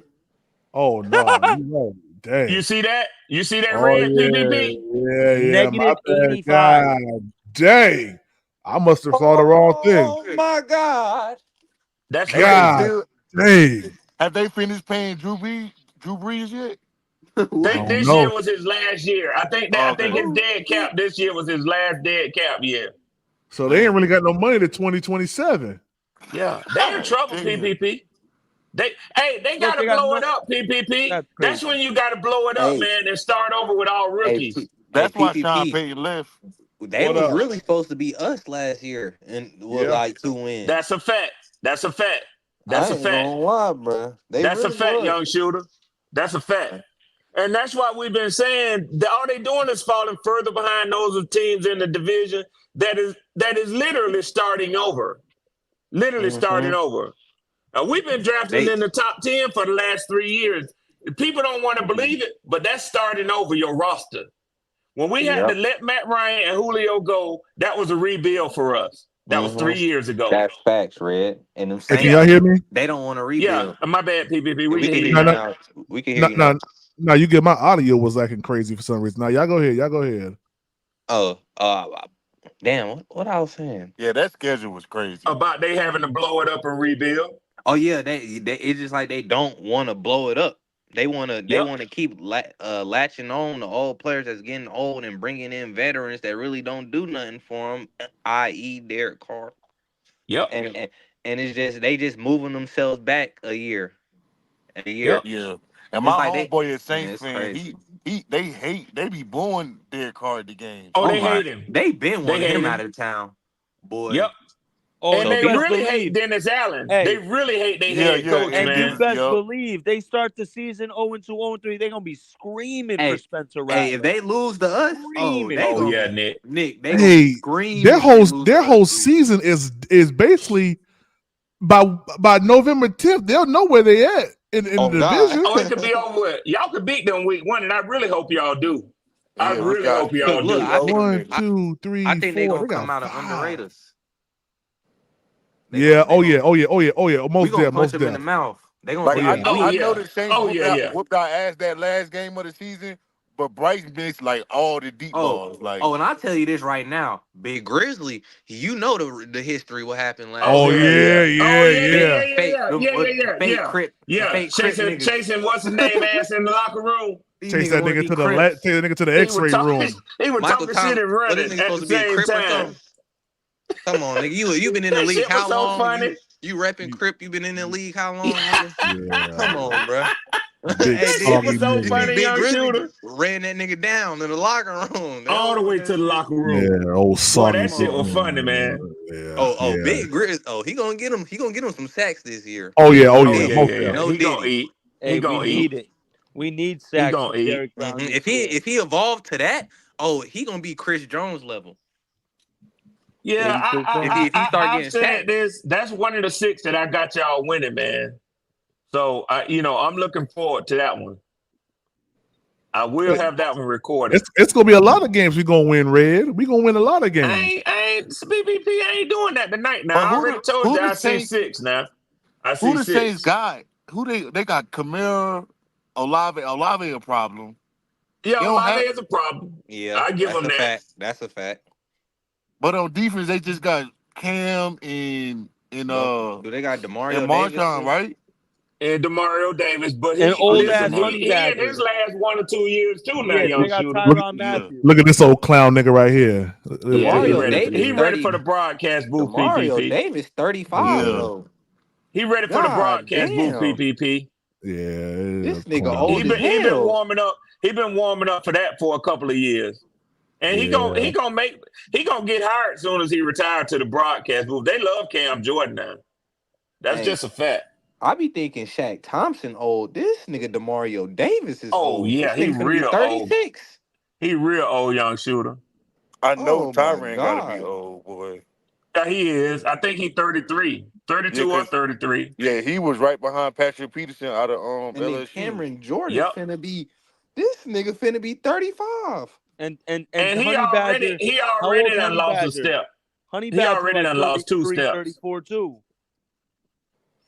oh no, you know, dang. You see that? You see that Oh red yeah, PPP? yeah. My Negative bad. 85. God dang, I must have saw the wrong thing. Oh my God. That's God dang. Have they finished paying Drew Brees yet? I think this no. year was his last year. I think his dead cap this year was his last dead cap year. So they ain't really got no money to 2027. Yeah, they in trouble, PPP. They gotta blow it up, PPP. That's when you gotta blow it up, man, and start over with all rookies. That's why PPP. Sean Payton left. They was really supposed to be us last year and with like 2 wins. That's a fact. That's a fact. That's I a ain't fact. gonna lie, bro. That's a fact, young shooter. That's a fact. And that's why we've been saying that all they doing is falling further behind those of teams in the division that is literally starting over. Literally starting over. We've been drafting in the top 10 for the last 3 years. People don't want to believe it, but that's starting over your roster. When we had to let Matt Ryan and Julio go, that was a rebuild for us. That was 3 years ago. That's facts, Red. And them Hey, can y'all hear me? They don't want to rebuild. Yeah, my bad, PPP. We can hear you No, now. We can hear you now. No, you get my audio was acting crazy for some reason. Now y'all go ahead. Y'all go ahead. Oh, damn. What I was saying? Yeah, that schedule was crazy. About they having to blow it up and rebuild. Oh yeah, they it's just like they don't want to blow it up. They want to keep latching on to old players that's getting old and bringing in veterans that really don't do nothing for them, i.e. Derek Carr. Yep. And it's just they just moving themselves back a year. Yeah. And my like homeboy is Saints it's fan. crazy. They be booing Derek Carr at the games. Oh, they hate him. They been wanting him out him. of town, boy. Yep. Oh, and they really hate Dennis Allen. Hey. They really hate their head coach, and man. you best believe they start the season 0-2, 0-3. They're gonna be screaming for Spencer Rattler. Hey, if they lose to us, Nick. Nick, they gonna scream. Their whole season is basically by November 10th, they'll know where they at in the division. Oh, it could be over with. Y'all could beat them week 1, and I really hope y'all do. I really hope y'all do. 1, 2, 3, I think 4. they gonna got come out and 5. underrate us. Oh yeah. Most gonna dead. punch Most them in the dead. mouth. They gonna Like, say, I know the Saints whooped our ass that last game of the season, but Bryce missed like all the deep balls. Like, and I'll tell you this right now, Big Grizzly, you know the history what happened last. Oh year. yeah. Fake Crip. Chasing what's his name ass in the locker room. Chase that nigga to the X-ray room. He was talking shit and running at the same time. Come on, nigga. You been in the league how long? Funny. You repping Crip? You been in the league how long? Nigga? Come on, bro. It was so funny, Big young Grizzly shooter. ran that nigga down in the locker room. All the way to the locker room. Yeah, old Boy, that shit was funny, man. Big Grizzly. He gonna get him. He gonna get him some sacks this year. Oh yeah. No, he gonna eat. Hey, he gonna need eat. it. We need sacks. Gonna eat. Derek Brown. If he evolved to that, he gonna be Chris Jones level. Yeah, If he start I've getting said sacked, this. That's one of the 6 that I got y'all winning, man. So I'm looking forward to that one. I will have that one recorded. It's gonna be a lot of games we're gonna win, Red. We're gonna win a lot of games. I ain't BBP ain't doing that tonight. Now But I already told who you the I see Saints? 6 now. I Who see the Saints 6. got? Who they got? Camille, Olave a problem. Yeah, They don't Olave have. is a problem. yeah, I give that's them a that. fact. That's a fact. But on defense, they just got Cam and Do they got Demario Davis Marshawn, too? right? And Demario Davis, but An Oh old yeah, ass Demario. honey he in his badger. last 1 or 2 years too now, Yeah, young they got shooter. Tyrann Yeah. Matthew. Look at this old clown nigga right here. Yeah, he Demario ready. Davis He ready 30. for the broadcast booth. Demario PPP. Davis 35 Yeah. though. He ready for the God broadcast booth. damn. PPP. This Yeah, nigga clown. old as He been hell. warming up. He been warming up for that for a couple of years. And he gonna get hired as soon as he retired to the broadcast booth. They love Cam Jordan now. That's Hey, just a fact. I be thinking Shaq Thompson old. This nigga Demario Davis is Oh old. yeah, This he nigga finna be real old. 36. He real old, young shooter. I know Oh my Tyrann got to be God. old, boy. Yeah, he is. I think he's 33, 32 Yeah, or 33. Yeah, he was right behind Patrick Peterson out of And then LSU. Cameron Jordan Yep. finna be. This nigga finna be 35. And And Honey Badger. he How already old's done Honey lost a Badger? step. Honey He Badger already like done lost 2 33, steps. 34 too.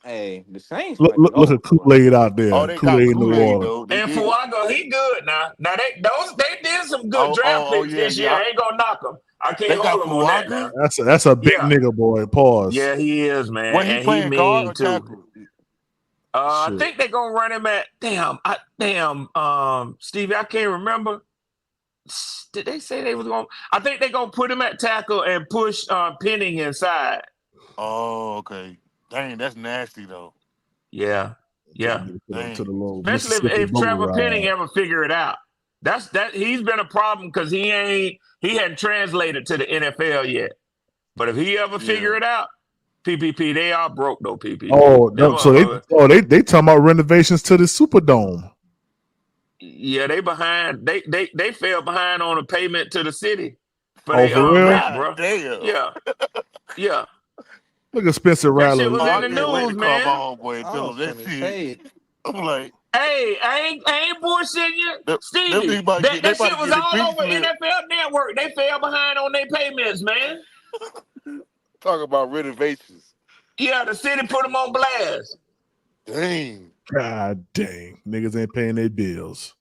Hey, the Saints Look, might be look at over. Kool-Aid out there. Oh, they got Kool-Aid in the Kool-Aid, water. though. They And did. Fuaga, he good now. Now they did some good draft picks yeah, this year. yeah. I ain't gonna knock them. I They can't got hold him on that Fuaga? now. That's a big Yeah. nigga, boy. Pause. Yeah, he is, man. When he and playing he guard mean or too. tackle? I Shit. think they're gonna run him at Stevie, I can't remember. Did they say they was gonna? I think they're gonna put him at tackle and push Penning inside. Oh, okay. Dang, that's nasty, though. Yeah. To the little Especially if boat Trevor ride. Penning ever figure it out. He's been a problem because he hadn't translated to the NFL yet. But if he ever figure it out, PPP, they are broke though. PPP. Oh, no, so they talking about renovations to the Superdome. Yeah, they behind. They fell behind on a payment to the city for Oh, for real? rent, bro. Damn. Yeah. Look at Spencer That Rattler. shit was I in the can't wait news, to call man. my homeboy and I tell was him that finna shit. say, I'm like, Hey, I ain't bullshitting you, them Stevie. niggas about to That get shit was a all pink over slip. NFL Network. They fell behind on their payments, man. Talk about renovations. Yeah, the city put them on blast. Dang. God dang. Niggas ain't paying their bills.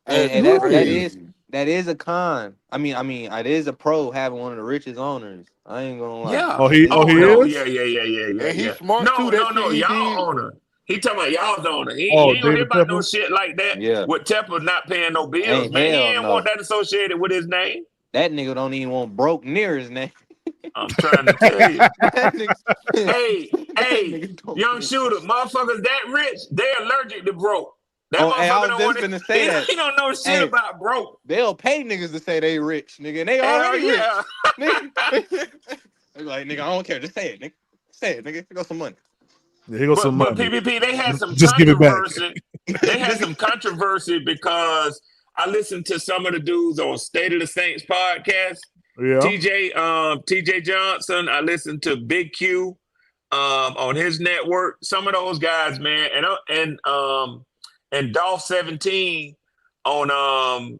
hey, That's that is a con. I mean, it is a pro having one of the richest owners. I ain't gonna lie. Yeah. Oh, he no, is? Yeah. And he's smart No, too. That no, shit he y'all did. owner. He talking about y'all's owner. He Oh, ain't gonna hear David about no Tepper? shit like that Yeah. with Tepper not paying no bills, Ain't man. He hell ain't no. want that associated with his name. That nigga don't even want broke near his name. I'm trying to tell you. That nigga- Hey, nigga don't young care. shooter, motherfuckers that rich, they allergic to broke. That Oh, hey, I motherfucker was don't just want finna say that. He don't know shit Hey. about broke. They'll pay niggas to say they rich, nigga, and they Hell already yeah. rich. Nigga. They like, nigga, I don't care. Just say it, nigga. Say it, nigga. Here goes some money. Yeah, here goes some But money. PPP, they had some Just give it back. controversy. They had some controversy because I listened to some of the dudes on State of the Saints podcast. Yeah. TJ Johnson. I listened to Big Q on his network. Some of those guys, man, and Dolph 17 on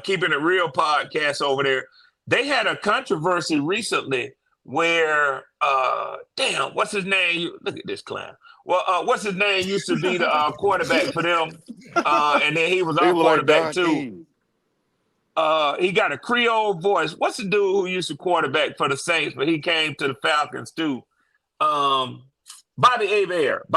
Keeping It Real podcast over there. They had a controversy recently where what's his name? Look at this clown. Well, what's his name used to be the quarterback for them, and then he was our quarterback too. He got a Creole voice. What's the dude who used to quarterback for the Saints, but he came to the Falcons too? Bobby Hebert.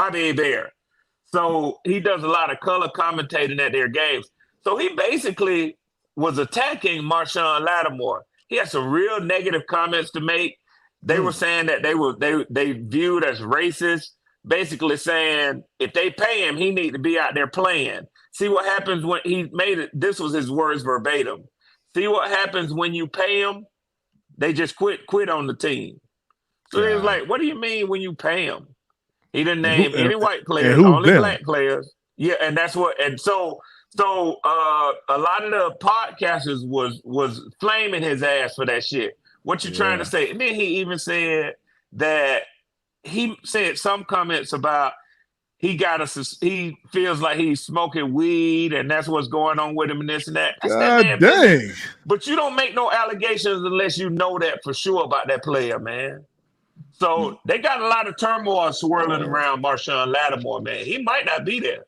So he does a lot of color commentating at their games. So he basically was attacking Marshawn Lattimore. He had some real negative comments to make. They were saying that they viewed as racist, basically saying if they pay him, he need to be out there playing. See what happens when he made it. This was his words verbatim. See what happens when you pay him? They just quit on the team. So they was like, what do you mean when you pay him? He didn't name any white players, only black players. Yeah, and that's what. And so a lot of the podcasters was flaming his ass for that shit. What you trying to say? And then he even said that he said some comments about he feels like he's smoking weed and that's what's going on with him and this and that. That's that God man dang. business. But you don't make no allegations unless you know that for sure about that player, man. So they got a lot of turmoil swirling around Marshawn Lattimore, man. He might not be there.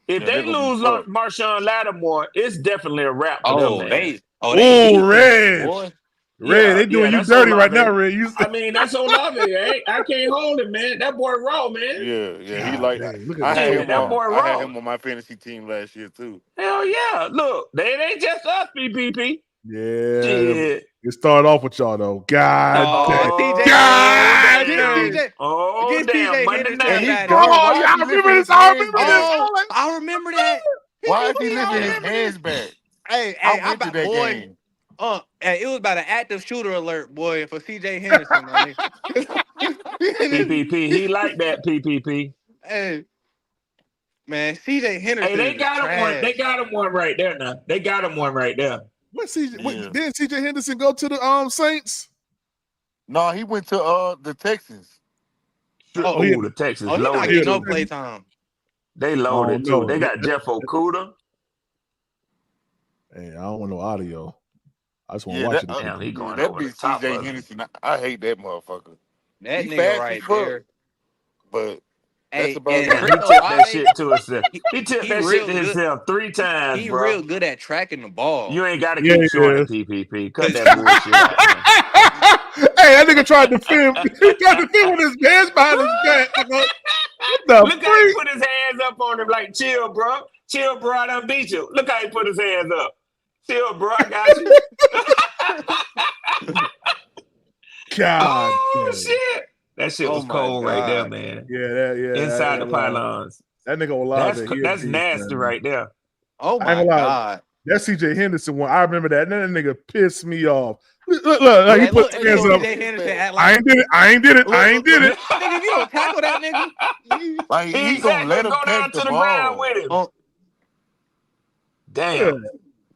If they lose Marshawn Lattimore, it's definitely a wrap for them, man. They Oh, beat Red. him, boy. Red, they doing you that's dirty right Olave. now, Red. I mean, that's Olave. I can't hold it, man. That boy raw, man. Yeah, he like dang, look at I had that boy I had raw. him on my fantasy team last year too. Hell yeah. Look, they ain't just us, PPP. Yeah. Shit. It started off with y'all though. God dang. TJ. God Against dang. TJ. Oh, Against damn. TJ Monday Henderson. night. And he's Bad good. Oh, Why yeah, is I he remember lifting this. his I hands remember back? this. I remember that. Why is he I lifting his remember hands this. back? Hey, I I'm went to about, that boy. game. Hey, it was about an active shooter alert, boy, for CJ Henderson, my nigga. PPP. He like that, PPP. Hey, man, CJ Henderson Hey, they is got him one. They trash. got him one right there now. They got him one right there. What CJ? Yeah. Didn't CJ Henderson go to the Saints? No, he went to the Texans. Oh, yeah. the Texans He not loaded getting too. no play time. They loaded too. no. They got Jeff Okuda. Hey, I don't want no audio. I just want to Yeah, watch that, it. Damn, he going that over the bitch top CJ of it. Henderson. I hate that motherfucker. That He nigga fast right as fuck, there. but Hey, that's about and it. He Chris tipped that Olave, shit to himself. He tipped he that shit real to good. himself 3 times, He bro. real good at tracking the ball. You ain't got to Yeah, keep showing it, PPP. Cut that bullshit out, man. Hey, that nigga tried to film. He tried to film with his hands behind his back. What the Look how he freak? put his hands up on him like, chill, bro. Chill, bro. I done beat you. Look how he put his hands up. Chill, bro. I got you. God. Oh, dang. shit. That shit was my cold right there, God. man. Yeah, Inside the pylons. That nigga Olave. That's nasty right there. Oh I ain't my gonna lie. God. That CJ Henderson one, I remember that. And that nigga pissed me off. Look, he Hey, put look, his hands up. CJ Henderson act I like ain't did it. I ain't did it. I ain't did it. nigga, if you don't tackle that nigga, Like he gonna Exactly. let him Go down catch to the the ground ball. with him. oh, Damn.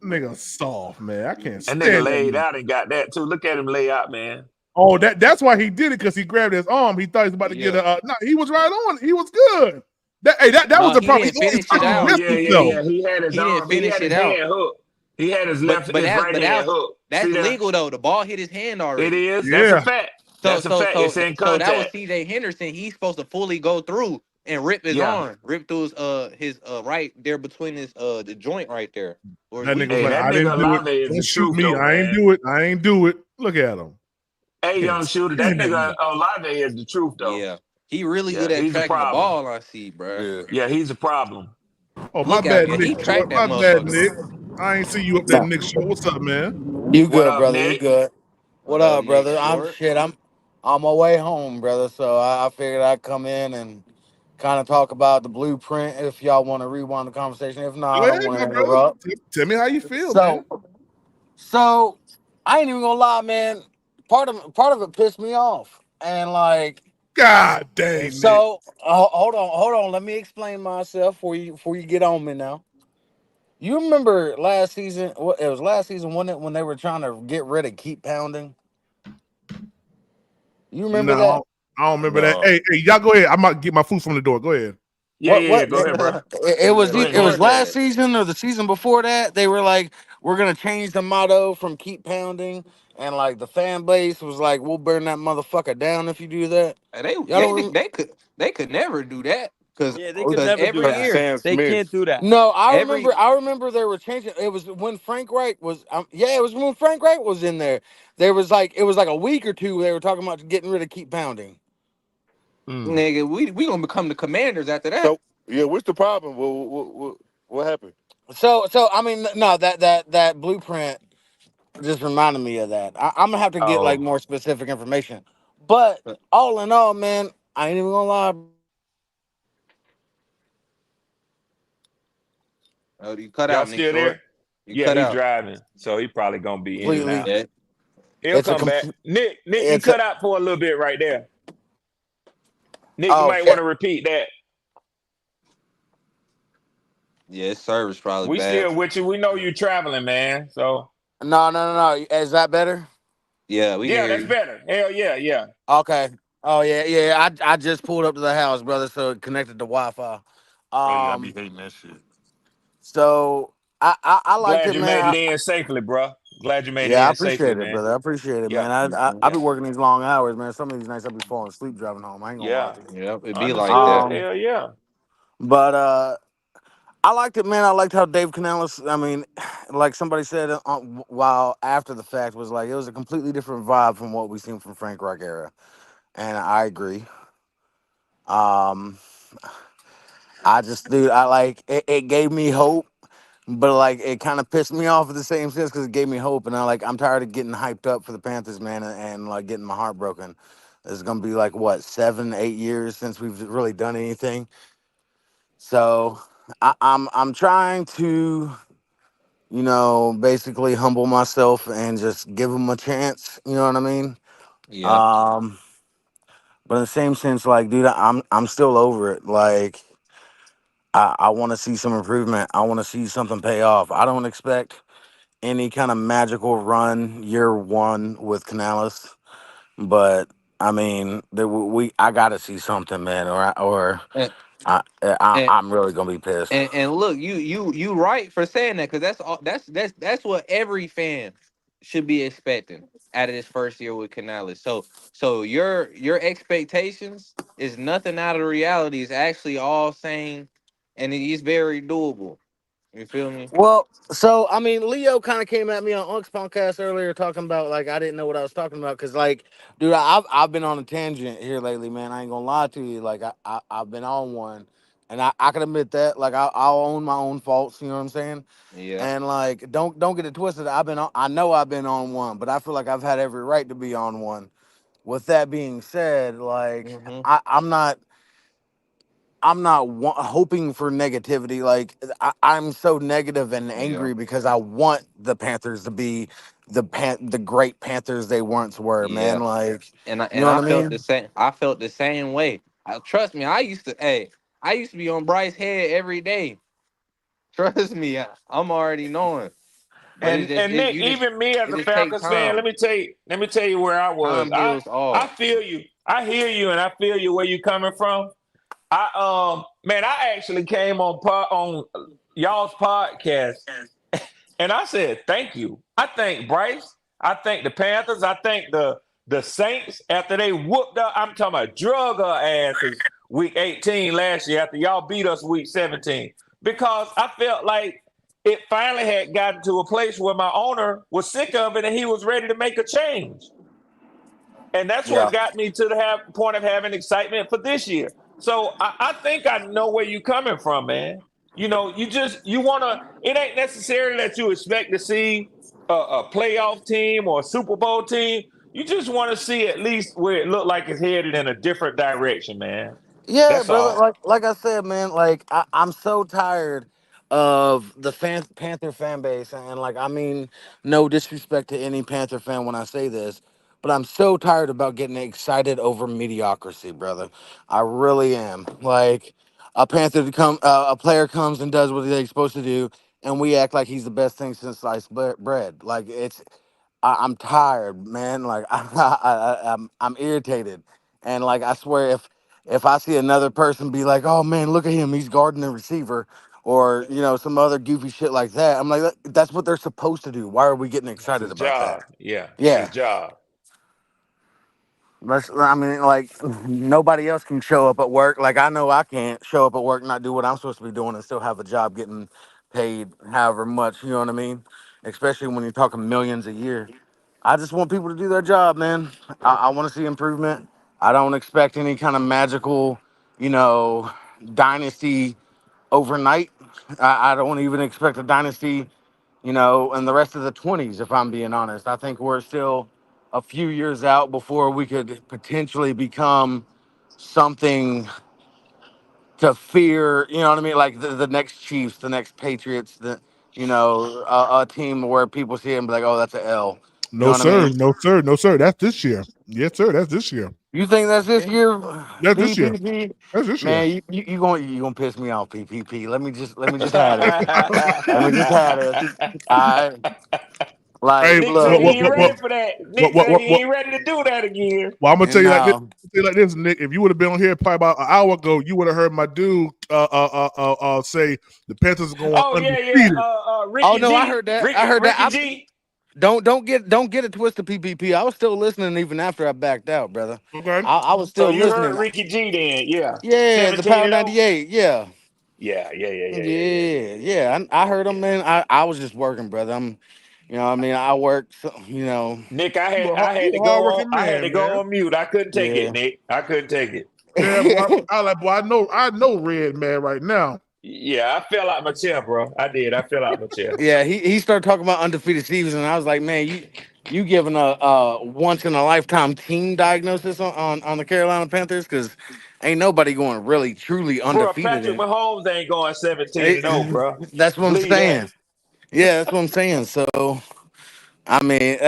Nigga soft, man. I can't That stand nigga that. laid nigga. out and got that too. Look at him lay out, man. Oh, that's why he did it, because he grabbed his arm. He thought he was about to get a no, he was right on. He was good. That was no, the he problem. didn't He always finish it Oh, out. yeah. He had his He didn't arm. He finish had it his out. hand hooked. He had his But right hand hooked. that's See that? legal though. The ball hit his hand already. It is. That's a fact. That's a fact. It's in So that was contact. CJ Henderson. He's supposed to fully go through and rip his arm, rip through his right there between his the joint right there. Or That nigga was like, that I didn't nigga do it. Olave is Don't the shoot truth, me. though, I ain't man. do it. I ain't do it. Look at him. Hey, young shooter, that nigga Olave is the truth, though. Yeah, he really good at he's a tracking the problem. ball. I see, bro. Yeah, he's a problem. Oh, my Look at bad, him. Nick. He tracked that My bad, motherfucker. Nick. I ain't see you up there, Nick. Show. What's up, man? You What good, up, brother? You Nick? good? What up, Nick brother? I'm Short? I'm on my way home, brother. So I figured I'd come in and kind of talk about the blueprint. If y'all want to rewind the conversation, if not, Go I don't ahead, want my to brother. interrupt. Tell me how you feel, man. So I ain't even gonna lie, man. Part of it pissed me off, and like, God dang, Nick. so hold on. Let me explain myself before you get on me now. You remember last season? It was last season, wasn't it, when they were trying to get rid of keep pounding? You remember that? No, I don't remember that. Hey, y'all go ahead. I might get my food from the door. Go ahead. Yeah. Go ahead, bro. It was last season or the season before that. They were like, we're gonna change the motto from keep pounding, and like the fan base was like, we'll burn that motherfucker down if you do that. They could never do that because Yeah, they could never do every that. year They can't do that. No, I remember they were changing. It was when Frank Reich was. It was when Frank Reich was in there. It was like a week or two. They were talking about getting rid of keep pounding. Nigga, we gonna become the Commanders after that. So yeah, what's the problem? What happened? So I mean, no, that blueprint just reminded me of that. I'm gonna have to get like more specific information. But all in all, man, I ain't even gonna lie. Oh, you cut Y'all out, Nick still Short. there? You Yeah, cut he out. driving, so he probably gonna be in and Completely. out. He'll come back. Nick, you cut out for a little bit right there. Nick, you might want to repeat that. Yeah, his service probably We bad. still with you. We know you traveling, man. So No, no, no, no. Is that better? Yeah, we can Yeah, hear that's you. better. Hell yeah, yeah. Okay. Oh yeah, yeah. I just pulled up to the house, brother, so it connected to Wi-Fi. Oh yeah, I be Um. hating that shit. So I liked Glad it, you man. made it in safely, bro. Glad you made it Yeah, I in safely, appreciate it, man. brother. I appreciate it, Yeah, man. I yeah, be working these long hours, man. Some of these nights I be falling asleep driving home. I ain't gonna lie yeah. to you. Yep, it be like Understood. that. Hell yeah. But I liked it, man. I liked how Dave Canales. I mean, like somebody said while after the fact was like it was a completely different vibe from what we seen from Frank Reich era, and I agree. Um, I just dude, I like it. It gave me hope, but like it kind of pissed me off at the same sense because it gave me hope, and I'm tired of getting hyped up for the Panthers, man, and like getting my heart broken. It's gonna be like what 7, 8 years since we've really done anything. So I'm trying to basically humble myself and just give them a chance. You know what I mean? Yeah. Um, but in the same sense, like, dude, I'm still over it. Like, I want to see some improvement. I want to see something pay off. I don't expect any kind of magical run year one with Canales, but I mean, I got to see something, man, or And I'm really gonna be pissed. and look, you right for saying that because that's all that's what every fan should be expecting out of this first year with Canales. So your expectations is nothing out of reality. It's actually all saying, and it is very doable. You feel me? Well, so I mean, Leo kind of came at me on Unk's podcast earlier talking about like I didn't know what I was talking about because like, dude, I've been on a tangent here lately, man. I ain't gonna lie to you, like I've been on one, and I can admit that, like I'll own my own faults. You know what I'm saying? Yeah. And like, don't get it twisted. I know I've been on one, but I feel like I've had every right to be on one. With that being said, like Hmm. I'm not hoping for negativity. Like I'm so negative and Yeah. angry because I want the Panthers to be the great Panthers they once were. Man, Yeah. like And I you and know what I I felt mean? the same. I felt the same way. Trust me. I used to be on Bryce head every day. Trust me. I'm already knowing. But And Nick, even me as it a just take Falcons fan, time. let me tell you where I was. Time I heals I all. feel you. I hear you, and I feel you where you coming from. Man, I actually came on y'all's podcast, and I said thank you. I thank Bryce. I thank the Panthers. I thank the Saints after they whooped up. I'm talking about drug our asses week 18 last year after y'all beat us week 17 because I felt like it finally had gotten to a place where my owner was sick of it and he was ready to make a change. And that's Yeah. what got me to the point of having excitement for this year. So I think I know where you're coming from, man. You want to. It ain't necessarily that you expect to see a playoff team or a Super Bowl team. You just want to see at least where it look like it's headed in a different direction, man. Yeah, That's brother. all. Like I said, man. Like I'm so tired of the Panther fan base, and like I mean, no disrespect to any Panther fan when I say this, but I'm so tired about getting excited over mediocrity, brother. I really am. Like a player comes and does what they're supposed to do, and we act like he's the best thing since sliced bread. Like I'm tired, man. Like I'm irritated, and like I swear if I see another person be like, "Oh man, look at him, he's guarding the receiver," or some other goofy shit like that, I'm like, That's what they're supposed to do. Why are we getting It's excited his about that?" job. Yeah, it's his Yeah, job. I mean, like nobody else can show up at work. Like I know I can't show up at work, not do what I'm supposed to be doing, and still have a job getting paid however much. You know what I mean? Especially when you're talking millions a year. I just want people to do their job, man. I want to see improvement. I don't expect any kind of magical, you know, dynasty overnight. I don't even expect a dynasty, in the rest of the 20s, if I'm being honest. I think we're still a few years out before we could potentially become something to fear, you know what I mean? Like the next Chiefs, the next Patriots, a team where people see it and be like, oh, that's an L. You know No what I sir, mean? no sir, no sir. That's this year. Yes sir, that's this year. You think that's this year? That's this year. PPP? That's this year. Man, you gonna piss me off, PPP. Let me just have this. Let me just have this. All right. Like, Hey, Nick say look, he ain't ready for that. Nick say he what? ain't ready to do that again. Well, I'm gonna tell and you like this. now, Nick. If you would have been on here probably about an hour ago, you would have heard my dude say the Panthers are going Oh yeah. undefeated. oh Ricky no, I G, heard that. I heard that. Ricky G. Don't get it twisted, PPP. I was still listening even after I backed out, brother. Okay. I was So still you heard listening. Ricky G then? Yeah, Yeah, the 17 Power and 0. 98. Yeah. Yeah. I heard him, man. I was just working, brother. I mean, I work, so, Nick, You a hard working I had to man, go man. on mute. I couldn't take it, yeah. Nick. I couldn't take it. Yeah, boy. I know Red man right now. Yeah, I fell out my chair, bro. I did. I fell out my chair. Yeah, he started talking about undefeated seasons, and I was like, man, you giving a once in a lifetime team diagnosis on the Carolina Panthers, because ain't nobody going really truly Bro, undefeated Patrick in. Mahomes ain't going 17 and 0, It, bro. that's what I'm Believe that. saying. Yeah, that's what I'm saying. So I mean,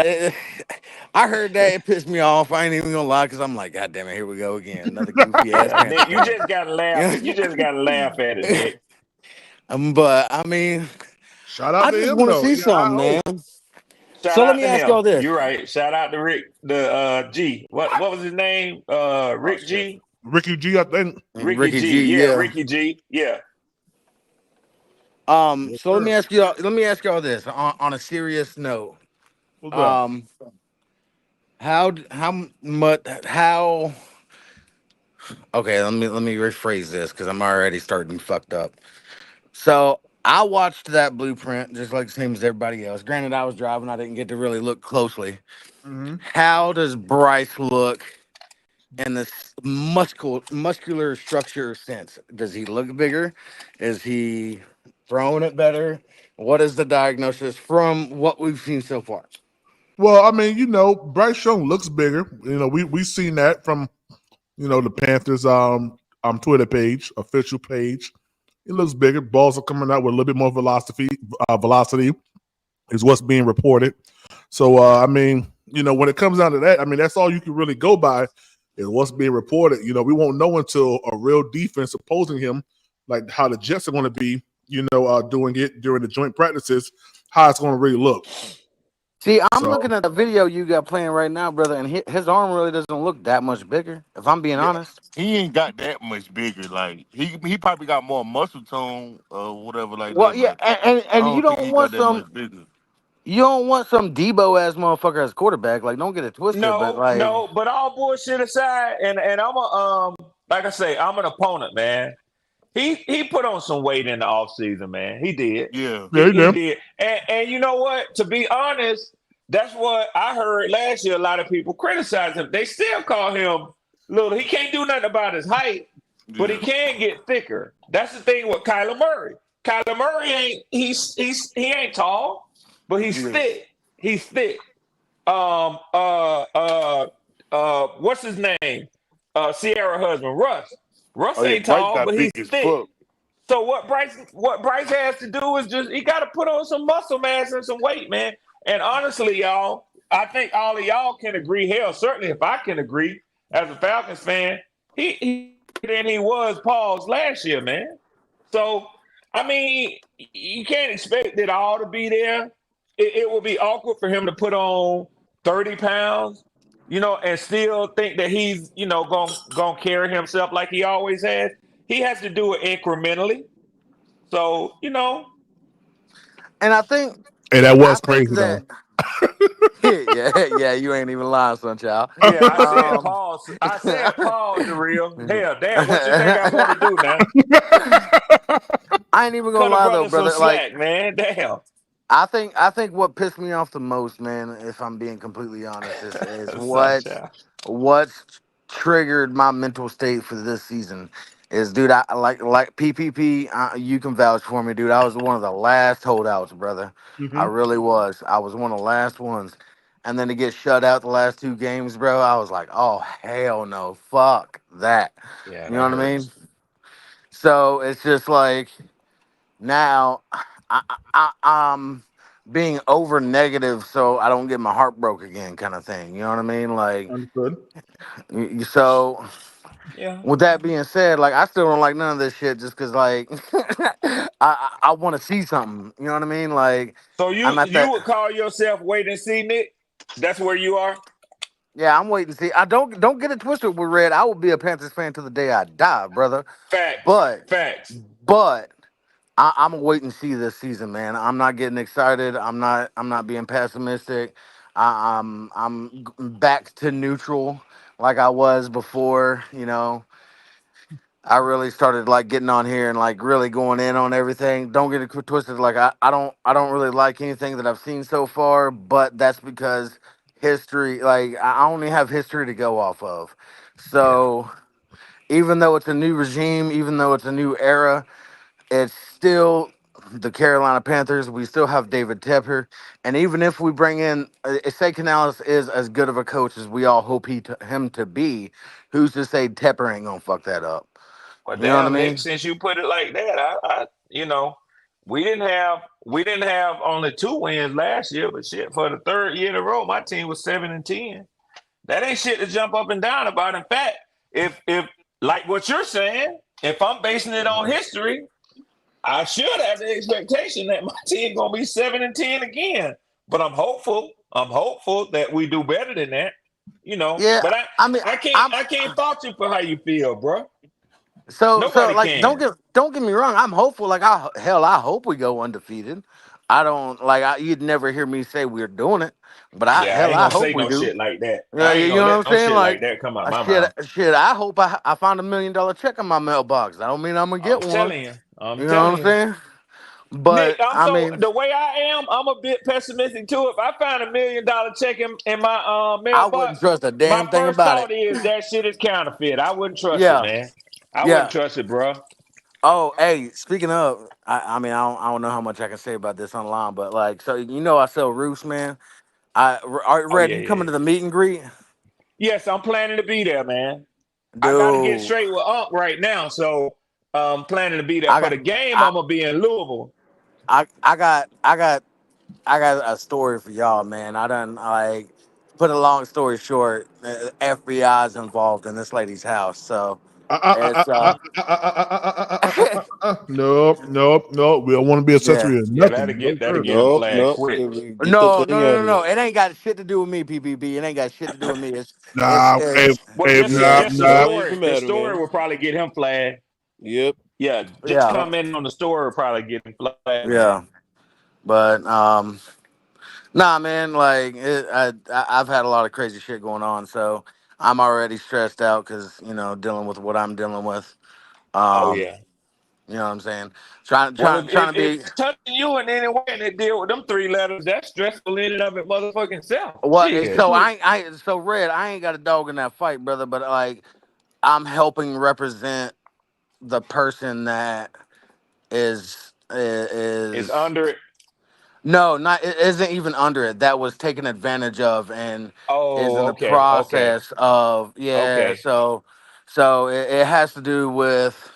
I heard that it pissed me off. I ain't even gonna lie, because I'm like, God damn it, here we go again, another goofy ass Yeah, Panther Nick, you fan. just gotta laugh. You just gotta laugh at it, Nick. But I mean, Shout out I to just him want to though. see Yeah, I something, hope. man. Shout So let out me to ask him. y'all this. You're right. Shout out to Rick, G. What was his name? Oh Rick shit. G. Ricky G, I think. Ricky Ricky G. G, Yeah, yeah. Ricky G. Yeah. Yes, So sir. let me ask y'all this on a serious note. What's up? Um, how much how okay, let me rephrase this because I'm already starting fucked up. So I watched that blueprint just like the same as everybody else. Granted, I was driving, I didn't get to really look closely. Mm-hmm. How does Bryce look in this muscular structure sense? Does he look bigger? Is he throwing it better? What is the diagnosis from what we've seen so far? Well, I mean, Bryce Young looks bigger. We seen that from the Panthers Twitter page, official page. It looks bigger. Balls are coming out with a little bit more velocity. Velocity is what's being reported. So I mean, when it comes down to that, I mean, that's all you can really go by is what's being reported. We won't know until a real defense opposing him, like how the Jets are going to be, doing it during the joint practices, how it's going to really look. See, I'm So looking at a video you got playing right now, brother, and his arm really doesn't look that much bigger, if I'm being Yeah, honest. he ain't got that much bigger. Like he probably got more muscle tone or whatever like Well, that, yeah, but and I you don't think don't he got want that some much bigger. Debo ass motherfucker as quarterback. Like, don't get it twisted, but like, No. But all bullshit aside, and I'm a like I say, I'm an opponent, man. He put on some weight in the offseason, man. He did. Yeah. yeah, he He did. did. And you know what? To be honest, that's what I heard last year. A lot of people criticize him. They still call him little. He can't do nothing about his height, but he Yeah. can get thicker. That's the thing with Kyler Murray. Kyler Murray ain't he ain't tall, but he's Yeah. thick. He's thick. What's his name? Sierra husband, Russ. Russ Oh yeah, ain't Bryce tall, got but he's big as thick. fuck. So what Bryce has to do is just he got to put on some muscle mass and some weight, man. And honestly, y'all, I think all of y'all can agree. Hell, certainly if I can agree as a Falcons fan, he than he was Paul's last year, man. So I mean, you can't expect it all to be there. It will be awkward for him to put on 30 pounds, and still think that he's, gonna carry himself like he always has. He has to do it incrementally. So, and I think Hey, that I was think crazy that though. yeah, you ain't even lying, son, child. yeah, I said Um, pause. I said pause the real. Hell, damn, what you think I want to do now? I ain't even gonna Cut a lie though, brother some brother. Like, slack, man. Damn. I think what pissed me off the most, man, if I'm being completely honest, is Sunshine. what's triggered my mental state for this season. Is, dude, I like PPP. You can vouch for me, dude. I was one of the last holdouts, brother. I hmm really was. I was one of the last ones, and then to get shut out the last two games, bro, I was like, oh hell no, fuck that. Yeah, You know that what I mean? hurts. So it's just like now I'm being over negative so I don't get my heart broke again, kind of thing. You know what I mean? Like, Understood. so Yeah. With that being said, like I still don't like none of this shit just because like I want to see something. You know what I mean? Like So I'm at you that. would call yourself wait and see, Nick? That's where you are. Yeah, I'm waiting to see. I don't get it twisted with Red. I will be a Panthers fan till the day I die, brother. Facts. But Facts. but I'm gonna wait and see this season, man. I'm not getting excited. I'm not being pessimistic. I'm back to neutral like I was before. You know, I really started like getting on here and like really going in on everything. Don't get it twisted. Like I don't really like anything that I've seen so far, but that's because history. Like I only have history to go off of. Yeah. So even though it's a new regime, even though it's a new era, it's still the Carolina Panthers. We still have David Tepper, and even if we bring in, say Canales is as good of a coach as we all hope him to be, who's to say Tepper ain't gonna fuck that up? Well, You know what I damn, Nick, mean? since you put it like that, we didn't have only 2 wins last year, but shit, for the third year in a row, my team was 7-10. That ain't shit to jump up and down about. In fact, if like what you're saying, if I'm basing it on history, I should have the expectation that my team gonna be 7-10 again. But I'm hopeful. I'm hopeful that we do better than that. Yeah. But I mean, I can't I'm I can't fault you for how you feel, bro. so Nobody like can. don't get me wrong. I'm hopeful. Like I hope we go undefeated. I don't like you'd never hear me say we're doing it, but Yeah, I ain't I gonna hope say we no do. shit like that. Yeah, I ain't you gonna know what let I'm no saying? shit like Like, that come out my shit, mouth. shit. I hope I found $1 million check in my mailbox. I don't mean I'm gonna I'm get one. telling you. I'm You know telling what I'm you. saying? Nick, But I mean, the way I am, I'm a bit pessimistic too. If I find $1 million check in my I wouldn't mailbox, trust a my damn thing first about it. thought is that shit is counterfeit. I wouldn't trust it, Yeah, man. I wouldn't yeah. trust it, bro. Oh, hey, speaking of, I mean, I don't know how much I can say about this online, but like, so I sell roofs, man. Oh Red, yeah, you yeah, coming yeah. to the meet and greet, Yes, I'm planning to be there, man. I got to get dude? straight with Unc right now, so I'm planning to be there I for got, the game. I, I'm gonna be in Louisville. I got a story for y'all, man. I done like put a long story short. FBI's involved in this lady's house, so it's Nope, nope, nope. We don't want to be yeah. accessory or Yeah, nothing. No, that'll sir. get him Nope, flagged nope. quick. Get that No, no, thing no, out no, of here. no. It ain't got shit to do with me, PPP. It ain't got shit to do with me. It's Nah, hey, Well, hey, just nah, No, just the nah. don't story. even The matter, story man. will probably get him flagged. Yep. Yeah, just yeah, commenting on the story will probably get him flagged, yeah. man. But nah, man. Like I've had a lot of crazy shit going on, so I'm already stressed out because dealing with what I'm dealing with. Oh Um, yeah. you know what I'm saying? Trying, Well, trying, trying to be. if touching you in any way and it deal with them 3 letters, that's stressful in and of it, motherfucking self. What? Shit. So so Red. I ain't got a dog in that fight, brother. But like, I'm helping represent the person that It's is under it. no, not it isn't even under it. That was taken advantage of and is in Oh, the okay, okay, process of yeah. okay. So it has to do with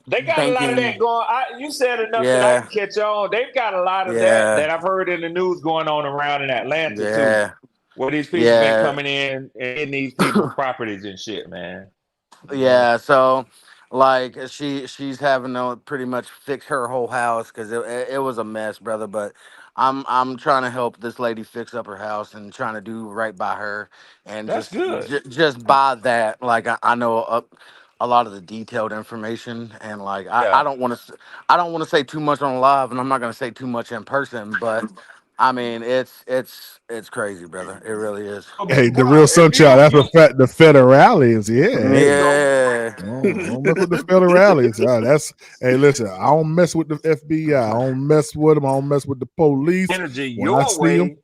They got a lot of that banking. going. You said enough that I Yeah, can catch on. They've got a lot of that yeah, that I've heard in the news going on around in Atlanta too, yeah, where these people been yeah. coming in and in these people's properties and shit, man. Yeah, so like she's having to pretty much fix her whole house because it was a mess, brother. But I'm trying to help this lady fix up her house and trying to do right by her and That's good. just by that, like I know a lot of the detailed information and like I Yeah, don't want to say too much on live and I'm not gonna say too much in person, but I mean it's crazy, brother. It really is. Hey, the real bro. sun If child. you That's a you fact. The federales. Yeah. there you Hey, go. Yeah. don't mess with the federales. That's hey. Listen, I don't mess with the FBI. I don't mess with them. I don't mess with the police. Energy When I your see them, way,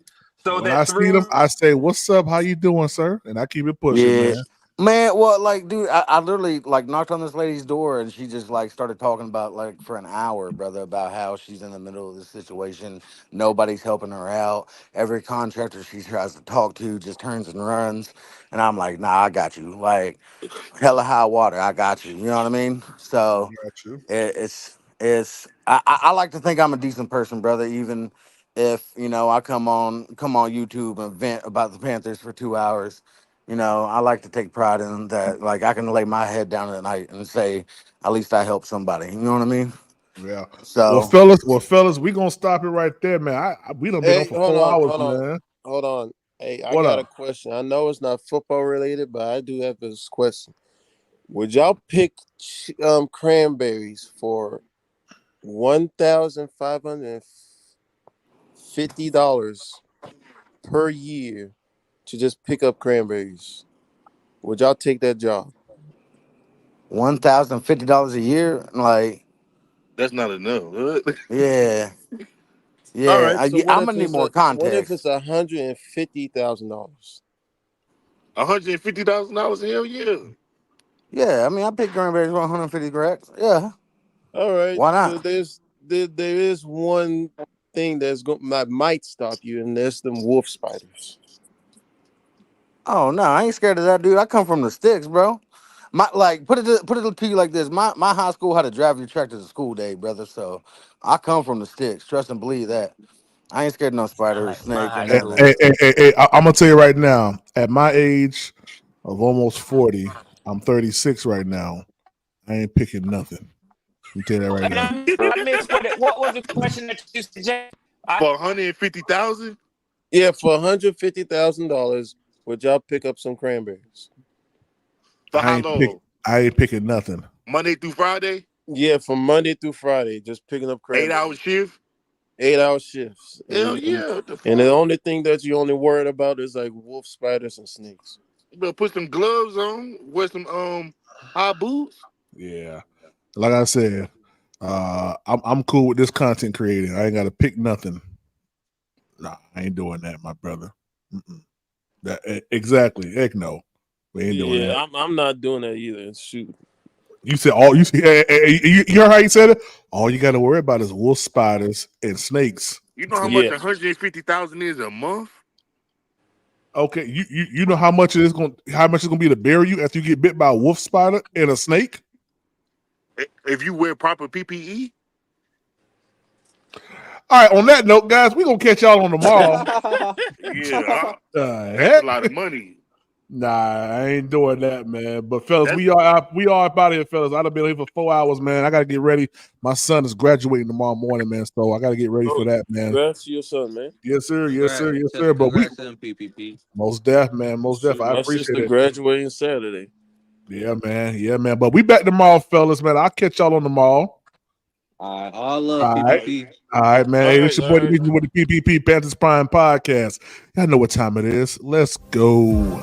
so when I that see them, through. I say, "What's up? How you doing, sir?" And I keep it pushing, Yeah. man. Man, well, like, dude, I literally like knocked on this lady's door and she just like started talking about like for an hour, brother, about how she's in the middle of this situation. Nobody's helping her out. Every contractor she tries to talk to just turns and runs. And I'm like, nah, I got you. Like, hella high water, I got you. You know what I mean? So Got you. I like to think I'm a decent person, brother, even if I come on YouTube and vent about the Panthers for 2 hours. You know, I like to take pride in that. Like I can lay my head down at night and say, at least I helped somebody. You know what I mean? Yeah. So, fellas, we gonna stop it right there, man. We done been on Hey, for 4 hours, man. hold on. Hey, I What got up? a question. I know it's not football related, but I do have this question. Would y'all pick cranberries for $1,550 per year to just pick up cranberries? Would y'all take that job? $1,050 a year, like That's not enough. yeah, All yeah. right. So I'm gonna need more it's context. $150,000? $150,000? Hell yeah. Yeah, I mean, I picked cranberries for 150 correct. Yeah, All right. why So not? there is one thing that might stop you, and that's them wolf spiders. Oh no, I ain't scared of that, dude. I come from the sticks, bro. Put it to you like this. My high school had a drive your tractor to school day, brother. So I come from the sticks. Trust and believe that. I ain't scared of no spider or snake or none of that. I'm gonna tell you right now. At my age of almost 40, I'm 36 right now. I ain't picking nothing. Let me tell you that right now. I missed what was the question that you suggested? For 150,000? Yeah, for $150,000, would y'all pick up some cranberries? For how long? I ain't picking nothing. Monday through Friday? Yeah, from Monday through Friday, just picking up 8 hour cranberries. shift? 8-hour shifts. Hell yeah. What the fuck? And the only thing that you only worried about is like wolf spiders and snakes. You better put some gloves on, wear some high boots. Yeah. Like I said, I'm cool with this content creating. I ain't gotta pick nothing. Nah, I ain't doing that, my brother. Exactly. Heck no. We ain't doing that. I'm not doing that either. Shoot. You said you heard how you said it? All you gotta worry about is wolf spiders and snakes. You know how much 150,000 is a month? Okay, you know how much it's gonna be to bury you after you get bit by a wolf spider and a snake? If you wear proper PPE? All right, on that note, guys, we're gonna catch y'all on tomorrow. Yeah. That's That's a lot of money. Nah, I ain't doing that, man. But fellas, we are up out of here, fellas. I've been here for 4 hours, man. I gotta get ready. My son is graduating tomorrow morning, man. So I gotta get ready for that, man. Congrats to your son, man. Yes, sir. Yes, sir. Yes, sir. But Congrats to them, PPP. most deaf, man. Most deaf. I My appreciate sister it. graduating Saturday. Yeah, man. Yeah, man. But we back tomorrow, fellas, man. I'll catch y'all on tomorrow. All right, all love, All right. PPP. All right, man. All Hey, right, it's your boy all right. Demetrius with the PPP Panthers Prime Podcast. Y'all know what time it is. Let's go.